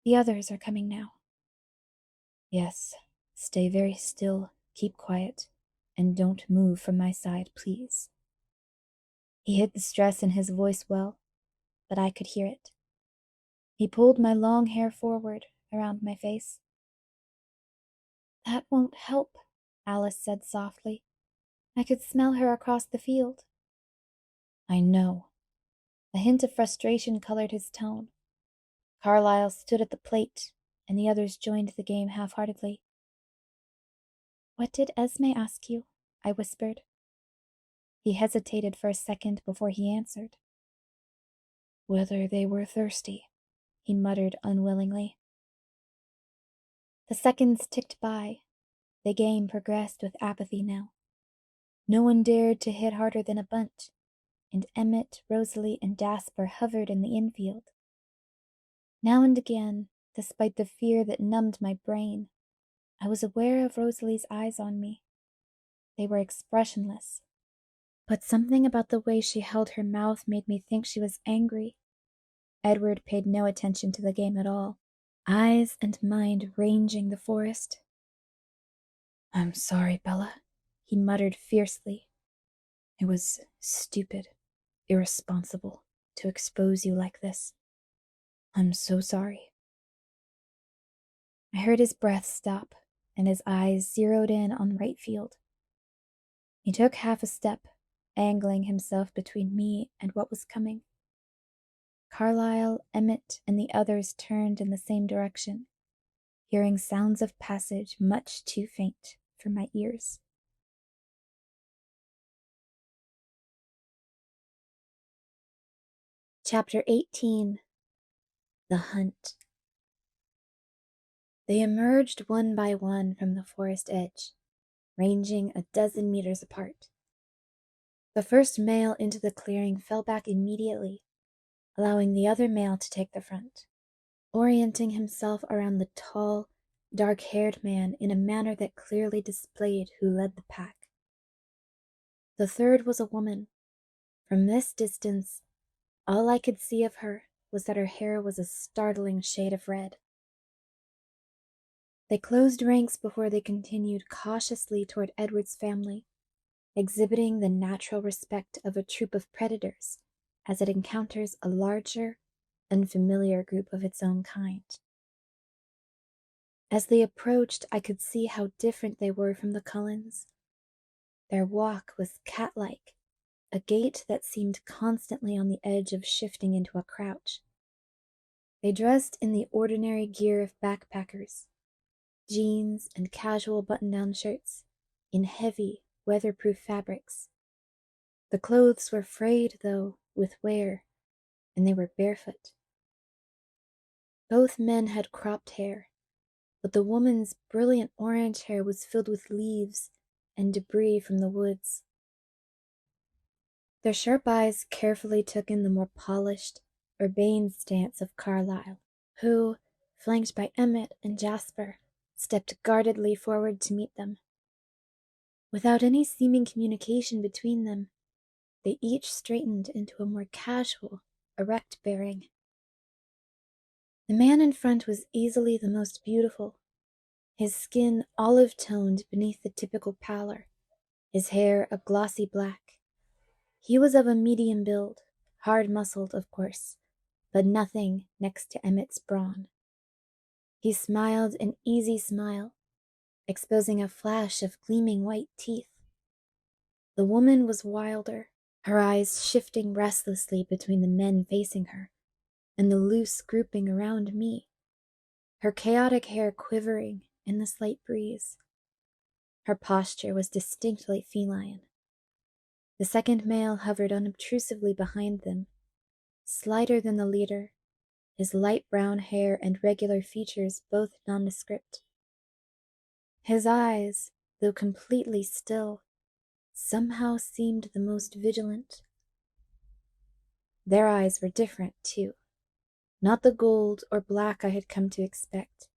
The others are coming now. Yes, stay very still, keep quiet, and don't move from my side, please. He hid the stress in his voice well, but I could hear it. He pulled my long hair forward around my face. That won't help, Alice said softly. I could smell her across the field. I know. A hint of frustration colored his tone. Carlisle stood at the plate, and the others joined the game half-heartedly. What did Esme ask you? I whispered. He hesitated for a second before he answered. Whether they were thirsty, he muttered unwillingly. The seconds ticked by. The game progressed with apathy now. No one dared to hit harder than a bunt, and Emmett, Rosalie, and Jasper hovered in the infield. Now and again, despite the fear that numbed my brain, I was aware of Rosalie's eyes on me. They were expressionless, but something about the way she held her mouth made me think she was angry. Edward paid no attention to the game at all, eyes and mind ranging the forest. I'm sorry, Bella, he muttered fiercely. It was stupid, irresponsible to expose you like this. I'm so sorry. I heard his breath stop, and his eyes zeroed in on right field. He took half a step, angling himself between me and what was coming. Carlisle, Emmett, and the others turned in the same direction, hearing sounds of passage much too faint for my ears. Chapter 18. The Hunt. They emerged one by one from the forest edge, ranging a dozen meters apart. The first male into the clearing fell back immediately, allowing the other male to take the front, orienting himself around the tall, dark-haired man in a manner that clearly displayed who led the pack. The third was a woman. From this distance, all I could see of her was that her hair was a startling shade of red. They closed ranks before they continued cautiously toward Edward's family, exhibiting the natural respect of a troop of predators as it encounters a larger, unfamiliar group of its own kind. As they approached, I could see how different they were from the Cullens. Their walk was cat-like, a gait that seemed constantly on the edge of shifting into a crouch. They dressed in the ordinary gear of backpackers, jeans and casual button-down shirts, in heavy, weatherproof fabrics. The clothes were frayed, though, with wear, and they were barefoot. Both men had cropped hair, but the woman's brilliant orange hair was filled with leaves and debris from the woods. Their sharp eyes carefully took in the more polished, urbane stance of Carlisle, who, flanked by Emmett and Jasper, stepped guardedly forward to meet them. Without any seeming communication between them, they each straightened into a more casual, erect bearing. The man in front was easily the most beautiful, his skin olive-toned beneath the typical pallor, his hair a glossy black. He was of a medium build, hard-muscled, of course, but nothing next to Emmett's brawn. He smiled an easy smile, exposing a flash of gleaming white teeth. The woman was wilder, her eyes shifting restlessly between the men facing her and the loose grouping around me, her chaotic hair quivering in the slight breeze. Her posture was distinctly feline. The second male hovered unobtrusively behind them, slighter than the leader, his light brown hair and regular features both nondescript. His eyes, though completely still, somehow seemed the most vigilant. Their eyes were different, too. Not the gold or black I had come to expect,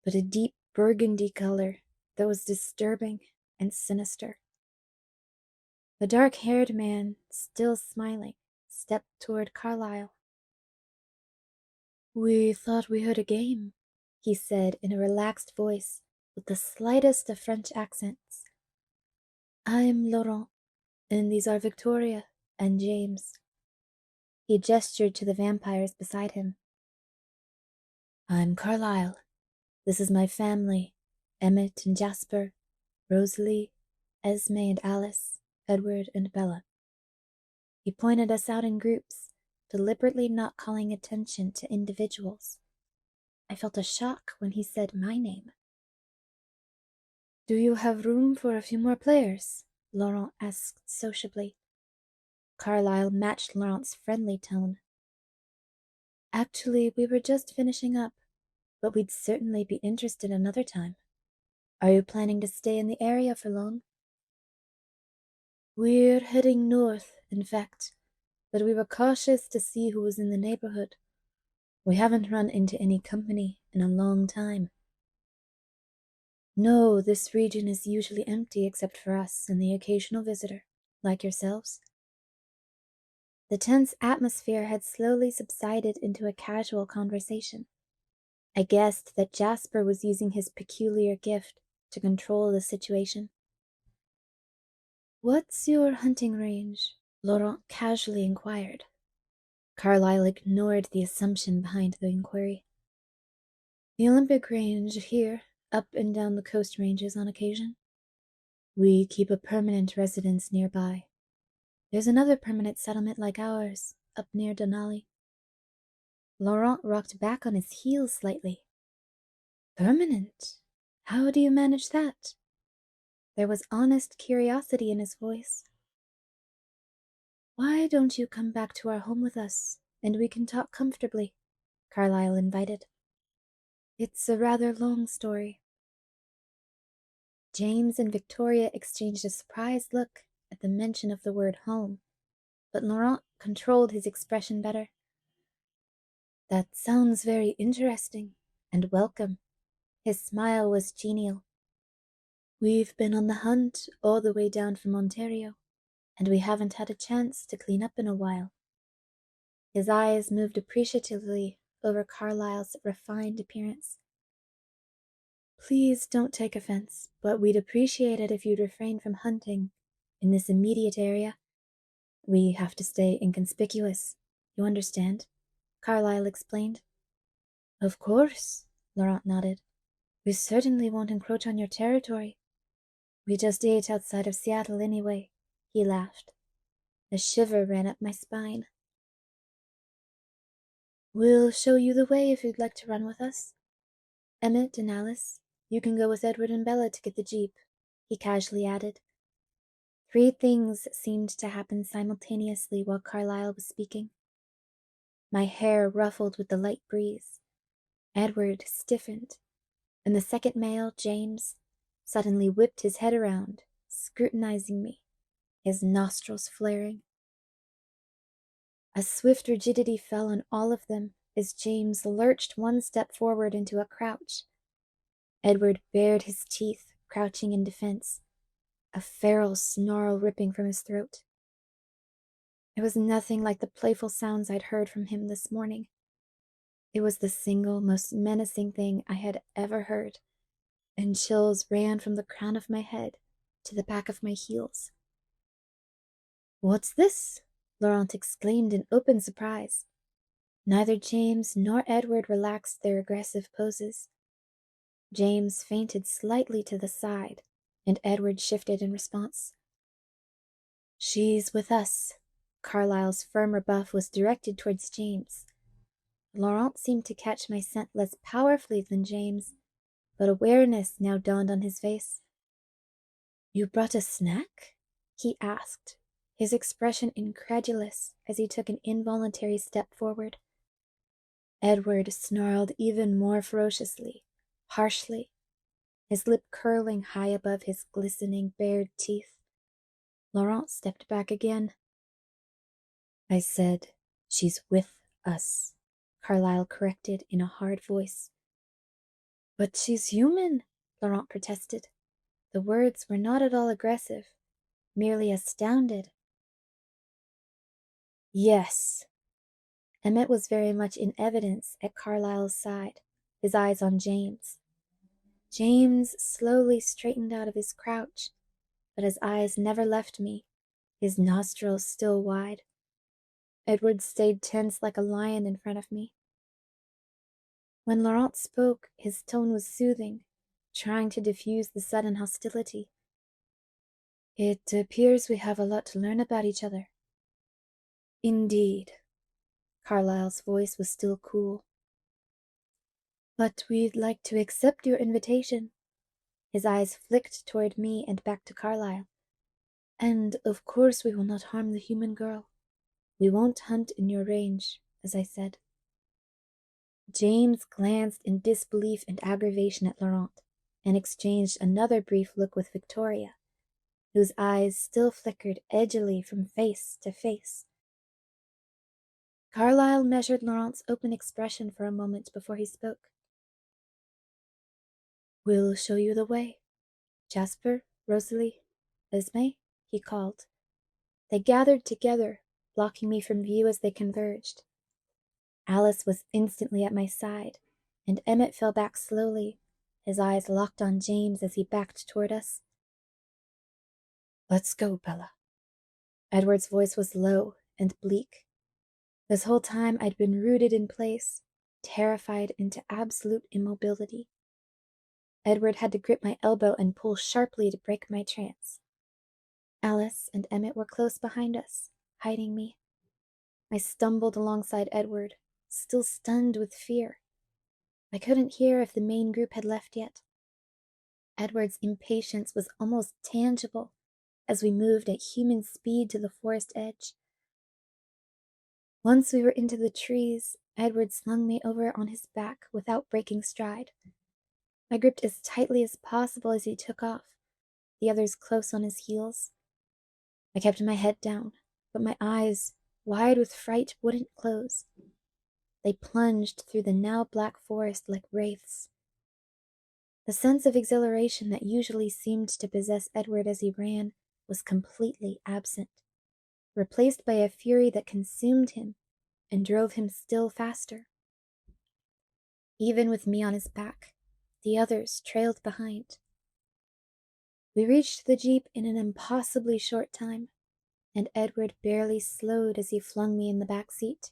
but a deep burgundy color that was disturbing and sinister. The dark-haired man, still smiling, stepped toward Carlisle. "We thought we heard a game," he said in a relaxed voice with the slightest of French accents. "I'm Laurent, and these are Victoria and James." He gestured to the vampires beside him. "I'm Carlisle. This is my family, Emmett and Jasper, Rosalie, Esme and Alice, Edward and Bella." He pointed us out in groups, deliberately not calling attention to individuals. I felt a shock when he said my name. "Do you have room for a few more players?" Laurent asked sociably. Carlisle matched Laurent's friendly tone. "Actually, we were just finishing up, but we'd certainly be interested another time. Are you planning to stay in the area for long?" "We're heading north, in fact, but we were cautious to see who was in the neighborhood. We haven't run into any company in a long time." "No, this region is usually empty except for us and the occasional visitor, like yourselves." The tense atmosphere had slowly subsided into a casual conversation. I guessed that Jasper was using his peculiar gift to control the situation. "What's your hunting range?" Laurent casually inquired. Carlisle ignored the assumption behind the inquiry. "The Olympic range here, up and down the coast ranges on occasion. We keep a permanent residence nearby. There's another permanent settlement like ours, up near Denali." Laurent rocked back on his heels slightly. "Permanent? How do you manage that?" There was honest curiosity in his voice. "Why don't you come back to our home with us, and we can talk comfortably?" Carlisle invited. "It's a rather long story." James and Victoria exchanged a surprised look at the mention of the word home, but Laurent controlled his expression better. "That sounds very interesting and welcome." His smile was genial. "We've been on the hunt all the way down from Ontario, and we haven't had a chance to clean up in a while." His eyes moved appreciatively over Carlisle's refined appearance. "Please don't take offense, but we'd appreciate it if you'd refrain from hunting in this immediate area. We have to stay inconspicuous, you understand?" Carlisle explained. "Of course," Laurent nodded. "We certainly won't encroach on your territory. We just ate outside of Seattle anyway," he laughed. A shiver ran up my spine. "We'll show you the way if you'd like to run with us. Emmett and Alice, you can go with Edward and Bella to get the jeep," he casually added. 3 things seemed to happen simultaneously while Carlisle was speaking. My hair ruffled with the light breeze. Edward stiffened, and the second male, James, suddenly whipped his head around, scrutinizing me, his nostrils flaring. A swift rigidity fell on all of them as James lurched one step forward into a crouch. Edward bared his teeth, crouching in defense. a feral snarl ripping from his throat. It was nothing like the playful sounds I'd heard from him this morning. It was the single most menacing thing I had ever heard, and chills ran from the crown of my head to the back of my heels. "What's this?" Laurent exclaimed in open surprise. Neither James nor Edward relaxed their aggressive poses. James fainted slightly to the side, and Edward shifted in response. "She's with us." Carlisle's firm rebuff was directed towards James. Laurent seemed to catch my scent less powerfully than James, but awareness now dawned on his face. "You brought a snack?" he asked, his expression incredulous as he took an involuntary step forward. Edward snarled even more ferociously, harshly, his lip curling high above his glistening bared teeth. Laurent stepped back again. "I said, she's with us," Carlisle corrected in a hard voice. "But she's human," Laurent protested. The words were not at all aggressive, merely astounded. "Yes." Emmett was very much in evidence at Carlisle's side, his eyes on James. James slowly straightened out of his crouch, but his eyes never left me, his nostrils still wide. Edward stayed tense like a lion in front of me. When Laurent spoke, his tone was soothing, trying to diffuse the sudden hostility. "It appears we have a lot to learn about each other." "Indeed." Carlisle's voice was still cool. "But we'd like to accept your invitation." His eyes flicked toward me and back to Carlisle. "And of course we will not harm the human girl. We won't hunt in your range, as I said." James glanced in disbelief and aggravation at Laurent, and exchanged another brief look with Victoria, whose eyes still flickered edgily from face to face. Carlisle measured Laurent's open expression for a moment before he spoke. "We'll show you the way. Jasper, Rosalie, Esme," he called. They gathered together, blocking me from view as they converged. Alice was instantly at my side, and Emmett fell back slowly, his eyes locked on James as he backed toward us. "Let's go, Bella." Edward's voice was low and bleak. This whole time I'd been rooted in place, terrified into absolute immobility. Edward had to grip my elbow and pull sharply to break my trance. Alice and Emmett were close behind us, hiding me. I stumbled alongside Edward, still stunned with fear. I couldn't hear if the main group had left yet. Edward's impatience was almost tangible as we moved at human speed to the forest edge. Once we were into the trees, Edward slung me over on his back without breaking stride. I gripped as tightly as possible as he took off, the others close on his heels. I kept my head down, but my eyes, wide with fright, wouldn't close. They plunged through the now black forest like wraiths. The sense of exhilaration that usually seemed to possess Edward as he ran was completely absent, replaced by a fury that consumed him and drove him still faster. Even with me on his back, the others trailed behind. We reached the jeep in an impossibly short time, and Edward barely slowed as he flung me in the back seat.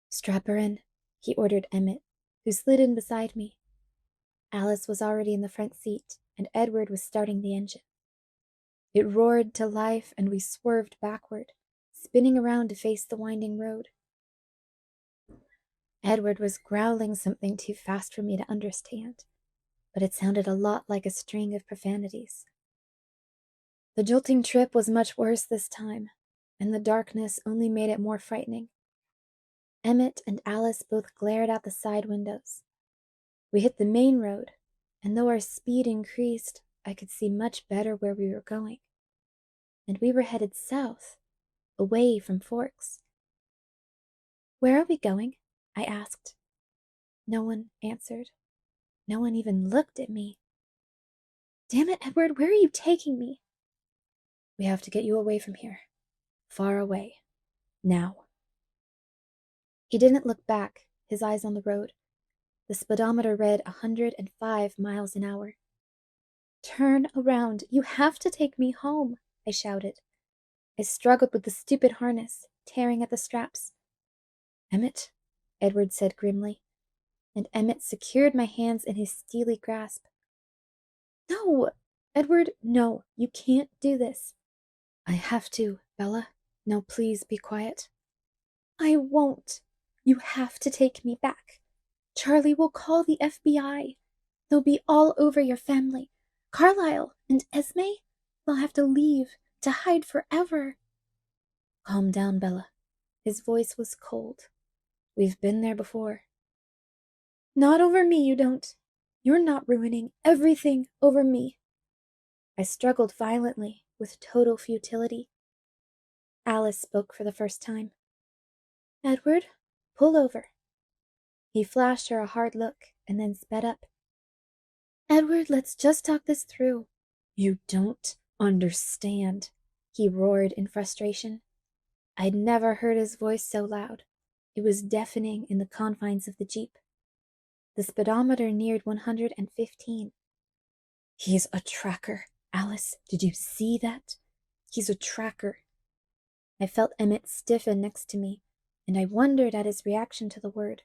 "Strap her in," he ordered Emmett, who slid in beside me. Alice was already in the front seat, and Edward was starting the engine. It roared to life, and we swerved backward, spinning around to face the winding road. Edward was growling something too fast for me to understand, but it sounded a lot like a string of profanities. The jolting trip was much worse this time, and the darkness only made it more frightening. Emmett and Alice both glared out the side windows. We hit the main road, and though our speed increased, I could see much better where we were going. And we were headed south, away from Forks. "Where are we going?" I asked. No one answered. No one even looked at me. Damn it, Edward, where are you taking me? We have to get you away from here. Far away. Now. He didn't look back, his eyes on the road. The speedometer read 105 miles an hour. Turn around. You have to take me home, I shouted. I struggled with the stupid harness, tearing at the straps. Emmett, Edward said grimly, and Emmett secured my hands in his steely grasp. No, Edward, no, you can't do this. I have to, Bella. Now please be quiet. I won't. You have to take me back. Charlie will call the FBI. They'll be all over your family. Carlisle and Esme, they'll have to leave, to hide forever. Calm down, Bella. His voice was cold. We've been there before. Not over me, you don't. You're not ruining everything over me. I struggled violently, with total futility. Alice spoke for the first time. Edward, pull over. He flashed her a hard look and then sped up. Edward, let's just talk this through. You don't understand, he roared in frustration. I'd never heard his voice so loud. It was deafening in the confines of the Jeep. The speedometer neared 115. He's a tracker. Alice, did you see that? He's a tracker. I felt Emmett stiffen next to me, and I wondered at his reaction to the word.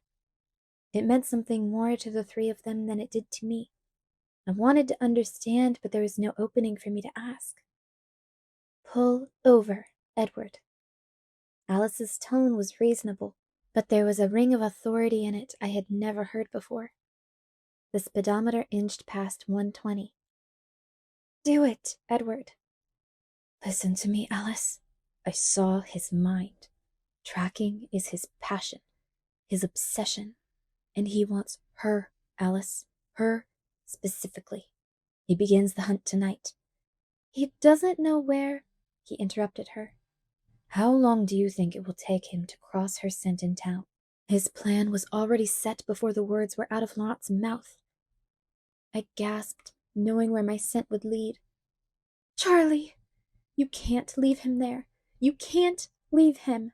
It meant something more to the three of them than it did to me. I wanted to understand, but there was no opening for me to ask. Pull over, Edward. Alice's tone was reasonable, but there was a ring of authority in it I had never heard before. The speedometer inched past 120. Do it, Edward. Listen to me, Alice. I saw his mind. Tracking is his passion, his obsession, and he wants her, Alice, her specifically. He begins the hunt tonight. He doesn't know where, he interrupted her. How long do you think it will take him to cross her scent in town? His plan was already set before the words were out of Lot's mouth. I gasped, knowing where my scent would lead. Charlie! You can't leave him there. You can't leave him.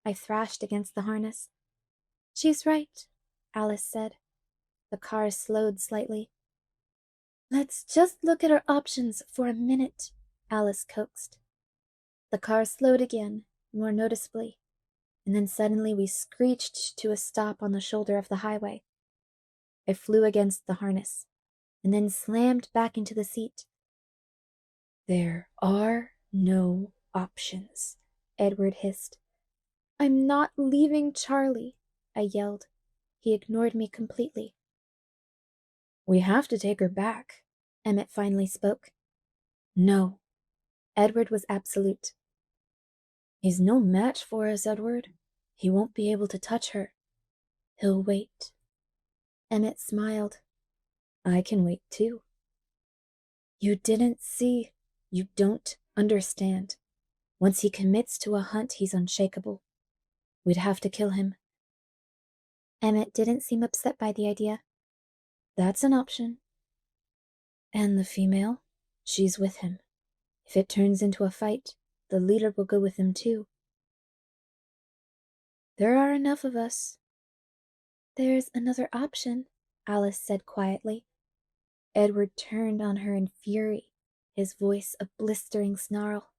I thrashed against the harness. She's right, Alice said. The car slowed slightly. Let's just look at our options for a minute, Alice coaxed. The car slowed again, more noticeably, and then suddenly we screeched to a stop on the shoulder of the highway. I flew against the harness, and then slammed back into the seat. There are no options, Edward hissed. I'm not leaving Charlie, I yelled. He ignored me completely. We have to take her back, Emmett finally spoke. No. Edward was absolute. He's no match for us, Edward. He won't be able to touch her. He'll wait. Emmett smiled. I can wait too. You didn't see. You don't understand. Once he commits to a hunt, he's unshakable. We'd have to kill him. Emmett didn't seem upset by the idea. That's an option. And the female? She's with him. If it turns into a fight, the leader will go with him too. There are enough of us. There's another option, Alice said quietly. Edward turned on her in fury, his voice a blistering snarl.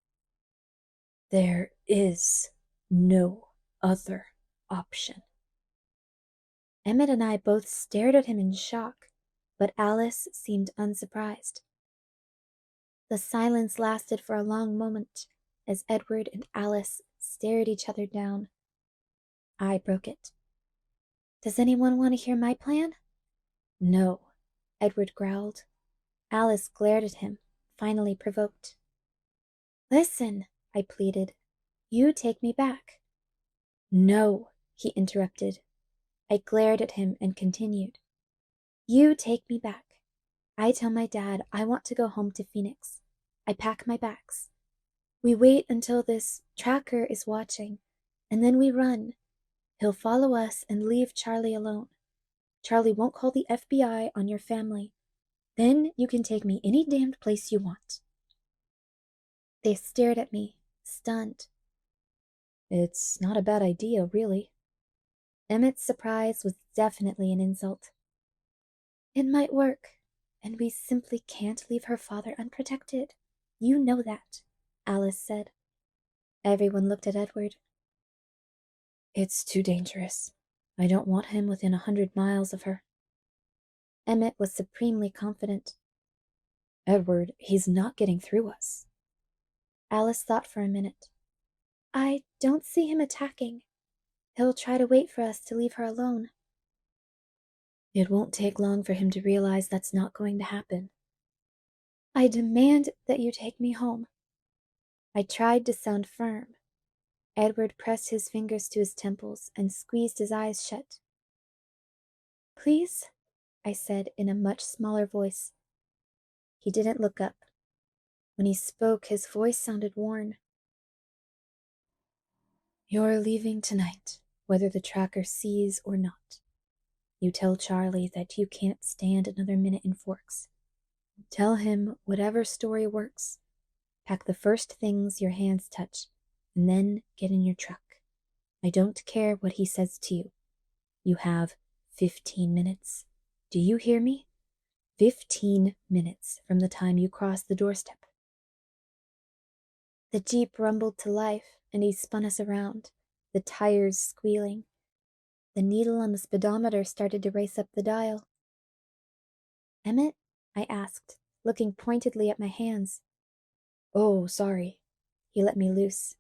There is no other option. Emmett and I both stared at him in shock, but Alice seemed unsurprised. The silence lasted for a long moment as Edward and Alice stared each other down. I broke it. Does anyone want to hear my plan? No, Edward growled. Alice glared at him, finally provoked. Listen, I pleaded. You take me back. No, he interrupted. I glared at him and continued. You take me back. I tell my dad I want to go home to Phoenix. I pack my bags. We wait until this tracker is watching, and then we run. He'll follow us and leave Charlie alone. Charlie won't call the FBI on your family. Then you can take me any damned place you want." They stared at me, stunned. It's not a bad idea, really. Emmett's surprise was definitely an insult. "It might work, and we simply can't leave her father unprotected. You know that," Alice said. Everyone looked at Edward. "It's too dangerous. I don't want him within 100 miles of her." Emmett was supremely confident. "Edward, he's not getting through us." Alice thought for a minute. "I don't see him attacking. He'll try to wait for us to leave her alone." "It won't take long for him to realize that's not going to happen." "I demand that you take me home." I tried to sound firm. Edward pressed his fingers to his temples and squeezed his eyes shut. "Please?" I said in a much smaller voice. He didn't look up. When he spoke, his voice sounded worn. "You're leaving tonight, whether the tracker sees or not. You tell Charlie that you can't stand another minute in Forks. Tell him whatever story works. Pack the first things your hands touch, and then get in your truck. I don't care what he says to you. You have 15 minutes. Do you hear me? 15 minutes from the time you cross the doorstep." The Jeep rumbled to life, and he spun us around, the tires squealing. The needle on the speedometer started to race up the dial. "Emmett?" I asked, looking pointedly at my hands. "Oh, sorry." He let me loose.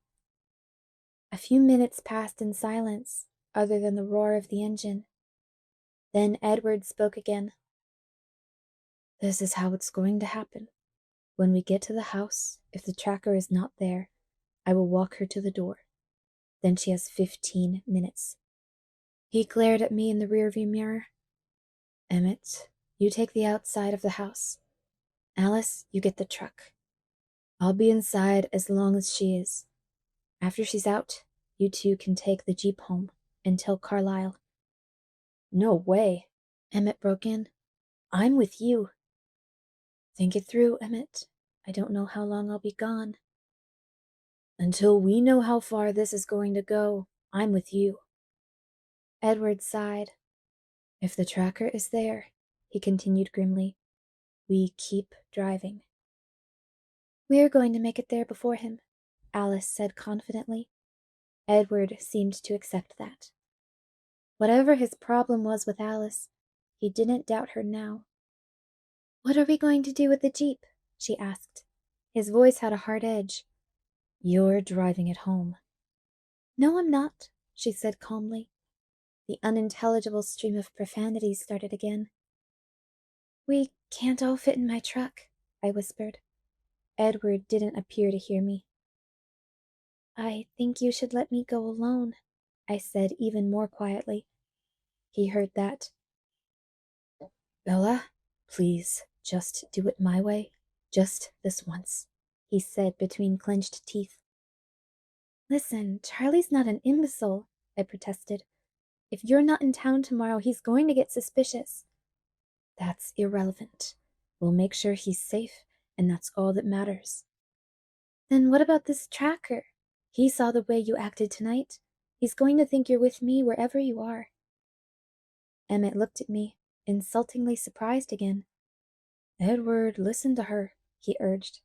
A few minutes passed in silence, other than the roar of the engine. Then Edward spoke again. "This is how it's going to happen. When we get to the house, if the tracker is not there, I will walk her to the door. Then she has 15 minutes. He glared at me in the rearview mirror. "Emmett, you take the outside of the house. Alice, you get the truck. I'll be inside as long as she is. After she's out, you two can take the Jeep home and tell Carlisle." "No way," Emmett broke in. "I'm with you." "Think it through, Emmett. I don't know how long I'll be gone." "Until we know how far this is going to go, I'm with you." Edward sighed. "If the tracker is there," he continued grimly, "we keep driving." "We're going to make it there before him," Alice said confidently. Edward seemed to accept that. Whatever his problem was with Alice, he didn't doubt her now. "What are we going to do with the Jeep?" she asked. His voice had a hard edge. "You're driving it home." "No, I'm not," she said calmly. The unintelligible stream of profanity started again. "We can't all fit in my truck," I whispered. Edward didn't appear to hear me. "I think you should let me go alone," I said even more quietly. He heard that. "Bella, please, just do it my way. Just this once," he said between clenched teeth. "Listen, Charlie's not an imbecile," I protested. "If you're not in town tomorrow, he's going to get suspicious." "That's irrelevant. We'll make sure he's safe, and that's all that matters." "Then what about this tracker? He saw the way you acted tonight. He's going to think you're with me wherever you are." Emmett looked at me, insultingly surprised again. "Edward, listen to her," he urged.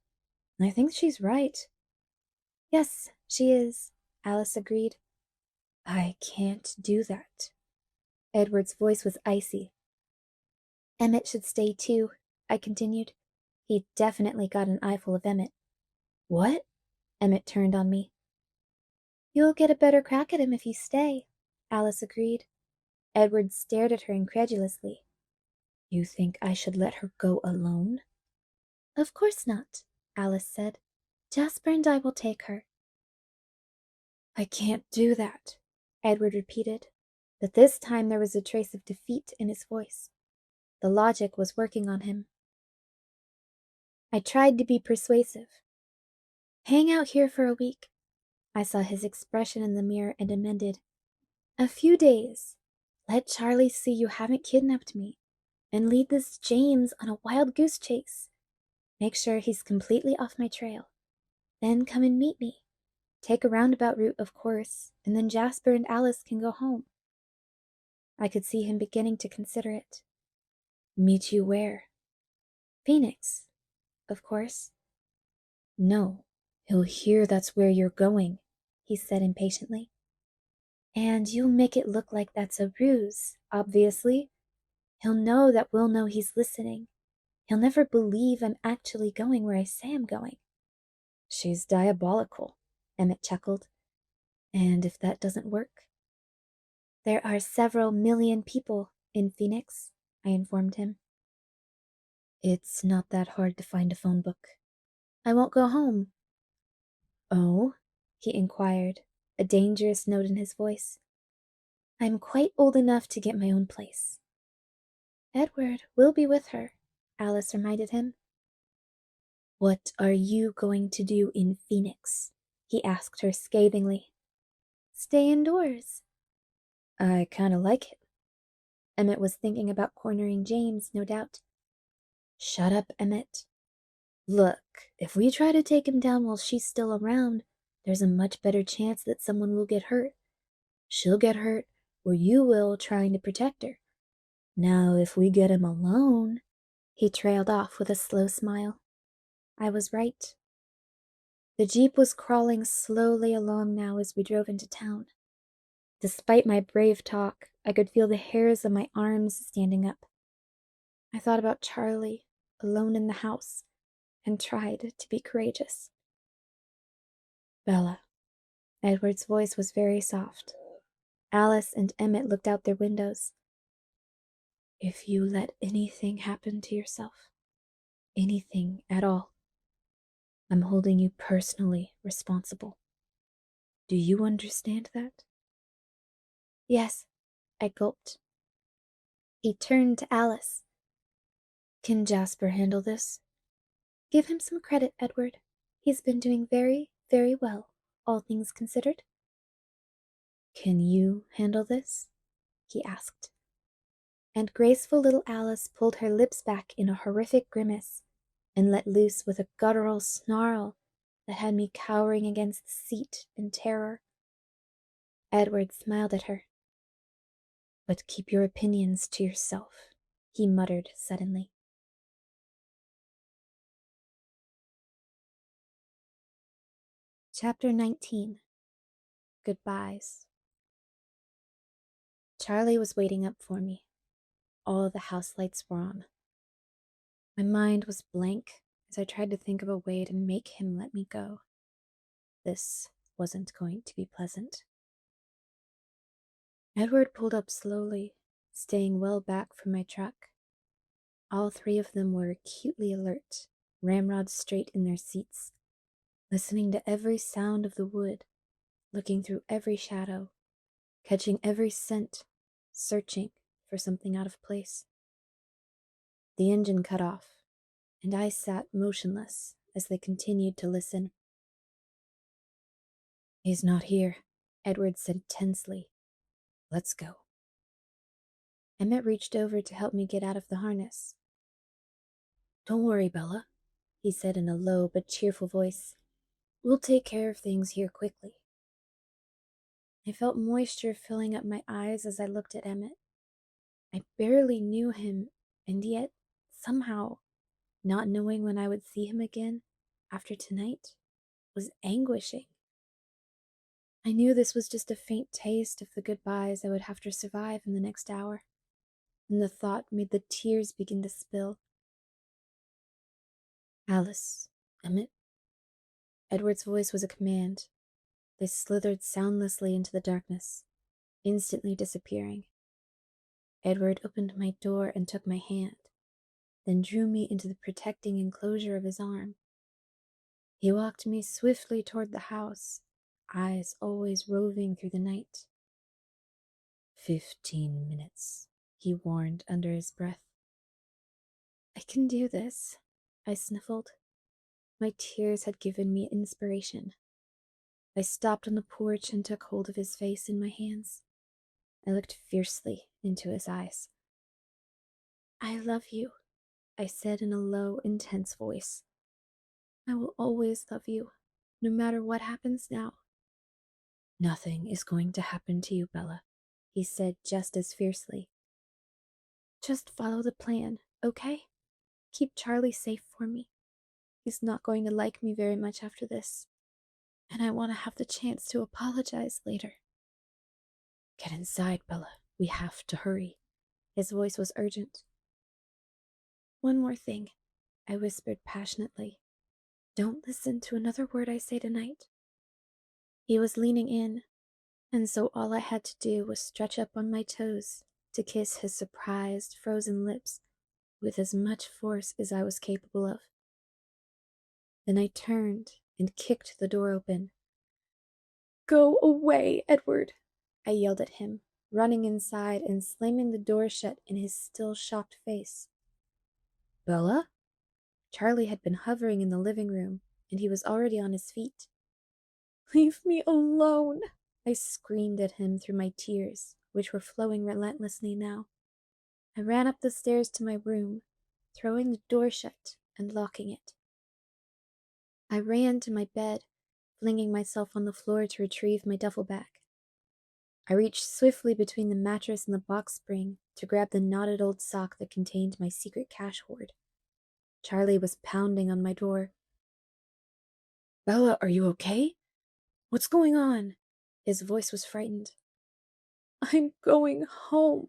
"I think she's right." "Yes, she is," Alice agreed. "I can't do that." Edward's voice was icy. "Emmett should stay too," I continued. He definitely got an eyeful of Emmett. "What?" Emmett turned on me. "You'll get a better crack at him if you stay," Alice agreed. Edward stared at her incredulously. "You think I should let her go alone?" "Of course not," Alice said. "Jasper and I will take her." "I can't do that," Edward repeated, but this time there was a trace of defeat in his voice. The logic was working on him. I tried to be persuasive. "Hang out here for a week." I saw his expression in the mirror and amended. "A few days. Let Charlie see you haven't kidnapped me. and lead this James on a wild goose chase. Make sure he's completely off my trail. Then come and meet me. Take a roundabout route, of course, and then Jasper and Alice can go home." I could see him beginning to consider it. "Meet you where?" "Phoenix, of course." "No, he'll hear that's where you're going," he said impatiently. "And you'll make it look like that's a ruse, obviously. He'll know that we'll know he's listening. He'll never believe I'm actually going where I say I'm going." "She's diabolical," Emmett chuckled. "And if that doesn't work?" "There are several million people in Phoenix," I informed him. "It's not that hard to find a phone book." "I won't go home." "Oh?" he inquired, a dangerous note in his voice. "I'm quite old enough to get my own place." "Edward will be with her," Alice reminded him. "What are you going to do in Phoenix?" he asked her scathingly. "Stay indoors." "I kinda like it." Emmett was thinking about cornering James, no doubt. "Shut up, Emmett. Look, if we try to take him down while she's still around, there's a much better chance that someone will get hurt. She'll get hurt, or you will trying to protect her. Now, if we get him alone—" He trailed off with a slow smile. I was right. The Jeep was crawling slowly along now as we drove into town. Despite my brave talk, I could feel the hairs on my arms standing up. I thought about Charlie, alone in the house, and tried to be courageous. "Bella." Edward's voice was very soft. Alice and Emmett looked out their windows. "If you let anything happen to yourself, anything at all, I'm holding you personally responsible. Do you understand that?" "Yes," I gulped. He turned to Alice. "Can Jasper handle this?" "Give him some credit, Edward. He's been doing very, very well, all things considered." "Can you handle this?" he asked. And graceful little Alice pulled her lips back in a horrific grimace and let loose with a guttural snarl that had me cowering against the seat in terror. Edward smiled at her. "But keep your opinions to yourself," he muttered suddenly. Chapter 19. Goodbyes. Charlie was waiting up for me. All the house lights were on. My mind was blank as I tried to think of a way to make him let me go. This wasn't going to be pleasant. Edward pulled up slowly, staying well back from my truck. All three of them were acutely alert, ramrods straight in their seats, listening to every sound of the wood, looking through every shadow, catching every scent, searching for something out of place. The engine cut off, and I sat motionless as they continued to listen. "He's not here," Edward said tensely. "Let's go." Emmett reached over to help me get out of the harness. "Don't worry, Bella," he said in a low but cheerful voice. "We'll take care of things here quickly." I felt moisture filling up my eyes as I looked at Emmett. I barely knew him, and yet, somehow, not knowing when I would see him again after tonight was anguishing. I knew this was just a faint taste of the goodbyes I would have to survive in the next hour, and the thought made the tears begin to spill. "Alice, Emmett." Edward's voice was a command. They slithered soundlessly into the darkness, instantly disappearing. Edward opened my door and took my hand, then drew me into the protecting enclosure of his arm. He walked me swiftly toward the house, eyes always roving through the night. 15 minutes, he warned under his breath. "I can do this," I sniffled. My tears had given me inspiration. I stopped on the porch and took hold of his face in my hands. I looked fiercely into his eyes. I love you, I said in a low, intense voice. I will always love you, no matter what happens now. Nothing is going to happen to you, Bella, he said just as fiercely. Just follow the plan, okay? Keep Charlie safe for me. He's not going to like me very much after this, and I want to have the chance to apologize later. Get inside, Bella. We have to hurry. His voice was urgent. One more thing, I whispered passionately. Don't listen to another word I say tonight. He was leaning in, and so all I had to do was stretch up on my toes to kiss his surprised, frozen lips with as much force as I was capable of. Then I turned and kicked the door open. Go away, Edward, I yelled at him, running inside and slamming the door shut in his still shocked face. Bella? Charlie had been hovering in the living room, and he was already on his feet. Leave me alone, I screamed at him through my tears, which were flowing relentlessly now. I ran up the stairs to my room, throwing the door shut and locking it. I ran to my bed, flinging myself on the floor to retrieve my duffel bag. I reached swiftly between the mattress and the box spring to grab the knotted old sock that contained my secret cash hoard. Charlie was pounding on my door. Bella, are you okay? What's going on? His voice was frightened. I'm going home,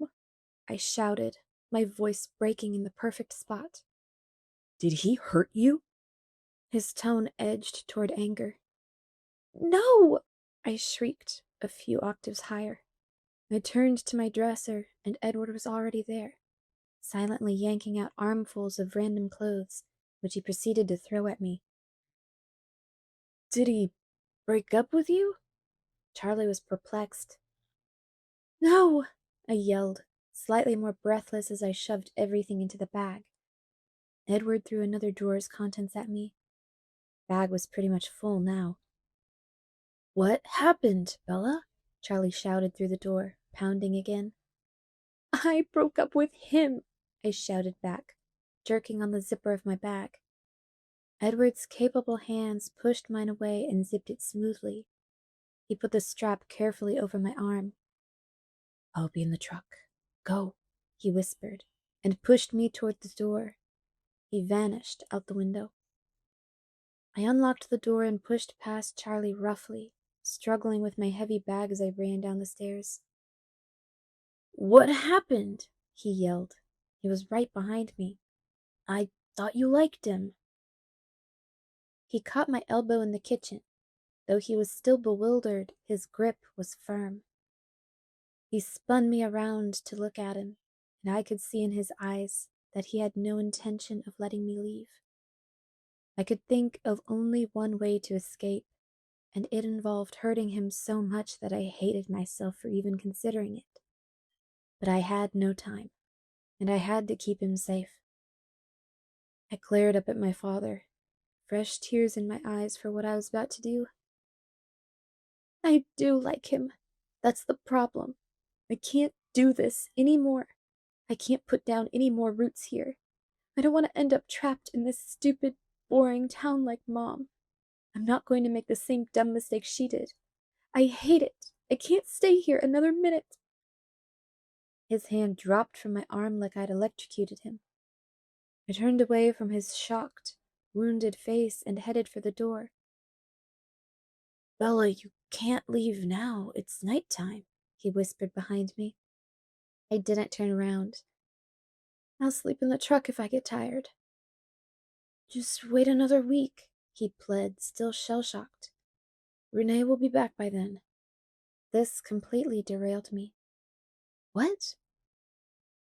I shouted, my voice breaking in the perfect spot. Did he hurt you? His tone edged toward anger. No! I shrieked, a few octaves higher. I turned to my dresser, and Edward was already there, silently yanking out armfuls of random clothes, which he proceeded to throw at me. Did he break up with you? Charlie was perplexed. No, I yelled, slightly more breathless as I shoved everything into the bag. Edward threw another drawer's contents at me. Bag was pretty much full now. What happened, Bella? Charlie shouted through the door, pounding again. I broke up with him, I shouted back, jerking on the zipper of my bag. Edward's capable hands pushed mine away and zipped it smoothly. He put the strap carefully over my arm. I'll be in the truck. Go, he whispered, and pushed me toward the door. He vanished out the window. I unlocked the door and pushed past Charlie roughly, struggling with my heavy bag as I ran down the stairs. What happened? He yelled. He was right behind me. I thought you liked him. He caught my elbow in the kitchen. Though he was still bewildered, his grip was firm. He spun me around to look at him, and I could see in his eyes that he had no intention of letting me leave. I could think of only one way to escape, and it involved hurting him so much that I hated myself for even considering it. But I had no time, and I had to keep him safe. I glared up at my father, fresh tears in my eyes for what I was about to do. I do like him. That's the problem. I can't do this anymore. I can't put down any more roots here. I don't want to end up trapped in this stupid, boring town like Mom. I'm not going to make the same dumb mistake she did. I hate it. I can't stay here another minute. His hand dropped from my arm like I'd electrocuted him. I turned away from his shocked, wounded face and headed for the door. Bella, you can't leave now. It's nighttime, he whispered behind me. I didn't turn around. I'll sleep in the truck if I get tired. Just wait another week, he pled, still shell-shocked. Renee will be back by then. This completely derailed me. What?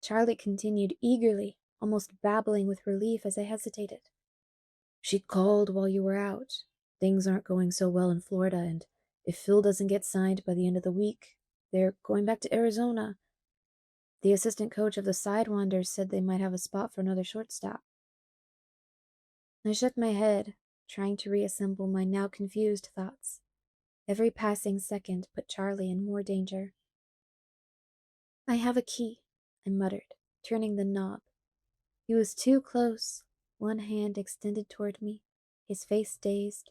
Charlie continued eagerly, almost babbling with relief as I hesitated. She called while you were out. Things aren't going so well in Florida, and if Phil doesn't get signed by the end of the week, they're going back to Arizona. The assistant coach of the Sidewinders said they might have a spot for another shortstop. I shook my head, trying to reassemble my now confused thoughts. Every passing second put Charlie in more danger. I have a key, I muttered, turning the knob, He was too close, one hand extended toward me, his face dazed.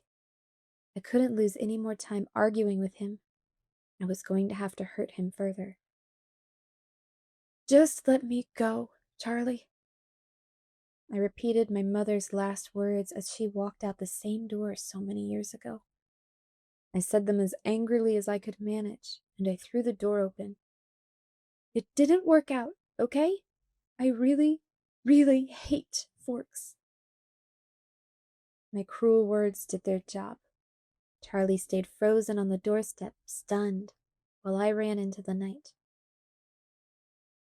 I couldn't lose any more time arguing with him. I was going to have to hurt him further. "Just let me go, Charlie." I repeated my mother's last words as she walked out the same door so many years ago. I said them as angrily as I could manage, and I threw the door open. "It didn't work out, okay? I really, really hate forks." My cruel words did their job. Charlie stayed frozen on the doorstep, stunned, while I ran into the night.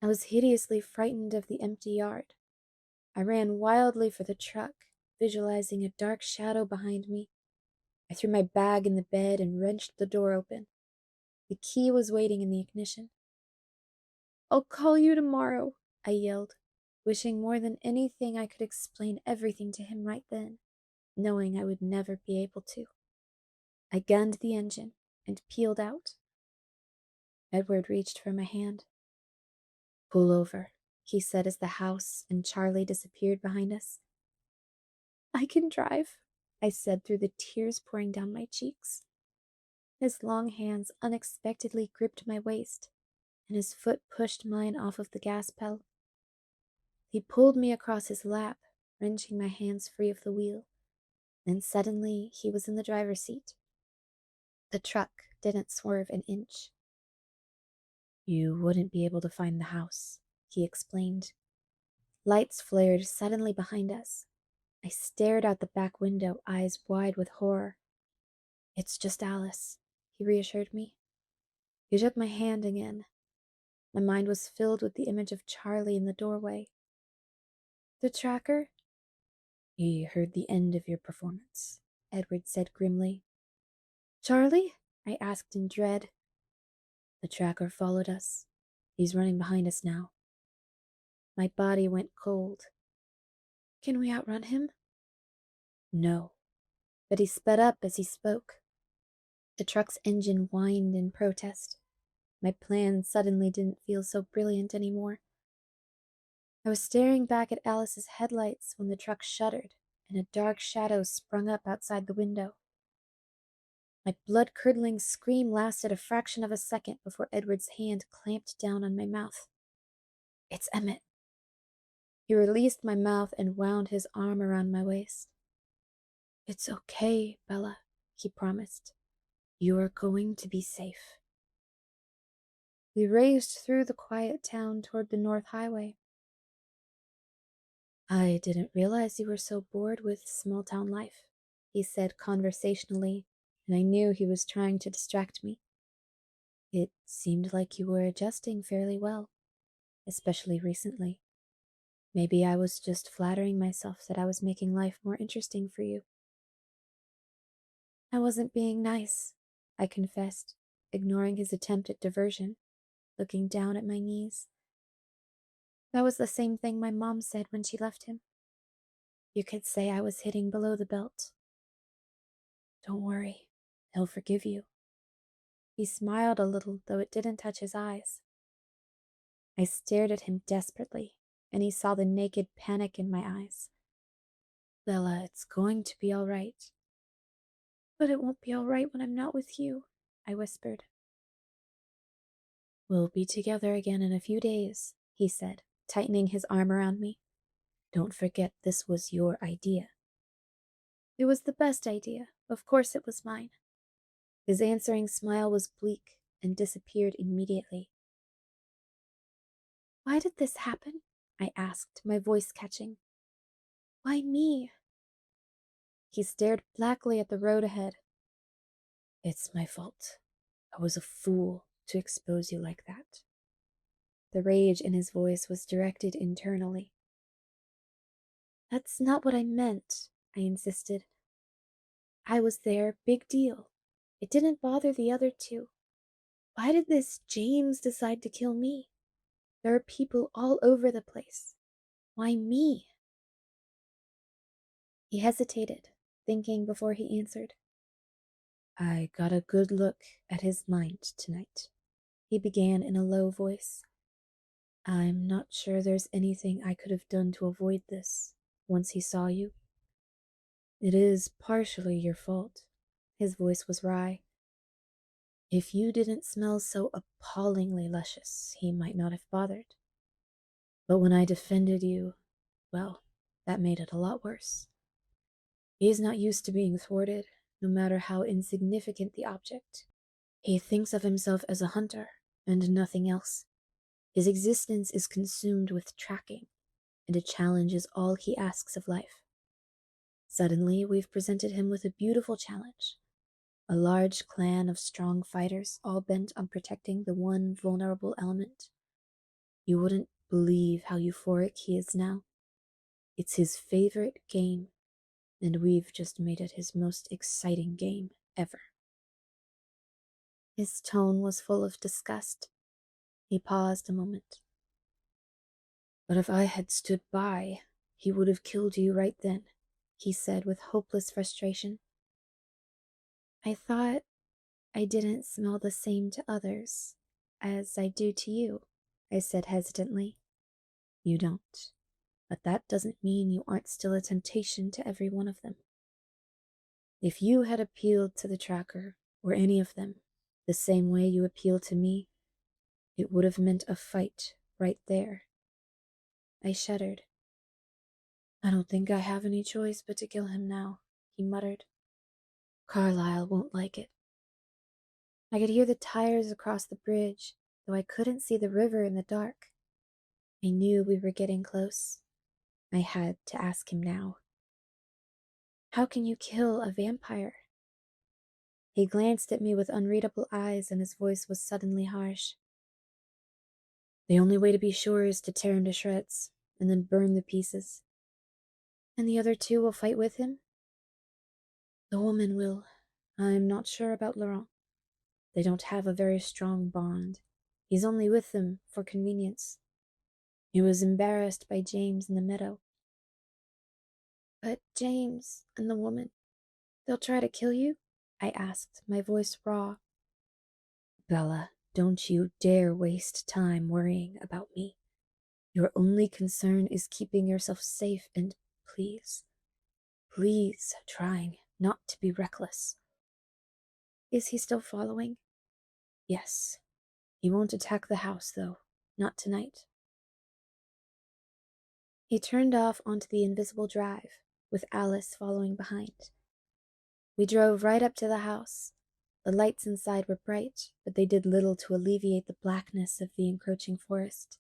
I was hideously frightened of the empty yard. I ran wildly for the truck, visualizing a dark shadow behind me. I threw my bag in the bed and wrenched the door open. The key was waiting in the ignition. "I'll call you tomorrow," I yelled, wishing more than anything I could explain everything to him right then, knowing I would never be able to. I gunned the engine and peeled out. Edward reached for my hand. "Pull over," he said as the house and Charlie disappeared behind us. "I can drive," I said through the tears pouring down my cheeks. His long hands unexpectedly gripped my waist, and his foot pushed mine off of the gas pedal. He pulled me across his lap, wrenching my hands free of the wheel. Then suddenly he was in the driver's seat. The truck didn't swerve an inch. "You wouldn't be able to find the house," he explained. Lights flared suddenly behind us. I stared out the back window, eyes wide with horror. "It's just Alice," he reassured me. He took my hand again. My mind was filled with the image of Charlie in the doorway. "The tracker?" "He heard the end of your performance," Edward said grimly. "Charlie?" I asked in dread. "The tracker followed us. He's running behind us now." My body went cold. "Can we outrun him?" "No," but he sped up as he spoke. The truck's engine whined in protest. My plan suddenly didn't feel so brilliant anymore. I was staring back at Alice's headlights when the truck shuddered and a dark shadow sprung up outside the window. My blood-curdling scream lasted a fraction of a second before Edward's hand clamped down on my mouth. "It's Emmett." He released my mouth and wound his arm around my waist. "It's okay, Bella," he promised. "You are going to be safe." We raced through the quiet town toward the North Highway. "I didn't realize you were so bored with small-town life," he said conversationally, and I knew he was trying to distract me. "It seemed like you were adjusting fairly well, especially recently. Maybe I was just flattering myself that I was making life more interesting for you." "I wasn't being nice," I confessed, ignoring his attempt at diversion, looking down at my knees. "That was the same thing my mom said when she left him. You could say I was hitting below the belt." "Don't worry, he'll forgive you." He smiled a little, though it didn't touch his eyes. I stared at him desperately, and he saw the naked panic in my eyes. "Bella, it's going to be all right." "But it won't be all right when I'm not with you," I whispered. "We'll be together again in a few days," he said, tightening his arm around me. "Don't forget this was your idea." "It was the best idea. Of course it was mine." His answering smile was bleak and disappeared immediately. "Why did this happen?" I asked, my voice catching. "Why me?" He stared blackly at the road ahead. "It's my fault. I was a fool to expose you like that." The rage in his voice was directed internally. "That's not what I meant," I insisted. "I was there, big deal. It didn't bother the other two. Why did this James decide to kill me? There are people all over the place. Why me?" He hesitated, thinking before he answered. "I got a good look at his mind tonight," he began in a low voice. I'm not sure there's anything I could have done to avoid this once he saw you. It is partially your fault. His voice was wry. If you didn't smell so appallingly luscious, he might not have bothered. But when I defended you, well, that made it a lot worse. He is not used to being thwarted, no matter how insignificant the object. He thinks of himself as a hunter, and nothing else. His existence is consumed with tracking, and a challenge is all he asks of life. Suddenly, we've presented him with a beautiful challenge. A large clan of strong fighters, all bent on protecting the one vulnerable element. You wouldn't believe how euphoric he is now. It's his favorite game, and we've just made it his most exciting game ever. His tone was full of disgust. He paused a moment. But if I had stood by, he would have killed you right then, he said with hopeless frustration. I thought I didn't smell the same to others as I do to you, I said hesitantly. You don't, but that doesn't mean you aren't still a temptation to every one of them. If you had appealed to the tracker, or any of them, the same way you appeal to me, it would have meant a fight right there. I shuddered. I don't think I have any choice but to kill him now, he muttered. Carlisle won't like it. I could hear the tires across the bridge, though I couldn't see the river in the dark. I knew we were getting close. I had to ask him now. How can you kill a vampire? He glanced at me with unreadable eyes, and his voice was suddenly harsh. The only way to be sure is to tear him to shreds, and then burn the pieces. And the other two will fight with him? The woman will. I'm not sure about Laurent. They don't have a very strong bond. He's only with them for convenience. He was embarrassed by James in the meadow. But James and the woman, they'll try to kill you? I asked, my voice raw. Bella, don't you dare waste time worrying about me. Your only concern is keeping yourself safe and please trying not to be reckless. Is he still following? Yes. He won't attack the house, though. Not tonight. He turned off onto the invisible drive, with Alice following behind. We drove right up to the house. The lights inside were bright, but they did little to alleviate the blackness of the encroaching forest.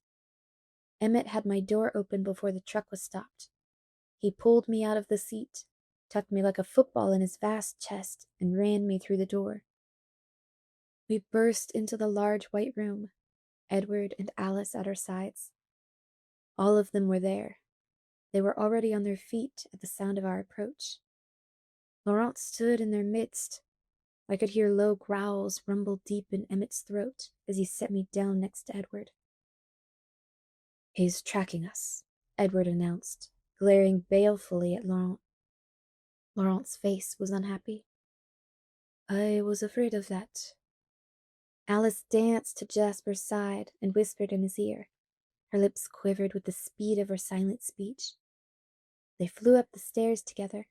Emmett had my door open before the truck was stopped. He pulled me out of the seat, tucked me like a football in his vast chest, and ran me through the door. We burst into the large white room, Edward and Alice at our sides. All of them were there. They were already on their feet at the sound of our approach. Laurent stood in their midst. I could hear low growls rumble deep in Emmett's throat as he set me down next to Edward. He's tracking us, Edward announced, glaring balefully at Laurent. Laurent's face was unhappy. I was afraid of that. Alice danced to Jasper's side and whispered in his ear. Her lips quivered with the speed of her silent speech. They flew up the stairs together.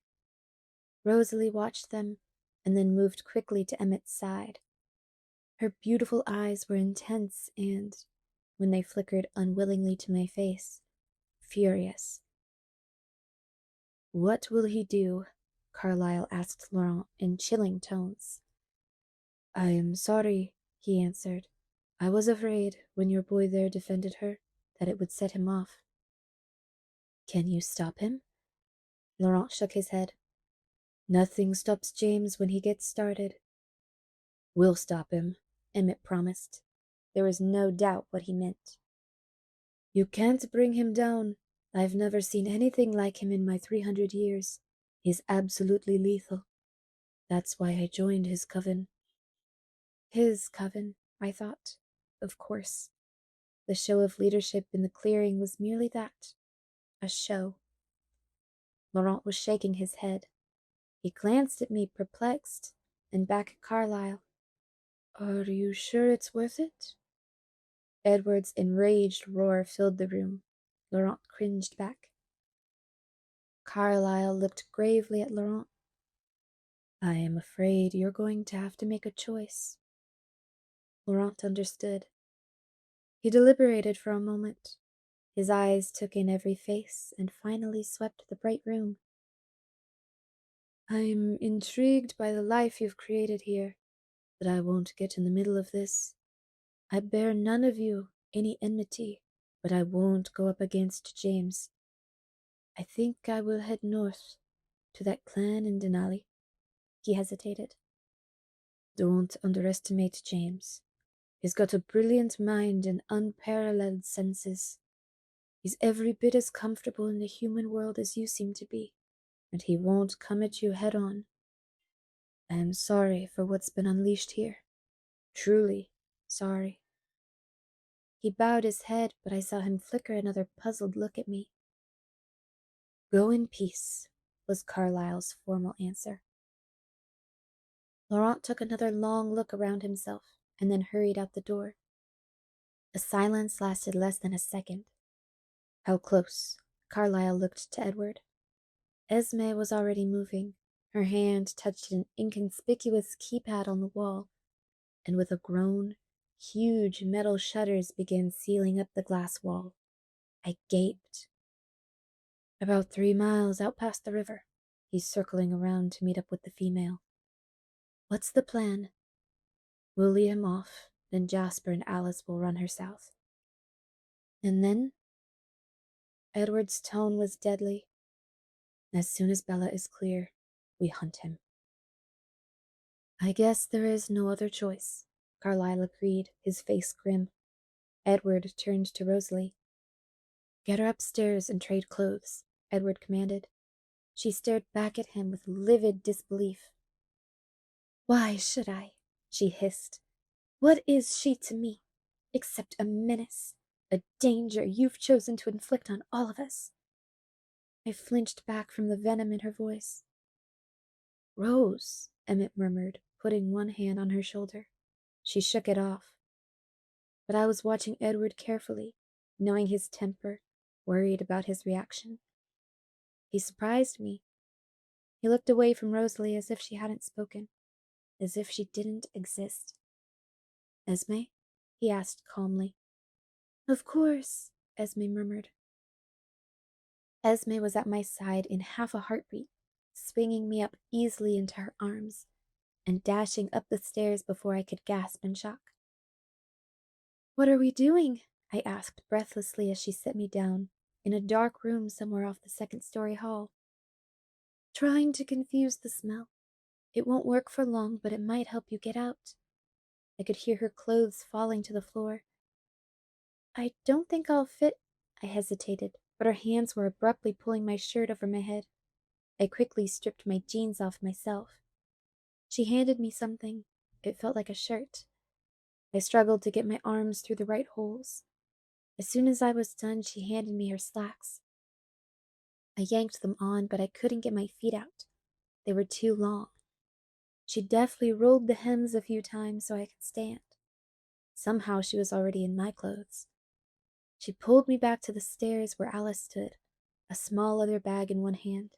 Rosalie watched them and then moved quickly to Emmett's side. Her beautiful eyes were intense and, when they flickered unwillingly to my face, furious. What will he do? Carlisle asked Laurent in chilling tones. I am sorry, he answered. I was afraid, when your boy there defended her, that it would set him off. Can you stop him? Laurent shook his head. Nothing stops James when he gets started. We'll stop him, Emmett promised. There was no doubt what he meant. You can't bring him down. I've never seen anything like him in my 300 years. He's absolutely lethal. That's why I joined his coven. His coven, I thought. Of course. The show of leadership in the clearing was merely that. A show. Laurent was shaking his head. He glanced at me perplexed, and back at Carlisle. Are you sure it's worth it? Edward's enraged roar filled the room. Laurent cringed back. Carlisle looked gravely at Laurent. I am afraid you're going to have to make a choice. Laurent understood. He deliberated for a moment. His eyes took in every face and finally swept the bright room. I'm intrigued by the life you've created here, but I won't get in the middle of this. I bear none of you any enmity, but I won't go up against James. I think I will head north to that clan in Denali. He hesitated. Don't underestimate James. He's got a brilliant mind and unparalleled senses. He's every bit as comfortable in the human world as you seem to be, and he won't come at you head on. I am sorry for what's been unleashed here. Truly sorry. He bowed his head, but I saw him flicker another puzzled look at me. Go in peace, was Carlisle's formal answer. Laurent took another long look around himself and then hurried out the door. The silence lasted less than a second. How close? Carlisle looked to Edward. Esme was already moving. Her hand touched an inconspicuous keypad on the wall, and with a groan, huge metal shutters began sealing up the glass wall. I gaped. About 3 miles out past the river. He's circling around to meet up with the female. What's the plan? We'll lead him off, then Jasper and Alice will run her south. And then? Edward's tone was deadly. As soon as Bella is clear, we hunt him. I guess there is no other choice, Carlisle agreed, his face grim. Edward turned to Rosalie. Get her upstairs and trade clothes, Edward commanded. She stared back at him with livid disbelief. Why should I? She hissed. What is she to me, except a menace, a danger you've chosen to inflict on all of us? I flinched back from the venom in her voice. Rose, Emmett murmured, putting one hand on her shoulder. She shook it off. But I was watching Edward carefully, knowing his temper, worried about his reaction. He surprised me. He looked away from Rosalie as if she hadn't spoken, as if she didn't exist. Esme? He asked calmly. Of course, Esme murmured. Esme was at my side in half a heartbeat, swinging me up easily into her arms, and dashing up the stairs before I could gasp in shock. What are we doing? I asked breathlessly as she set me down, in a dark room somewhere off the second-story hall. Trying to confuse the smell. It won't work for long, but it might help you get out. I could hear her clothes falling to the floor. I don't think I'll fit, I hesitated, but her hands were abruptly pulling my shirt over my head. I quickly stripped my jeans off myself. She handed me something. It felt like a shirt. I struggled to get my arms through the right holes. As soon as I was done, she handed me her slacks. I yanked them on, but I couldn't get my feet out. They were too long. She deftly rolled the hems a few times so I could stand. Somehow she was already in my clothes. She pulled me back to the stairs where Alice stood, a small leather bag in one hand.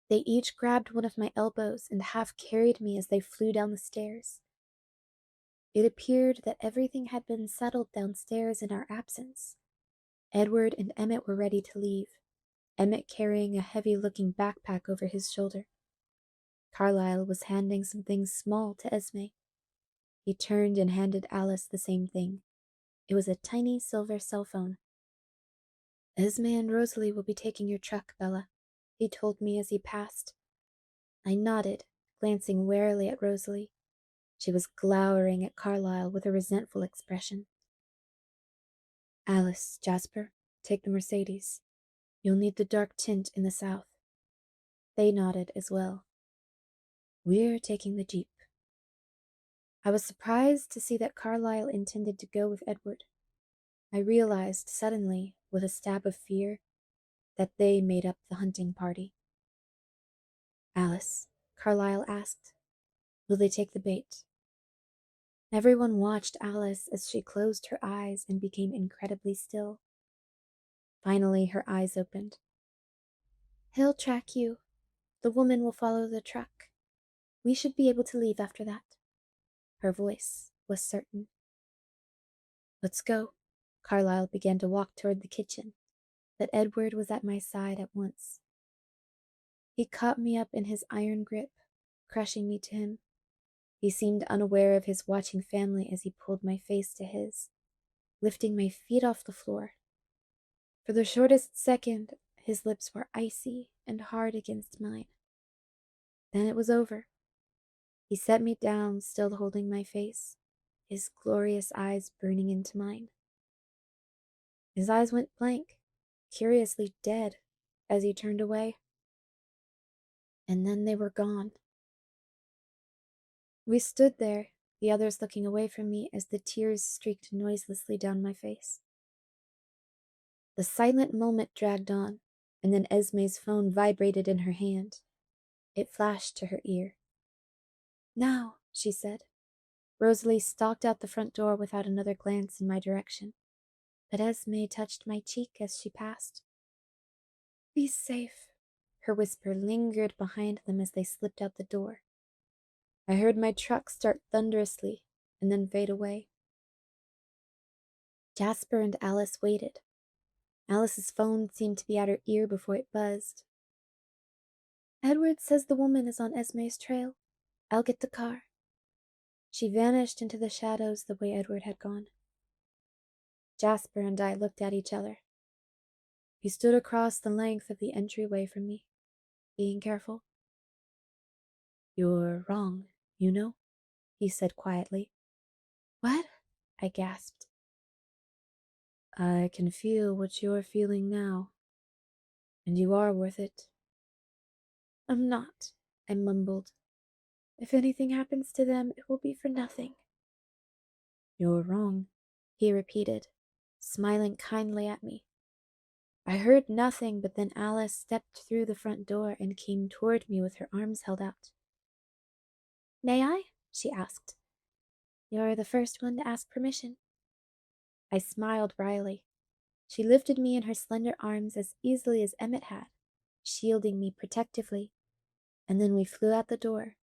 They each grabbed one of my elbows and half carried me as they flew down the stairs. It appeared that everything had been settled downstairs in our absence. Edward and Emmett were ready to leave, Emmett carrying a heavy-looking backpack over his shoulder. Carlisle was handing some things small to Esme. He turned and handed Alice the same thing. It was a tiny silver cell phone. Esme and Rosalie will be taking your truck, Bella, he told me as he passed. I nodded, glancing warily at Rosalie. She was glowering at Carlisle with a resentful expression. Alice, Jasper, take the Mercedes. You'll need the dark tint in the south. They nodded as well. We're taking the Jeep. I was surprised to see that Carlisle intended to go with Edward. I realized suddenly, with a stab of fear, that they made up the hunting party. Alice, Carlisle asked, will they take the bait? Everyone watched Alice as she closed her eyes and became incredibly still. Finally, her eyes opened. "He'll track you. The woman will follow the truck. We should be able to leave after that." Her voice was certain. "Let's go." Carlisle began to walk toward the kitchen, but Edward was at my side at once. He caught me up in his iron grip, crushing me to him. He seemed unaware of his watching family as he pulled my face to his, lifting my feet off the floor. For the shortest second, his lips were icy and hard against mine. Then it was over. He set me down, still holding my face, his glorious eyes burning into mine. His eyes went blank, curiously dead, as he turned away. And then they were gone. We stood there, the others looking away from me as the tears streaked noiselessly down my face. The silent moment dragged on, and then Esme's phone vibrated in her hand. It flashed to her ear. "Now," she said. Rosalie stalked out the front door without another glance in my direction, but Esme touched my cheek as she passed. "Be safe." Her whisper lingered behind them as they slipped out the door. I heard my truck start thunderously and then fade away. Jasper and Alice waited. Alice's phone seemed to be at her ear before it buzzed. "Edward says the woman is on Esme's trail. I'll get the car." She vanished into the shadows the way Edward had gone. Jasper and I looked at each other. He stood across the length of the entryway from me, being careful. "You're wrong, you know," he said quietly. "What?" I gasped. "I can feel what you're feeling now, and you are worth it." "I'm not," I mumbled. "If anything happens to them, it will be for nothing." "You're wrong," he repeated, smiling kindly at me. I heard nothing, but then Alice stepped through the front door and came toward me with her arms held out. "May I?" she asked. "You're the first one to ask permission." I smiled wryly. She lifted me in her slender arms as easily as Emmett had, shielding me protectively, and then we flew out the door,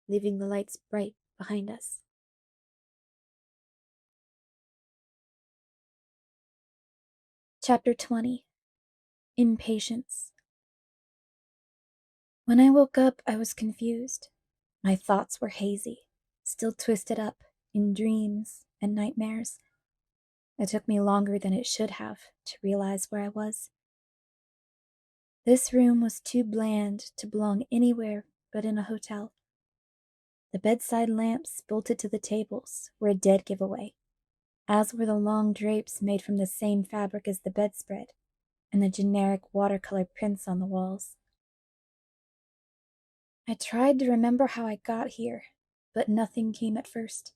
leaving the lights bright behind us. Chapter 20. Impatience. When I woke up, I was confused. My thoughts were hazy, still twisted up in dreams and nightmares. It took me longer than it should have to realize where I was. This room was too bland to belong anywhere but in a hotel. The bedside lamps bolted to the tables were a dead giveaway, as were the long drapes made from the same fabric as the bedspread and the generic watercolor prints on the walls. I tried to remember how I got here, but nothing came at first.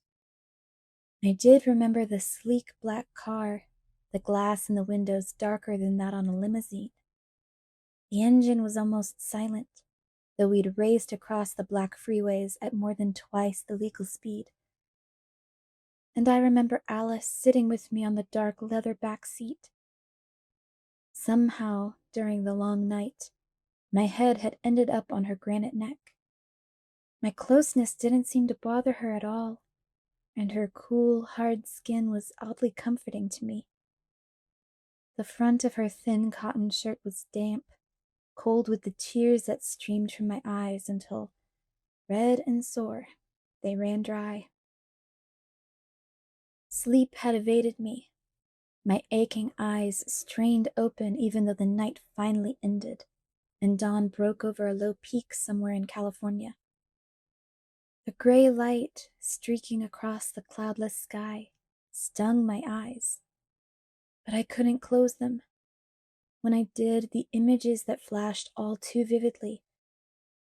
I did remember the sleek black car, the glass in the windows darker than that on a limousine. The engine was almost silent, though we'd raced across the black freeways at more than twice the legal speed. And I remember Alice sitting with me on the dark leather back seat. Somehow, during the long night, my head had ended up on her granite neck. My closeness didn't seem to bother her at all, and her cool, hard skin was oddly comforting to me. The front of her thin cotton shirt was damp, cold with the tears that streamed from my eyes until, red and sore, they ran dry. Sleep had evaded me. My aching eyes strained open even though the night finally ended, and dawn broke over a low peak somewhere in California. The gray light streaking across the cloudless sky stung my eyes, but I couldn't close them. When I did, the images that flashed all too vividly,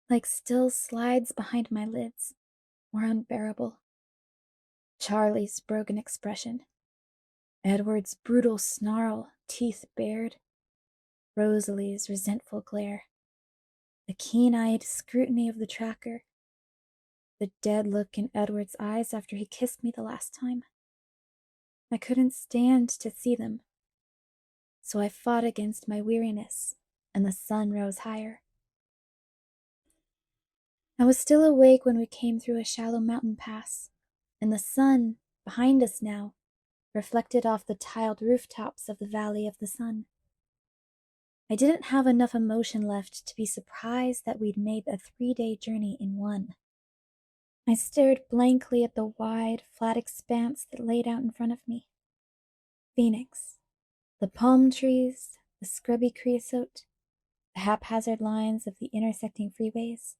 like still slides behind my lids, were unbearable. Charlie's broken expression, Edward's brutal snarl, teeth bared, Rosalie's resentful glare, the keen-eyed scrutiny of the tracker, the dead look in Edward's eyes after he kissed me the last time. I couldn't stand to see them, so I fought against my weariness, and the sun rose higher. I was still awake when we came through a shallow mountain pass, and the sun, behind us now, reflected off the tiled rooftops of the Valley of the Sun. I didn't have enough emotion left to be surprised that we'd made a 3-day journey in one. I stared blankly at the wide, flat expanse that laid out in front of me. Phoenix. The palm trees, the scrubby creosote, the haphazard lines of the intersecting freeways,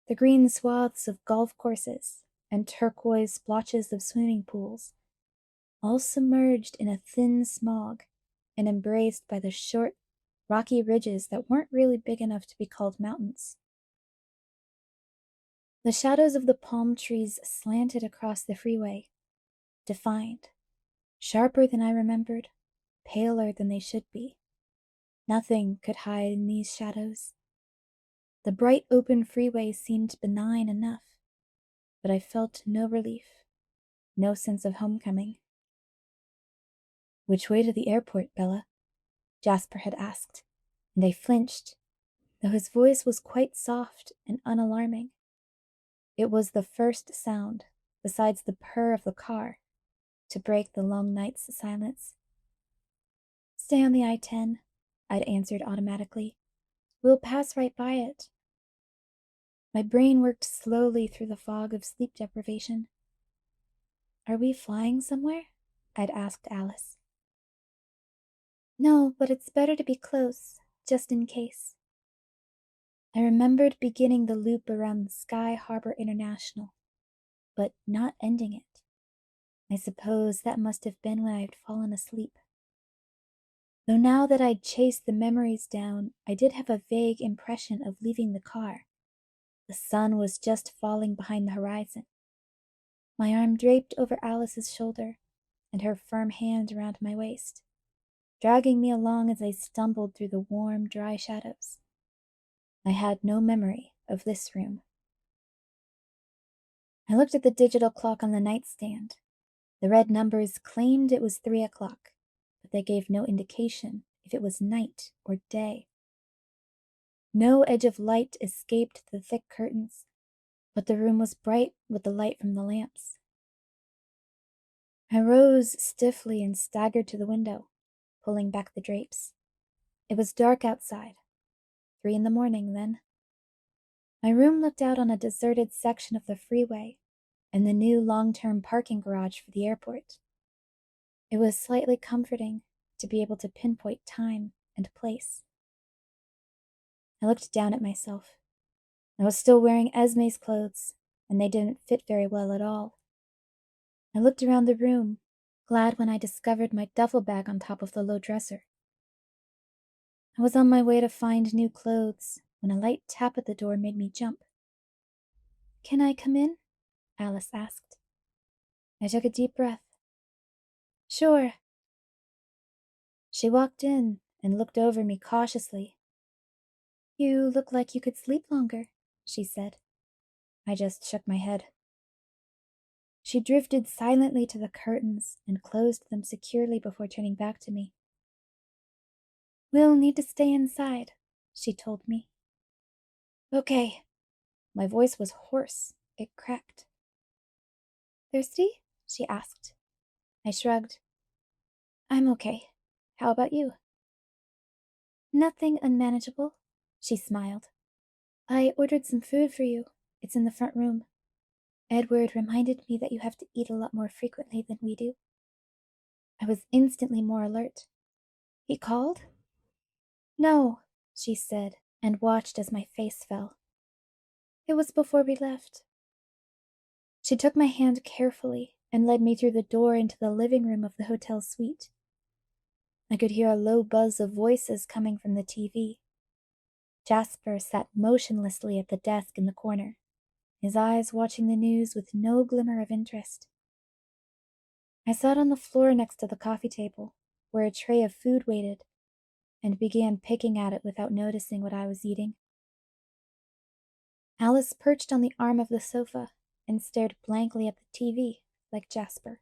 the green swaths of golf courses and turquoise splotches of swimming pools, all submerged in a thin smog and embraced by the short, rocky ridges that weren't really big enough to be called mountains. The shadows of the palm trees slanted across the freeway, defined, sharper than I remembered, paler than they should be. Nothing could hide in these shadows. The bright open freeway seemed benign enough, but I felt no relief, no sense of homecoming. "Which way to the airport, Bella?" Jasper had asked, and I flinched, though his voice was quite soft and unalarming. It was the first sound, besides the purr of the car, to break the long night's silence. "Stay on the I-10, I'd answered automatically. "We'll pass right by it." My brain worked slowly through the fog of sleep deprivation. "Are we flying somewhere?" I'd asked Alice. "No, but it's better to be close, just in case." I remembered beginning the loop around Sky Harbor International, but not ending it. I suppose that must have been when I'd fallen asleep. Though now that I'd chased the memories down, I did have a vague impression of leaving the car. The sun was just falling behind the horizon. My arm draped over Alice's shoulder, and her firm hand around my waist, dragging me along as I stumbled through the warm, dry shadows. I had no memory of this room. I looked at the digital clock on the nightstand. The red numbers claimed it was 3 o'clock, but they gave no indication if it was night or day. No edge of light escaped the thick curtains, but the room was bright with the light from the lamps. I rose stiffly and staggered to the window, pulling back the drapes. It was dark outside. 3 in the morning, then. My room looked out on a deserted section of the freeway and the new long-term parking garage for the airport. It was slightly comforting to be able to pinpoint time and place. I looked down at myself. I was still wearing Esme's clothes, and they didn't fit very well at all. I looked around the room, glad when I discovered my duffel bag on top of the low dresser. I was on my way to find new clothes when a light tap at the door made me jump. "Can I come in?" Alice asked. I took a deep breath. "Sure." She walked in and looked over me cautiously. "You look like you could sleep longer," she said. I just shook my head. She drifted silently to the curtains and closed them securely before turning back to me. "We'll need to stay inside," she told me. "Okay." My voice was hoarse. It cracked. "Thirsty?" she asked. I shrugged. "I'm okay. How about you?" "Nothing unmanageable," she smiled. "I ordered some food for you. It's in the front room. Edward reminded me that you have to eat a lot more frequently than we do." I was instantly more alert. "He called?" "No," she said, and watched as my face fell. "It was before we left." She took my hand carefully and led me through the door into the living room of the hotel suite. I could hear a low buzz of voices coming from the TV. Jasper sat motionlessly at the desk in the corner, his eyes watching the news with no glimmer of interest. I sat on the floor next to the coffee table, where a tray of food waited, and began picking at it without noticing what I was eating. Alice perched on the arm of the sofa, and stared blankly at the TV, like Jasper.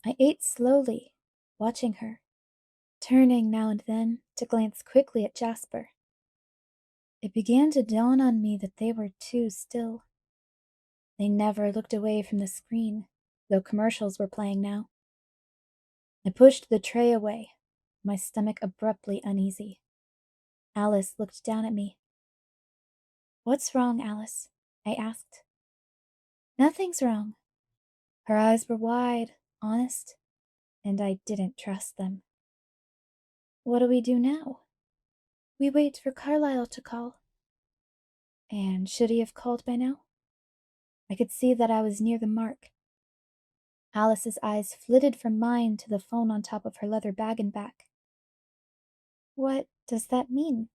I ate slowly, watching her, turning now and then to glance quickly at Jasper. It began to dawn on me that they were too still. They never looked away from the screen, though commercials were playing now. I pushed the tray away, my stomach abruptly uneasy. Alice looked down at me. "What's wrong, Alice?" I asked. "Nothing's wrong." Her eyes were wide, honest, and I didn't trust them. "What do we do now?" "We wait for Carlisle to call." And should he have called by now? I could see that I was near the mark. Alice's eyes flitted from mine to the phone on top of her leather bag and back. "What does that mean?"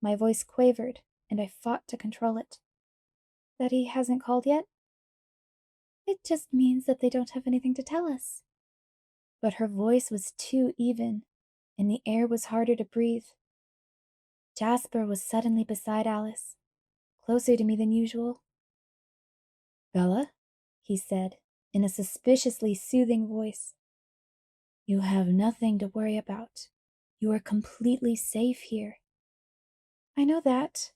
My voice quavered, and I fought to control it. "That he hasn't called yet?" "It just means that they don't have anything to tell us." But her voice was too even, and the air was harder to breathe. Jasper was suddenly beside Alice, closer to me than usual. "Bella," he said, in a suspiciously soothing voice. "You have nothing to worry about. You are completely safe here." "I know that."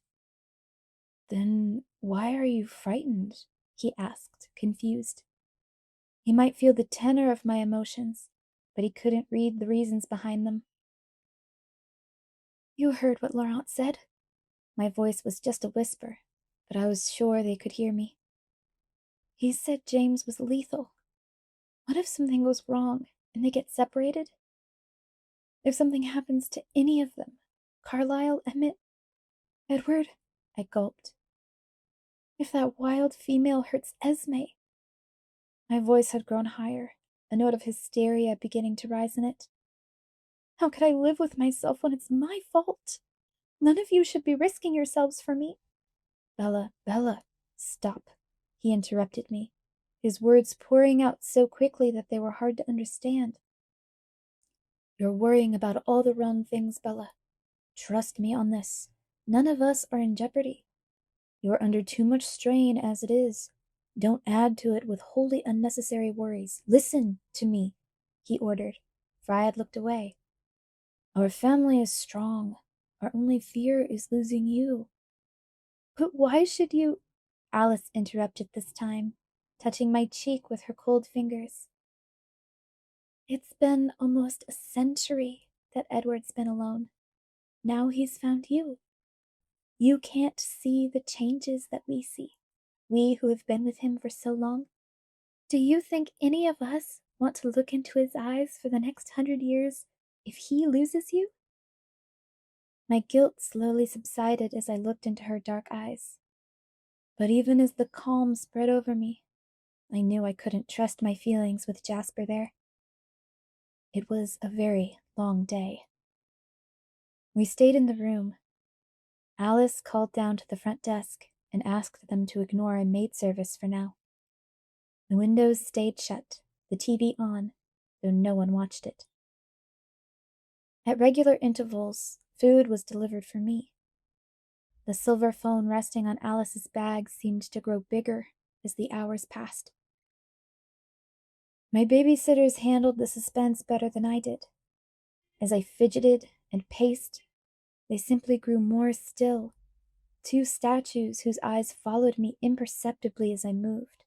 "Then why are you frightened?" he asked, confused. He might feel the tenor of my emotions, but he couldn't read the reasons behind them. "You heard what Laurent said?" My voice was just a whisper, but I was sure they could hear me. "He said James was lethal. What if something goes wrong and they get separated? If something happens to any of them, Carlisle, Emmett, Edward?" I gulped. "If that wild female hurts Esme?" My voice had grown higher, a note of hysteria beginning to rise in it. "How could I live with myself when it's my fault? None of you should be risking yourselves for me." Bella, stop," he interrupted me, his words pouring out so quickly that they were hard to understand. "You're worrying about all the wrong things, Bella. Trust me on this. None of us are in jeopardy. You're under too much strain as it is. Don't add to it with wholly unnecessary worries. Listen to me," he ordered, for I had looked away. "Our family is strong. Our only fear is losing you." "But why should you—" Alice interrupted this time, touching my cheek with her cold fingers. "It's been almost a century that Edward's been alone. Now he's found you. You can't see the changes that we see, we who have been with him for so long. Do you think any of us want to look into his eyes for the next 100 years if he loses you?" My guilt slowly subsided as I looked into her dark eyes. But even as the calm spread over me, I knew I couldn't trust my feelings with Jasper there. It was a very long day. We stayed in the room. Alice called down to the front desk and asked them to ignore a maid service for now. The windows stayed shut, the TV on, though no one watched it. At regular intervals, food was delivered for me. The silver phone resting on Alice's bag seemed to grow bigger as the hours passed. My babysitters handled the suspense better than I did. As I fidgeted and paced, they simply grew more still, two statues whose eyes followed me imperceptibly as I moved.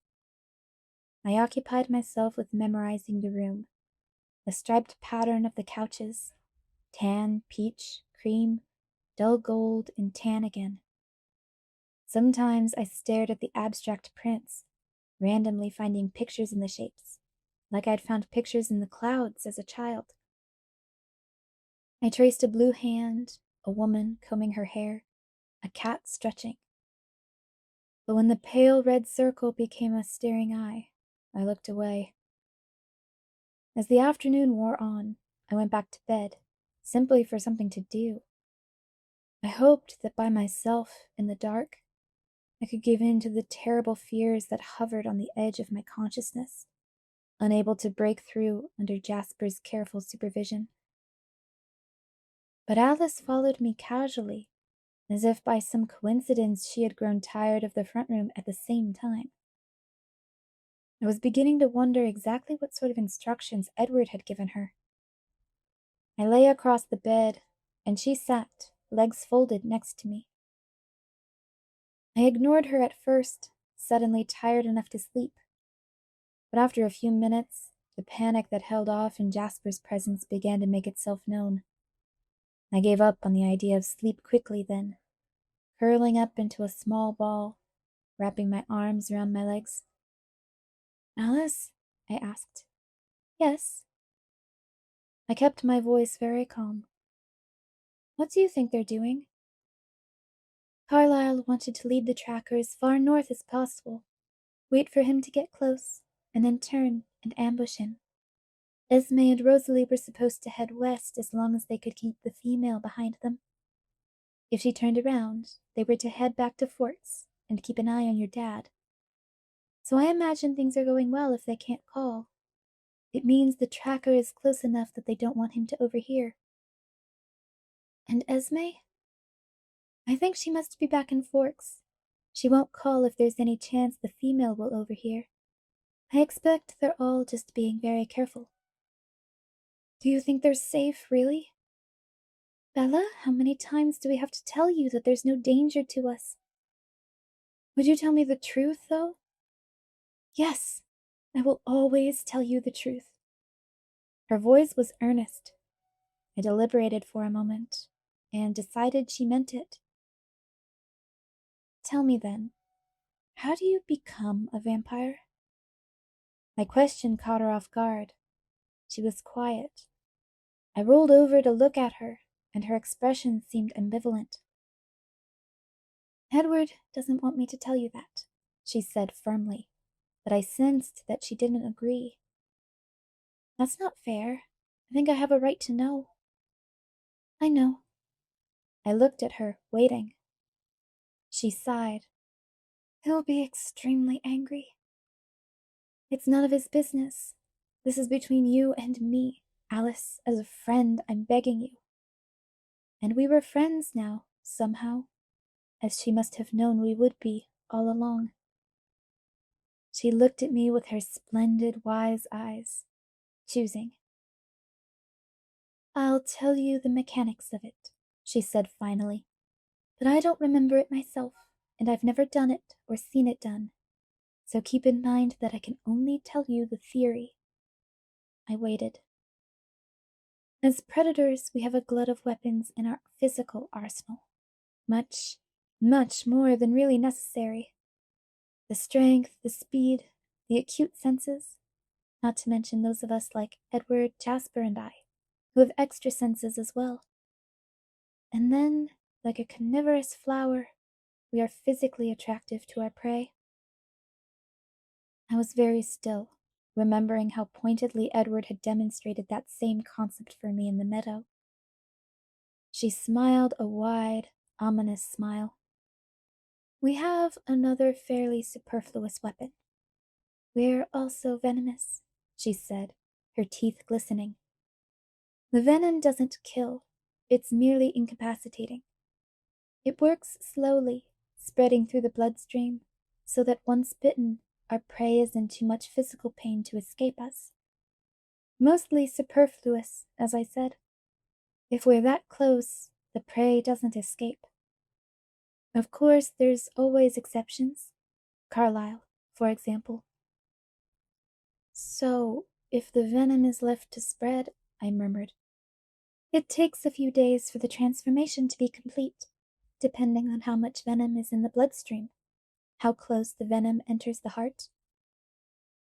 I occupied myself with memorizing the room, the striped pattern of the couches, tan, peach, cream, dull gold, and tan again. Sometimes I stared at the abstract prints, randomly finding pictures in the shapes, like I'd found pictures in the clouds as a child. I traced a blue hand, a woman combing her hair, a cat stretching. But when the pale red circle became a staring eye, I looked away. As the afternoon wore on, I went back to bed, simply for something to do. I hoped that by myself, in the dark, I could give in to the terrible fears that hovered on the edge of my consciousness, unable to break through under Jasper's careful supervision. But Alice followed me casually, as if by some coincidence she had grown tired of the front room at the same time. I was beginning to wonder exactly what sort of instructions Edward had given her. I lay across the bed, and she sat, legs folded, next to me. I ignored her at first, suddenly tired enough to sleep. But after a few minutes, the panic that held off in Jasper's presence began to make itself known. I gave up on the idea of sleep quickly then, curling up into a small ball, wrapping my arms around my legs. "Alice?" I asked. "Yes." I kept my voice very calm. "What do you think they're doing?" "Carlisle wanted to lead the tracker as far north as possible, wait for him to get close, and then turn and ambush him. Esme and Rosalie were supposed to head west as long as they could keep the female behind them. If she turned around, they were to head back to Forts and keep an eye on your dad. So I imagine things are going well if they can't call. It means the tracker is close enough that they don't want him to overhear." "And Esme?" "I think she must be back in Forks. She won't call if there's any chance the female will overhear. I expect they're all just being very careful." "Do you think they're safe, really?" "Bella, how many times do we have to tell you that there's no danger to us?" "Would you tell me the truth, though?" "Yes, I will always tell you the truth." Her voice was earnest. I deliberated for a moment, and decided she meant it. "Tell me then, how do you become a vampire?" My question caught her off guard. She was quiet. I rolled over to look at her, and her expression seemed ambivalent. "Edward doesn't want me to tell you that," she said firmly, but I sensed that she didn't agree. "That's not fair. I think I have a right to know." "I know." I looked at her, waiting. She sighed. "He'll be extremely angry." "It's none of his business. This is between you and me, Alice. As a friend, I'm begging you." And we were friends now, somehow, as she must have known we would be all along. She looked at me with her splendid, wise eyes, choosing. "I'll tell you the mechanics of it," she said finally. "But I don't remember it myself, and I've never done it or seen it done. So keep in mind that I can only tell you the theory." I waited. "As predators, we have a glut of weapons in our physical arsenal. Much, much more than really necessary. The strength, the speed, the acute senses, not to mention those of us like Edward, Jasper, and I, who have extra senses as well. And then, like a carnivorous flower, we are physically attractive to our prey." I was very still, remembering how pointedly Edward had demonstrated that same concept for me in the meadow. She smiled a wide, ominous smile. "We have another fairly superfluous weapon. We're also venomous," she said, her teeth glistening. "The venom doesn't kill, it's merely incapacitating. It works slowly, spreading through the bloodstream, so that once bitten, our prey is in too much physical pain to escape us. Mostly superfluous, as I said. If we're that close, the prey doesn't escape. Of course, there's always exceptions. Carlisle, for example." "So, if the venom is left to spread," I murmured, "it takes a few days for the transformation to be complete, depending on how much venom is in the bloodstream, how close the venom enters the heart.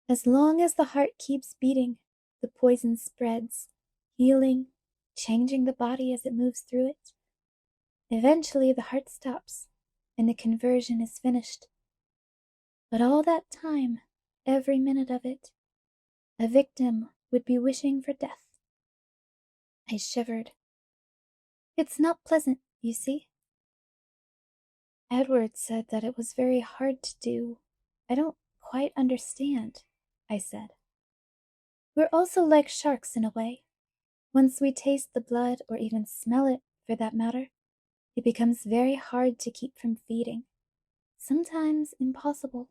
As long as the heart keeps beating, the poison spreads, healing, changing the body as it moves through it. Eventually the heart stops, and the conversion is finished. But all that time, every minute of it, a victim would be wishing for death." I shivered. "It's not pleasant, you see." "Edward said that it was very hard to do. I don't quite understand," I said. "We're also like sharks in a way. Once we taste the blood, or even smell it, for that matter, it becomes very hard to keep from feeding, sometimes impossible.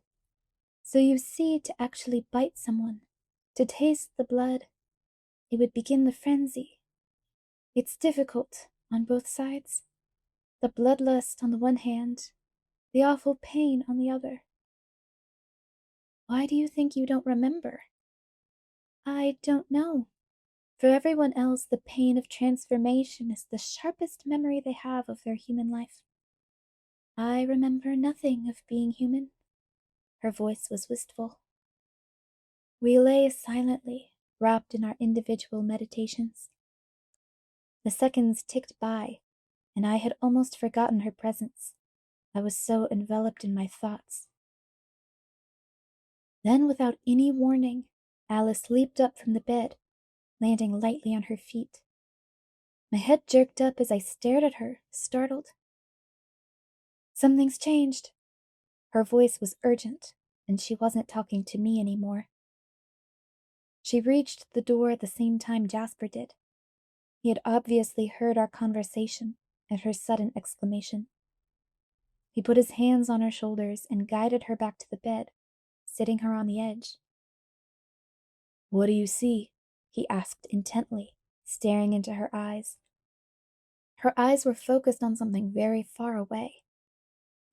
So you see, to actually bite someone, to taste the blood, it would begin the frenzy. It's difficult on both sides. The bloodlust on the one hand, the awful pain on the other. Why do you think you don't remember? I don't know. For everyone else, the pain of transformation is the sharpest memory they have of their human life. I remember nothing of being human. Her voice was wistful. We lay silently, wrapped in our individual meditations. The seconds ticked by, and I had almost forgotten her presence. I was so enveloped in my thoughts. Then, without any warning, Alice leaped up from the bed, landing lightly on her feet. My head jerked up as I stared at her, startled. Something's changed. Her voice was urgent, and she wasn't talking to me anymore. She reached the door at the same time Jasper did. He had obviously heard our conversation and her sudden exclamation. He put his hands on her shoulders and guided her back to the bed, sitting her on the edge. "What do you see?" he asked intently, staring into her eyes. Her eyes were focused on something very far away.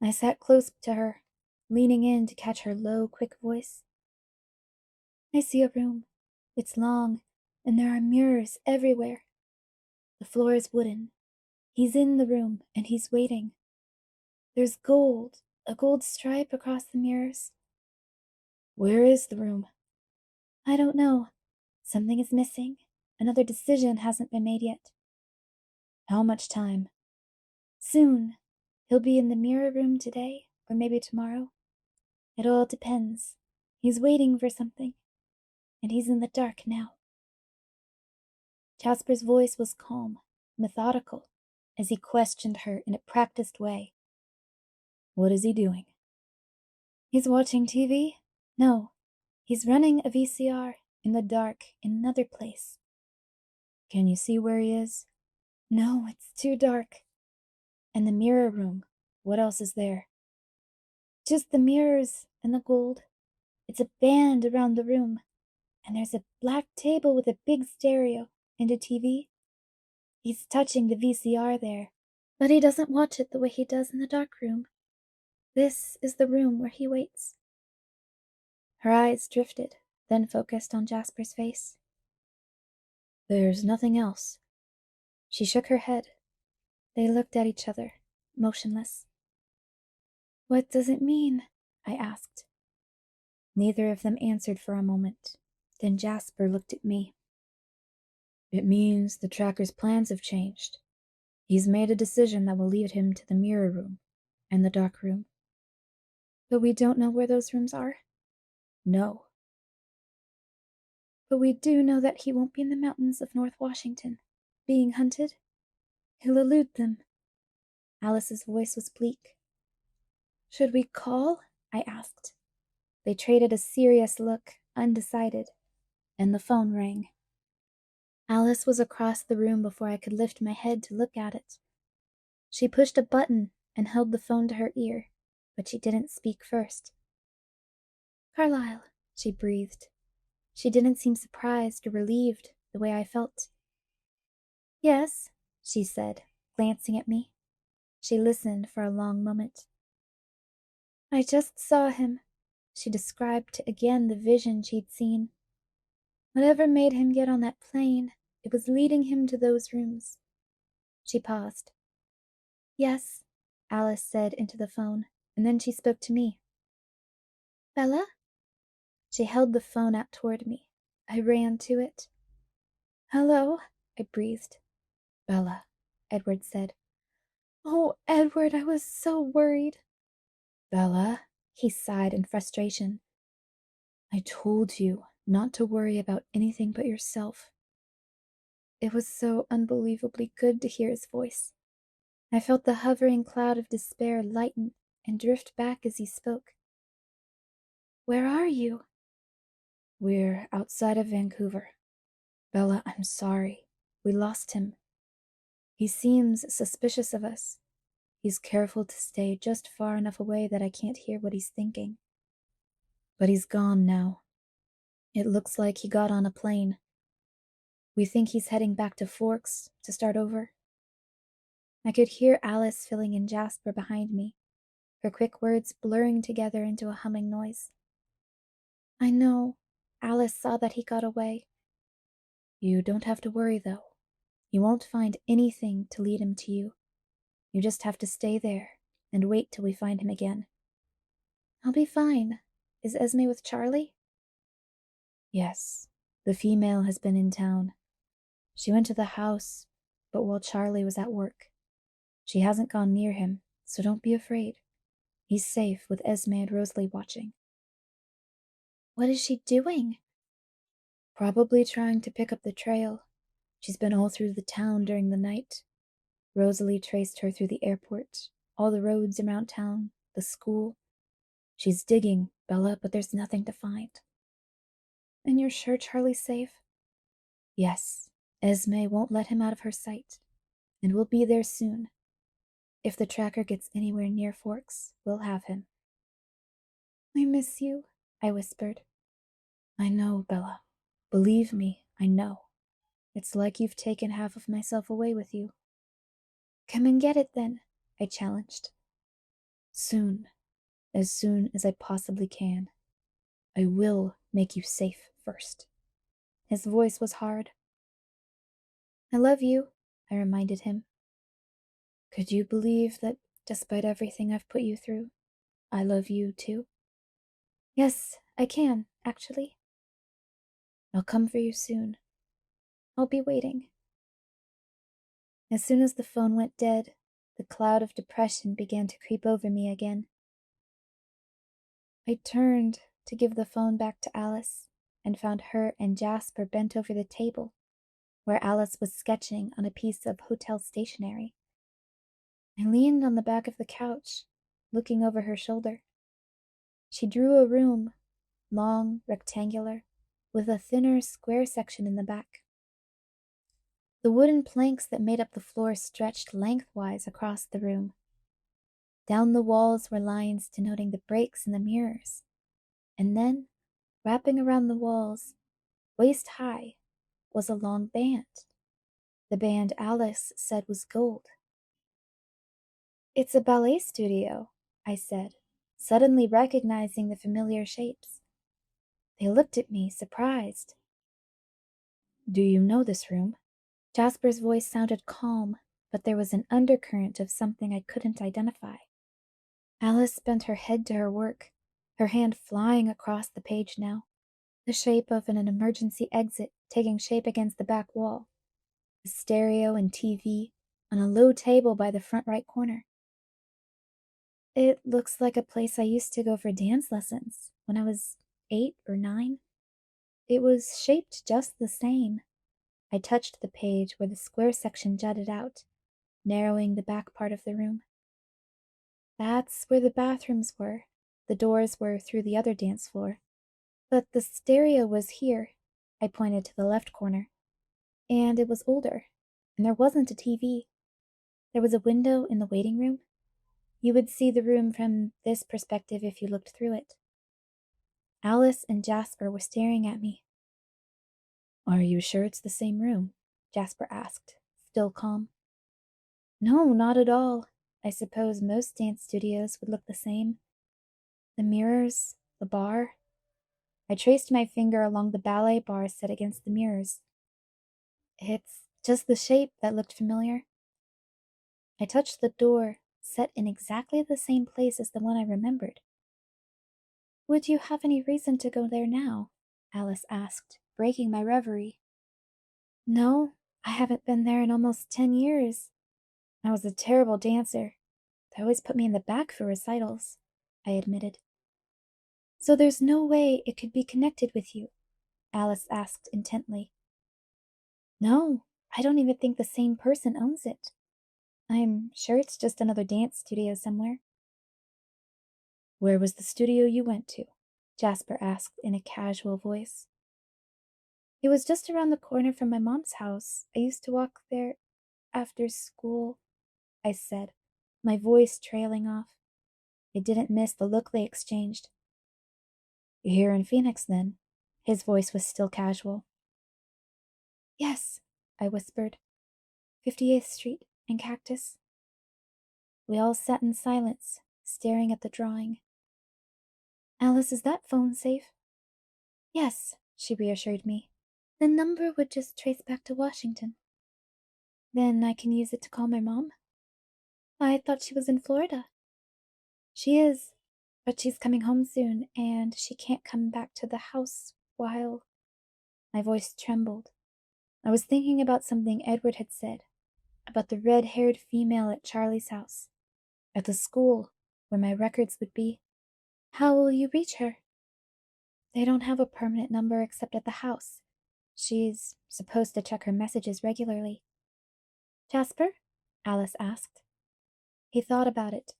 I sat close to her, leaning in to catch her low, quick voice. "I see a room. It's long, and there are mirrors everywhere. The floor is wooden. He's in the room, and he's waiting. There's gold, a gold stripe across the mirrors." "Where is the room?" "I don't know. Something is missing. Another decision hasn't been made yet." "How much time?" "Soon. He'll be in the mirror room today, or maybe tomorrow. It all depends. He's waiting for something, and he's in the dark now." Jasper's voice was calm, methodical, as he questioned her in a practiced way. "What is he doing?" "He's watching TV? No, he's running a VCR in the dark in another place." "Can you see where he is?" "No, it's too dark." "And the mirror room, what else is there?" "Just the mirrors and the gold. It's a band around the room, and there's a black table with a big stereo and a TV. He's touching the VCR there, but he doesn't watch it the way he does in the dark room. This is the room where he waits." Her eyes drifted, then focused on Jasper's face. "There's nothing else?" She shook her head. They looked at each other, motionless. "What does it mean?" I asked. Neither of them answered for a moment. Then Jasper looked at me. "It means the tracker's plans have changed. He's made a decision that will lead him to the mirror room and the dark room." "But we don't know where those rooms are?" "No." "But we do know that he won't be in the mountains of North Washington, being hunted. He'll elude them." Alice's voice was bleak. "Should we call?" I asked. They traded a serious look, undecided, and the phone rang. Alice was across the room before I could lift my head to look at it. She pushed a button and held the phone to her ear, but she didn't speak first. "Carlisle," she breathed. She didn't seem surprised or relieved the way I felt. "Yes," she said, glancing at me. She listened for a long moment. "I just saw him." She described again the vision she'd seen. "Whatever made him get on that plane, it was leading him to those rooms." She paused. "Yes," Alice said into the phone, and then she spoke to me. "Bella?" She held the phone out toward me. I ran to it. "Hello," I breathed. "Bella," Edward said. "Oh, Edward, I was so worried." "Bella," he sighed in frustration. "I told you not to worry about anything but yourself." It was so unbelievably good to hear his voice. I felt the hovering cloud of despair lighten and drift back as he spoke. "Where are you?" "We're outside of Vancouver. Bella, I'm sorry. We lost him. He seems suspicious of us. He's careful to stay just far enough away that I can't hear what he's thinking. But he's gone now. It looks like he got on a plane. We think he's heading back to Forks to start over. I could hear Alice filling in Jasper behind me, her quick words blurring together into a humming noise. I know. Alice saw that he got away. You don't have to worry, though. You won't find anything to lead him to you. You just have to stay there and wait till we find him again. I'll be fine. Is Esme with Charlie? Yes. The female has been in town. She went to the house, but while Charlie was at work. She hasn't gone near him, so don't be afraid. He's safe with Esme and Rosalie watching. What is she doing? Probably trying to pick up the trail. She's been all through the town during the night. Rosalie traced her through the airport, all the roads around town, the school. She's digging, Bella, but there's nothing to find. And you're sure Charlie's safe? Yes. Esme won't let him out of her sight, and we'll be there soon. If the tracker gets anywhere near Forks, we'll have him. I miss you, I whispered. I know, Bella. Believe me, I know. It's like you've taken half of myself away with you. Come and get it then, I challenged. Soon. As soon as I possibly can. I will make you safe first. His voice was hard. I love you, I reminded him. Could you believe that despite everything I've put you through, I love you too? Yes, I can, actually. I'll come for you soon. I'll be waiting. As soon as the phone went dead, the cloud of depression began to creep over me again. I turned to give the phone back to Alice and found her and Jasper bent over the table, where Alice was sketching on a piece of hotel stationery. I leaned on the back of the couch, looking over her shoulder. She drew a room, long, rectangular, with a thinner square section in the back. The wooden planks that made up the floor stretched lengthwise across the room. Down the walls were lines denoting the breaks in the mirrors, and then, wrapping around the walls, waist high, was a long band. The band Alice said was gold. It's a ballet studio, I said, suddenly recognizing the familiar shapes. They looked at me, surprised. Do you know this room? Jasper's voice sounded calm, but there was an undercurrent of something I couldn't identify. Alice bent her head to her work, her hand flying across the page now, the shape of an emergency exit taking shape against the back wall, a stereo and TV on a low table by the front right corner. It looks like a place I used to go for dance lessons when I was 8 or 9. It was shaped just the same. I touched the page where the square section jutted out, narrowing the back part of the room. That's where the bathrooms were. The doors were through the other dance floor. But the stereo was here. I pointed to the left corner. And it was older, and there wasn't a TV. There was a window in the waiting room. You would see the room from this perspective if you looked through it. Alice and Jasper were staring at me. Are you sure it's the same room? Jasper asked, still calm. No, not at all. I suppose most dance studios would look the same. The mirrors, the bar. I traced my finger along the ballet bar set against the mirrors. It's just the shape that looked familiar. I touched the door, set in exactly the same place as the one I remembered. Would you have any reason to go there now? Alice asked, breaking my reverie. No, I haven't been there in almost 10 years. I was a terrible dancer. They always put me in the back for recitals, I admitted. So there's no way it could be connected with you? Alice asked intently. No, I don't even think the same person owns it. I'm sure it's just another dance studio somewhere. Where was the studio you went to? Jasper asked in a casual voice. It was just around the corner from my mom's house. I used to walk there after school, I said, my voice trailing off. I didn't miss the look they exchanged. "You're here in Phoenix, then?" His voice was still casual. "Yes," I whispered. 58th Street and Cactus." We all sat in silence, staring at the drawing. "Alice, is that phone safe?" "Yes," she reassured me. "The number would just trace back to Washington." "Then I can use it to call my mom?" "I thought she was in Florida." "She is, but she's coming home soon, and she can't come back to the house while—" My voice trembled. I was thinking about something Edward had said, about the red-haired female at Charlie's house, at the school where my records would be. "How will you reach her?" "They don't have a permanent number except at the house. She's supposed to check her messages regularly." "Jasper?" Alice asked. He thought about it.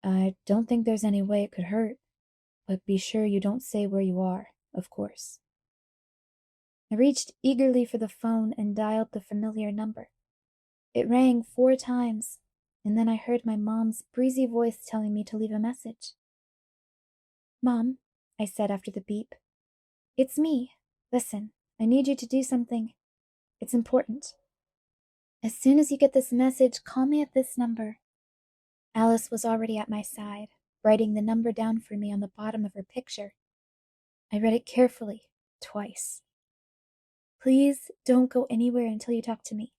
"I don't think there's any way it could hurt, but be sure you don't say where you are, of course." I reached eagerly for the phone and dialed the familiar number. It rang 4 times, and then I heard my mom's breezy voice telling me to leave a message. "Mom," I said after the beep. "It's me. Listen, I need you to do something. It's important. As soon as you get this message, call me at this number." Alice was already at my side, writing the number down for me on the bottom of her picture. I read it carefully, twice. "Please don't go anywhere until you talk to me.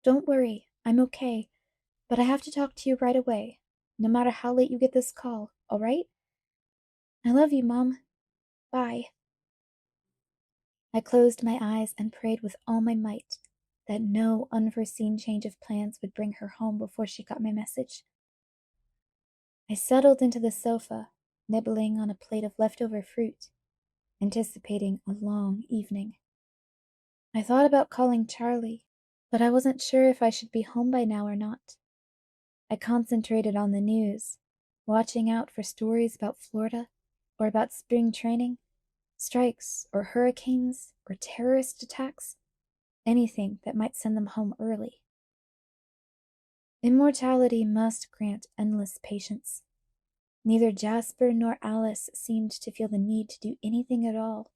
Don't worry, I'm okay, but I have to talk to you right away, no matter how late you get this call, all right? I love you, Mom. Bye." I closed my eyes and prayed with all my might that no unforeseen change of plans would bring her home before she got my message. I settled into the sofa, nibbling on a plate of leftover fruit, anticipating a long evening. I thought about calling Charlie, but I wasn't sure if I should be home by now or not. I concentrated on the news, watching out for stories about Florida or about spring training, strikes or hurricanes or terrorist attacks, anything that might send them home early. Immortality must grant endless patience. Neither Jasper nor Alice seemed to feel the need to do anything at all.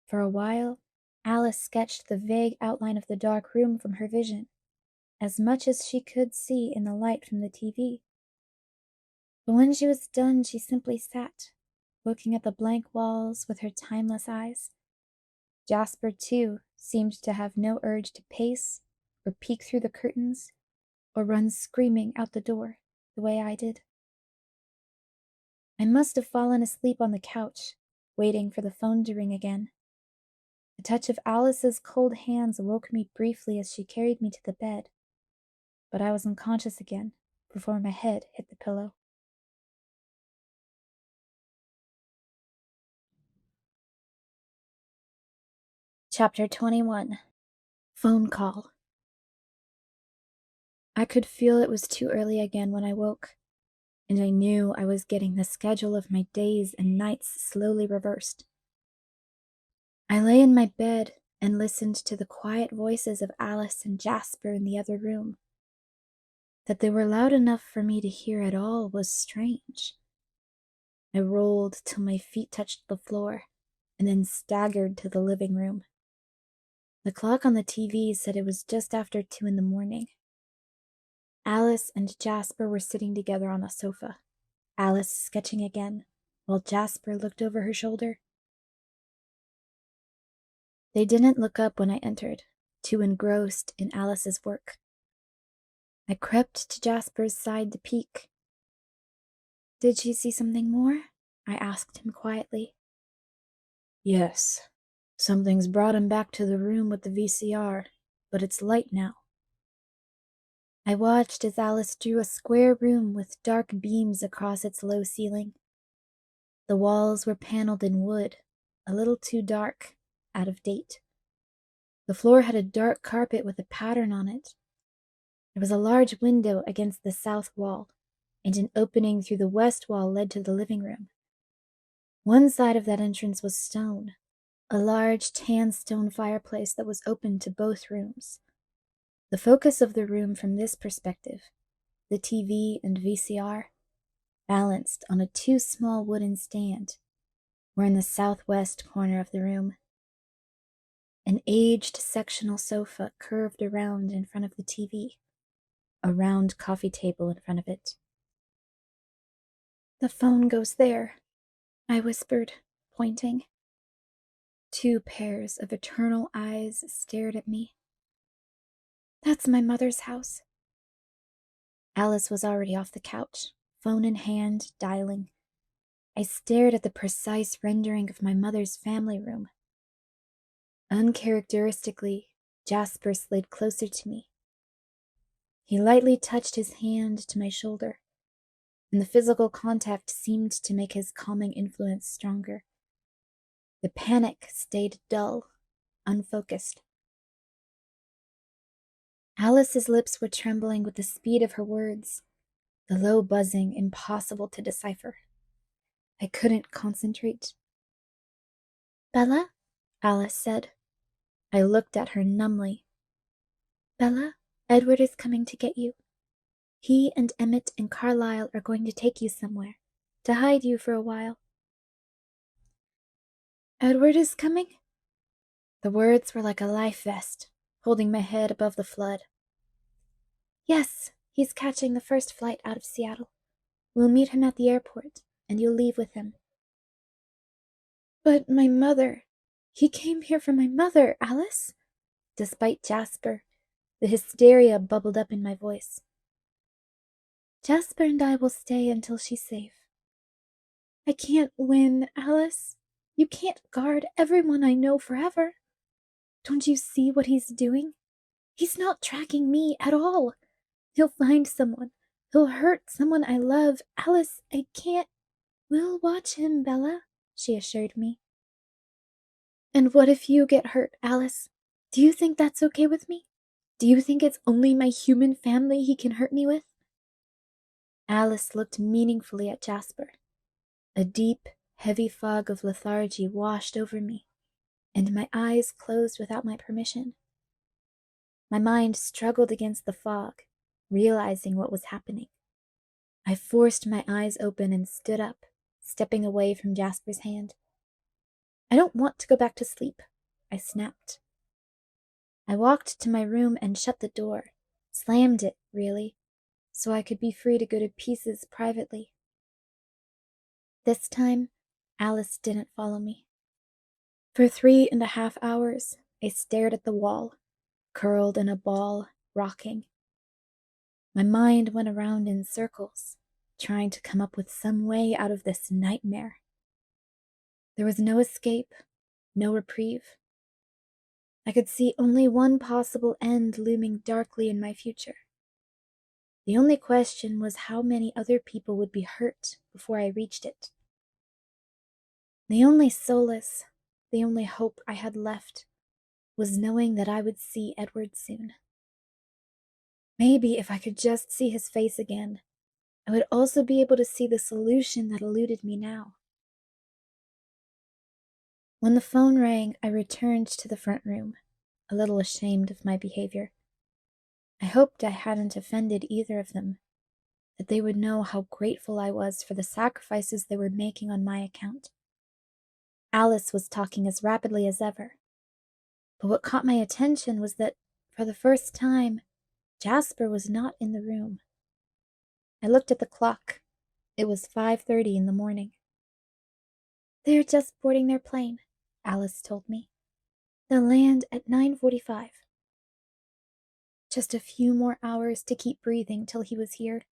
For a while, Alice sketched the vague outline of the dark room from her vision, as much as she could see in the light from the TV. But when she was done, she simply sat, looking at the blank walls with her timeless eyes. Jasper, too, seemed to have no urge to pace, or peek through the curtains, or run screaming out the door, the way I did. I must have fallen asleep on the couch, waiting for the phone to ring again. The touch of Alice's cold hands woke me briefly as she carried me to the bed, but I was unconscious again before my head hit the pillow. Chapter 21. Phone Call. I could feel it was too early again when I woke, and I knew I was getting the schedule of my days and nights slowly reversed. I lay in my bed and listened to the quiet voices of Alice and Jasper in the other room. That they were loud enough for me to hear at all was strange. I rolled till my feet touched the floor, and then staggered to the living room. The clock on the TV said it was just after 2 in the morning. Alice and Jasper were sitting together on the sofa, Alice sketching again, while Jasper looked over her shoulder. They didn't look up when I entered, too engrossed in Alice's work. I crept to Jasper's side to peek. "Did she see something more?" I asked him quietly. "Yes. Something's brought him back to the room with the VCR, but it's light now." I watched as Alice drew a square room with dark beams across its low ceiling. The walls were paneled in wood, a little too dark, out of date. The floor had a dark carpet with a pattern on it. There was a large window against the south wall, and an opening through the west wall led to the living room. One side of that entrance was stone, a large tan stone fireplace that was open to both rooms. The focus of the room from this perspective, the TV and VCR, balanced on a too small wooden stand, were in the southwest corner of the room. An aged sectional sofa curved around in front of the TV, a round coffee table in front of it. "The phone goes there," I whispered, pointing. Two pairs of eternal eyes stared at me. "That's my mother's house." Alice was already off the couch, phone in hand, dialing. I stared at the precise rendering of my mother's family room. Uncharacteristically, Jasper slid closer to me. He lightly touched his hand to my shoulder, and the physical contact seemed to make his calming influence stronger. The panic stayed dull, unfocused. Alice's lips were trembling with the speed of her words, the low buzzing impossible to decipher. I couldn't concentrate. "Bella?" Alice said. I looked at her numbly. "Bella, Edward is coming to get you. He and Emmett and Carlisle are going to take you somewhere, to hide you for a while." "Edward is coming?" The words were like a life vest, holding my head above the flood. "Yes, he's catching the first flight out of Seattle. We'll meet him at the airport, and you'll leave with him." "But my mother. He came here for my mother, Alice." Despite Jasper, the hysteria bubbled up in my voice. "Jasper and I will stay until she's safe." "I can't win, Alice. You can't guard everyone I know forever. Don't you see what he's doing? He's not tracking me at all. He'll find someone. He'll hurt someone I love. Alice, I can't." "We'll watch him, Bella," she assured me. "And what if you get hurt, Alice? Do you think that's okay with me? Do you think it's only my human family he can hurt me with?" Alice looked meaningfully at Jasper. A deep, heavy fog of lethargy washed over me, and my eyes closed without my permission. My mind struggled against the fog, realizing what was happening. I forced my eyes open and stood up, stepping away from Jasper's hand. "I don't want to go back to sleep," I snapped. I walked to my room and shut the door, slammed it, really, so I could be free to go to pieces privately. This time, Alice didn't follow me. For 3.5 hours, I stared at the wall, curled in a ball, rocking. My mind went around in circles, trying to come up with some way out of this nightmare. There was no escape, no reprieve. I could see only one possible end looming darkly in my future. The only question was how many other people would be hurt before I reached it. The only solace, the only hope I had left, was knowing that I would see Edward soon. Maybe if I could just see his face again, I would also be able to see the solution that eluded me now. When the phone rang, I returned to the front room, a little ashamed of my behavior. I hoped I hadn't offended either of them, that they would know how grateful I was for the sacrifices they were making on my account. Alice was talking as rapidly as ever, but what caught my attention was that, for the first time, Jasper was not in the room. I looked at the clock. It was 5:30 in the morning. "They're just boarding their plane," Alice told me. "They'll land at 9:45. Just a few more hours to keep breathing till he was here.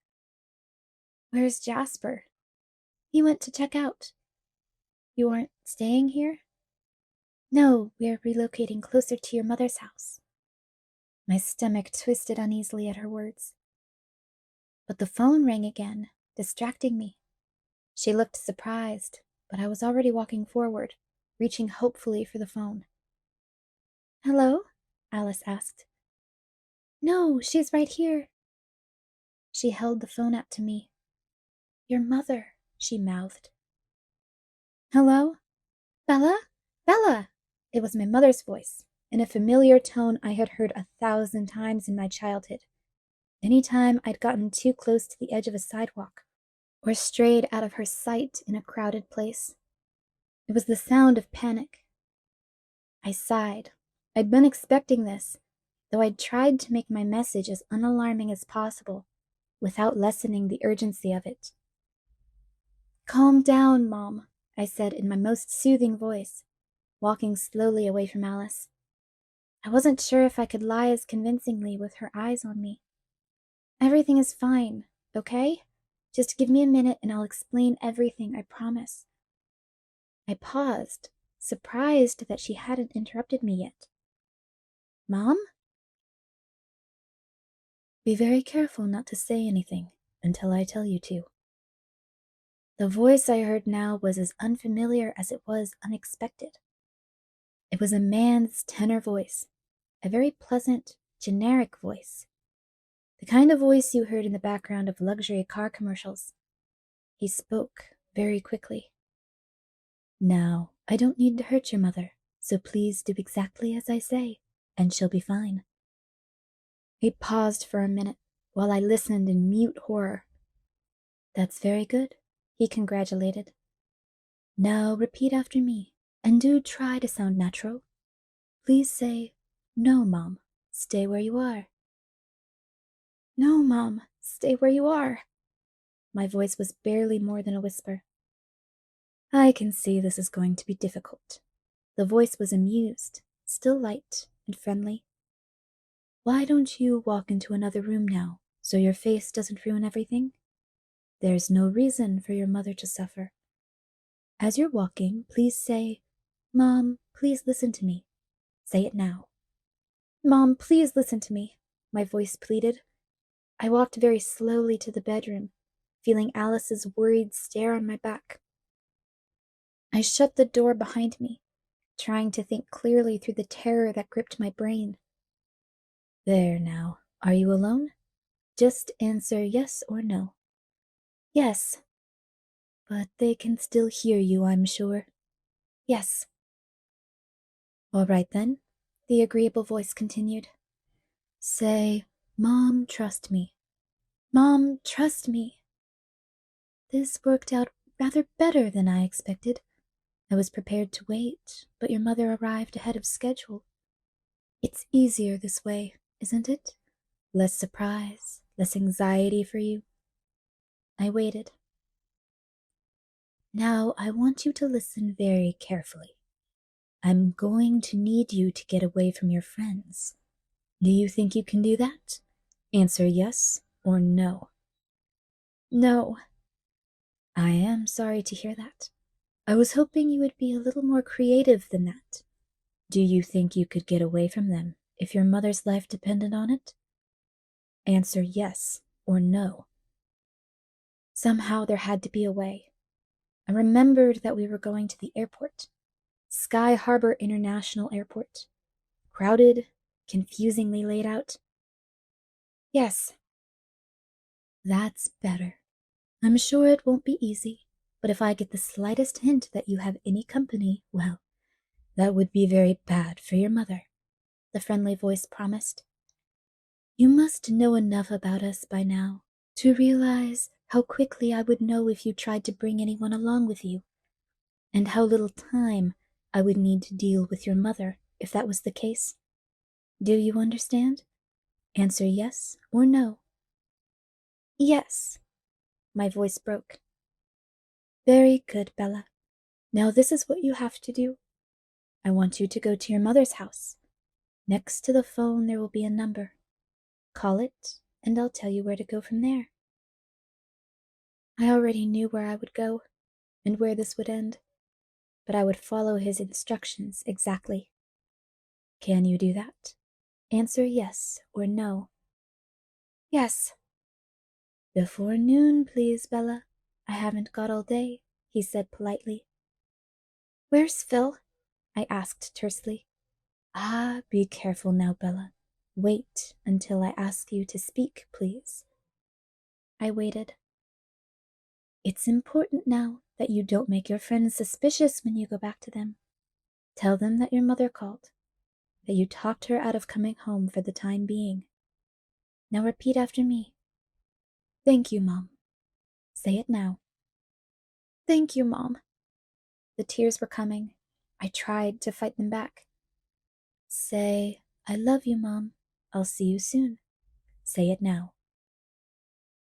"Where's Jasper?" "He went to check out." "You aren't staying here?" "No, we're relocating closer to your mother's house." My stomach twisted uneasily at her words. But the phone rang again, distracting me. She looked surprised, but I was already walking forward, reaching hopefully for the phone. "Hello?" Alice asked. "No, she's right here." She held the phone out to me. "Your mother," she mouthed. "Hello? Bella? Bella!" It was my mother's voice, in a familiar tone I had heard 1,000 times in my childhood, any time I'd gotten too close to the edge of a sidewalk, or strayed out of her sight in a crowded place. It was the sound of panic. I sighed. I'd been expecting this, though I'd tried to make my message as unalarming as possible, without lessening the urgency of it. "Calm down, Mom," I said in my most soothing voice, walking slowly away from Alice. I wasn't sure if I could lie as convincingly with her eyes on me. "Everything is fine, okay? Just give me a minute and I'll explain everything, I promise." I paused, surprised that she hadn't interrupted me yet. "Mom?" "Be very careful not to say anything until I tell you to." The voice I heard now was as unfamiliar as it was unexpected. It was a man's tenor voice, a very pleasant, generic voice. The kind of voice you heard in the background of luxury car commercials. He spoke very quickly. "Now, I don't need to hurt your mother, so please do exactly as I say, and she'll be fine." He paused for a minute while I listened in mute horror. "That's very good," he congratulated. "Now repeat after me, and do try to sound natural. Please say, 'No, Mom, stay where you are.'" "No, Mom, stay where you are." My voice was barely more than a whisper. "I can see this is going to be difficult." The voice was amused, still light and friendly. "Why don't you walk into another room now, so your face doesn't ruin everything? There's no reason for your mother to suffer. As you're walking, please say, 'Mom, please listen to me.' Say it now." "Mom, please listen to me," my voice pleaded. I walked very slowly to the bedroom, feeling Alice's worried stare on my back. I shut the door behind me, trying to think clearly through the terror that gripped my brain. "There now, are you alone? Just answer yes or no." "Yes." "But they can still hear you, I'm sure." "Yes." "All right then," the agreeable voice continued. "Say, 'Mom, trust me.'" "Mom, trust me." This worked out rather better than I expected. I was prepared to wait, but your mother arrived ahead of schedule. It's easier this way, isn't it? Less surprise, less anxiety for you. I waited. "Now I want you to listen very carefully. I'm going to need you to get away from your friends. Do you think you can do that? Answer yes or no." "No." "I am sorry to hear that. I was hoping you would be a little more creative than that. Do you think you could get away from them if your mother's life depended on it? Answer yes or no." Somehow there had to be a way. I remembered that we were going to the airport. Sky Harbor International Airport. Crowded, confusingly laid out. "Yes." "That's better. I'm sure it won't be easy, but if I get the slightest hint that you have any company, well, that would be very bad for your mother," the friendly voice promised. "You must know enough about us by now to realize how quickly I would know if you tried to bring anyone along with you, and how little time I would need to deal with your mother if that was the case. Do you understand? Answer yes or no." "Yes." My voice broke. "Very good, Bella. Now this is what you have to do. I want you to go to your mother's house. Next to the phone there will be a number. Call it, and I'll tell you where to go from there." I already knew where I would go, and where this would end, but I would follow his instructions exactly. Can you do that? Answer yes or no. "Yes." "Before noon, please, Bella. I haven't got all day," he said politely. "Where's Phil?" I asked tersely. "Ah, be careful now, Bella. Wait until I ask you to speak, please." I waited. "It's important now that you don't make your friends suspicious when you go back to them. Tell them that your mother called." that you talked her out of coming home for the time being. Now repeat after me. Thank you, Mom. Say it now. Thank you, Mom. The tears were coming. I tried to fight them back. Say, I love you, Mom. I'll see you soon. Say it now.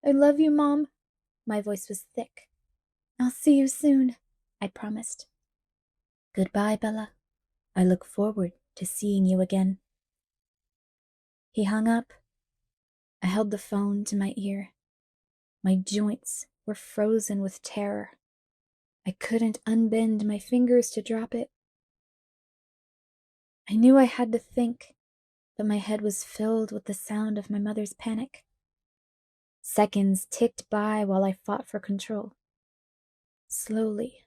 I love you, Mom. My voice was thick. I'll see you soon, I promised. Goodbye, Bella. I look forward to seeing you again. He hung up. I held the phone to my ear. My joints were frozen with terror. I couldn't unbend my fingers to drop it. I knew I had to think, but my head was filled with the sound of my mother's panic. Seconds ticked by while I fought for control. Slowly,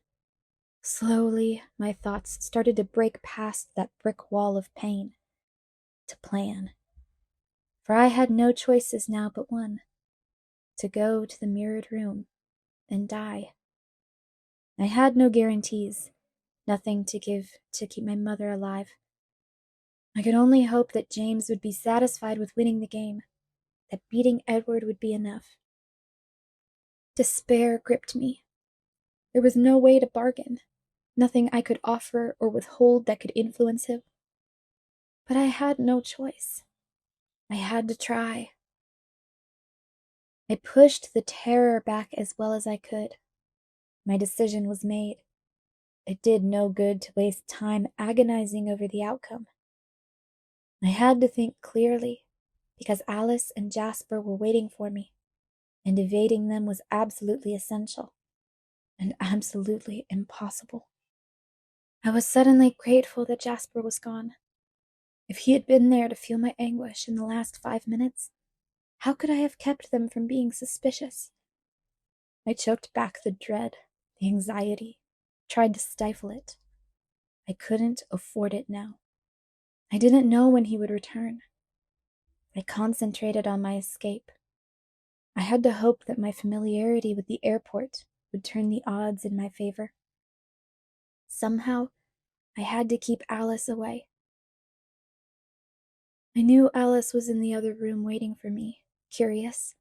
my thoughts started to break past that brick wall of pain. To plan. For I had no choices now but one. To go to the mirrored room and die. I had no guarantees, nothing to give to keep my mother alive. I could only hope that James would be satisfied with winning the game, that beating Edward would be enough. Despair gripped me. There was no way to bargain, nothing I could offer or withhold that could influence him. But I had no choice. I had to try. I pushed the terror back as well as I could. My decision was made. It did no good to waste time agonizing over the outcome. I had to think clearly, because Alice and Jasper were waiting for me, and evading them was absolutely essential, and absolutely impossible. I was suddenly grateful that Jasper was gone. If he had been there to feel my anguish in the last 5 minutes, how could I have kept them from being suspicious? I choked back the dread, the anxiety, tried to stifle it. I couldn't afford it now. I didn't know when he would return. I concentrated on my escape. I had to hope that my familiarity with the airport would turn the odds in my favor. Somehow, I had to keep Alice away. I knew Alice was in the other room waiting for me, curious.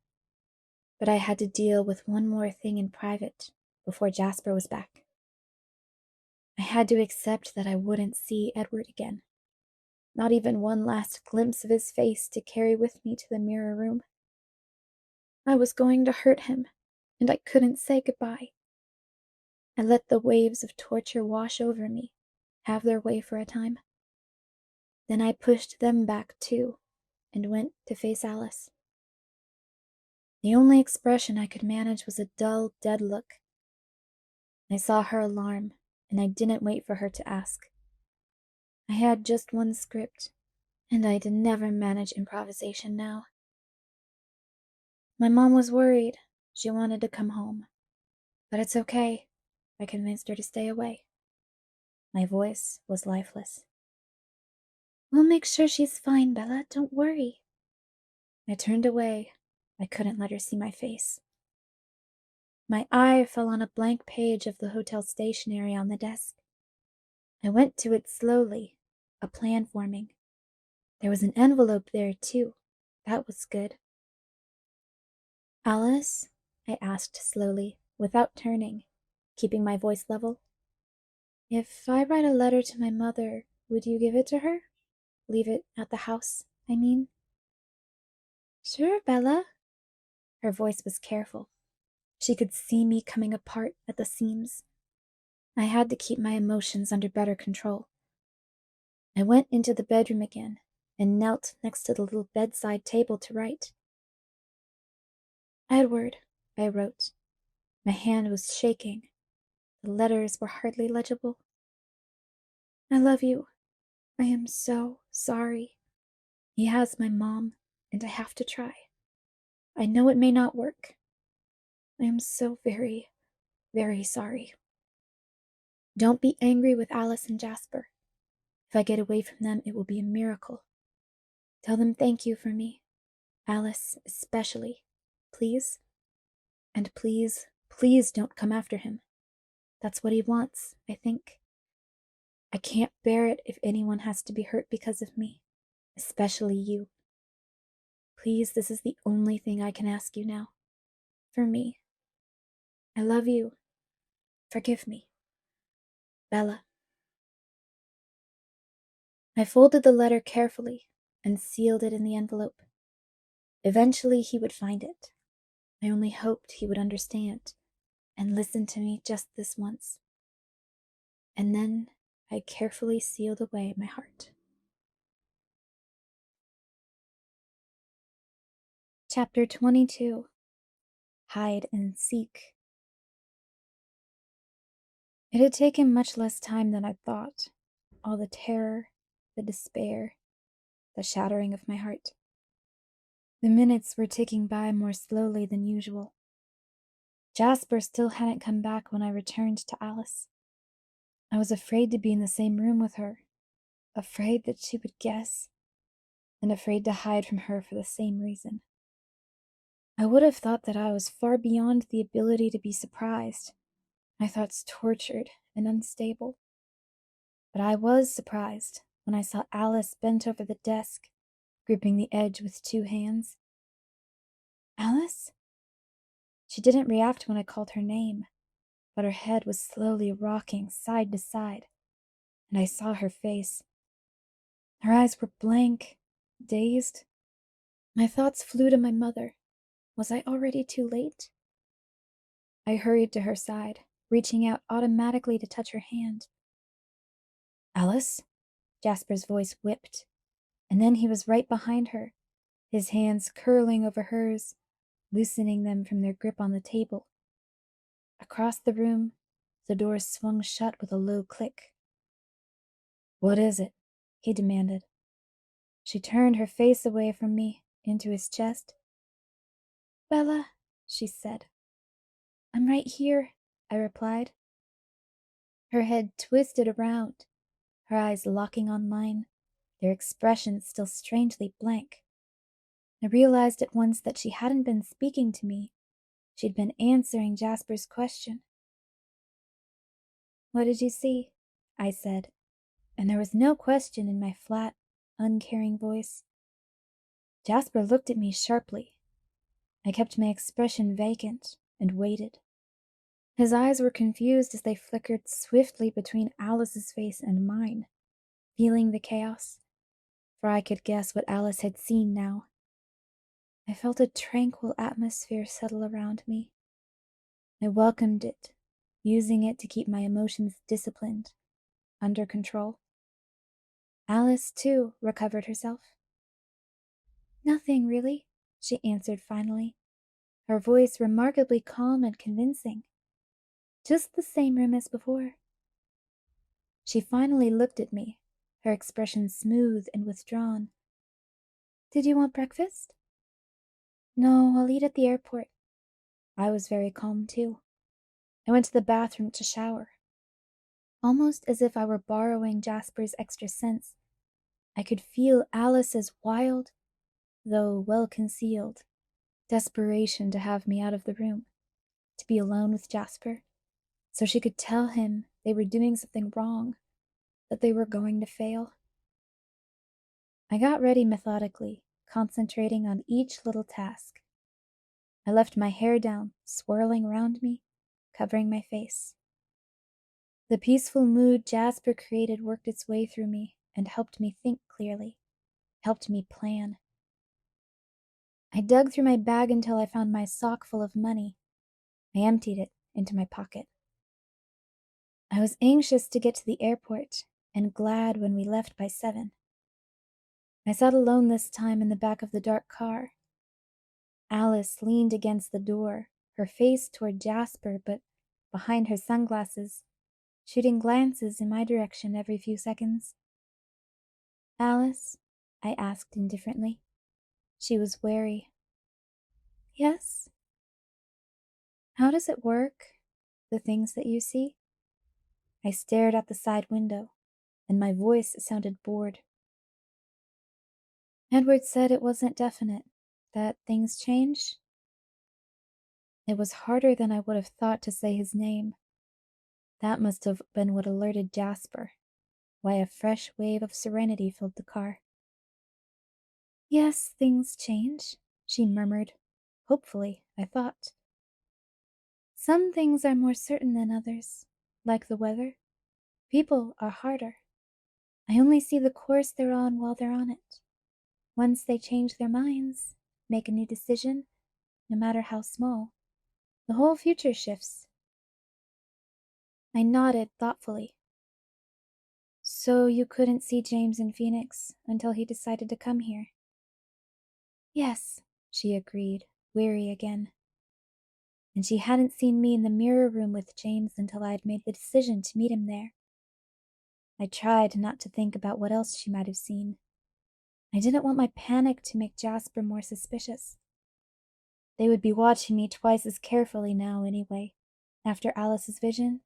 But I had to deal with one more thing in private before Jasper was back. I had to accept that I wouldn't see Edward again. Not even one last glimpse of his face to carry with me to the mirror room. I was going to hurt him, and I couldn't say goodbye. I let the waves of torture wash over me, have their way for a time. Then I pushed them back too, and went to face Alice. The only expression I could manage was a dull, dead look. I saw her alarm, and I didn't wait for her to ask. I had just one script, and I'd never manage improvisation now. My mom was worried. She wanted to come home. But it's okay. I convinced her to stay away. My voice was lifeless. We'll make sure she's fine, Bella. Don't worry. I turned away. I couldn't let her see my face. My eye fell on a blank page of the hotel stationery on the desk. I went to it slowly, a plan forming. There was an envelope there, too. That was good. Alice? I asked slowly, without turning, keeping my voice level. If I write a letter to my mother, would you give it to her? Leave it at the house, I mean. Sure, Bella. Her voice was careful. She could see me coming apart at the seams. I had to keep my emotions under better control. I went into the bedroom again and knelt next to the little bedside table to write. Edward, I wrote. My hand was shaking. The letters were hardly legible. I love you. I am so sorry. He has my mom, and I have to try. I know it may not work. I am so very, very sorry. Don't be angry with Alice and Jasper. If I get away from them, it will be a miracle. Tell them thank you for me. Alice especially. Please? And please, please don't come after him. That's what he wants, I think. I can't bear it if anyone has to be hurt because of me, especially you. Please, this is the only thing I can ask you now. For me. I love you. Forgive me. Bella. I folded the letter carefully and sealed it in the envelope. Eventually he would find it. I only hoped he would understand and listen to me just this once. And then I carefully sealed away my heart. Chapter 22. Hide and Seek. It had taken much less time than I thought. All the terror, the despair, the shattering of my heart. The minutes were ticking by more slowly than usual. Jasper still hadn't come back when I returned to Alice. I was afraid to be in the same room with her, afraid that she would guess, and afraid to hide from her for the same reason. I would have thought that I was far beyond the ability to be surprised, my thoughts tortured and unstable. But I was surprised when I saw Alice bent over the desk, gripping the edge with 2 hands. Alice? She didn't react when I called her name, but her head was slowly rocking side to side, and I saw her face. Her eyes were blank, dazed. My thoughts flew to my mother. Was I already too late? I hurried to her side, reaching out automatically to touch her hand. Alice? Jasper's voice whipped, and then he was right behind her, his hands curling over hers, loosening them from their grip on the table. Across the room, the door swung shut with a low click. What is it? He demanded. She turned her face away from me, into his chest. Bella, she said. I'm right here, I replied. Her head twisted around, her eyes locking on mine, their expressions still strangely blank. I realized at once that she hadn't been speaking to me. She'd been answering Jasper's question. What did you see? I said, and there was no question in my flat, uncaring voice. Jasper looked at me sharply. I kept my expression vacant and waited. His eyes were confused as they flickered swiftly between Alice's face and mine, feeling the chaos, for I could guess what Alice had seen now. I felt a tranquil atmosphere settle around me. I welcomed it, using it to keep my emotions disciplined, under control. Alice, too, recovered herself. Nothing, really, she answered finally, her voice remarkably calm and convincing. Just the same room as before. She finally looked at me, her expression smooth and withdrawn. Did you want breakfast? No, I'll eat at the airport. I was very calm, too. I went to the bathroom to shower. Almost as if I were borrowing Jasper's extra sense, I could feel Alice's wild, though well-concealed, desperation to have me out of the room, to be alone with Jasper, so she could tell him they were doing something wrong, that they were going to fail. I got ready methodically, concentrating on each little task. I left my hair down, swirling around me, covering my face. The peaceful mood Jasper created worked its way through me and helped me think clearly, helped me plan. I dug through my bag until I found my sock full of money. I emptied it into my pocket. I was anxious to get to the airport and glad when we left by 7. I sat alone this time in the back of the dark car. Alice leaned against the door, her face toward Jasper, but behind her sunglasses, shooting glances in my direction every few seconds. Alice? I asked indifferently. She was wary. Yes? How does it work, the things that you see? I stared at the side window, and my voice sounded bored. Edward said it wasn't definite, that things change. It was harder than I would have thought to say his name. That must have been what alerted Jasper. why a fresh wave of serenity filled the car. Yes, things change, she murmured. Hopefully, I thought. Some things are more certain than others, like the weather. People are harder. I only see the course they're on while they're on it. Once they change their minds, make a new decision, no matter how small, the whole future shifts. I nodded thoughtfully. So you couldn't see James in Phoenix until he decided to come here? Yes, she agreed, weary again. And she hadn't seen me in the mirror room with James until I had made the decision to meet him there. I tried not to think about what else she might have seen. I didn't want my panic to make Jasper more suspicious. They would be watching me twice as carefully now anyway. After Alice's vision,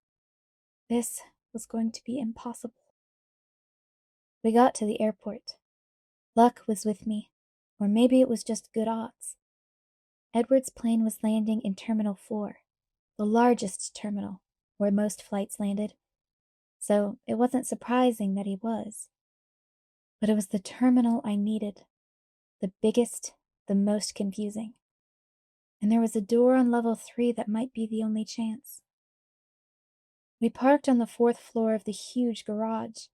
this was going to be impossible. We got to the airport. Luck was with me, or maybe it was just good odds. Edward's plane was landing in Terminal 4, the largest terminal, where most flights landed, so it wasn't surprising that he was. But it was the terminal I needed, the biggest, the most confusing. And there was a door on level 3 that might be the only chance. We parked on the 4th floor of the huge garage.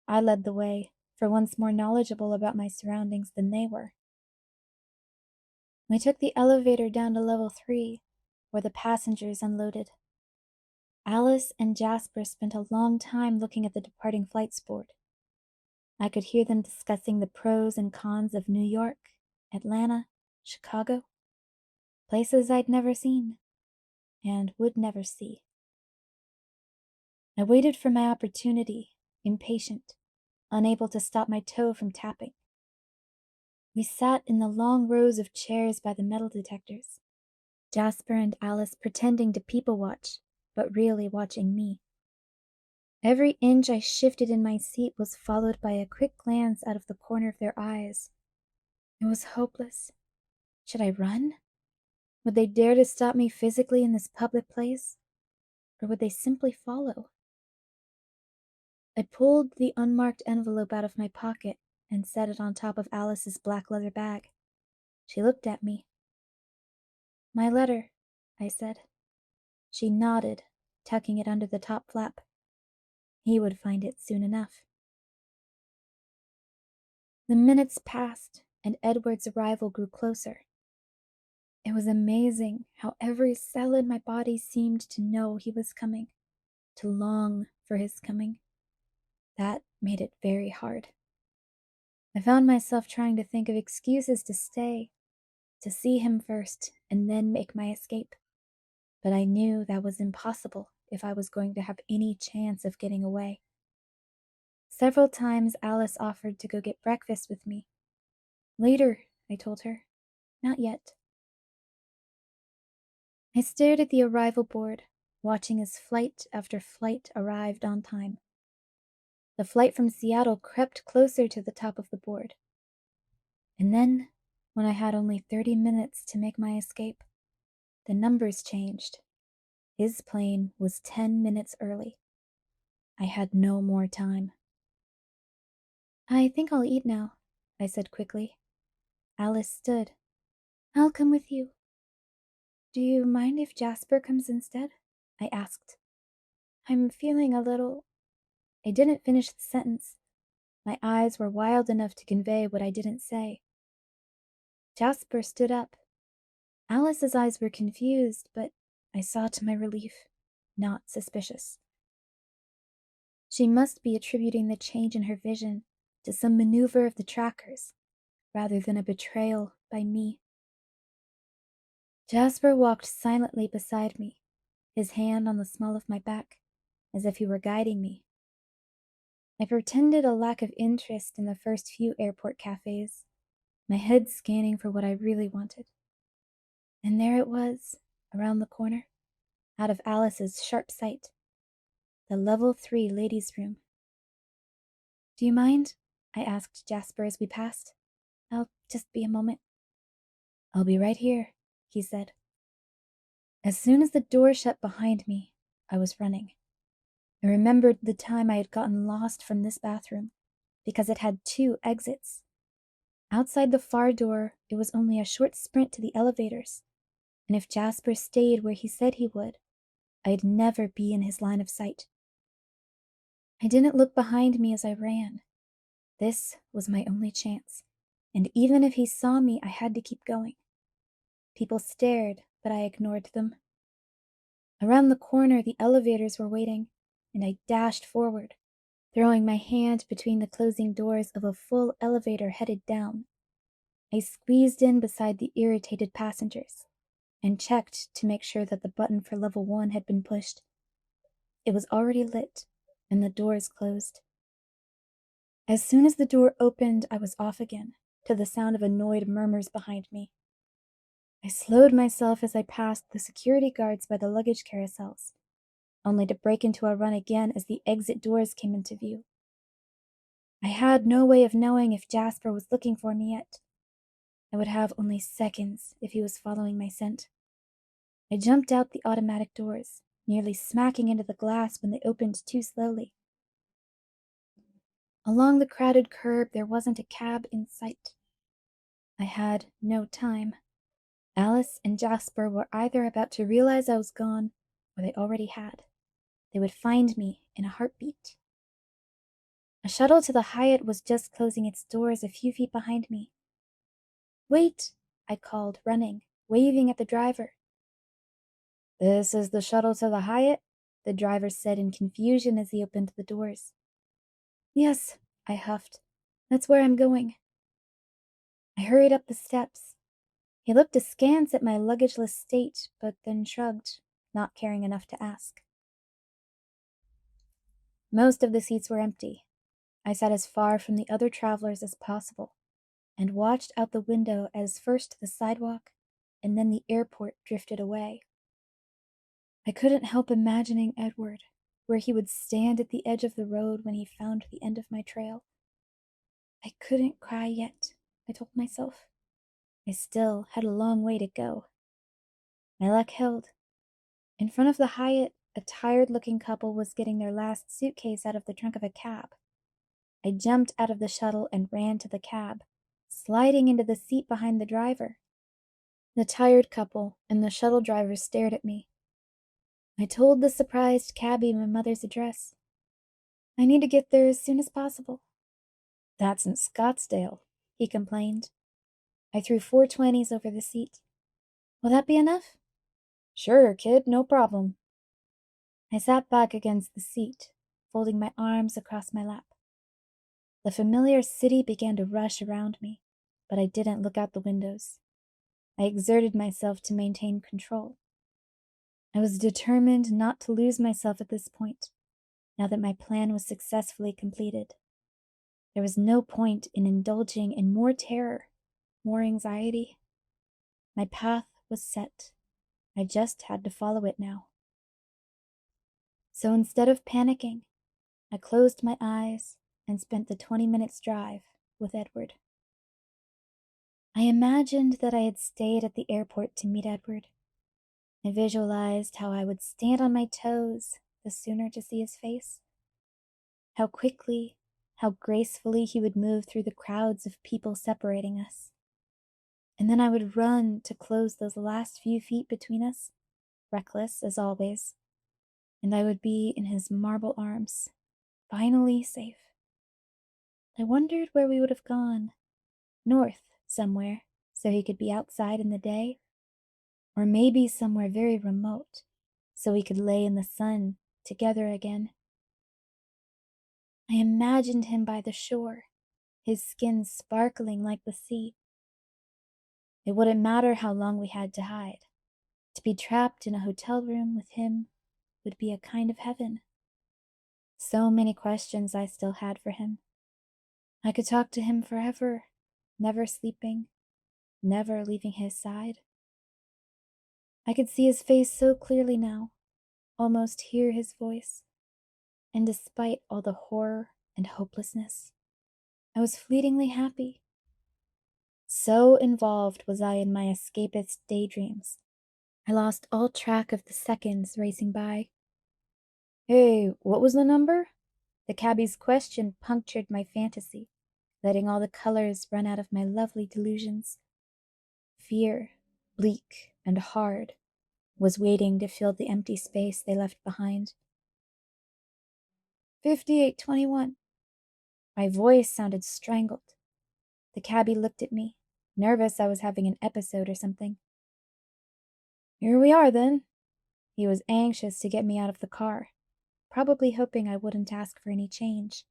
I led the way, for once more knowledgeable about my surroundings than they were. We took the elevator down to level 3, where the passengers unloaded. Alice and Jasper spent a long time looking at the departing flights board. I could hear them discussing the pros and cons of New York, Atlanta, Chicago, places I'd never seen, and would never see. I waited for my opportunity, impatient, unable to stop my toe from tapping. We sat in the long rows of chairs by the metal detectors, Jasper and Alice pretending to people watch, but really watching me. Every inch I shifted in my seat was followed by a quick glance out of the corner of their eyes. It was hopeless. Should I run? Would they dare to stop me physically in this public place? Or would they simply follow? I pulled the unmarked envelope out of my pocket and set it on top of Alice's black leather bag. She looked at me. My letter, I said. She nodded, tucking it under the top flap. He would find it soon enough. The minutes passed, and Edward's arrival grew closer. It was amazing how every cell in my body seemed to know he was coming, to long for his coming. That made it very hard. I found myself trying to think of excuses to stay, to see him first, and then make my escape. But I knew that was impossible if I was going to have any chance of getting away. Several times Alice offered to go get breakfast with me. Later, I told her. Not yet. I stared at the arrival board, watching as flight after flight arrived on time. The flight from Seattle crept closer to the top of the board. And then, when I had only 30 minutes to make my escape, the numbers changed. His plane was 10 minutes early. I had no more time. I think I'll eat now, I said quickly. Alice stood. I'll come with you. Do you mind if Jasper comes instead? I asked. I'm feeling a little... I didn't finish the sentence. My eyes were wild enough to convey what I didn't say. Jasper stood up. Alice's eyes were confused, but I saw to my relief, not suspicious. She must be attributing the change in her vision to some maneuver of the trackers, rather than a betrayal by me. Jasper walked silently beside me, his hand on the small of my back, as if he were guiding me. I pretended a lack of interest in the first few airport cafes, my head scanning for what I really wanted. And there it was, around the corner, out of Alice's sharp sight. The level 3 ladies' room. Do you mind? I asked Jasper as we passed. I'll just be a moment. I'll be right here, he said. As soon as the door shut behind me, I was running. I remembered the time I had gotten lost from this bathroom, because it had 2 exits. Outside the far door, it was only a short sprint to the elevators, and if Jasper stayed where he said he would, I'd never be in his line of sight. I didn't look behind me as I ran. This was my only chance, and even if he saw me, I had to keep going. People stared, but I ignored them. Around the corner, the elevators were waiting, and I dashed forward, throwing my hand between the closing doors of a full elevator headed down. I squeezed in beside the irritated passengers and checked to make sure that the button for level 1 had been pushed. It was already lit, and the doors closed. As soon as the door opened, I was off again, to the sound of annoyed murmurs behind me. I slowed myself as I passed the security guards by the luggage carousels, only to break into a run again as the exit doors came into view. I had no way of knowing if Jasper was looking for me yet. I would have only seconds if he was following my scent. I jumped out the automatic doors, nearly smacking into the glass when they opened too slowly. Along the crowded curb, there wasn't a cab in sight. I had no time. Alice and Jasper were either about to realize I was gone, or they already had. They would find me in a heartbeat. A shuttle to the Hyatt was just closing its doors a few feet behind me. "Wait!" I called, running, waving at the driver. "This is the shuttle to the Hyatt?" the driver said in confusion as he opened the doors. "Yes," I huffed. "That's where I'm going." I hurried up the steps. He looked askance at my luggageless state, but then shrugged, not caring enough to ask. Most of the seats were empty. I sat as far from the other travelers as possible, and watched out the window as first the sidewalk, and then the airport drifted away. I couldn't help imagining Edward, where he would stand at the edge of the road when he found the end of my trail. I couldn't cry yet, I told myself. I still had a long way to go. My luck held. In front of the Hyatt, a tired-looking couple was getting their last suitcase out of the trunk of a cab. I jumped out of the shuttle and ran to the cab, sliding into the seat behind the driver. The tired couple and the shuttle driver stared at me. I told the surprised cabbie my mother's address. "I need to get there as soon as possible." "That's in Scottsdale," he complained. I threw 420s over the seat. "Will that be enough?" "Sure, kid, no problem." I sat back against the seat, folding my arms across my lap. The familiar city began to rush around me, but I didn't look out the windows. I exerted myself to maintain control. I was determined not to lose myself at this point, now that my plan was successfully completed. There was no point in indulging in more terror, more anxiety. My path was set. I just had to follow it now. So instead of panicking, I closed my eyes and spent the 20 minutes drive with Edward. I imagined that I had stayed at the airport to meet Edward. I visualized how I would stand on my toes the sooner to see his face. How quickly, how gracefully he would move through the crowds of people separating us. And then I would run to close those last few feet between us, reckless as always, and I would be in his marble arms, finally safe. I wondered where we would have gone. North, somewhere, so he could be outside in the day. Or maybe somewhere very remote, so we could lay in the sun together again. I imagined him by the shore, his skin sparkling like the sea. It wouldn't matter how long we had to hide. To be trapped in a hotel room with him would be a kind of heaven. So many questions I still had for him. I could talk to him forever, never sleeping, never leaving his side. I could see his face so clearly now, almost hear his voice. And despite all the horror and hopelessness, I was fleetingly happy. So involved was I in my escapist daydreams, I lost all track of the seconds racing by. Hey, what was the number? The cabbie's question punctured my fantasy, letting all the colors run out of my lovely delusions. Fear, bleak and hard, was waiting to fill the empty space they left behind. 5821. My voice sounded strangled. The cabbie looked at me, nervous I was having an episode or something. Here we are, then. He was anxious to get me out of the car, probably hoping I wouldn't ask for any change.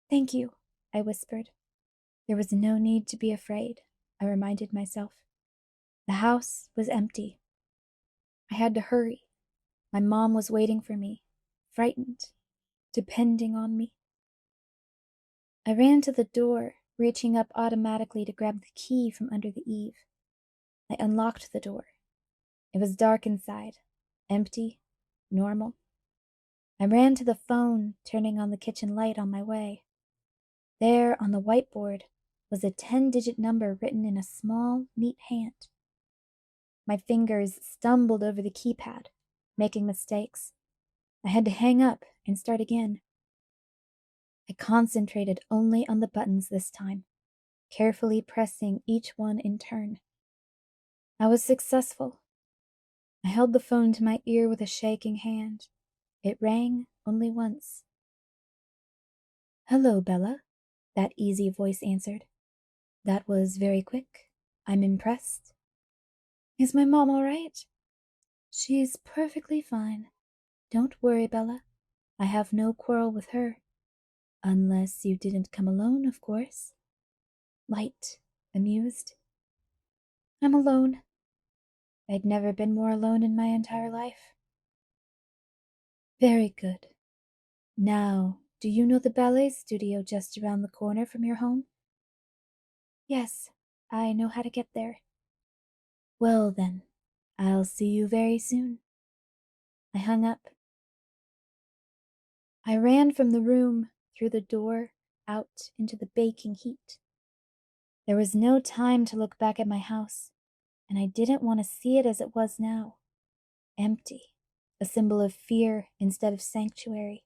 Thank you, I whispered. There was no need to be afraid, I reminded myself. The house was empty. I had to hurry. My mom was waiting for me, frightened, depending on me. I ran to the door, reaching up automatically to grab the key from under the eave. I unlocked the door. It was dark inside, empty, normal. I ran to the phone, turning on the kitchen light on my way. There, on the whiteboard, was a 10-digit number written in a small, neat hand. My fingers stumbled over the keypad, making mistakes. I had to hang up and start again. I concentrated only on the buttons this time, carefully pressing each one in turn. I was successful. I held the phone to my ear with a shaking hand. It rang only once. Hello, Bella, that easy voice answered. That was very quick. I'm impressed. Is my mom all right? She's perfectly fine. Don't worry, Bella. I have no quarrel with her. Unless you didn't come alone, of course. Light, amused. I'm alone. I'd never been more alone in my entire life. Very good. Now, do you know the ballet studio just around the corner from your home? Yes, I know how to get there. Well then, I'll see you very soon. I hung up. I ran from the room, through the door, out into the baking heat. There was no time to look back at my house, and I didn't want to see it as it was now. Empty, a symbol of fear instead of sanctuary.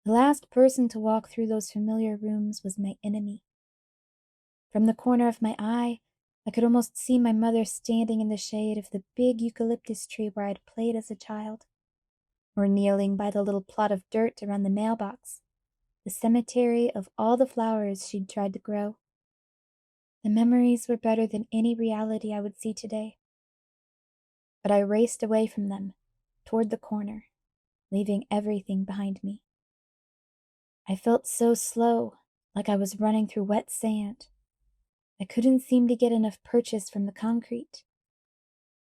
The last person to walk through those familiar rooms was my enemy. From the corner of my eye, I could almost see my mother standing in the shade of the big eucalyptus tree where I'd played as a child, or kneeling by the little plot of dirt around the mailbox, the cemetery of all the flowers she'd tried to grow. The memories were better than any reality I would see today. But I raced away from them, toward the corner, leaving everything behind me. I felt so slow, like I was running through wet sand. I couldn't seem to get enough purchase from the concrete.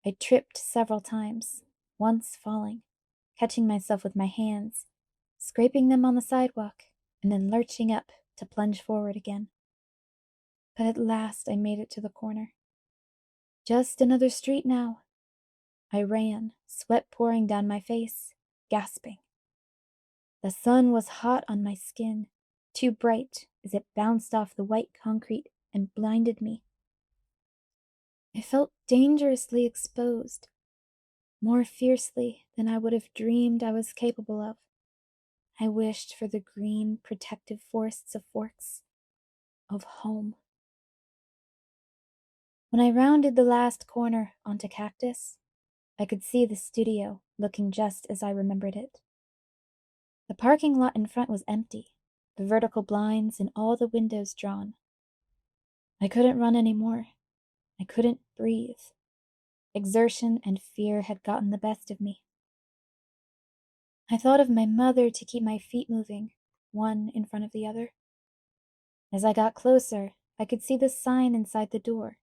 I tripped several times, once falling, catching myself with my hands, scraping them on the sidewalk, and then lurching up to plunge forward again. But at last I made it to the corner. Just another street now. I ran, sweat pouring down my face, gasping. The sun was hot on my skin, too bright as it bounced off the white concrete and blinded me. I felt dangerously exposed, more fiercely than I would have dreamed I was capable of. I wished for the green, protective forests of Forks, of home. When I rounded the last corner onto Cactus, I could see the studio looking just as I remembered it. The parking lot in front was empty, the vertical blinds and all the windows drawn. I couldn't run anymore. I couldn't breathe. Exertion and fear had gotten the best of me. I thought of my mother to keep my feet moving, one in front of the other. As I got closer, I could see the sign inside the door.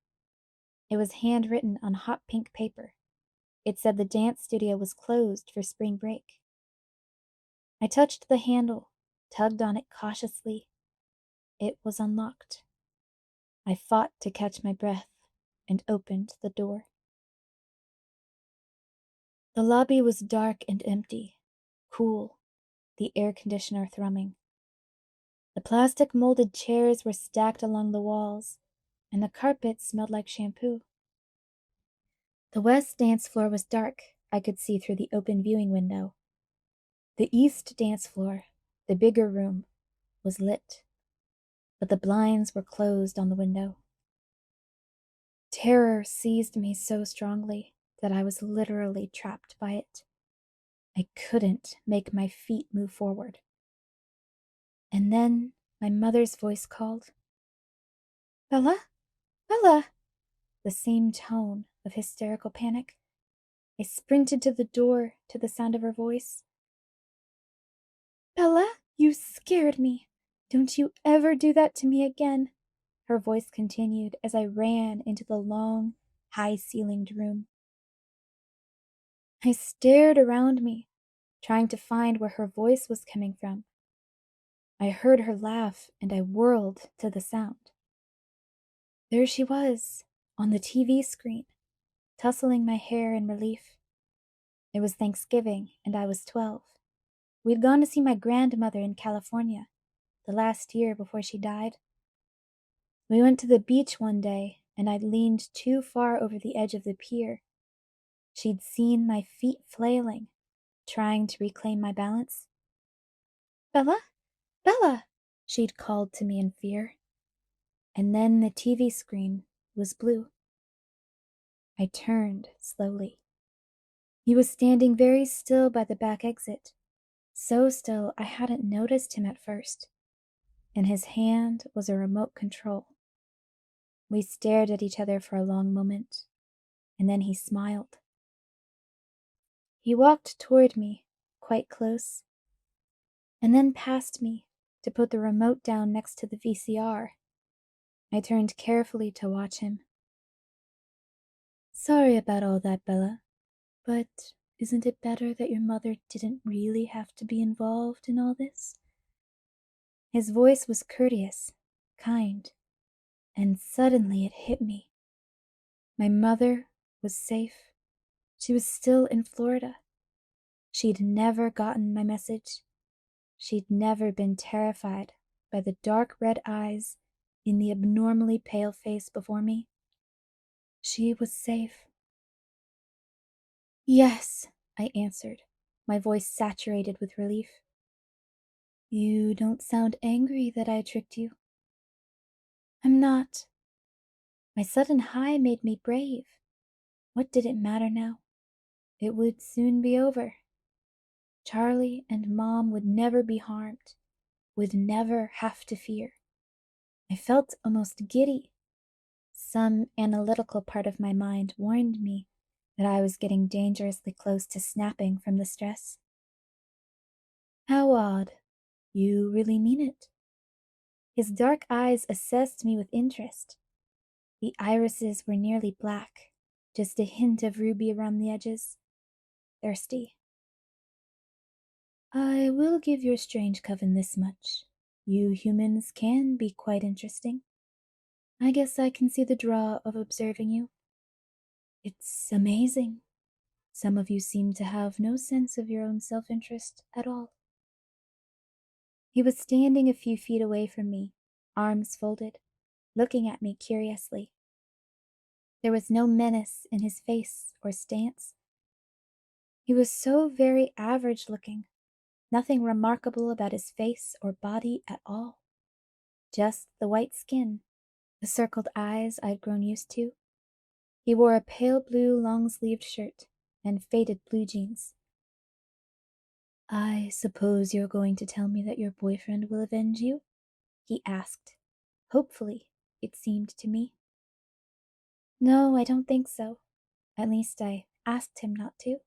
It was handwritten on hot pink paper. It said the dance studio was closed for spring break. I touched the handle, tugged on it cautiously. It was unlocked. I fought to catch my breath and opened the door. The lobby was dark and empty, cool, the air conditioner thrumming. The plastic molded chairs were stacked along the walls, and the carpet smelled like shampoo. The west dance floor was dark. I could see through the open viewing window. The east dance floor, the bigger room, was lit, but the blinds were closed on the window. Terror seized me so strongly that I was literally trapped by it. I couldn't make my feet move forward. And then my mother's voice called, "Bella? Bella!" The same tone of hysterical panic. I sprinted to the door to the sound of her voice. "Bella, you scared me. Don't you ever do that to me again," her voice continued as I ran into the long, high-ceilinged room. I stared around me, trying to find where her voice was coming from. I heard her laugh and I whirled to the sound. There she was, on the TV screen, tussling my hair in relief. It was Thanksgiving and I was 12. We'd gone to see my grandmother in California, the last year before she died. We went to the beach one day and I'd leaned too far over the edge of the pier. She'd seen my feet flailing, trying to reclaim my balance. "Bella? Bella!" she'd called to me in fear. And then the TV screen was blue. I turned slowly. He was standing very still by the back exit, so still I hadn't noticed him at first. In his hand was a remote control. We stared at each other for a long moment, and then he smiled. He walked toward me, quite close, and then past me to put the remote down next to the VCR. I turned carefully to watch him. "Sorry about all that, Bella, but isn't it better that your mother didn't really have to be involved in all this?" His voice was courteous, kind, and suddenly it hit me. My mother was safe. She was still in Florida. She'd never gotten my message. She'd never been terrified by the dark red eyes in the abnormally pale face before me. She was safe. "Yes," I answered, my voice saturated with relief. "You don't sound angry that I tricked you." "I'm not." My sudden high made me brave. What did it matter now? It would soon be over. Charlie and Mom would never be harmed, would never have to fear. I felt almost giddy. Some analytical part of my mind warned me that I was getting dangerously close to snapping from the stress. "How odd. You really mean it?" His dark eyes assessed me with interest. The irises were nearly black, just a hint of ruby around the edges. Thirsty. "I will give your strange coven this much. You humans can be quite interesting. I guess I can see the draw of observing you. It's amazing. Some of you seem to have no sense of your own self-interest at all." He was standing a few feet away from me, arms folded, looking at me curiously. There was no menace in his face or stance. He was so very average looking, nothing remarkable about his face or body at all. Just the white skin, the circled eyes I'd grown used to. He wore a pale blue long-sleeved shirt and faded blue jeans. "I suppose you're going to tell me that your boyfriend will avenge you?" he asked. Hopefully, it seemed to me. "No, I don't think so. At least I asked him not to."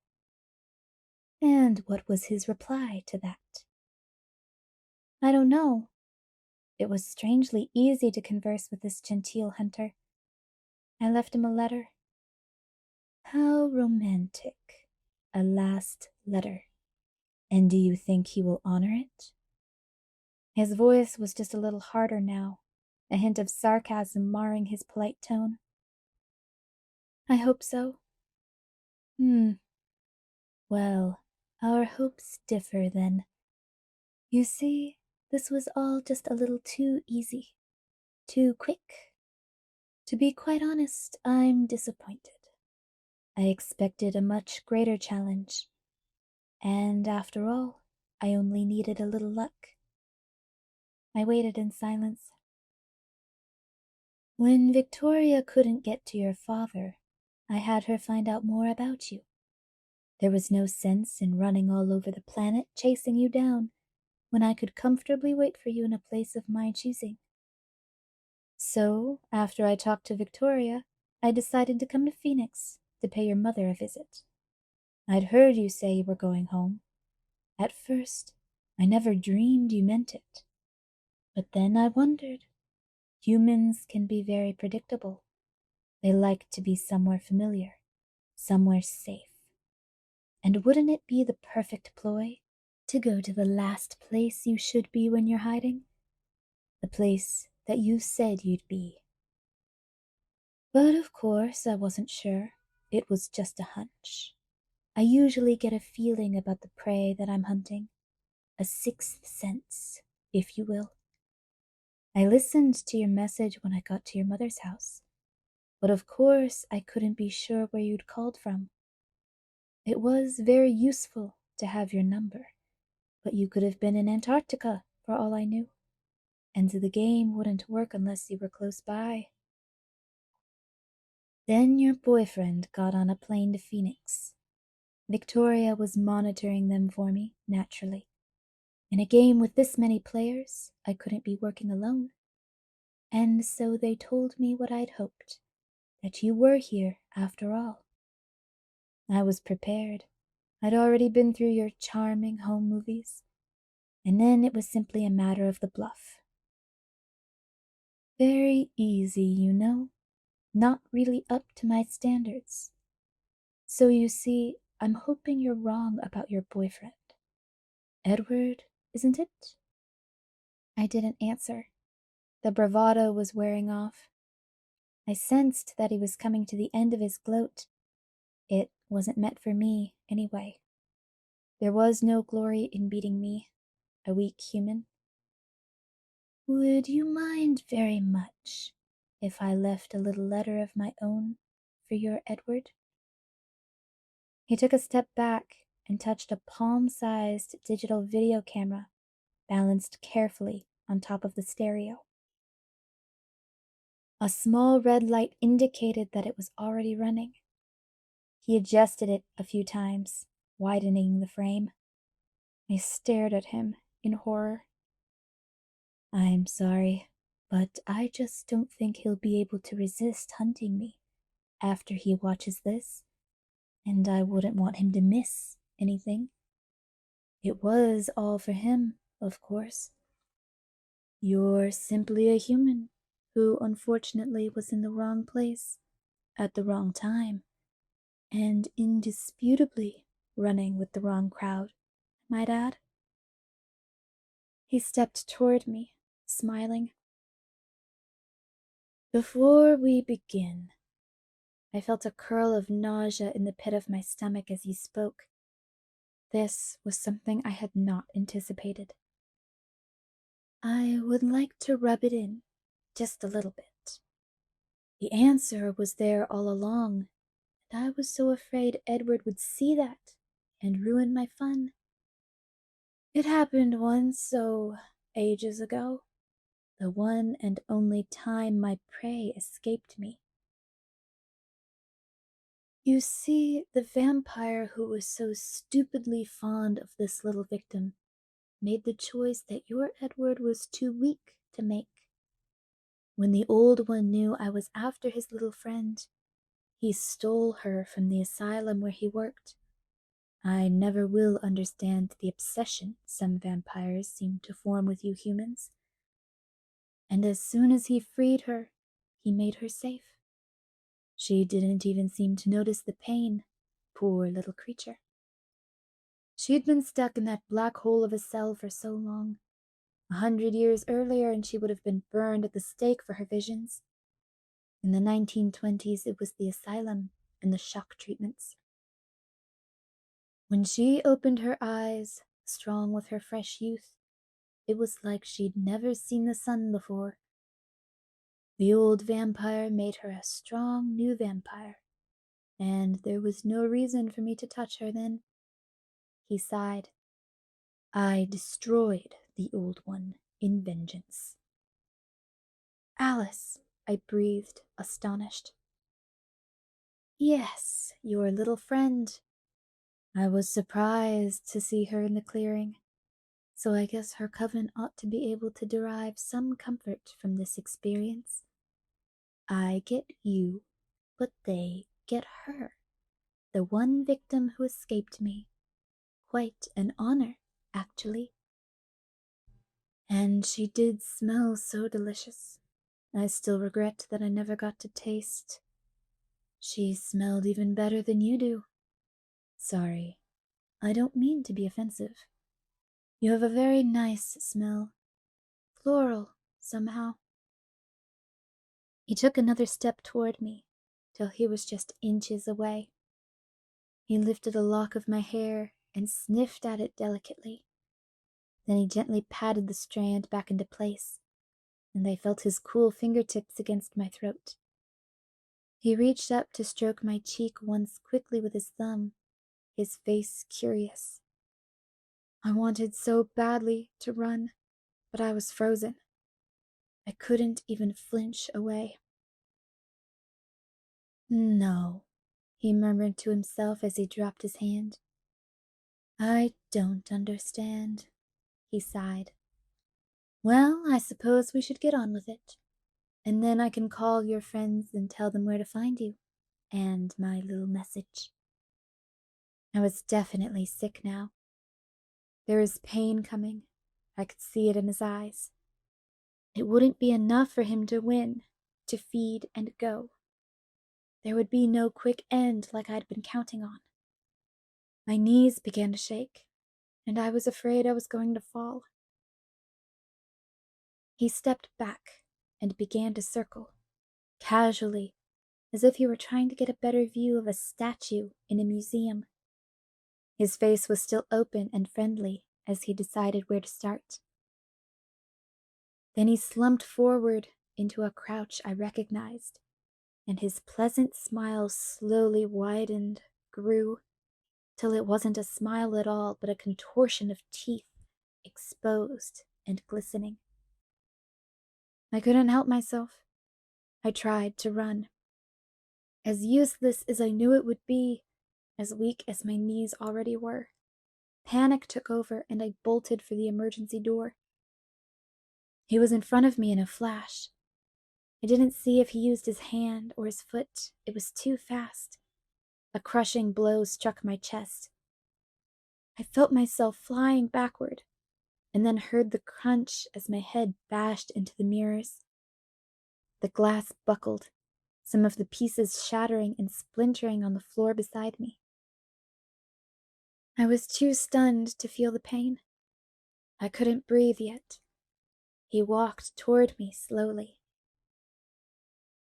And what was his reply to that? "I don't know." It was strangely easy to converse with this genteel hunter. I left him a letter. How romantic. A last letter. And do you think he will honor it? His voice was just a little harder now, a hint of sarcasm marring his polite tone. "I hope so." Well, our hopes differ then. You see, this was all just a little too easy. Too quick. To be quite honest, I'm disappointed. I expected a much greater challenge. And after all, I only needed a little luck. I waited in silence. When Victoria couldn't get to your father, I had her find out more about you. There was no sense in running all over the planet chasing you down when I could comfortably wait for you in a place of my choosing. So, after I talked to Victoria, I decided to come to Phoenix to pay your mother a visit. I'd heard you say you were going home. At first, I never dreamed you meant it. But then I wondered. Humans can be very predictable. They like to be somewhere familiar, somewhere safe. And wouldn't it be the perfect ploy to go to the last place you should be when you're hiding? The place that you said you'd be. But of course, I wasn't sure. It was just a hunch. I usually get a feeling about the prey that I'm hunting. A sixth sense, if you will. I listened to your message when I got to your mother's house. But of course, I couldn't be sure where you'd called from. It was very useful to have your number, but you could have been in Antarctica for all I knew, and the game wouldn't work unless you were close by. Then your boyfriend got on a plane to Phoenix. Victoria was monitoring them for me, naturally. In a game with this many players, I couldn't be working alone. And so they told me what I'd hoped, that you were here after all. I was prepared. I'd already been through your charming home movies, and then it was simply a matter of the bluff. Very easy, you know, not really up to my standards. So you see, I'm hoping you're wrong about your boyfriend. Edward, isn't it? I didn't answer. The bravado was wearing off. I sensed that he was coming to the end of his gloat. It wasn't meant for me, anyway. There was no glory in beating me, a weak human. Would you mind very much if I left a little letter of my own for your Edward? He took a step back and touched a palm-sized digital video camera balanced carefully on top of the stereo. A small red light indicated that it was already running. He adjusted it a few times, widening the frame. I stared at him in horror. I'm sorry, but I just don't think he'll be able to resist hunting me after he watches this, and I wouldn't want him to miss anything. It was all for him, of course. You're simply a human who unfortunately was in the wrong place at the wrong time, and indisputably running with the wrong crowd, might add. He stepped toward me, smiling. Before we begin, I felt a curl of nausea in the pit of my stomach as he spoke. This was something I had not anticipated. I would like to rub it in, just a little bit. The answer was there all along, and I was so afraid Edward would see that and ruin my fun. It happened once, so ages ago, the one and only time my prey escaped me. You see, the vampire who was so stupidly fond of this little victim made the choice that your Edward was too weak to make. When the old one knew I was after his little friend, he stole her from the asylum where he worked. I never will understand the obsession some vampires seem to form with you humans. And as soon as he freed her, he made her safe. She didn't even seem to notice the pain, poor little creature. She'd been stuck in that black hole of a cell for so long. 100 years earlier, and she would have been burned at the stake for her visions. In the 1920s, it was the asylum and the shock treatments. When she opened her eyes, strong with her fresh youth, it was like she'd never seen the sun before. The old vampire made her a strong new vampire, and there was no reason for me to touch her then. He sighed. I destroyed the old one in vengeance. Alice, I breathed, astonished. Yes, your little friend. I was surprised to see her in the clearing, so I guess her coven ought to be able to derive some comfort from this experience. I get you, but they get her, the one victim who escaped me. Quite an honor, actually. And she did smell so delicious. I still regret that I never got to taste. She smelled even better than you do. Sorry, I don't mean to be offensive. You have a very nice smell. Floral, somehow. He took another step toward me, till he was just inches away. He lifted a lock of my hair and sniffed at it delicately. Then he gently patted the strand back into place, and I felt his cool fingertips against my throat. He reached up to stroke my cheek once quickly with his thumb, his face curious. I wanted so badly to run, but I was frozen. I couldn't even flinch away. No, he murmured to himself as he dropped his hand. I don't understand, he sighed. Well, I suppose we should get on with it, and then I can call your friends and tell them where to find you, and my little message. I was definitely sick now. There was pain coming. I could see it in his eyes. It wouldn't be enough for him to win, to feed and go. There would be no quick end like I'd been counting on. My knees began to shake, and I was afraid I was going to fall. He stepped back and began to circle, casually, as if he were trying to get a better view of a statue in a museum. His face was still open and friendly as he decided where to start. Then he slumped forward into a crouch I recognized, and his pleasant smile slowly widened, grew, till it wasn't a smile at all, but a contortion of teeth, exposed and glistening. I couldn't help myself. I tried to run. As useless as I knew it would be, as weak as my knees already were, panic took over and I bolted for the emergency door. He was in front of me in a flash. I didn't see if he used his hand or his foot. It was too fast. A crushing blow struck my chest. I felt myself flying backward, and then heard the crunch as my head bashed into the mirrors. The glass buckled, some of the pieces shattering and splintering on the floor beside me. I was too stunned to feel the pain. I couldn't breathe yet. He walked toward me slowly.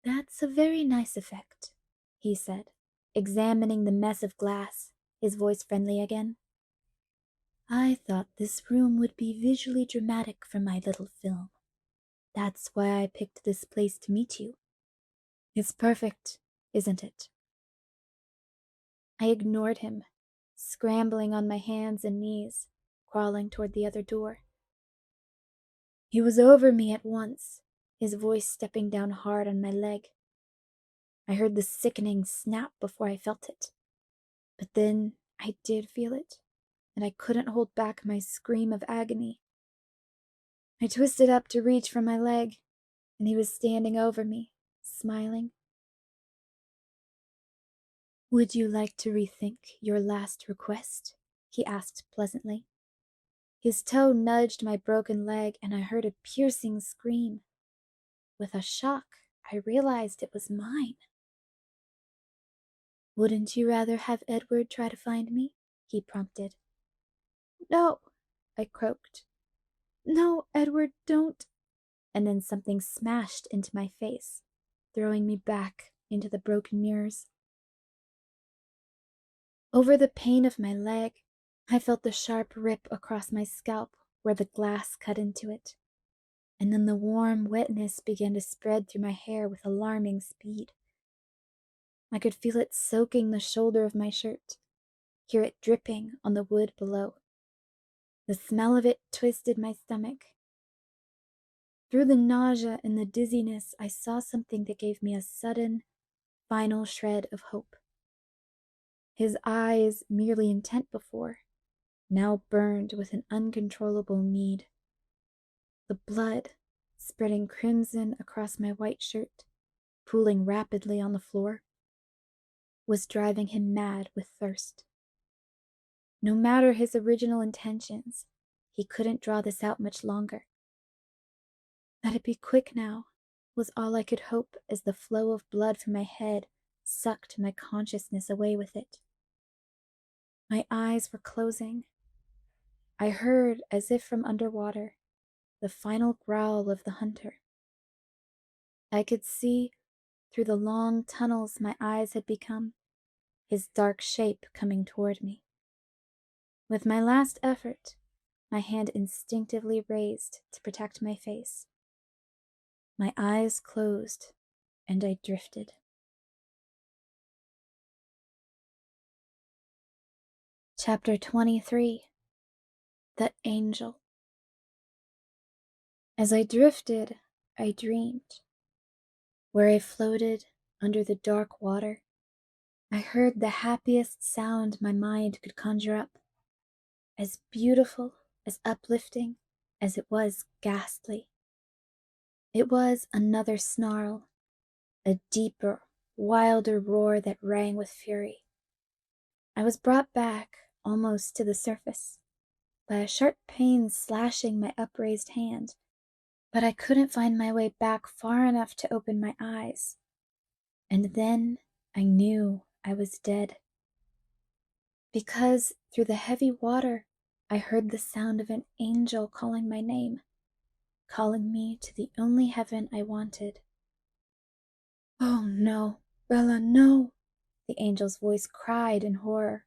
That's a very nice effect, he said, examining the mess of glass, his voice friendly again. I thought this room would be visually dramatic for my little film. That's why I picked this place to meet you. It's perfect, isn't it? I ignored him, scrambling on my hands and knees, crawling toward the other door. He was over me at once, his voice stepping down hard on my leg. I heard the sickening snap before I felt it. But then I did feel it, and I couldn't hold back my scream of agony. I twisted up to reach for my leg, and he was standing over me, smiling. Would you like to rethink your last request? He asked pleasantly. His toe nudged my broken leg, and I heard a piercing scream. With a shock, I realized it was mine. Wouldn't you rather have Edward try to find me? He prompted. No, I croaked. No, Edward, don't. And then something smashed into my face, throwing me back into the broken mirrors. Over the pain of my leg, I felt the sharp rip across my scalp where the glass cut into it, and then the warm wetness began to spread through my hair with alarming speed. I could feel it soaking the shoulder of my shirt, hear it dripping on the wood below. The smell of it twisted my stomach. Through the nausea and the dizziness, I saw something that gave me a sudden, final shred of hope. His eyes, merely intent before, now burned with an uncontrollable need. The blood, spreading crimson across my white shirt, pooling rapidly on the floor, was driving him mad with thirst. No matter his original intentions, he couldn't draw this out much longer. Let it be quick now, was all I could hope as the flow of blood from my head sucked my consciousness away with it. My eyes were closing. I heard, as if from underwater, the final growl of the hunter. I could see, through the long tunnels my eyes had become, his dark shape coming toward me. With my last effort, my hand instinctively raised to protect my face. My eyes closed, and I drifted. Chapter 23. The Angel. As I drifted, I dreamed. Where I floated under the dark water, I heard the happiest sound my mind could conjure up, as beautiful, as uplifting, as it was ghastly. It was another snarl, a deeper, wilder roar that rang with fury. I was brought back, almost to the surface, by a sharp pain slashing my upraised hand, but I couldn't find my way back far enough to open my eyes. And then I knew I was dead. Because through the heavy water, I heard the sound of an angel calling my name, calling me to the only heaven I wanted. "Oh no, Bella, no!" the angel's voice cried in horror.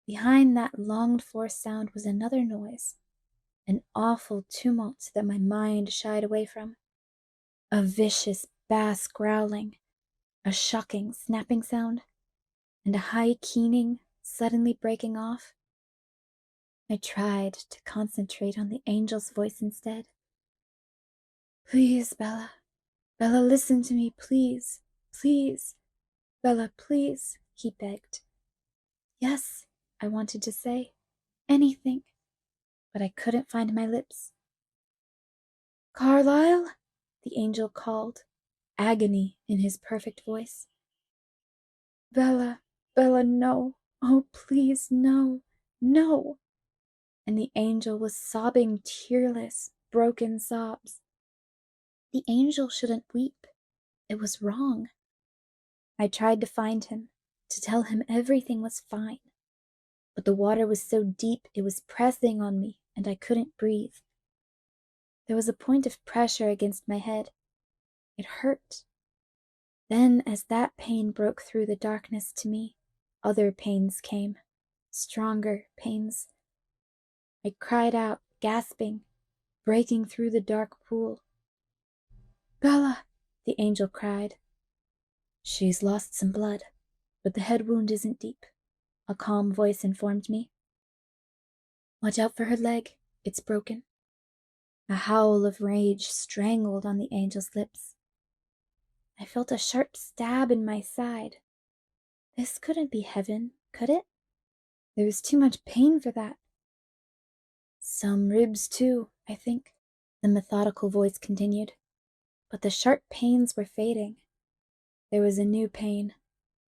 Behind that longed-for sound was another noise, an awful tumult that my mind shied away from. A vicious bass growling, a shocking snapping sound, and a high keening suddenly breaking off. I tried to concentrate on the angel's voice instead. "Please, Bella. Bella, listen to me, please. Please. Bella, please," he begged. Yes, I wanted to say. Anything. But I couldn't find my lips. "Carlisle?" the angel called, agony in his perfect voice. "Bella, Bella, no. Oh, please, no, no." And the angel was sobbing tearless, broken sobs. The angel shouldn't weep. It was wrong. I tried to find him, to tell him everything was fine. But the water was so deep it was pressing on me, and I couldn't breathe. There was a point of pressure against my head. It hurt. Then, as that pain broke through the darkness to me, other pains came, stronger pains. I cried out, gasping, breaking through the dark pool. "Bella!" the angel cried. "She's lost some blood, but the head wound isn't deep," a calm voice informed me. "Watch out for her leg, it's broken." A howl of rage strangled on the angel's lips. I felt a sharp stab in my side. This couldn't be heaven, could it? There was too much pain for that. "Some ribs too, I think," the methodical voice continued. But the sharp pains were fading. There was a new pain,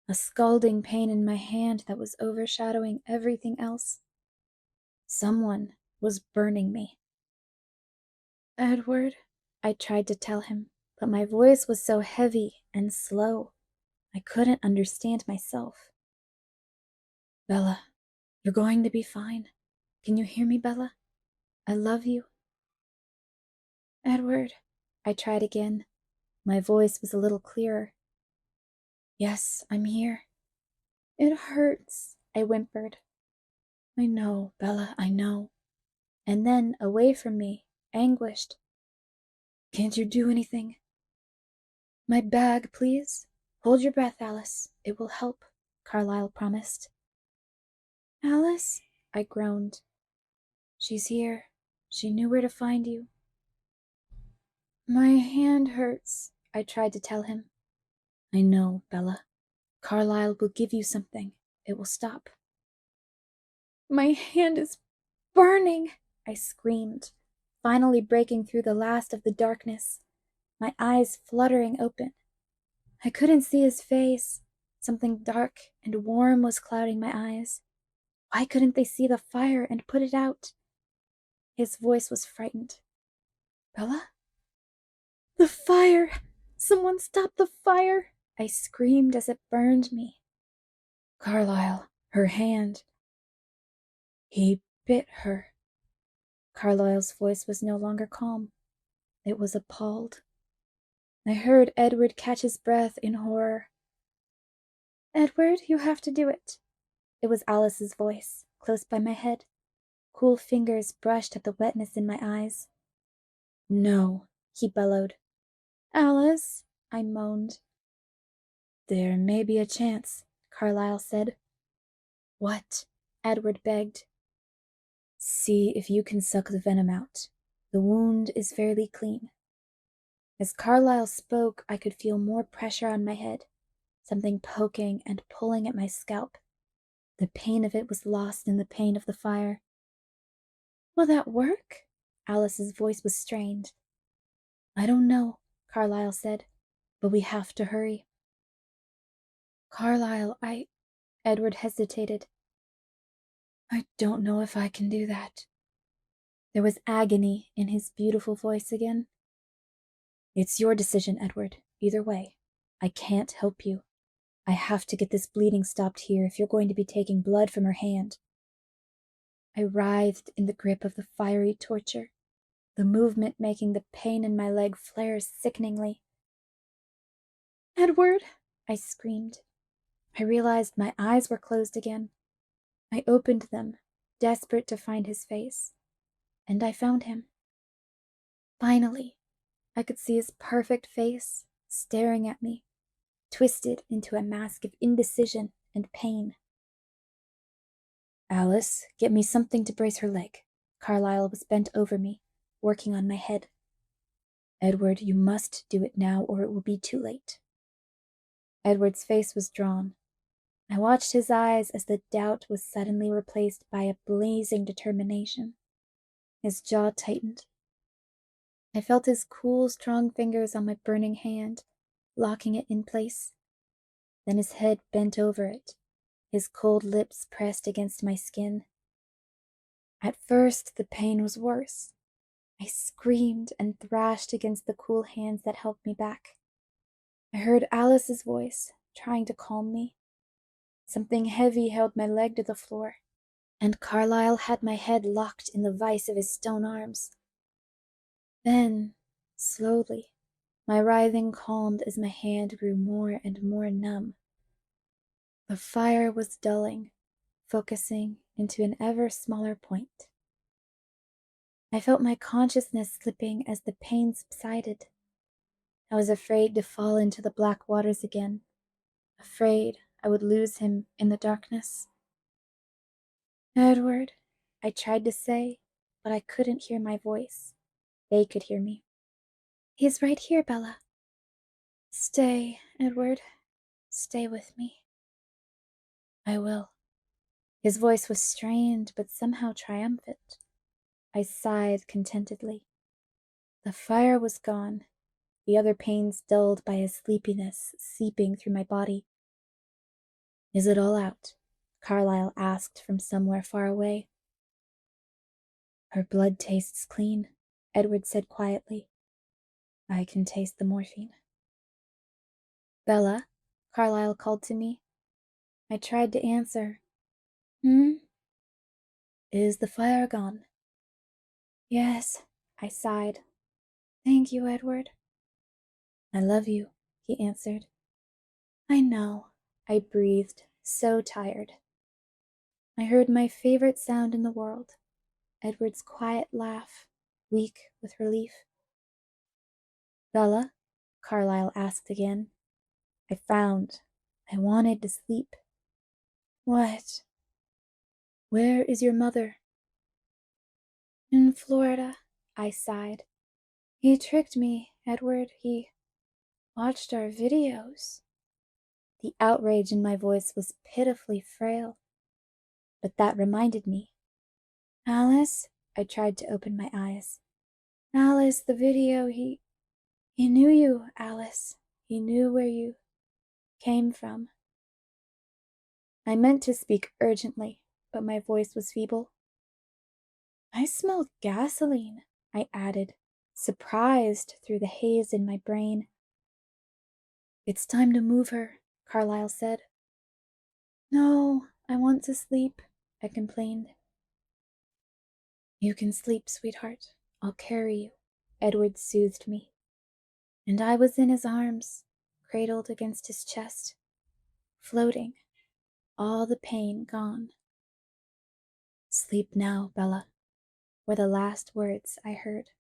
a scalding pain in my hand that was overshadowing everything else. Someone was burning me. "Edward," I tried to tell him, but my voice was so heavy and slow, I couldn't understand myself. "Bella, you're going to be fine. Can you hear me, Bella? I love you." "Edward," I tried again. My voice was a little clearer. "Yes, I'm here." "It hurts," I whimpered. "I know, Bella, I know." And then, away from me, anguished. "Can't you do anything?" "My bag, please. Hold your breath, Alice. It will help," Carlisle promised. "Alice?" I groaned. She's here. She knew where to find you. My hand hurts, I tried to tell him. I know, Bella. Carlisle will give you something. It will stop. My hand is burning, I screamed, finally breaking through the last of the darkness, my eyes fluttering open. I couldn't see his face. Something dark and warm was clouding my eyes. Why couldn't they see the fire and put it out? His voice was frightened. Bella? The fire! Someone stop the fire! I screamed as it burned me. Carlisle, her hand. He bit her. Carlisle's voice was no longer calm. It was appalled. I heard Edward catch his breath in horror. Edward, you have to do it. It was Alice's voice, close by my head. Cool fingers brushed at the wetness in my eyes. No, he bellowed. Alice, I moaned. There may be a chance, Carlisle said. What? Edward begged. See if you can suck the venom out. The wound is fairly clean. As Carlisle spoke, I could feel more pressure on my head, something poking and pulling at my scalp. The pain of it was lost in the pain of the fire. Will that work? Alice's voice was strained. I don't know, Carlisle said, but we have to hurry. Carlisle, Edward hesitated. I don't know if I can do that. There was agony in his beautiful voice again. It's your decision, Edward. Either way, I can't help you. I have to get this bleeding stopped here if you're going to be taking blood from her hand. I writhed in the grip of the fiery torture, the movement making the pain in my leg flare sickeningly. Edward, I screamed. I realized my eyes were closed again. I opened them, desperate to find his face, and I found him. Finally, I could see his perfect face staring at me, twisted into a mask of indecision and pain. Alice, get me something to brace her leg. Carlisle was bent over me, working on my head. Edward, you must do it now or it will be too late. Edward's face was drawn. I watched his eyes as the doubt was suddenly replaced by a blazing determination. His jaw tightened. I felt his cool, strong fingers on my burning hand, locking it in place. Then his head bent over it, his cold lips pressed against my skin. At first, the pain was worse. I screamed and thrashed against the cool hands that held me back. I heard Alice's voice, trying to calm me. Something heavy held my leg to the floor, and Carlisle had my head locked in the vice of his stone arms. Then, slowly, my writhing calmed as my hand grew more and more numb. The fire was dulling, focusing into an ever smaller point. I felt my consciousness slipping as the pain subsided. I was afraid to fall into the black waters again, afraid I would lose him in the darkness. Edward, I tried to say, but I couldn't hear my voice. They could hear me. He's right here, Bella. Stay, Edward. Stay with me. I will. His voice was strained, but somehow triumphant. I sighed contentedly. The fire was gone, the other pains dulled by a sleepiness seeping through my body. Is it all out? Carlisle asked from somewhere far away. Her blood tastes clean, Edward said quietly. I can taste the morphine. Bella, Carlisle called to me. I tried to answer. Is the fire gone? Yes, I sighed. Thank you, Edward. I love you, he answered. I know, I breathed, so tired. I heard my favorite sound in the world, Edward's quiet laugh, weak with relief. Bella? Carlisle asked again. I frowned. I wanted to sleep. What? Where is your mother? In Florida, I sighed. He tricked me, Edward. He watched our videos. The outrage in my voice was pitifully frail. But that reminded me. Alice, I tried to open my eyes. Alice, the video, he knew you, Alice. He knew where you came from. I meant to speak urgently, but my voice was feeble. I smell gasoline, I added, surprised through the haze in my brain. It's time to move her, Carlisle said. No, I want to sleep, I complained. You can sleep, sweetheart. I'll carry you, Edward soothed me. And I was in his arms, cradled against his chest, floating, all the pain gone. Sleep now, Bella, were the last words I heard.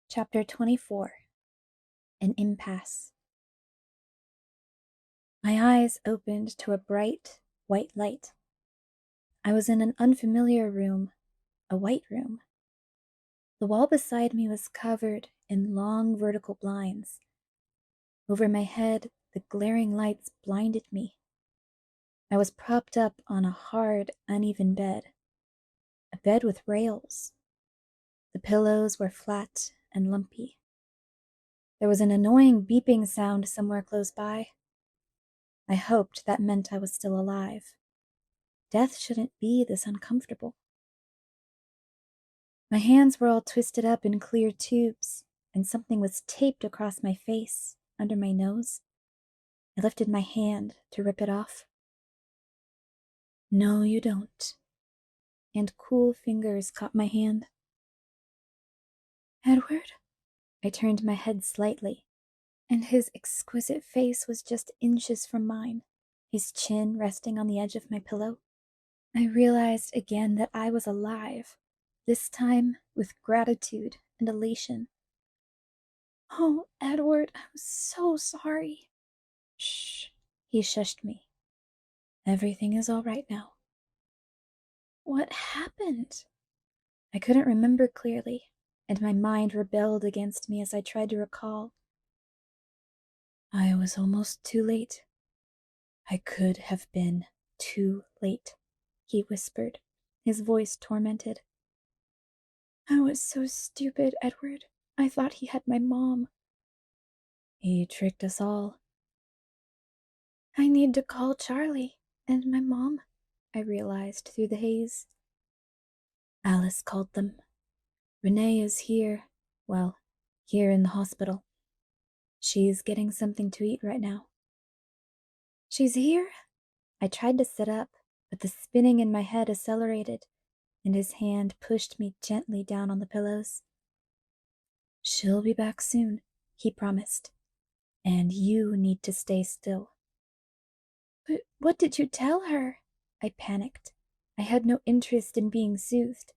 Chapter 24. An Impasse. My eyes opened to a bright, white light. I was in an unfamiliar room, a white room. The wall beside me was covered in long vertical blinds. Over my head, the glaring lights blinded me. I was propped up on a hard, uneven bed. A bed with rails. The pillows were flat and lumpy. There was an annoying beeping sound somewhere close by. I hoped that meant I was still alive. Death shouldn't be this uncomfortable. My hands were all twisted up in clear tubes, and something was taped across my face, under my nose. I lifted my hand to rip it off. No, you don't. And cool fingers caught my hand. Edward? I turned my head slightly, and his exquisite face was just inches from mine, his chin resting on the edge of my pillow. I realized again that I was alive, this time with gratitude and elation. Oh, Edward, I'm so sorry. Shh, he shushed me. Everything is all right now. What happened? I couldn't remember clearly, and my mind rebelled against me as I tried to recall. I was almost too late. I could have been too late, he whispered, his voice tormented. I was so stupid, Edward. I thought he had my mom. He tricked us all. I need to call Charlie and my mom, I realized through the haze. Alice called them. Renee is here, well, here in the hospital. She's getting something to eat right now. She's here? I tried to sit up, but the spinning in my head accelerated, and his hand pushed me gently down on the pillows. She'll be back soon, he promised, and you need to stay still. But what did you tell her? I panicked. I had no interest in being soothed.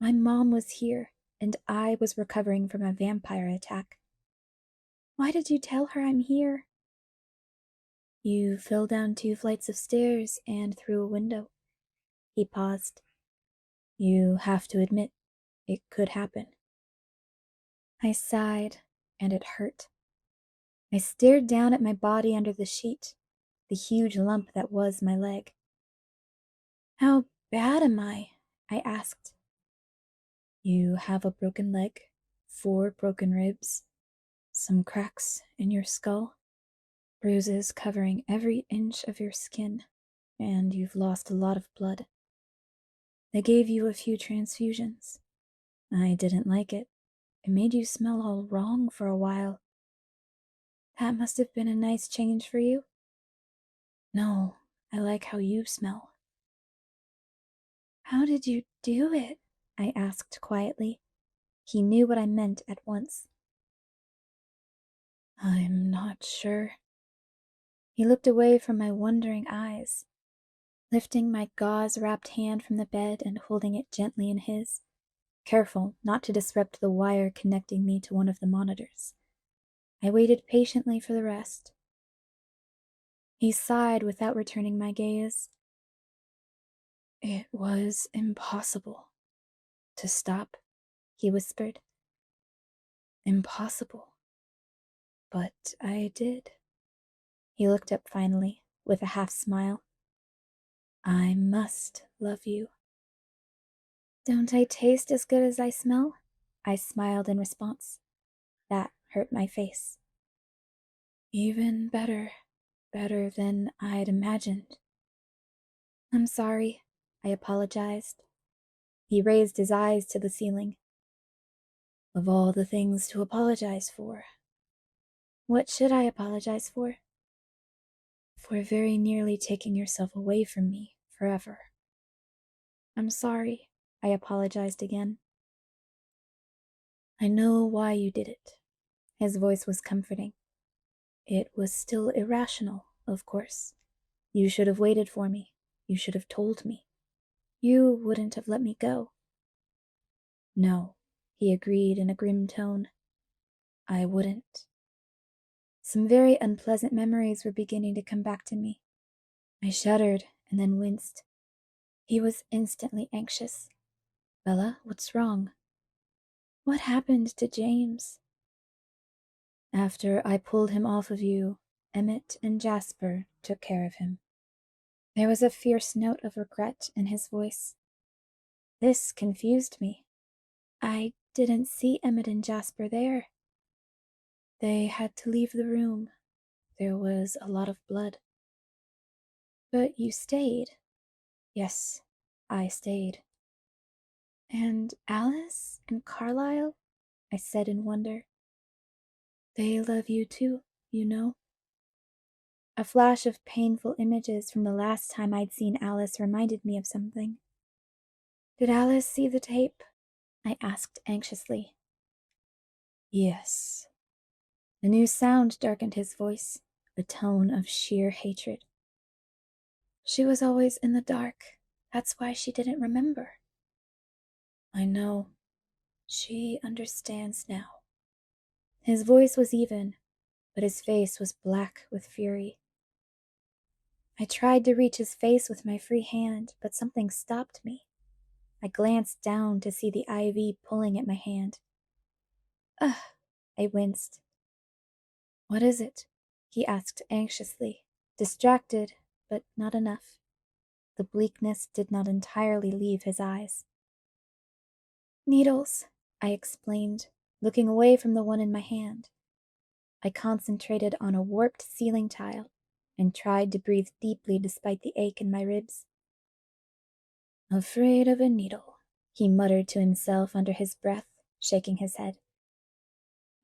My mom was here, and I was recovering from a vampire attack. Why did you tell her I'm here? You fell down 2 flights of stairs and through a window. He paused. You have to admit, it could happen. I sighed, and it hurt. I stared down at my body under the sheet, the huge lump that was my leg. How bad am I? I asked. You have a broken leg, 4 broken ribs, some cracks in your skull, bruises covering every inch of your skin, and you've lost a lot of blood. They gave you a few transfusions. I didn't like it. It made you smell all wrong for a while. That must have been a nice change for you. No, I like how you smell. How did you do it? I asked quietly. He knew what I meant at once. I'm not sure. He looked away from my wondering eyes, lifting my gauze-wrapped hand from the bed and holding it gently in his, careful not to disrupt the wire connecting me to one of the monitors. I waited patiently for the rest. He sighed without returning my gaze. It was impossible to stop, he whispered. Impossible. But I did. He looked up finally, with a half smile. I must love you. Don't I taste as good as I smell? I smiled in response. That hurt my face. Even better. Better than I'd imagined. I'm sorry, I apologized. He raised his eyes to the ceiling. Of all the things to apologize for. What should I apologize for? For very nearly taking yourself away from me forever. I'm sorry, I apologized again. I know why you did it. His voice was comforting. It was still irrational, of course. You should have waited for me. You should have told me. You wouldn't have let me go. No, he agreed in a grim tone. I wouldn't. Some very unpleasant memories were beginning to come back to me. I shuddered and then winced. He was instantly anxious. Bella, what's wrong? What happened to James? After I pulled him off of you, Emmett and Jasper took care of him. There was a fierce note of regret in his voice. This confused me. I didn't see Emmett and Jasper there. They had to leave the room. There was a lot of blood. But you stayed. Yes, I stayed. And Alice and Carlisle? I said in wonder. They love you too, you know. A flash of painful images from the last time I'd seen Alice reminded me of something. Did Alice see the tape? I asked anxiously. Yes. A new sound darkened his voice, a tone of sheer hatred. She was always in the dark. That's why she didn't remember. I know. She understands now. His voice was even, but his face was black with fury. I tried to reach his face with my free hand, but something stopped me. I glanced down to see the IV pulling at my hand. Ugh, I winced. What is it? He asked anxiously, distracted, but not enough. The bleakness did not entirely leave his eyes. Needles, I explained, looking away from the one in my hand. I concentrated on a warped ceiling tile and tried to breathe deeply despite the ache in my ribs. Afraid of a needle, he muttered to himself under his breath, shaking his head.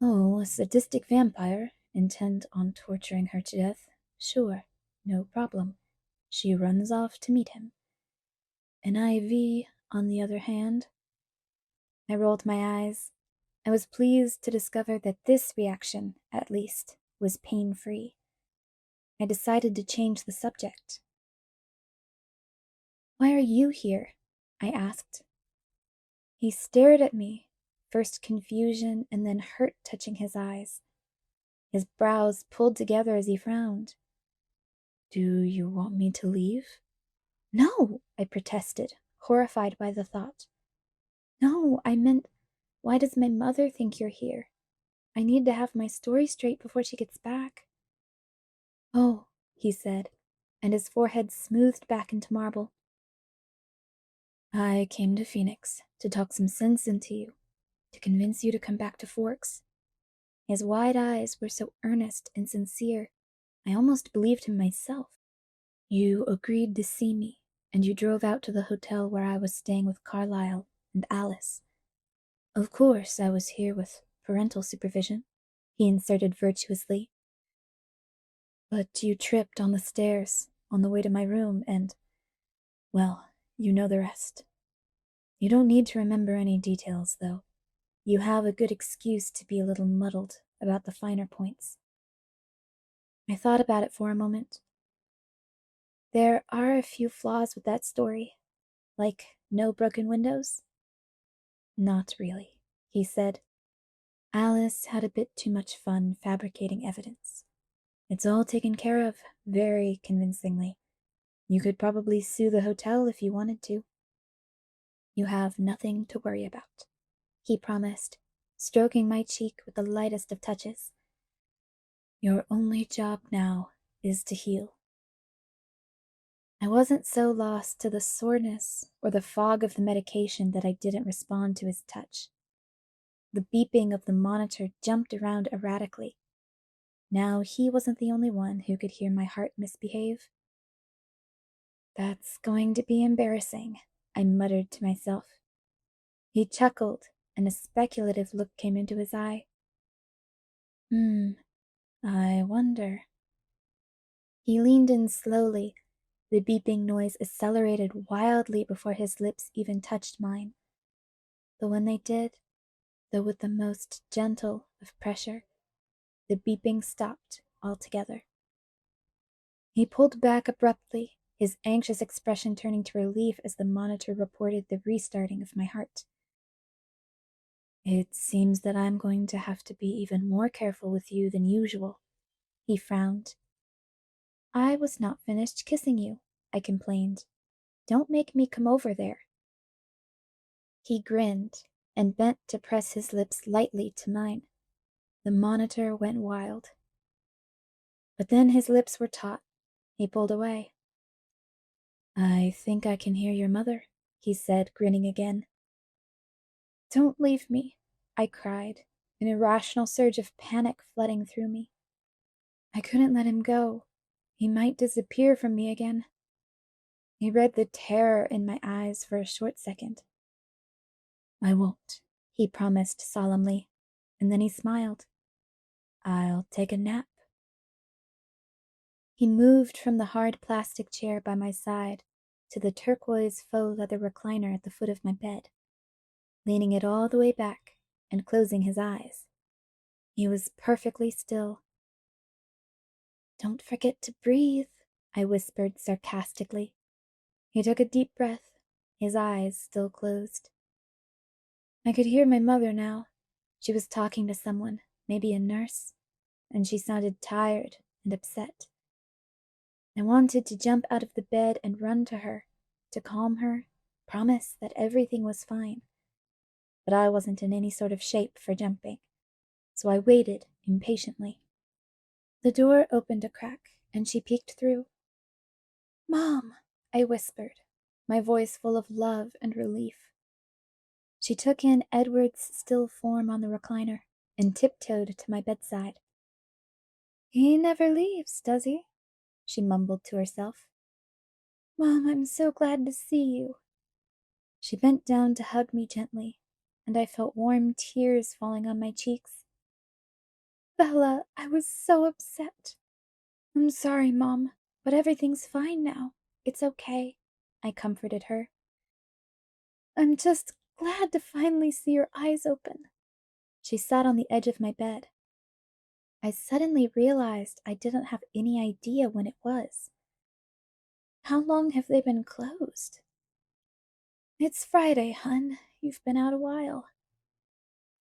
Oh, a sadistic vampire, intent on torturing her to death. Sure, no problem. She runs off to meet him. An IV, on the other hand. I rolled my eyes. I was pleased to discover that this reaction, at least, was pain-free. I decided to change the subject. Why are you here? I asked. He stared at me, first confusion and then hurt touching his eyes. His brows pulled together as he frowned. Do you want me to leave? No, I protested, horrified by the thought. No, I meant, why does my mother think you're here? I need to have my story straight before she gets back. Oh, he said, and his forehead smoothed back into marble. I came to Phoenix to talk some sense into you, to convince you to come back to Forks. His wide eyes were so earnest and sincere, I almost believed him myself. You agreed to see me, and you drove out to the hotel where I was staying with Carlisle and Alice. Of course, I was here with parental supervision, he inserted virtuously. But you tripped on the stairs on the way to my room and, well, you know the rest. You don't need to remember any details, though. You have a good excuse to be a little muddled about the finer points. I thought about it for a moment. There are a few flaws with that story, like no broken windows. Not really, he said. Alice had a bit too much fun fabricating evidence. It's all taken care of very convincingly. You could probably sue the hotel if you wanted to." "You have nothing to worry about," he promised, stroking my cheek with the lightest of touches. "Your only job now is to heal." I wasn't so lost to the soreness or the fog of the medication that I didn't respond to his touch. The beeping of the monitor jumped around erratically. Now he wasn't the only one who could hear my heart misbehave. "That's going to be embarrassing," I muttered to myself. He chuckled, and a speculative look came into his eye. I wonder." He leaned in slowly. The beeping noise accelerated wildly before his lips even touched mine. But when they did, though with the most gentle of pressure, the beeping stopped altogether. He pulled back abruptly, his anxious expression turning to relief as the monitor reported the restarting of my heart. "It seems that I'm going to have to be even more careful with you than usual," he frowned. "I was not finished kissing you," I complained. "Don't make me come over there." He grinned and bent to press his lips lightly to mine. The monitor went wild. But then his lips were taut. He pulled away. "I think I can hear your mother," he said, grinning again. "Don't leave me," I cried, an irrational surge of panic flooding through me. I couldn't let him go. He might disappear from me again. He read the terror in my eyes for a short second. "I won't," he promised solemnly, and then he smiled. "I'll take a nap." He moved from the hard plastic chair by my side to the turquoise faux leather recliner at the foot of my bed, leaning it all the way back and closing his eyes. He was perfectly still. "Don't forget to breathe," I whispered sarcastically. He took a deep breath, his eyes still closed. I could hear my mother now. She was talking to someone, maybe a nurse, and she sounded tired and upset. I wanted to jump out of the bed and run to her, to calm her, promise that everything was fine. But I wasn't in any sort of shape for jumping, so I waited impatiently. The door opened a crack, and she peeked through. "Mom," I whispered, my voice full of love and relief. She took in Edward's still form on the recliner and tiptoed to my bedside. "He never leaves, does he?" she mumbled to herself. "Mom, I'm so glad to see you." She bent down to hug me gently, and I felt warm tears falling on my cheeks. "Bella, I was so upset." "I'm sorry, Mom, but everything's fine now. It's okay," I comforted her. "I'm just glad to finally see your eyes open." She sat on the edge of my bed. I suddenly realized I didn't have any idea when it was. "How long have they been closed?" "It's Friday, hun. You've been out a while."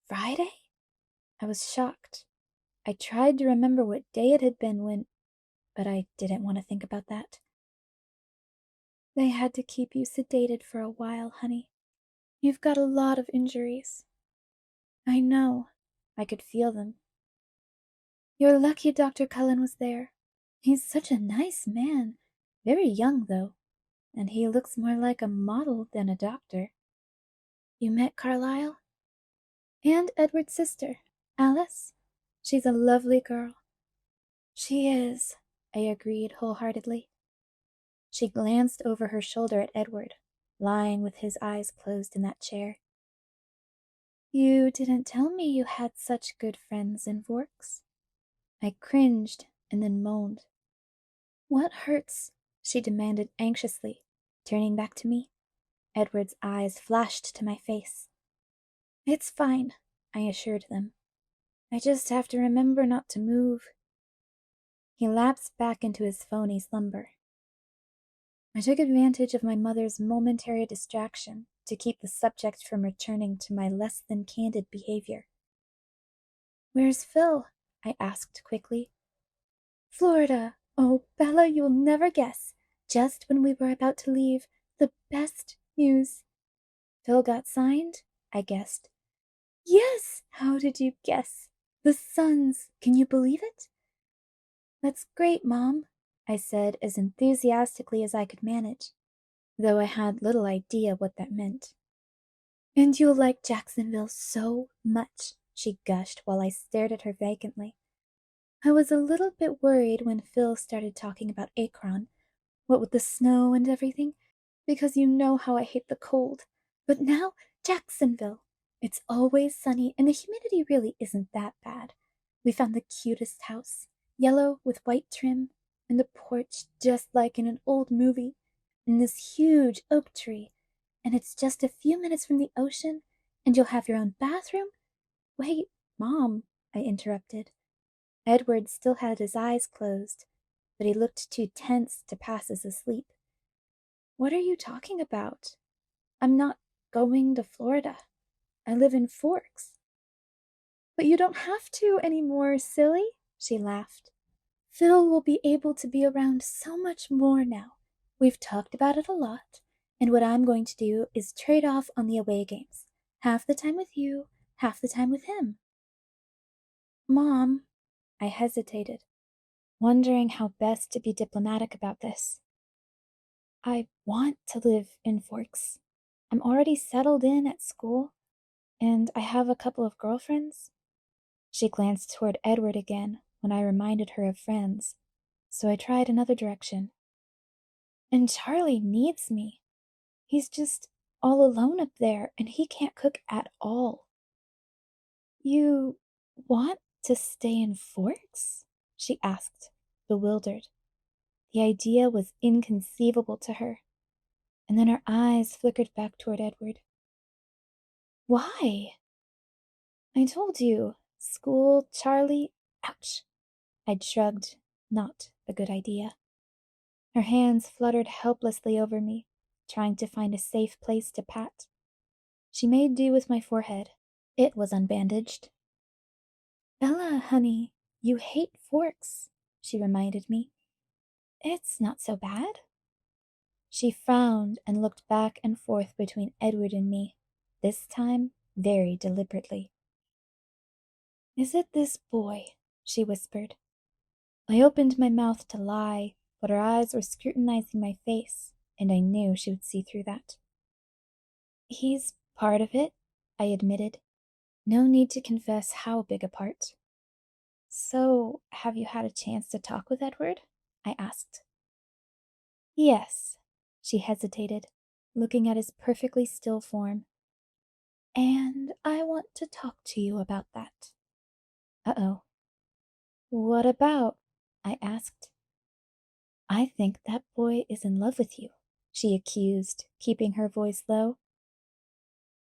"Friday?" I was shocked. I tried to remember what day it had been but I didn't want to think about that. "They had to keep you sedated for a while, honey. You've got a lot of injuries." "I know." I could feel them. "You're lucky Dr. Cullen was there. He's such a nice man. Very young, though, and he looks more like a model than a doctor." "You met Carlisle?" "And Edward's sister, Alice. She's a lovely girl." "She is," I agreed wholeheartedly. She glanced over her shoulder at Edward, lying with his eyes closed in that chair. "You didn't tell me you had such good friends in Vorks." I cringed and then moaned. "What hurts?" she demanded anxiously, turning back to me. Edward's eyes flashed to my face. "It's fine," I assured them. "I just have to remember not to move." He lapsed back into his phony slumber. I took advantage of my mother's momentary distraction to keep the subject from returning to my less than candid behavior. "Where's Phil?" I asked quickly. "Florida. Oh, Bella, you'll never guess. just when we were about to leave, the best news. Phil got signed, I guessed. Yes! How did you guess? The Suns! Can you believe it? That's great, Mom, I said as enthusiastically as I could manage, though I had little idea what that meant. And you'll like Jacksonville so much, she gushed while I stared at her vacantly. I was a little bit worried when Phil started talking about Akron, what with the snow and everything, because you know how I hate the cold. But now, Jacksonville! It's always sunny, and the humidity really isn't that bad. We found the cutest house, yellow with white trim, and the porch just like in an old movie, and this huge oak tree, and it's just a few minutes from the ocean, and you'll have your own bathroom. Wait, Mom, I interrupted. Edward still had his eyes closed, but he looked too tense to pass as asleep. What are you talking about? I'm not going to Florida. I live in Forks. But you don't have to anymore, silly, she laughed. Phil will be able to be around so much more now. We've talked about it a lot, and what I'm going to do is trade off on the away games. Half the time with you, half the time with him. Mom, I hesitated, wondering how best to be diplomatic about this. I want to live in Forks. I'm already settled in at school, and I have a couple of girlfriends. She glanced toward Edward again when I reminded her of friends, so I tried another direction. And Charlie needs me. He's just all alone up there, and he can't cook at all. You want to stay in Forks? She asked, bewildered. The idea was inconceivable to her, and then her eyes flickered back toward Edward. Why? I told you, school, Charlie. Ouch. I'd shrugged. Not a good idea. Her hands fluttered helplessly over me, trying to find a safe place to pat. She made do with my forehead. It was unbandaged. Bella, honey, you hate Forks, she reminded me. It's not so bad. She frowned and looked back and forth between Edward and me, this time very deliberately. Is it this boy? She whispered. I opened my mouth to lie, but her eyes were scrutinizing my face, and I knew she would see through that. He's part of it, I admitted. No need to confess how big a part. So, have you had a chance to talk with Edward? I asked. Yes, she hesitated, looking at his perfectly still form. And I want to talk to you about that. Uh-oh. What about? I asked. I think that boy is in love with you, she accused, keeping her voice low.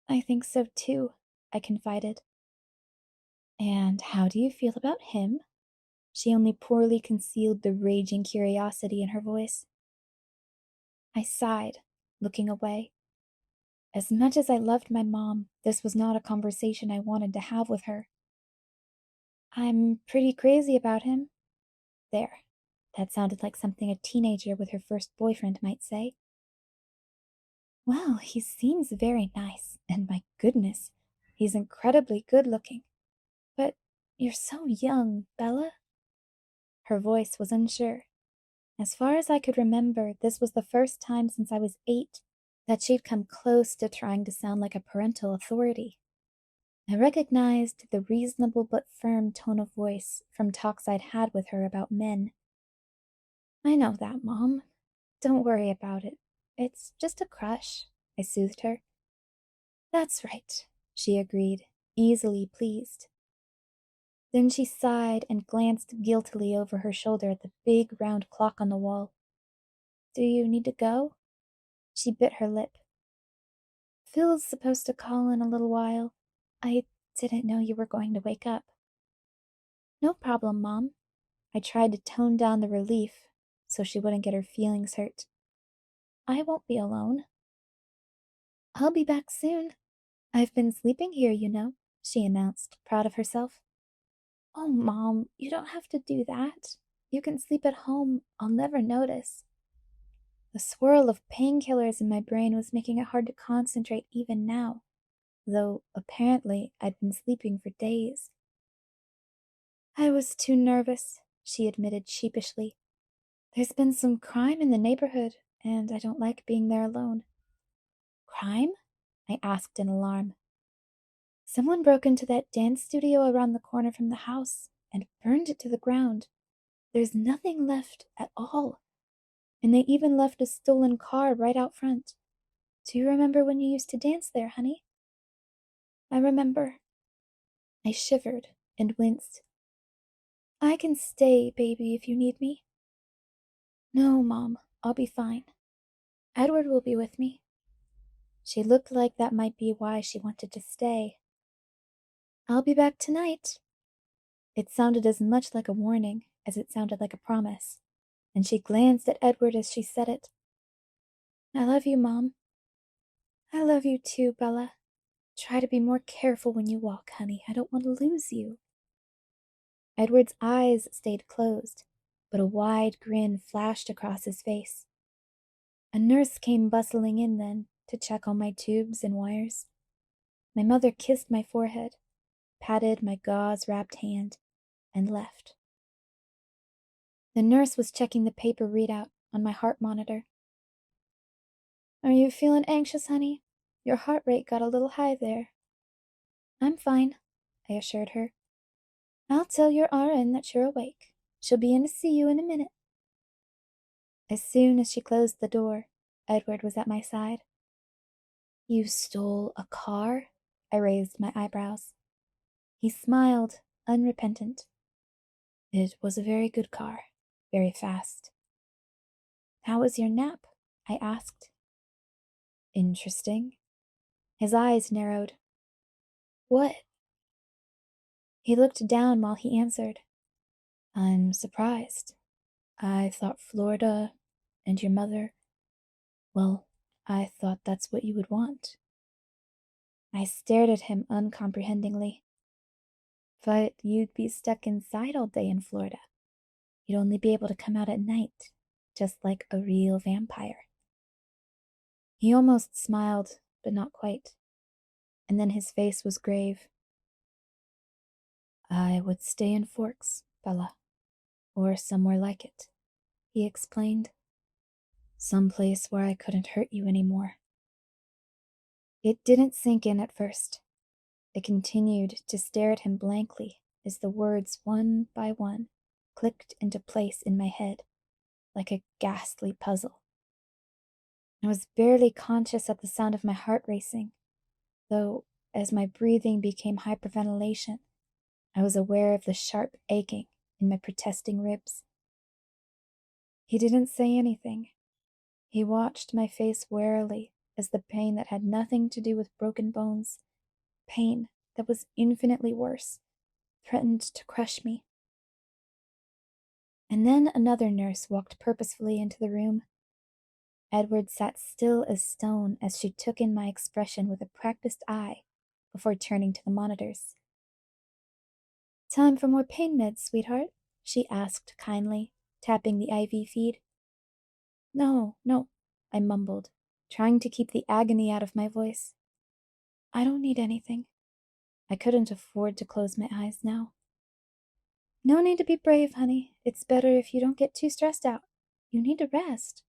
I think so too, I confided. And how do you feel about him? She only poorly concealed the raging curiosity in her voice. I sighed, looking away. As much as I loved my mom, this was not a conversation I wanted to have with her. I'm pretty crazy about him. There. That sounded like something a teenager with her first boyfriend might say. Well, he seems very nice, and my goodness, he's incredibly good looking. But you're so young, Bella. Her voice was unsure. As far as I could remember, this was the first time since I was 8 that she'd come close to trying to sound like a parental authority. I recognized the reasonable but firm tone of voice from talks I'd had with her about men. I know that, Mom. Don't worry about it. It's just a crush, I soothed her. That's right, she agreed, easily pleased. Then she sighed and glanced guiltily over her shoulder at the big round clock on the wall. Do you need to go? She bit her lip. Phil's supposed to call in a little while. I didn't know you were going to wake up. No problem, Mom. I tried to tone down the relief so she wouldn't get her feelings hurt. I won't be alone. I'll be back soon. I've been sleeping here, you know, she announced, proud of herself. Oh, Mom, you don't have to do that. You can sleep at home. I'll never notice. The swirl of painkillers in my brain was making it hard to concentrate even now, though apparently I'd been sleeping for days. I was too nervous, she admitted sheepishly. There's been some crime in the neighborhood, and I don't like being there alone. Crime? I asked in alarm. Someone broke into that dance studio around the corner from the house and burned it to the ground. There's nothing left at all. And they even left a stolen car right out front. Do you remember when you used to dance there, honey? I remember. I shivered and winced. I can stay, baby, if you need me. No, Mom, I'll be fine. Edward will be with me. She looked like that might be why she wanted to stay. I'll be back tonight. It sounded as much like a warning as it sounded like a promise, and she glanced at Edward as she said it. I love you, Mom. I love you too, Bella. Try to be more careful when you walk, honey. I don't want to lose you. Edward's eyes stayed closed, but a wide grin flashed across his face. A nurse came bustling in then to check on my tubes and wires. My mother kissed my forehead, patted my gauze-wrapped hand, and left. The nurse was checking the paper readout on my heart monitor. Are you feeling anxious, honey? Your heart rate got a little high there. I'm fine, I assured her. I'll tell your RN that you're awake. She'll be in to see you in a minute. As soon as she closed the door, Edward was at my side. You stole a car? I raised my eyebrows. He smiled, unrepentant. It was a very good car, very fast. How was your nap? I asked. Interesting. His eyes narrowed. What? He looked down while he answered. I'm surprised. I thought Florida and your mother, well, I thought that's what you would want. I stared at him uncomprehendingly. But you'd be stuck inside all day in Florida. You'd only be able to come out at night, just like a real vampire. He almost smiled, but not quite. And then his face was grave. I would stay in Forks, Bella, or somewhere like it, he explained. Someplace where I couldn't hurt you anymore. It didn't sink in at first. I continued to stare at him blankly as the words one by one clicked into place in my head, like a ghastly puzzle. I was barely conscious at the sound of my heart racing, though as my breathing became hyperventilation, I was aware of the sharp aching in my protesting ribs. He didn't say anything. He watched my face warily as the pain that had nothing to do with broken bones, pain that was infinitely worse, threatened to crush me. And then another nurse walked purposefully into the room. Edward sat still as stone as she took in my expression with a practiced eye before turning to the monitors. Time for more pain meds, sweetheart? She asked kindly, tapping the IV feed. No, I mumbled, trying to keep the agony out of my voice. I don't need anything. I couldn't afford to close my eyes now. No need to be brave, honey. It's better if you don't get too stressed out. You need to rest.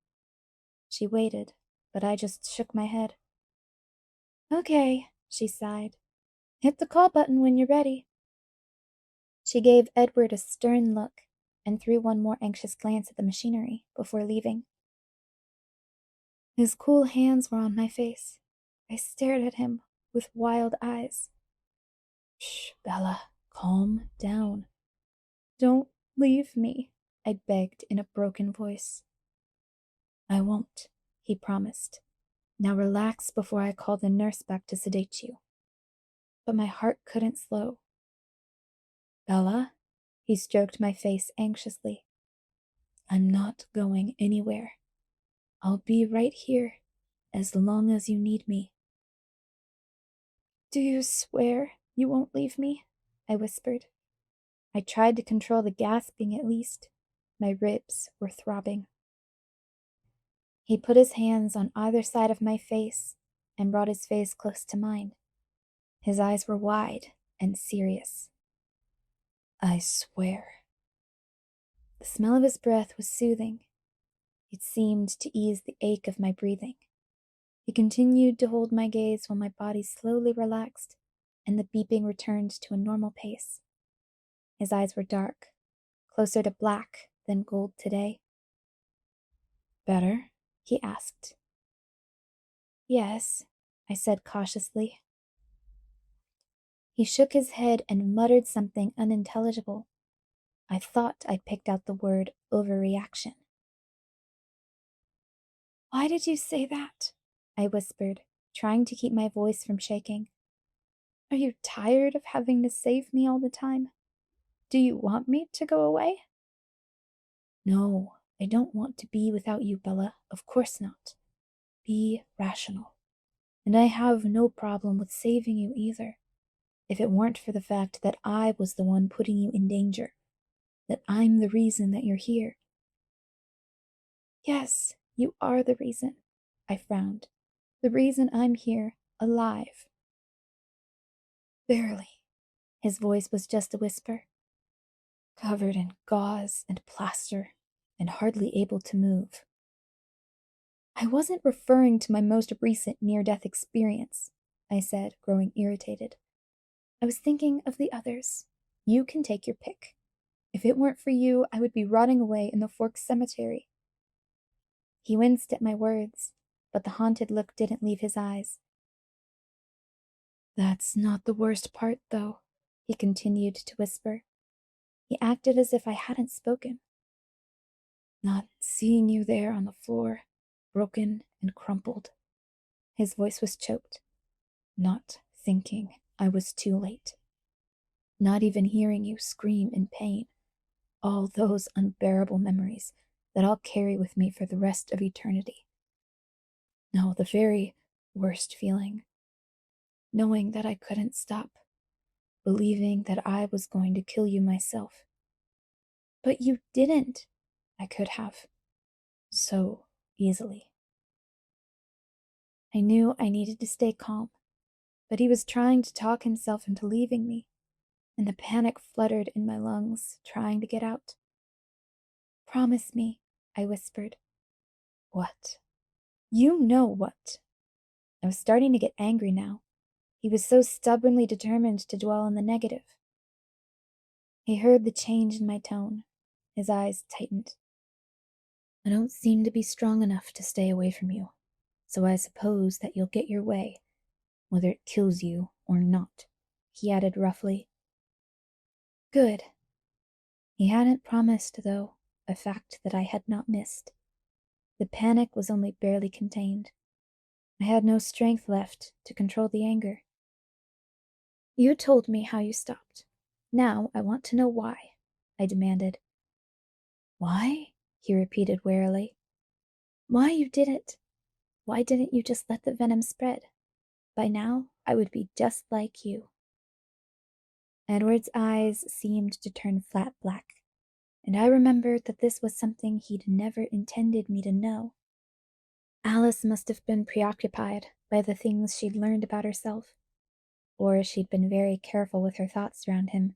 She waited, but I just shook my head. Okay, she sighed. Hit the call button when you're ready. She gave Edward a stern look and threw one more anxious glance at the machinery before leaving. His cool hands were on my face. I stared at him with wild eyes. Shh, Bella, calm down. Don't leave me, I begged in a broken voice. I won't, he promised. Now relax before I call the nurse back to sedate you. But my heart couldn't slow. Bella? He stroked my face anxiously. I'm not going anywhere. I'll be right here as long as you need me. Do you swear you won't leave me? I whispered. I tried to control the gasping at least. My ribs were throbbing. He put his hands on either side of my face and brought his face close to mine. His eyes were wide and serious. "I swear." The smell of his breath was soothing. It seemed to ease the ache of my breathing. He continued to hold my gaze while my body slowly relaxed and the beeping returned to a normal pace. His eyes were dark, closer to black than gold today. "Better?" he asked. "Yes," I said cautiously. He shook his head and muttered something unintelligible. I thought I picked out the word overreaction. "Why did you say that?" I whispered, trying to keep my voice from shaking. "Are you tired of having to save me all the time? Do you want me to go away?" "No, I don't want to be without you, Bella. Of course not. Be rational. And I have no problem with saving you either, if it weren't for the fact that I was the one putting you in danger, that I'm the reason that you're here." "Yes, you are the reason," I frowned. "The reason I'm here, alive." "Barely." His voice was just a whisper. "Covered in gauze and plaster, and hardly able to move." "I wasn't referring to my most recent near-death experience," I said, growing irritated. "I was thinking of the others. You can take your pick. If it weren't for you, I would be rotting away in the Forks Cemetery." He winced at my words, but the haunted look didn't leave his eyes. "That's not the worst part, though," he continued to whisper. He acted as if I hadn't spoken. "Not seeing you there on the floor, broken and crumpled." His voice was choked. "Not thinking I was too late. Not even hearing you scream in pain. All those unbearable memories that I'll carry with me for the rest of eternity. No, the very worst feeling. Knowing that I couldn't stop. Believing that I was going to kill you myself. But you didn't." "I could have. So easily." I knew I needed to stay calm, but he was trying to talk himself into leaving me, and the panic fluttered in my lungs, trying to get out. "Promise me," I whispered. "What?" "You know what." I was starting to get angry now. He was so stubbornly determined to dwell on the negative. He heard the change in my tone. His eyes tightened. "I don't seem to be strong enough to stay away from you, so I suppose that you'll get your way, whether it kills you or not," he added roughly. "Good." He hadn't promised, though, a fact that I had not missed. The panic was only barely contained. I had no strength left to control the anger. "You told me how you stopped. Now I want to know why," I demanded. "Why?" he repeated warily. "Why you did it. Why didn't you just let the venom spread? By now, I would be just like you." Edward's eyes seemed to turn flat black, and I remembered that this was something he'd never intended me to know. Alice must have been preoccupied by the things she'd learned about herself, or she'd been very careful with her thoughts around him.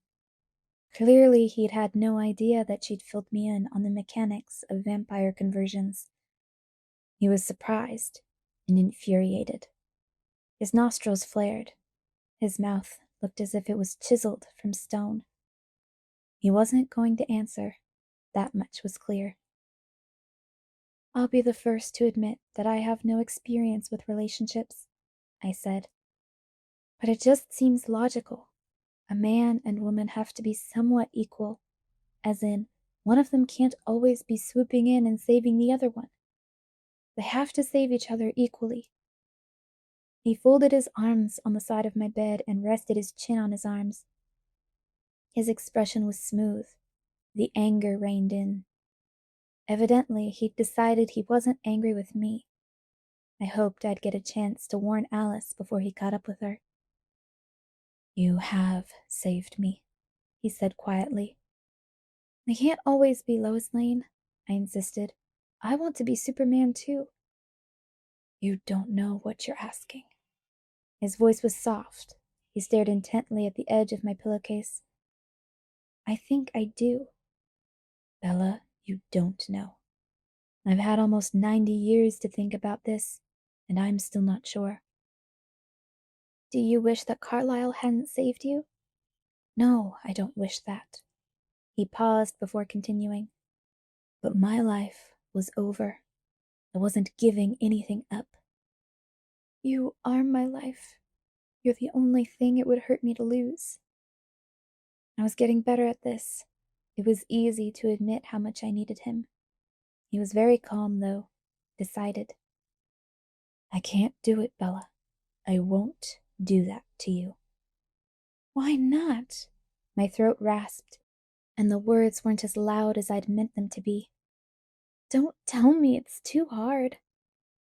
Clearly, he'd had no idea that she'd filled me in on the mechanics of vampire conversions. He was surprised and infuriated. His nostrils flared. His mouth looked as if it was chiseled from stone. He wasn't going to answer. That much was clear. "I'll be the first to admit that I have no experience with relationships," I said. "But it just seems logical. A man and woman have to be somewhat equal, as in, one of them can't always be swooping in and saving the other one. They have to save each other equally." He folded his arms on the side of my bed and rested his chin on his arms. His expression was smooth. The anger reined in. Evidently, he'd decided he wasn't angry with me. I hoped I'd get a chance to warn Alice before he caught up with her. "You have saved me," he said quietly. "I can't always be Lois Lane," I insisted. "I want to be Superman too. You don't know what you're asking. His voice was soft. He stared intently at the edge of my pillowcase. I think I do. Bella, you don't know. I've had almost 90 years to think about this, and I'm still not sure. Do you wish that Carlisle hadn't saved you? No, I don't wish that. He paused before continuing. But my life was over. I wasn't giving anything up. You are my life. You're the only thing it would hurt me to lose. I was getting better at this. It was easy to admit how much I needed him. He was very calm, though, decided. I can't do it, Bella. I won't do that to you. Why not? My throat rasped, and the words weren't as loud as I'd meant them to be. Don't tell me it's too hard.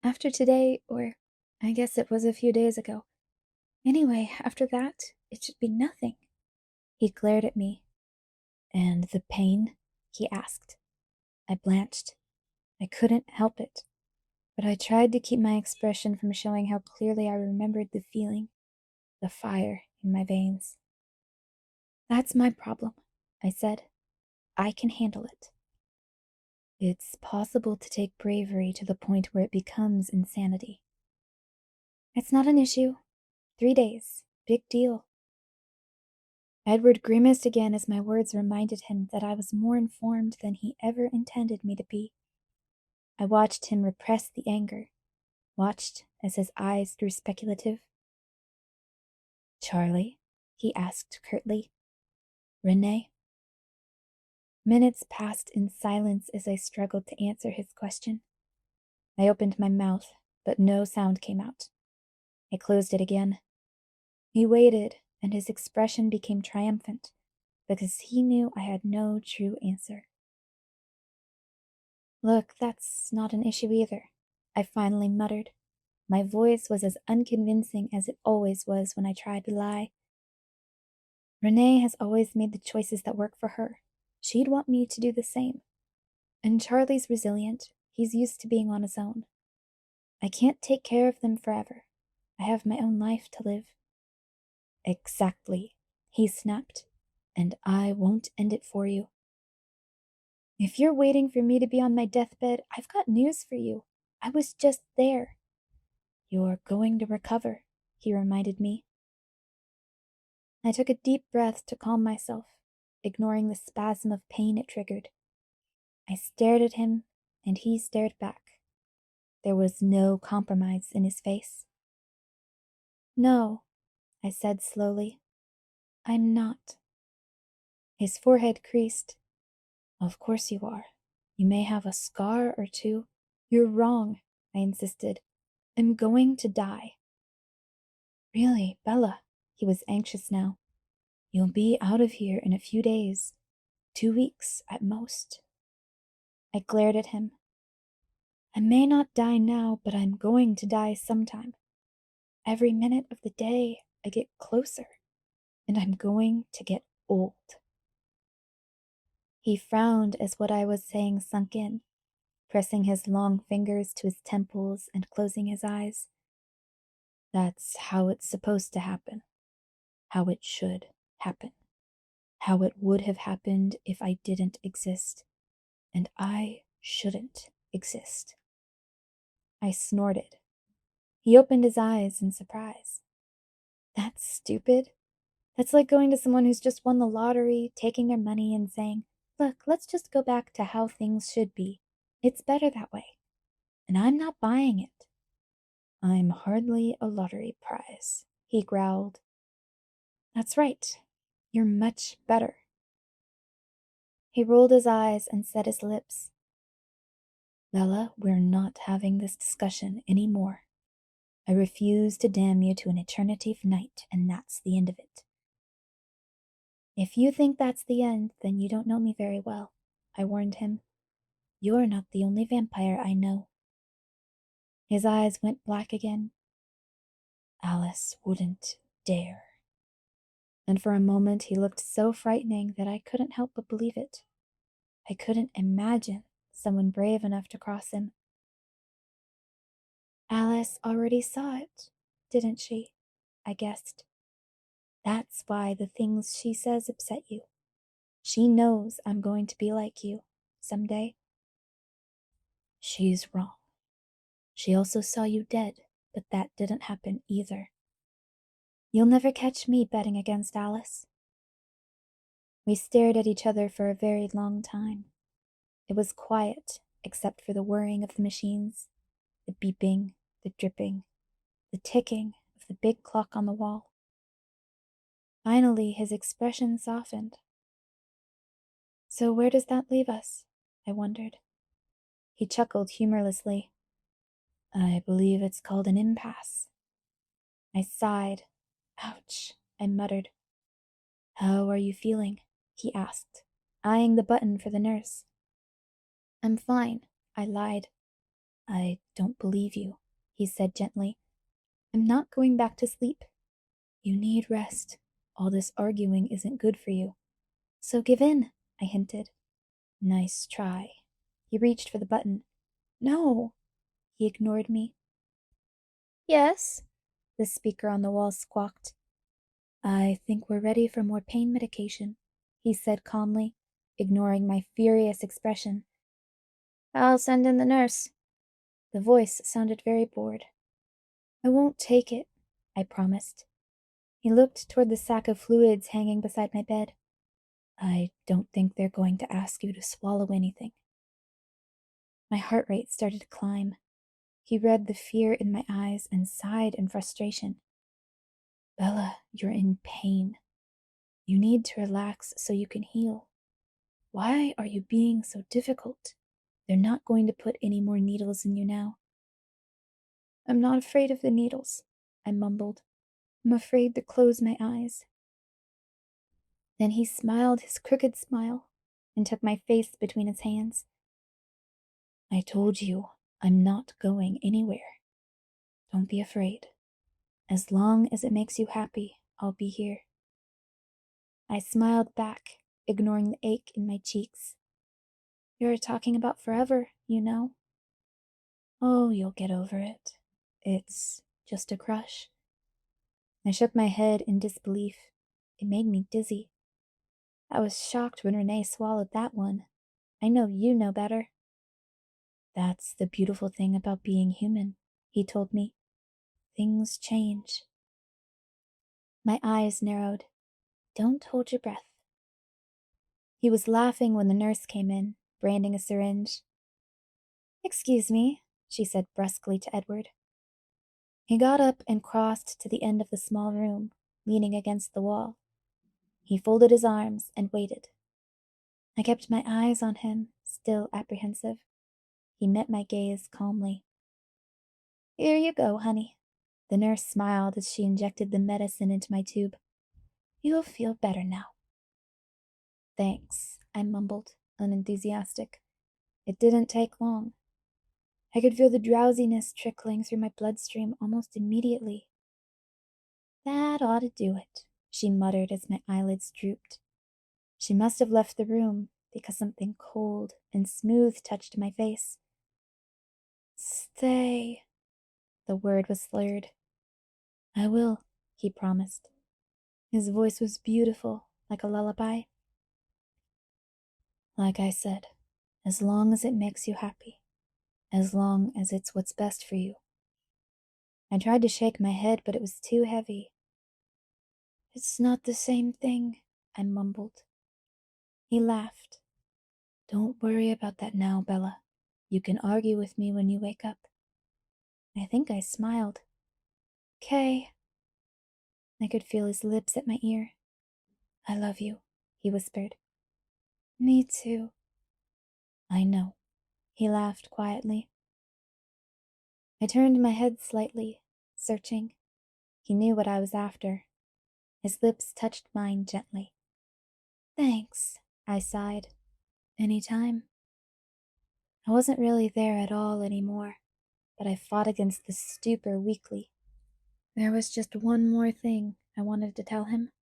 After today, or I guess it was a few days ago. Anyway, after that, it should be nothing. He glared at me. And the pain? He asked. I blanched. I couldn't help it, but I tried to keep my expression from showing how clearly I remembered the feeling, the fire in my veins. That's my problem, I said. I can handle it. It's possible to take bravery to the point where it becomes insanity. It's not an issue. 3 days. Big deal. Edward grimaced again as my words reminded him that I was more informed than he ever intended me to be. I watched him repress the anger, watched as his eyes grew speculative. Charlie? He asked curtly. Renee? Minutes passed in silence as I struggled to answer his question. I opened my mouth, but no sound came out. I closed it again. He waited, and his expression became triumphant, because he knew I had no true answer. Look, that's not an issue either, I finally muttered. My voice was as unconvincing as it always was when I tried to lie. Renee has always made the choices that work for her. She'd want me to do the same. And Charlie's resilient. He's used to being on his own. I can't take care of them forever. I have my own life to live. Exactly, he snapped. And I won't end it for you. If you're waiting for me to be on my deathbed, I've got news for you. I was just there. You're going to recover, he reminded me. I took a deep breath to calm myself, ignoring the spasm of pain it triggered. I stared at him, and he stared back. There was no compromise in his face. No, I said slowly. I'm not. His forehead creased. Of course you are. You may have a scar or two. You're wrong, I insisted. I'm going to die. Really, Bella, he was anxious now. You'll be out of here in a few days. 2 weeks at most. I glared at him. I may not die now, but I'm going to die sometime. Every minute of the day, I get closer, and I'm going to get old. He frowned as what I was saying sunk in, pressing his long fingers to his temples and closing his eyes. That's how it's supposed to happen. How it should happen. How it would have happened if I didn't exist. And I shouldn't exist. I snorted. He opened his eyes in surprise. That's stupid. That's like going to someone who's just won the lottery, taking their money and saying, look, let's just go back to how things should be. It's better that way. And I'm not buying it. I'm hardly a lottery prize, he growled. That's right. You're much better. He rolled his eyes and set his lips. Bella, we're not having this discussion anymore. I refuse to damn you to an eternity of night, and that's the end of it. If you think that's the end, then you don't know me very well, I warned him. You're not the only vampire I know. His eyes went black again. Alice wouldn't dare. And for a moment he looked so frightening that I couldn't help but believe it. I couldn't imagine someone brave enough to cross him. Alice already saw it, didn't she? I guessed. That's why the things she says upset you. She knows I'm going to be like you someday. She's wrong. She also saw you dead, but that didn't happen either. You'll never catch me betting against Alice. We stared at each other for a very long time. It was quiet, except for the whirring of the machines, the beeping, the dripping, the ticking of the big clock on the wall. Finally, his expression softened. So where does that leave us? I wondered. He chuckled humorlessly. I believe it's called an impasse. I sighed. Ouch, I muttered. How are you feeling? He asked, eyeing the button for the nurse. I'm fine, I lied. I don't believe you, he said gently. I'm not going back to sleep. You need rest. All this arguing isn't good for you. So give in, I hinted. Nice try. He reached for the button. No, he ignored me. Yes, the speaker on the wall squawked. I think we're ready for more pain medication, he said calmly, ignoring my furious expression. I'll send in the nurse. The voice sounded very bored. I won't take it, I promised. He looked toward the sack of fluids hanging beside my bed. I don't think they're going to ask you to swallow anything. My heart rate started to climb. He read the fear in my eyes and sighed in frustration. Bella, you're in pain. You need to relax so you can heal. Why are you being so difficult? They're not going to put any more needles in you now. I'm not afraid of the needles, I mumbled. I'm afraid to close my eyes. Then he smiled his crooked smile and took my face between his hands. I told you, I'm not going anywhere. Don't be afraid. As long as it makes you happy, I'll be here. I smiled back, ignoring the ache in my cheeks. You're talking about forever, you know. Oh, you'll get over it. It's just a crush. I shook my head in disbelief. It made me dizzy. I was shocked when Renee swallowed that one. I know you know better. That's the beautiful thing about being human, he told me. Things change. My eyes narrowed. Don't hold your breath. He was laughing when the nurse came in, branding a syringe. Excuse me, she said brusquely to Edward. He got up and crossed to the end of the small room, leaning against the wall. He folded his arms and waited. I kept my eyes on him, still apprehensive. He met my gaze calmly. Here you go, honey. The nurse smiled as she injected the medicine into my tube. You'll feel better now. Thanks, I mumbled, unenthusiastic. It didn't take long. I could feel the drowsiness trickling through my bloodstream almost immediately. That ought to do it, she muttered as my eyelids drooped. She must have left the room because something cold and smooth touched my face. Stay. The word was slurred. I will, he promised. His voice was beautiful, like a lullaby. Like I said, as long as it makes you happy, as long as it's what's best for you. I tried to shake my head, but it was too heavy. It's not the same thing, I mumbled. He laughed. Don't worry about that now, Bella. You can argue with me when you wake up. I think I smiled. "'Kay." I could feel his lips at my ear. I love you, he whispered. Me too. I know. He laughed quietly. I turned my head slightly, searching. He knew what I was after. His lips touched mine gently. Thanks, I sighed. Any time. I wasn't really there at all anymore, but I fought against the stupor weakly. There was just one more thing I wanted to tell him.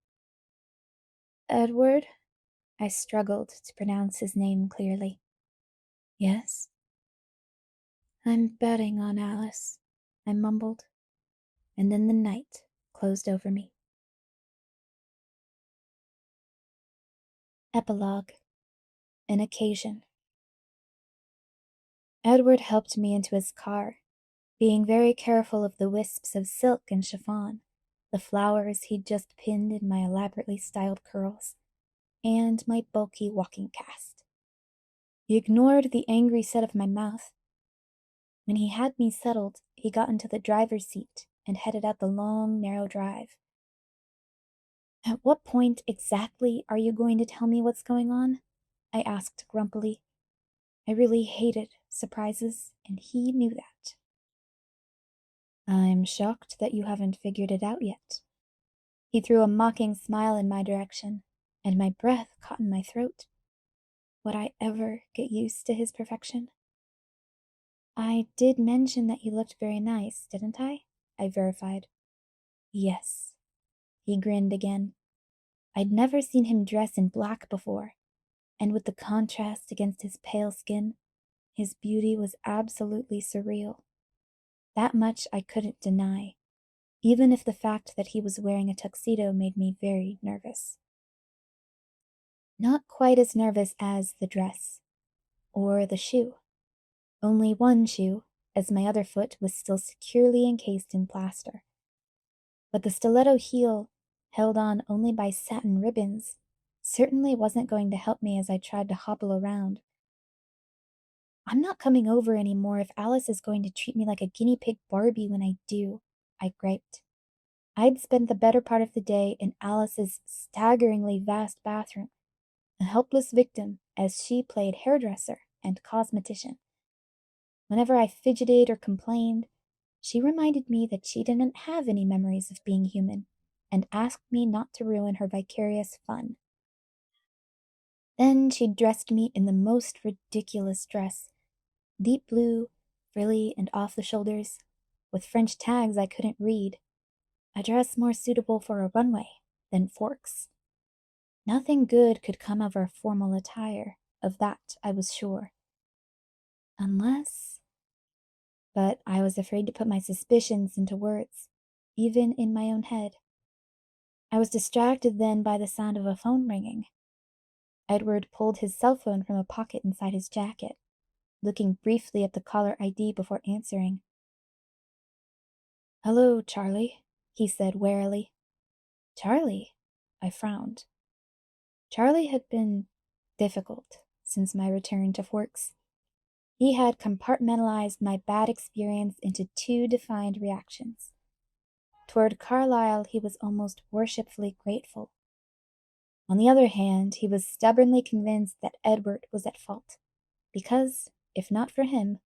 Edward? I struggled to pronounce his name clearly. Yes? I'm betting on Alice. I mumbled, and then the night closed over me. Epilogue. An occasion. Edward helped me into his car, being very careful of the wisps of silk and chiffon, the flowers he'd just pinned in my elaborately styled curls, and my bulky walking cast. He ignored the angry set of my mouth. When he had me settled, he got into the driver's seat and headed out the long, narrow drive. At what point exactly are you going to tell me what's going on? I asked grumpily. I really hated surprises, and he knew that. I'm shocked that you haven't figured it out yet. He threw a mocking smile in my direction, and my breath caught in my throat. Would I ever get used to his perfection? I did mention that you looked very nice, didn't I? I verified. Yes. He grinned again. I'd never seen him dress in black before, and with the contrast against his pale skin, his beauty was absolutely surreal. That much I couldn't deny, even if the fact that he was wearing a tuxedo made me very nervous. Not quite as nervous as the dress, or the shoe. Only one shoe, as my other foot was still securely encased in plaster. But the stiletto heel, held on only by satin ribbons, certainly wasn't going to help me as I tried to hobble around. I'm not coming over anymore if Alice is going to treat me like a guinea pig Barbie when I do, I griped. I'd spent the better part of the day in Alice's staggeringly vast bathroom, a helpless victim as she played hairdresser and cosmetician. Whenever I fidgeted or complained, she reminded me that she didn't have any memories of being human, and asked me not to ruin her vicarious fun. Then she dressed me in the most ridiculous dress, deep blue, frilly and off the shoulders, with French tags I couldn't read, a dress more suitable for a runway than Forks. Nothing good could come of our formal attire, of that I was sure. Unless... But I was afraid to put my suspicions into words, even in my own head. I was distracted then by the sound of a phone ringing. Edward pulled his cell phone from a pocket inside his jacket, looking briefly at the caller ID before answering. "Hello, Charlie," he said warily. "Charlie?" I frowned. Charlie had been difficult since my return to Forks. He had compartmentalized my bad experience into two defined reactions. Toward Carlisle, he was almost worshipfully grateful. On the other hand, he was stubbornly convinced that Edward was at fault, because, if not for him,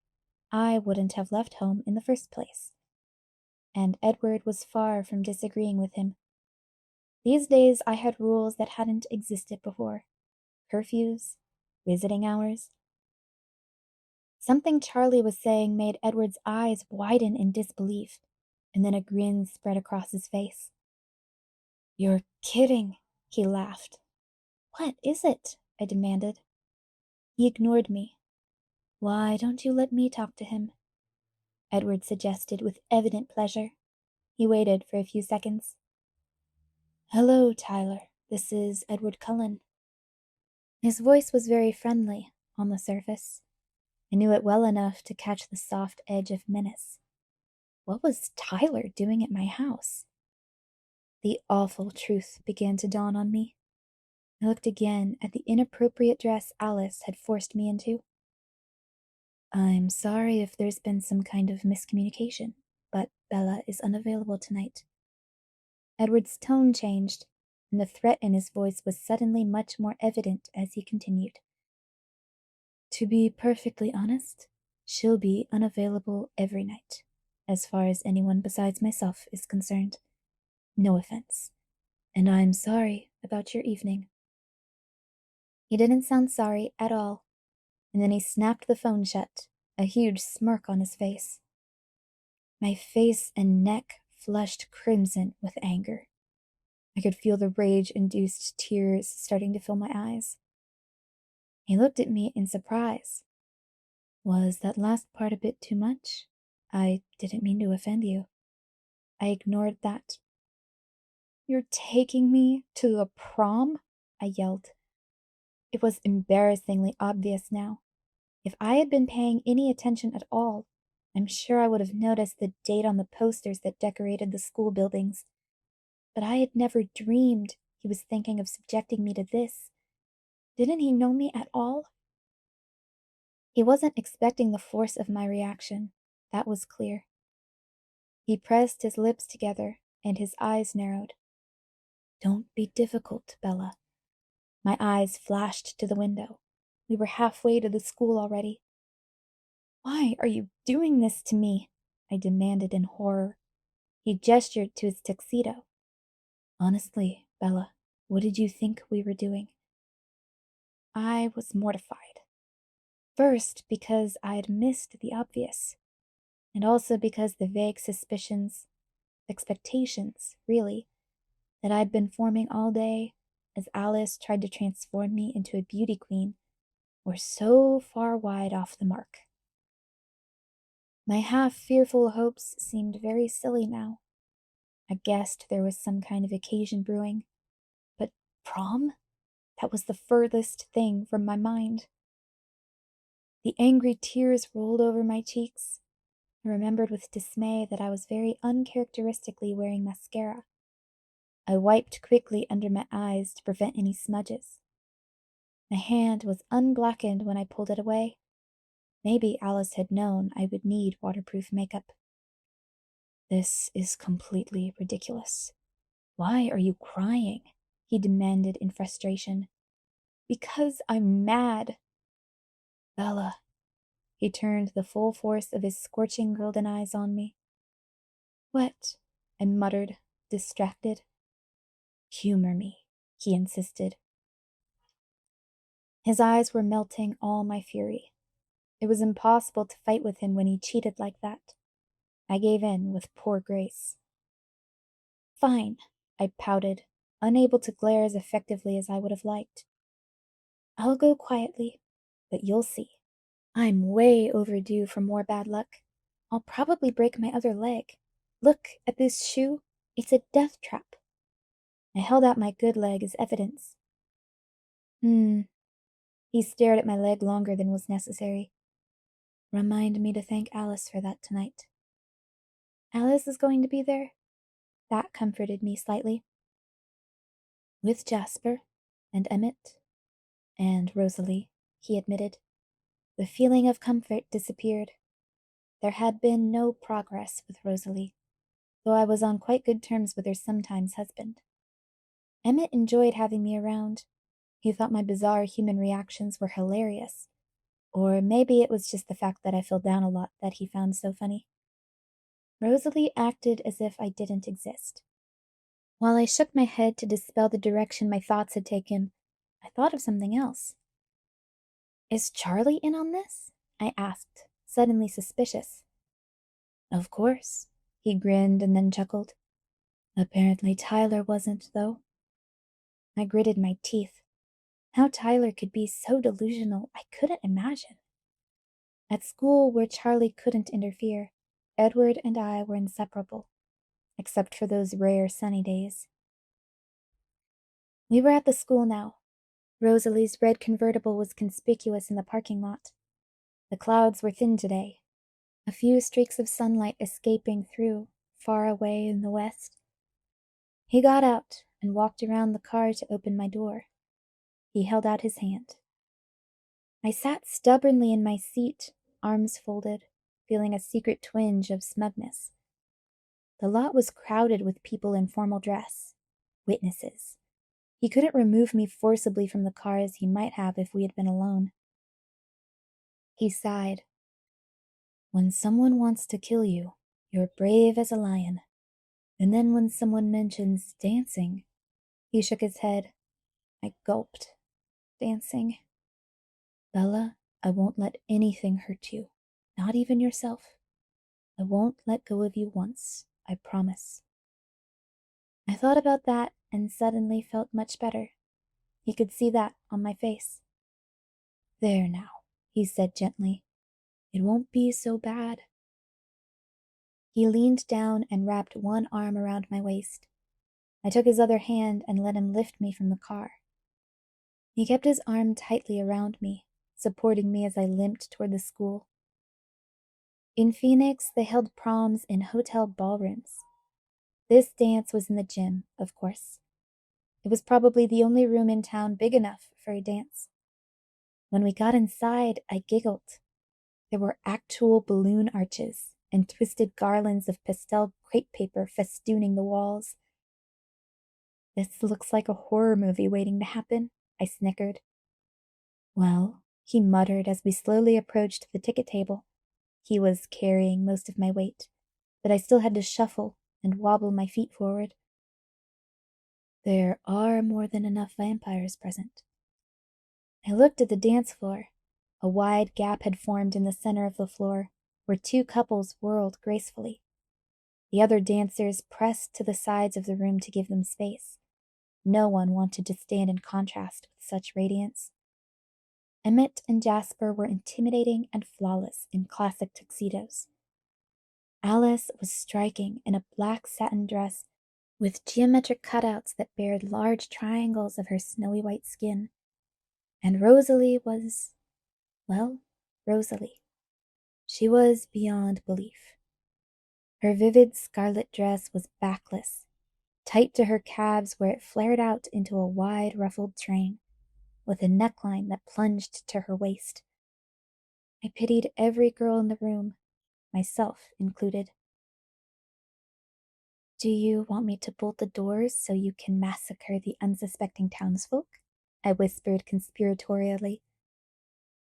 I wouldn't have left home in the first place. And Edward was far from disagreeing with him. These days I had rules that hadn't existed before. Curfews, visiting hours. Something Charlie was saying made Edward's eyes widen in disbelief, and then a grin spread across his face. "You're kidding," he laughed. "What is it?" I demanded. He ignored me. "Why don't you let me talk to him?" Edward suggested with evident pleasure. He waited for a few seconds. "Hello, Tyler. This is Edward Cullen." His voice was very friendly, on the surface. I knew it well enough to catch the soft edge of menace. What was Tyler doing at my house? The awful truth began to dawn on me. I looked again at the inappropriate dress Alice had forced me into. "I'm sorry if there's been some kind of miscommunication, but Bella is unavailable tonight." Edward's tone changed, and the threat in his voice was suddenly much more evident as he continued. "To be perfectly honest, she'll be unavailable every night, as far as anyone besides myself is concerned. No offense. And I'm sorry about your evening." He didn't sound sorry at all, and then he snapped the phone shut, a huge smirk on his face. My face and neck flushed crimson with anger. I could feel the rage-induced tears starting to fill my eyes. He looked at me in surprise. Was that last part a bit too much? I didn't mean to offend you. I ignored that. You're taking me to the prom? I yelled. It was embarrassingly obvious now. If I had been paying any attention at all, I'm sure I would have noticed the date on the posters that decorated the school buildings. But I had never dreamed he was thinking of subjecting me to this. Didn't he know me at all? He wasn't expecting the force of my reaction. That was clear. He pressed his lips together, and his eyes narrowed. Don't be difficult, Bella. My eyes flashed to the window. We were halfway to the school already. Why are you doing this to me? I demanded in horror. He gestured to his tuxedo. Honestly, Bella, what did you think we were doing? I was mortified. First, because I'd missed the obvious, and also because the vague suspicions, expectations, really, that I'd been forming all day as Alice tried to transform me into a beauty queen were so far wide off the mark. My half-fearful hopes seemed very silly now. I guessed there was some kind of occasion brewing, but prom? That was the furthest thing from my mind. The angry tears rolled over my cheeks. I remembered with dismay that I was very uncharacteristically wearing mascara. I wiped quickly under my eyes to prevent any smudges. My hand was unblackened when I pulled it away. Maybe Alice had known I would need waterproof makeup. This is completely ridiculous. Why are you crying? He demanded in frustration. Because I'm mad. Bella. He turned the full force of his scorching golden eyes on me. What? I muttered, distracted. Humor me, he insisted. His eyes were melting all my fury. It was impossible to fight with him when he cheated like that. I gave in with poor grace. Fine, I pouted, unable to glare as effectively as I would have liked. I'll go quietly, but you'll see. I'm way overdue for more bad luck. I'll probably break my other leg. Look at this shoe. It's a death trap. I held out my good leg as evidence. He stared at my leg longer than was necessary. Remind me to thank Alice for that tonight. Alice is going to be there? That comforted me slightly. With Jasper, and Emmett, and Rosalie, he admitted. The feeling of comfort disappeared. There had been no progress with Rosalie, though I was on quite good terms with her sometimes husband. Emmett enjoyed having me around. He thought my bizarre human reactions were hilarious. Or maybe it was just the fact that I fell down a lot that he found so funny. Rosalie acted as if I didn't exist. While I shook my head to dispel the direction my thoughts had taken, I thought of something else. Is Charlie in on this? I asked, suddenly suspicious. Of course. He grinned and then chuckled. Apparently Tyler wasn't, though. I gritted my teeth. How Tyler could be so delusional, I couldn't imagine. At school, where Charlie couldn't interfere, Edward and I were inseparable, except for those rare sunny days. We were at the school now. Rosalie's red convertible was conspicuous in the parking lot. The clouds were thin today, a few streaks of sunlight escaping through, far away in the west. He got out and walked around the car to open my door. He held out his hand. I sat stubbornly in my seat, arms folded, feeling a secret twinge of smugness. The lot was crowded with people in formal dress, witnesses. He couldn't remove me forcibly from the car as he might have if we had been alone. He sighed. When someone wants to kill you, you're brave as a lion. And then when someone mentions dancing, he shook his head. I gulped. Dancing. Bella, I won't let anything hurt you, not even yourself. I won't let go of you once, I promise. I thought about that and suddenly felt much better. He could see that on my face. There now, he said gently. It won't be so bad. He leaned down and wrapped one arm around my waist. I took his other hand and let him lift me from the car. He kept his arm tightly around me, supporting me as I limped toward the school. In Phoenix, they held proms in hotel ballrooms. This dance was in the gym, of course. It was probably the only room in town big enough for a dance. When we got inside, I giggled. There were actual balloon arches and twisted garlands of pastel crepe paper festooning the walls. This looks like a horror movie waiting to happen, I snickered. Well, he muttered as we slowly approached the ticket table. He was carrying most of my weight, but I still had to shuffle and wobble my feet forward. There are more than enough vampires present. I looked at the dance floor. A wide gap had formed in the center of the floor, where two couples whirled gracefully. The other dancers pressed to the sides of the room to give them space. No one wanted to stand in contrast with such radiance. Emmett and Jasper were intimidating and flawless in classic tuxedos. Alice was striking in a black satin dress with geometric cutouts that bared large triangles of her snowy white skin. And Rosalie was, well, Rosalie. She was beyond belief. Her vivid scarlet dress was backless, tight to her calves where it flared out into a wide ruffled train, with a neckline that plunged to her waist. I pitied every girl in the room, myself included. Do you want me to bolt the doors so you can massacre the unsuspecting townsfolk? I whispered conspiratorially.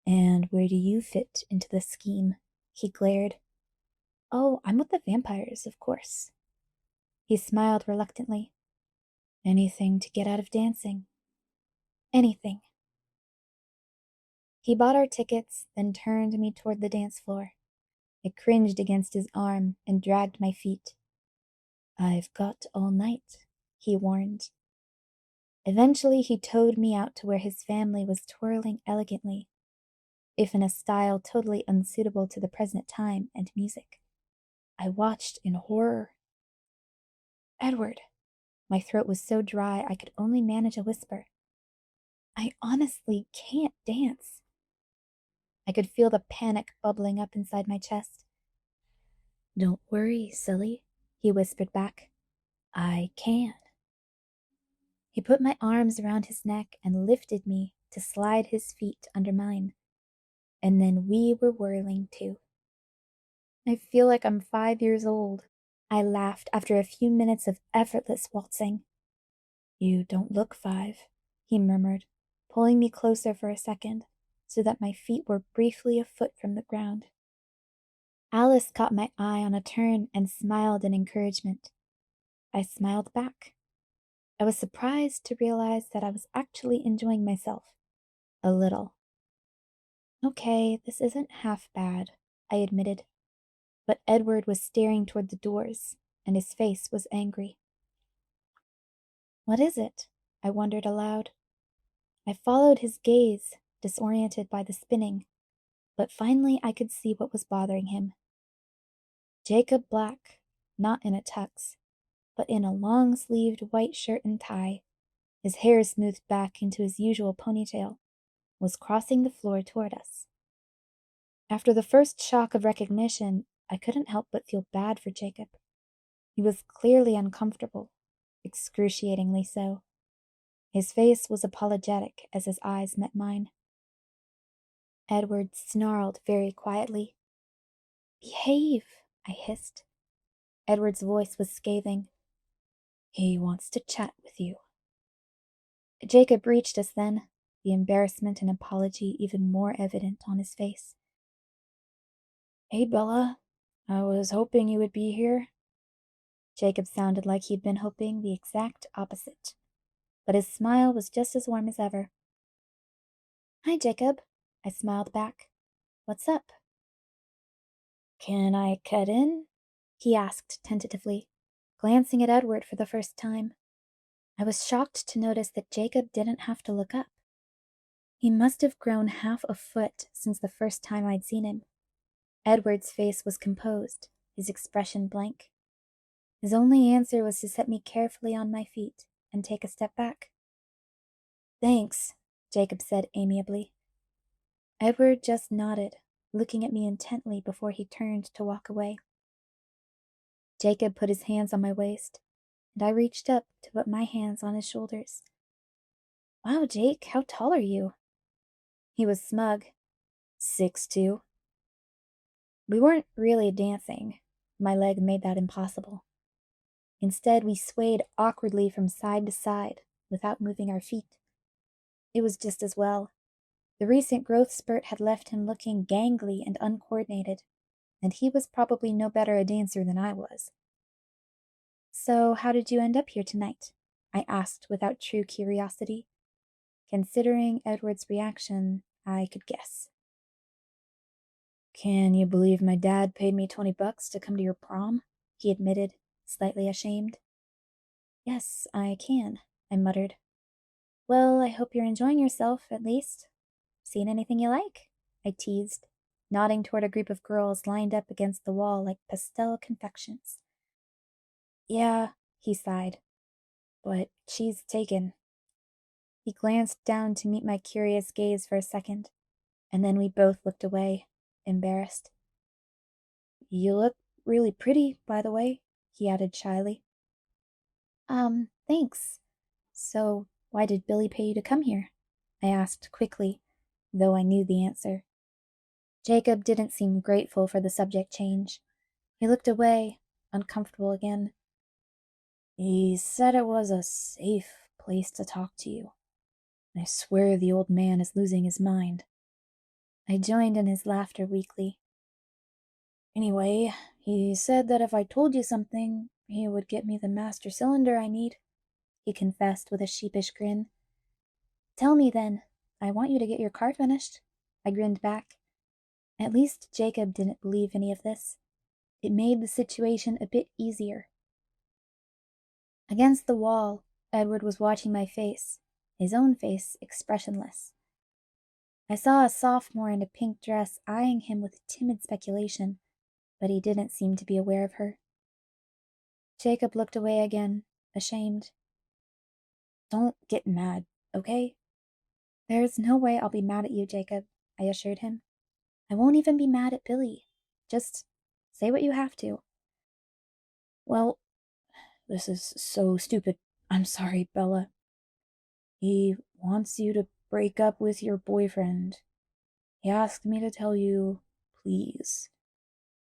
And where do you fit into the scheme? He glared. Oh, I'm with the vampires, of course. He smiled reluctantly. Anything to get out of dancing. Anything. He bought our tickets, then turned me toward the dance floor. I cringed against his arm and dragged my feet. I've got all night, he warned. Eventually, he towed me out to where his family was twirling elegantly, if in a style totally unsuitable to the present time and music. I watched in horror. Edward. My throat was so dry I could only manage a whisper. I honestly can't dance. I could feel the panic bubbling up inside my chest. Don't worry, silly, he whispered back. I can. He put my arms around his neck and lifted me to slide his feet under mine. And then we were whirling too. I feel like I'm 5 years old. I laughed after a few minutes of effortless waltzing. You don't look 5, he murmured, pulling me closer for a second, so that my feet were briefly a foot from the ground. Alice caught my eye on a turn and smiled in encouragement. I smiled back. I was surprised to realize that I was actually enjoying myself. A little. Okay, this isn't half bad, I admitted. But Edward was staring toward the doors, and his face was angry. What is it? I wondered aloud. I followed his gaze, disoriented by the spinning, but finally I could see what was bothering him. Jacob Black, not in a tux, but in a long-sleeved white shirt and tie, his hair smoothed back into his usual ponytail, was crossing the floor toward us. After the first shock of recognition, I couldn't help but feel bad for Jacob. He was clearly uncomfortable, excruciatingly so. His face was apologetic as his eyes met mine. Edward snarled very quietly. Behave, I hissed. Edward's voice was scathing. He wants to chat with you. Jacob reached us then, the embarrassment and apology even more evident on his face. Hey, Bella. I was hoping you would be here. Jacob sounded like he'd been hoping the exact opposite, but his smile was just as warm as ever. Hi, Jacob, I smiled back. What's up? Can I cut in? He asked tentatively, glancing at Edward for the first time. I was shocked to notice that Jacob didn't have to look up. He must have grown half a foot since the first time I'd seen him. Edward's face was composed, his expression blank. His only answer was to set me carefully on my feet and take a step back. "Thanks," Jacob said amiably. Edward just nodded, looking at me intently before he turned to walk away. Jacob put his hands on my waist, and I reached up to put my hands on his shoulders. "Wow, Jake, how tall are you?" He was smug. 6'2". We weren't really dancing. My leg made that impossible. Instead, we swayed awkwardly from side to side without moving our feet. It was just as well. The recent growth spurt had left him looking gangly and uncoordinated, and he was probably no better a dancer than I was. "So, how did you end up here tonight?" I asked without true curiosity. Considering Edward's reaction, I could guess. "Can you believe my dad paid me $20 to come to your prom?" he admitted, slightly ashamed. "Yes, I can," I muttered. "Well, I hope you're enjoying yourself, at least. Seen anything you like?" I teased, nodding toward a group of girls lined up against the wall like pastel confections. "Yeah," he sighed, "but she's taken." He glanced down to meet my curious gaze for a second, and then we both looked away, embarrassed. "You look really pretty, by the way," he added shyly. Thanks. So, why did Billy pay you to come here?" I asked quickly, though I knew the answer. Jacob didn't seem grateful for the subject change. He looked away, uncomfortable again. "He said it was a safe place to talk to you. I swear the old man is losing his mind." I joined in his laughter weakly. "Anyway, he said that if I told you something, he would get me the master cylinder I need," he confessed with a sheepish grin. "Tell me then. I want you to get your car finished." I grinned back. At least Jacob didn't believe any of this. It made the situation a bit easier. Against the wall, Edward was watching my face, his own face expressionless. I saw a sophomore in a pink dress eyeing him with timid speculation, but he didn't seem to be aware of her. Jacob looked away again, ashamed. "Don't get mad, okay?" "There's no way I'll be mad at you, Jacob," I assured him. "I won't even be mad at Billy. Just say what you have to." "Well, this is so stupid. I'm sorry, Bella. He wants you to break up with your boyfriend. He asked me to tell you, please."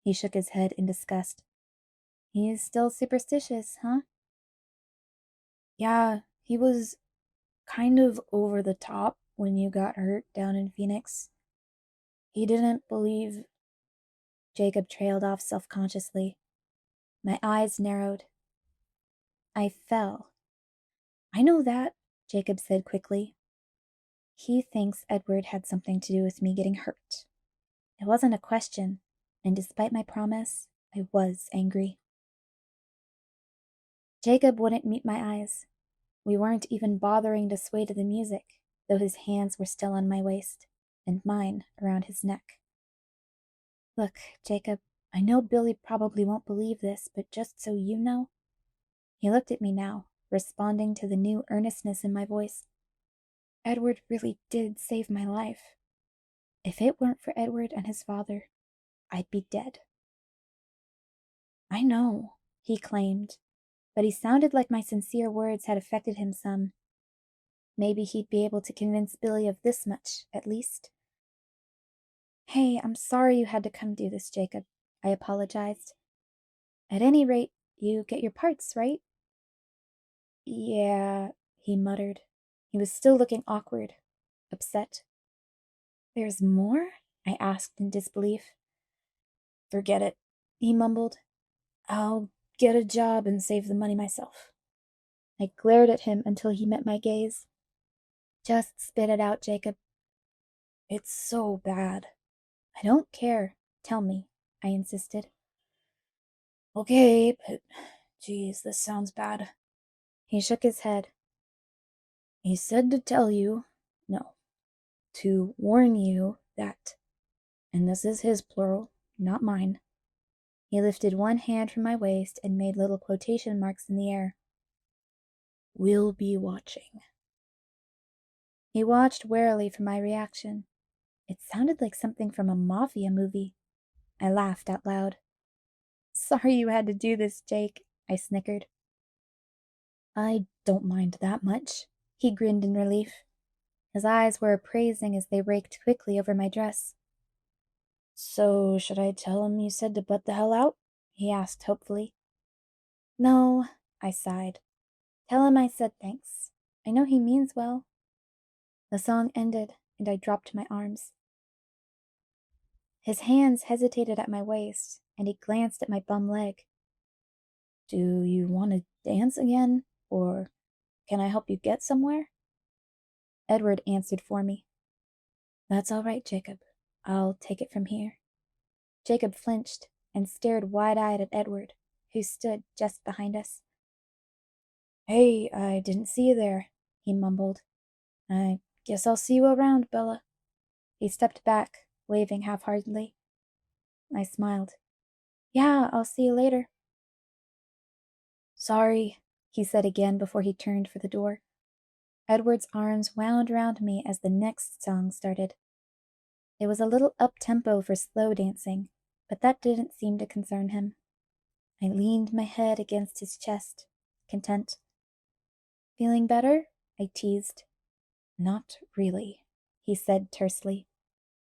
He shook his head in disgust. "He's still superstitious, huh?" "Yeah, he was kind of over the top when you got hurt down in Phoenix. He didn't believe—" Jacob trailed off self-consciously. My eyes narrowed. "I fell." "I know that," Jacob said quickly. "He thinks Edward had something to do with me getting hurt." It wasn't a question, and despite my promise, I was angry. Jacob wouldn't meet my eyes. We weren't even bothering to sway to the music, though his hands were still on my waist, and mine around his neck. "Look, Jacob, I know Billy probably won't believe this, but just so you know..." He looked at me now, responding to the new earnestness in my voice. "Edward really did save my life. If it weren't for Edward and his father, I'd be dead." "I know," he claimed, but he sounded like my sincere words had affected him some. Maybe he'd be able to convince Billy of this much, at least. "Hey, I'm sorry you had to come do this, Jacob," I apologized. "At any rate, you get your parts, right?" "Yeah," he muttered. He was still looking awkward, upset. "There's more?" I asked in disbelief. "Forget it," he mumbled. "I'll get a job and save the money myself." I glared at him until he met my gaze. "Just spit it out, Jacob." "It's so bad." "I don't care. Tell me," I insisted. "Okay, but geez, this sounds bad." He shook his head. "He said to tell you, no, to warn you that, and this is his plural, not mine, He lifted one hand from my waist and made little quotation marks in the air. "We'll be watching." He watched warily for my reaction. It sounded like something from a mafia movie. I laughed out loud. "Sorry you had to do this, Jake," I snickered. "I don't mind that much," he grinned in relief. His eyes were appraising as they raked quickly over my dress. "So, should I tell him you said to butt the hell out?" he asked hopefully. "No," I sighed. "Tell him I said thanks. I know he means well." The song ended, and I dropped my arms. His hands hesitated at my waist, and he glanced at my bum leg. "Do you want to dance again, or can I help you get somewhere?" Edward answered for me. "That's all right, Jacob. I'll take it from here." Jacob flinched and stared wide-eyed at Edward, who stood just behind us. "Hey, I didn't see you there," he mumbled. "I guess I'll see you around, Bella." He stepped back, waving half-heartedly. I smiled. "Yeah, I'll see you later." "Sorry," he said again before he turned for the door. Edward's arms wound around me as the next song started. It was a little up-tempo for slow dancing, but that didn't seem to concern him. I leaned my head against his chest, content. "Feeling better?" I teased. "Not really," he said tersely.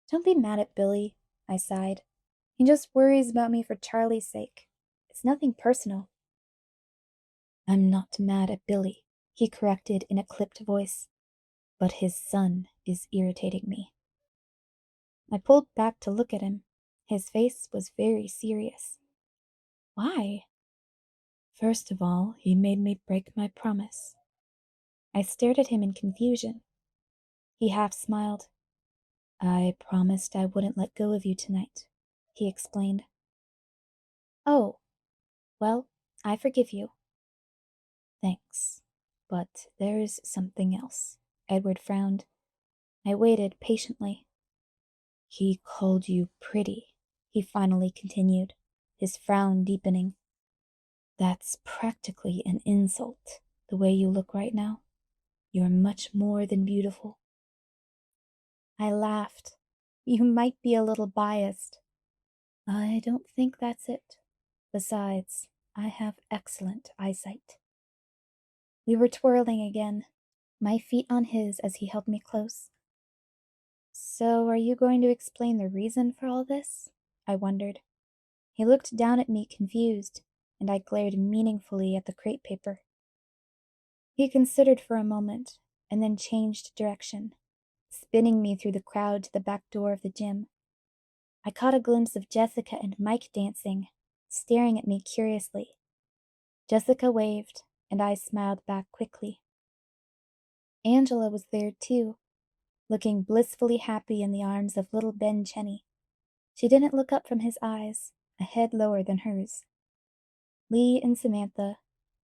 "Don't be mad at Billy," I sighed. "He just worries about me for Charlie's sake. It's nothing personal." "I'm not mad at Billy," he corrected in a clipped voice. "But his son is irritating me." I pulled back to look at him. His face was very serious. "Why?" "First of all, he made me break my promise." I stared at him in confusion. He half smiled. "I promised I wouldn't let go of you tonight," he explained. "Oh, well, I forgive you." "Thanks. But there's something else." Edward frowned. I waited patiently. "He called you pretty," he finally continued, his frown deepening. "That's practically an insult, the way you look right now. You're much more than beautiful." I laughed. "You might be a little biased." "I don't think that's it. Besides, I have excellent eyesight." We were twirling again, my feet on his as he held me close. "So are you going to explain the reason for all this?" I wondered. He looked down at me confused, and I glared meaningfully at the crepe paper. He considered for a moment, and then changed direction, spinning me through the crowd to the back door of the gym. I caught a glimpse of Jessica and Mike dancing, staring at me curiously. Jessica waved, and I smiled back quickly. Angela was there too, looking blissfully happy in the arms of little Ben Cheney. She didn't look up from his eyes, a head lower than hers. Lee and Samantha,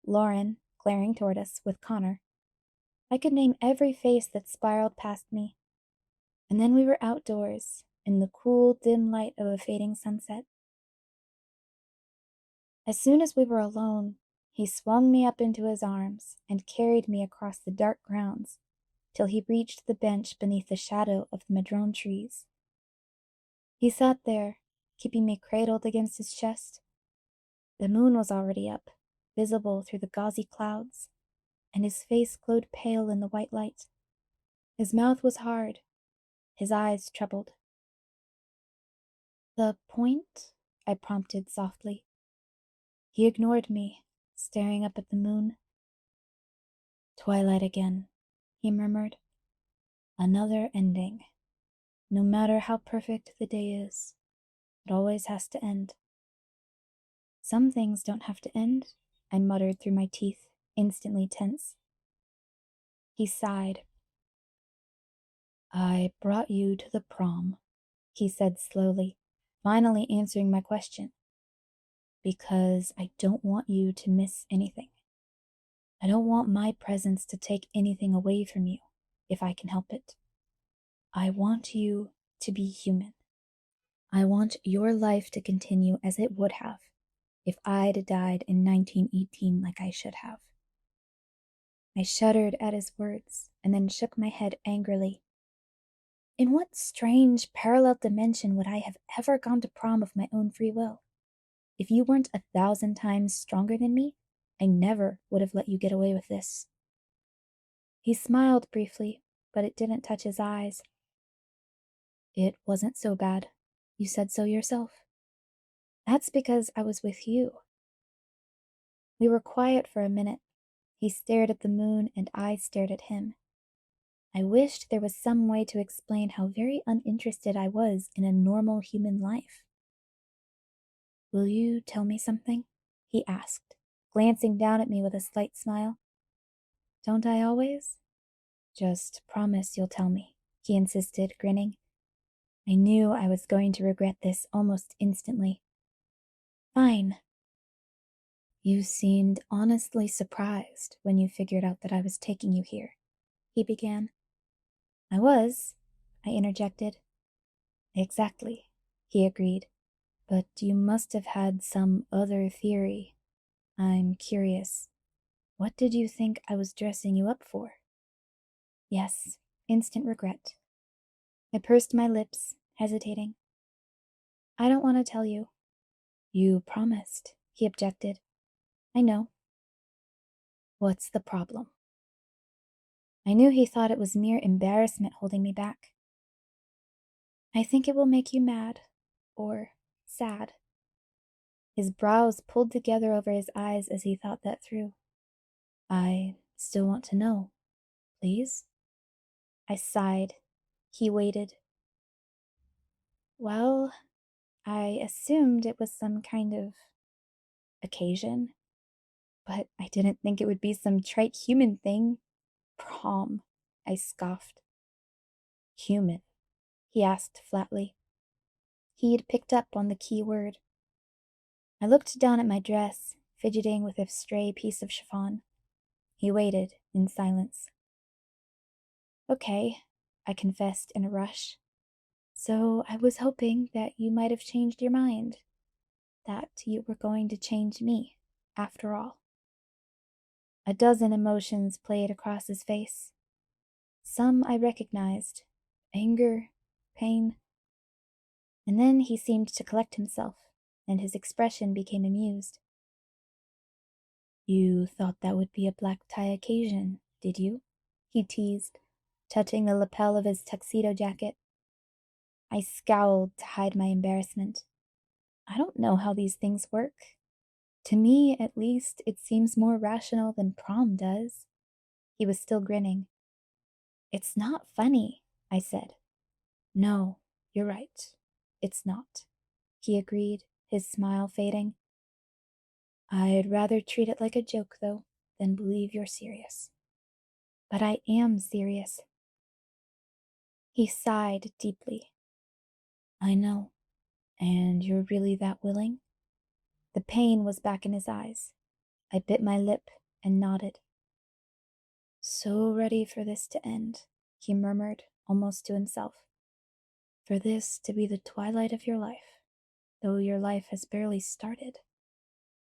Lauren glaring toward us with Connor. I could name every face that spiraled past me. And then we were outdoors, in the cool, dim light of a fading sunset. As soon as we were alone, he swung me up into his arms and carried me across the dark grounds till he reached the bench beneath the shadow of the madrone trees. He sat there, keeping me cradled against his chest. The moon was already up, visible through the gauzy clouds, and his face glowed pale in the white light. His mouth was hard, his eyes troubled. "The point?" I prompted softly. He ignored me, staring up at the moon. "Twilight again," he murmured. "Another ending. No matter how perfect the day is, it always has to end." "Some things don't have to end," I muttered through my teeth, instantly tense. He sighed. "I brought you to the prom," he said slowly, finally answering my question. "Because I don't want you to miss anything. I don't want my presence to take anything away from you, if I can help it. I want you to be human. I want your life to continue as it would have If I'd died in 1918 like I should have. I shuddered at his words and then shook my head angrily. In what strange parallel dimension would I have ever gone to prom of my own free will? If you weren't 1,000 times stronger than me, I never would have let you get away with this. He smiled briefly, but it didn't touch his eyes. It wasn't so bad. You said so yourself. That's because I was with you. We were quiet for a minute. He stared at the moon and I stared at him. I wished there was some way to explain how very uninterested I was in a normal human life. Will you tell me something? He asked, glancing down at me with a slight smile. Don't I always? Just promise you'll tell me, he insisted, grinning. I knew I was going to regret this almost instantly. Fine. You seemed honestly surprised when you figured out that I was taking you here, he began. I was, I interjected. Exactly, he agreed. But you must have had some other theory. I'm curious. What did you think I was dressing you up for? Yes, instant regret. I pursed my lips, hesitating. I don't want to tell you. You promised, he objected. I know. What's the problem? I knew he thought it was mere embarrassment holding me back. I think it will make you mad. Or sad. His brows pulled together over his eyes as he thought that through. I still want to know. Please? I sighed. He waited. Well, I assumed it was some kind of occasion, but I didn't think it would be some trite human thing. Prom, I scoffed. Human? He asked flatly. He'd picked up on the key word. I looked down at my dress, fidgeting with a stray piece of chiffon. He waited in silence. Okay, I confessed in a rush. So I was hoping that you might have changed your mind. That you were going to change me, after all. A dozen emotions played across his face. Some I recognized. Anger, pain. And then he seemed to collect himself, and his expression became amused. You thought that would be a black tie occasion, did you? He teased, touching the lapel of his tuxedo jacket. I scowled to hide my embarrassment. I don't know how these things work. To me, at least, it seems more rational than prom does. He was still grinning. It's not funny, I said. No, you're right. It's not, he agreed, his smile fading. I'd rather treat it like a joke, though, than believe you're serious. But I am serious. He sighed deeply. I know. And you're really that willing? The pain was back in his eyes. I bit my lip and nodded. So ready for this to end, he murmured, almost to himself. For this to be the twilight of your life, though your life has barely started.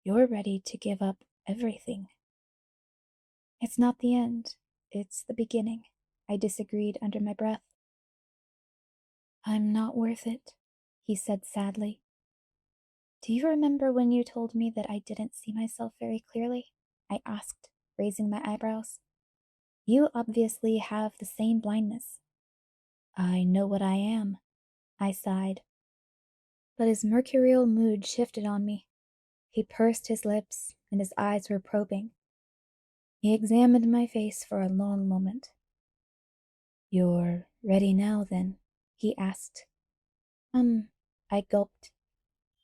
You're ready to give up everything. It's not the end, it's the beginning, I disagreed under my breath. I'm not worth it, he said sadly. Do you remember when you told me that I didn't see myself very clearly? I asked, raising my eyebrows. You obviously have the same blindness. I know what I am, I sighed. But his mercurial mood shifted on me. He pursed his lips, and his eyes were probing. He examined my face for a long moment. You're ready now, then? He asked. I gulped.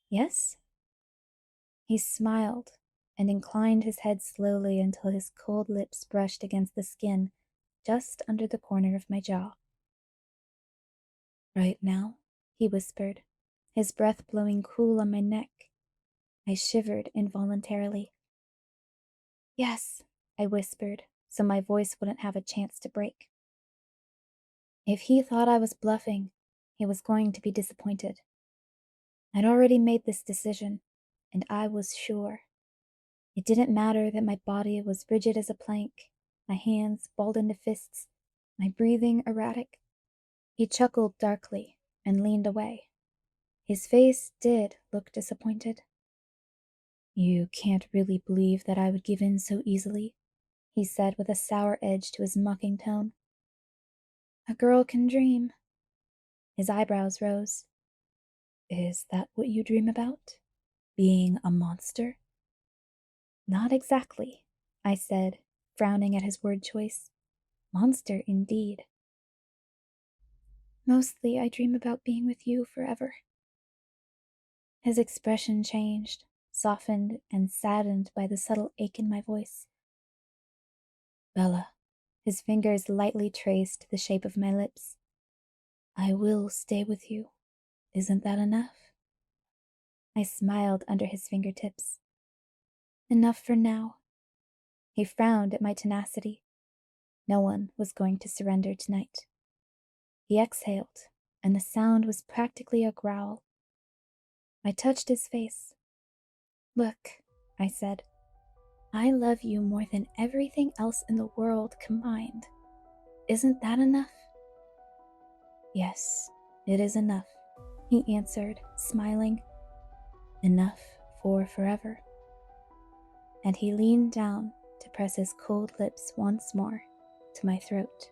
Yes? He smiled and inclined his head slowly until his cold lips brushed against the skin just under the corner of my jaw. Right now, he whispered, his breath blowing cool on my neck. I shivered involuntarily. Yes, I whispered, so my voice wouldn't have a chance to break. If he thought I was bluffing, he was going to be disappointed. I'd already made this decision. and I was sure. It didn't matter that my body was rigid as a plank, my hands balled into fists, my breathing erratic. He chuckled darkly and leaned away. His face did look disappointed. "You can't really believe that I would give in so easily," he said with a sour edge to his mocking tone. "A girl can dream." His eyebrows rose. "Is that what you dream about? Being a monster?" "Not exactly," I said, frowning at his word choice. "Monster, indeed." "Mostly I dream about being with you forever." His expression changed, softened and saddened by the subtle ache in my voice. "Bella," his fingers lightly traced the shape of my lips. "I will stay with you. Isn't that enough?" I smiled under his fingertips. "Enough for now." He frowned at my tenacity. No one was going to surrender tonight. He exhaled, and the sound was practically a growl. I touched his face. "Look," I said, "I love you more than everything else in the world combined. Isn't that enough?" "Yes, it is enough," he answered, smiling. "Enough for forever." And he leaned down to press his cold lips once more to my throat.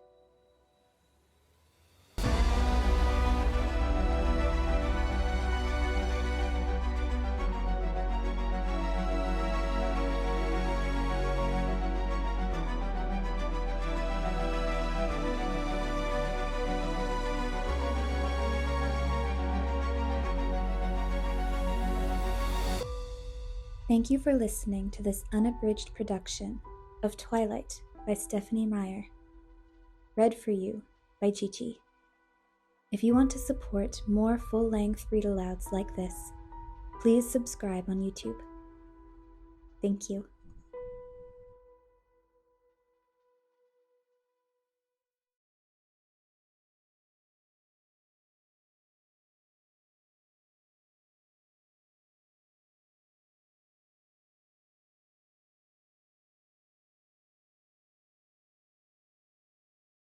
Thank you for listening to this unabridged production of Twilight by Stephanie Meyer. Read for you by Gigi. If you want to support more full-length read-alouds like this, please subscribe on YouTube. Thank you.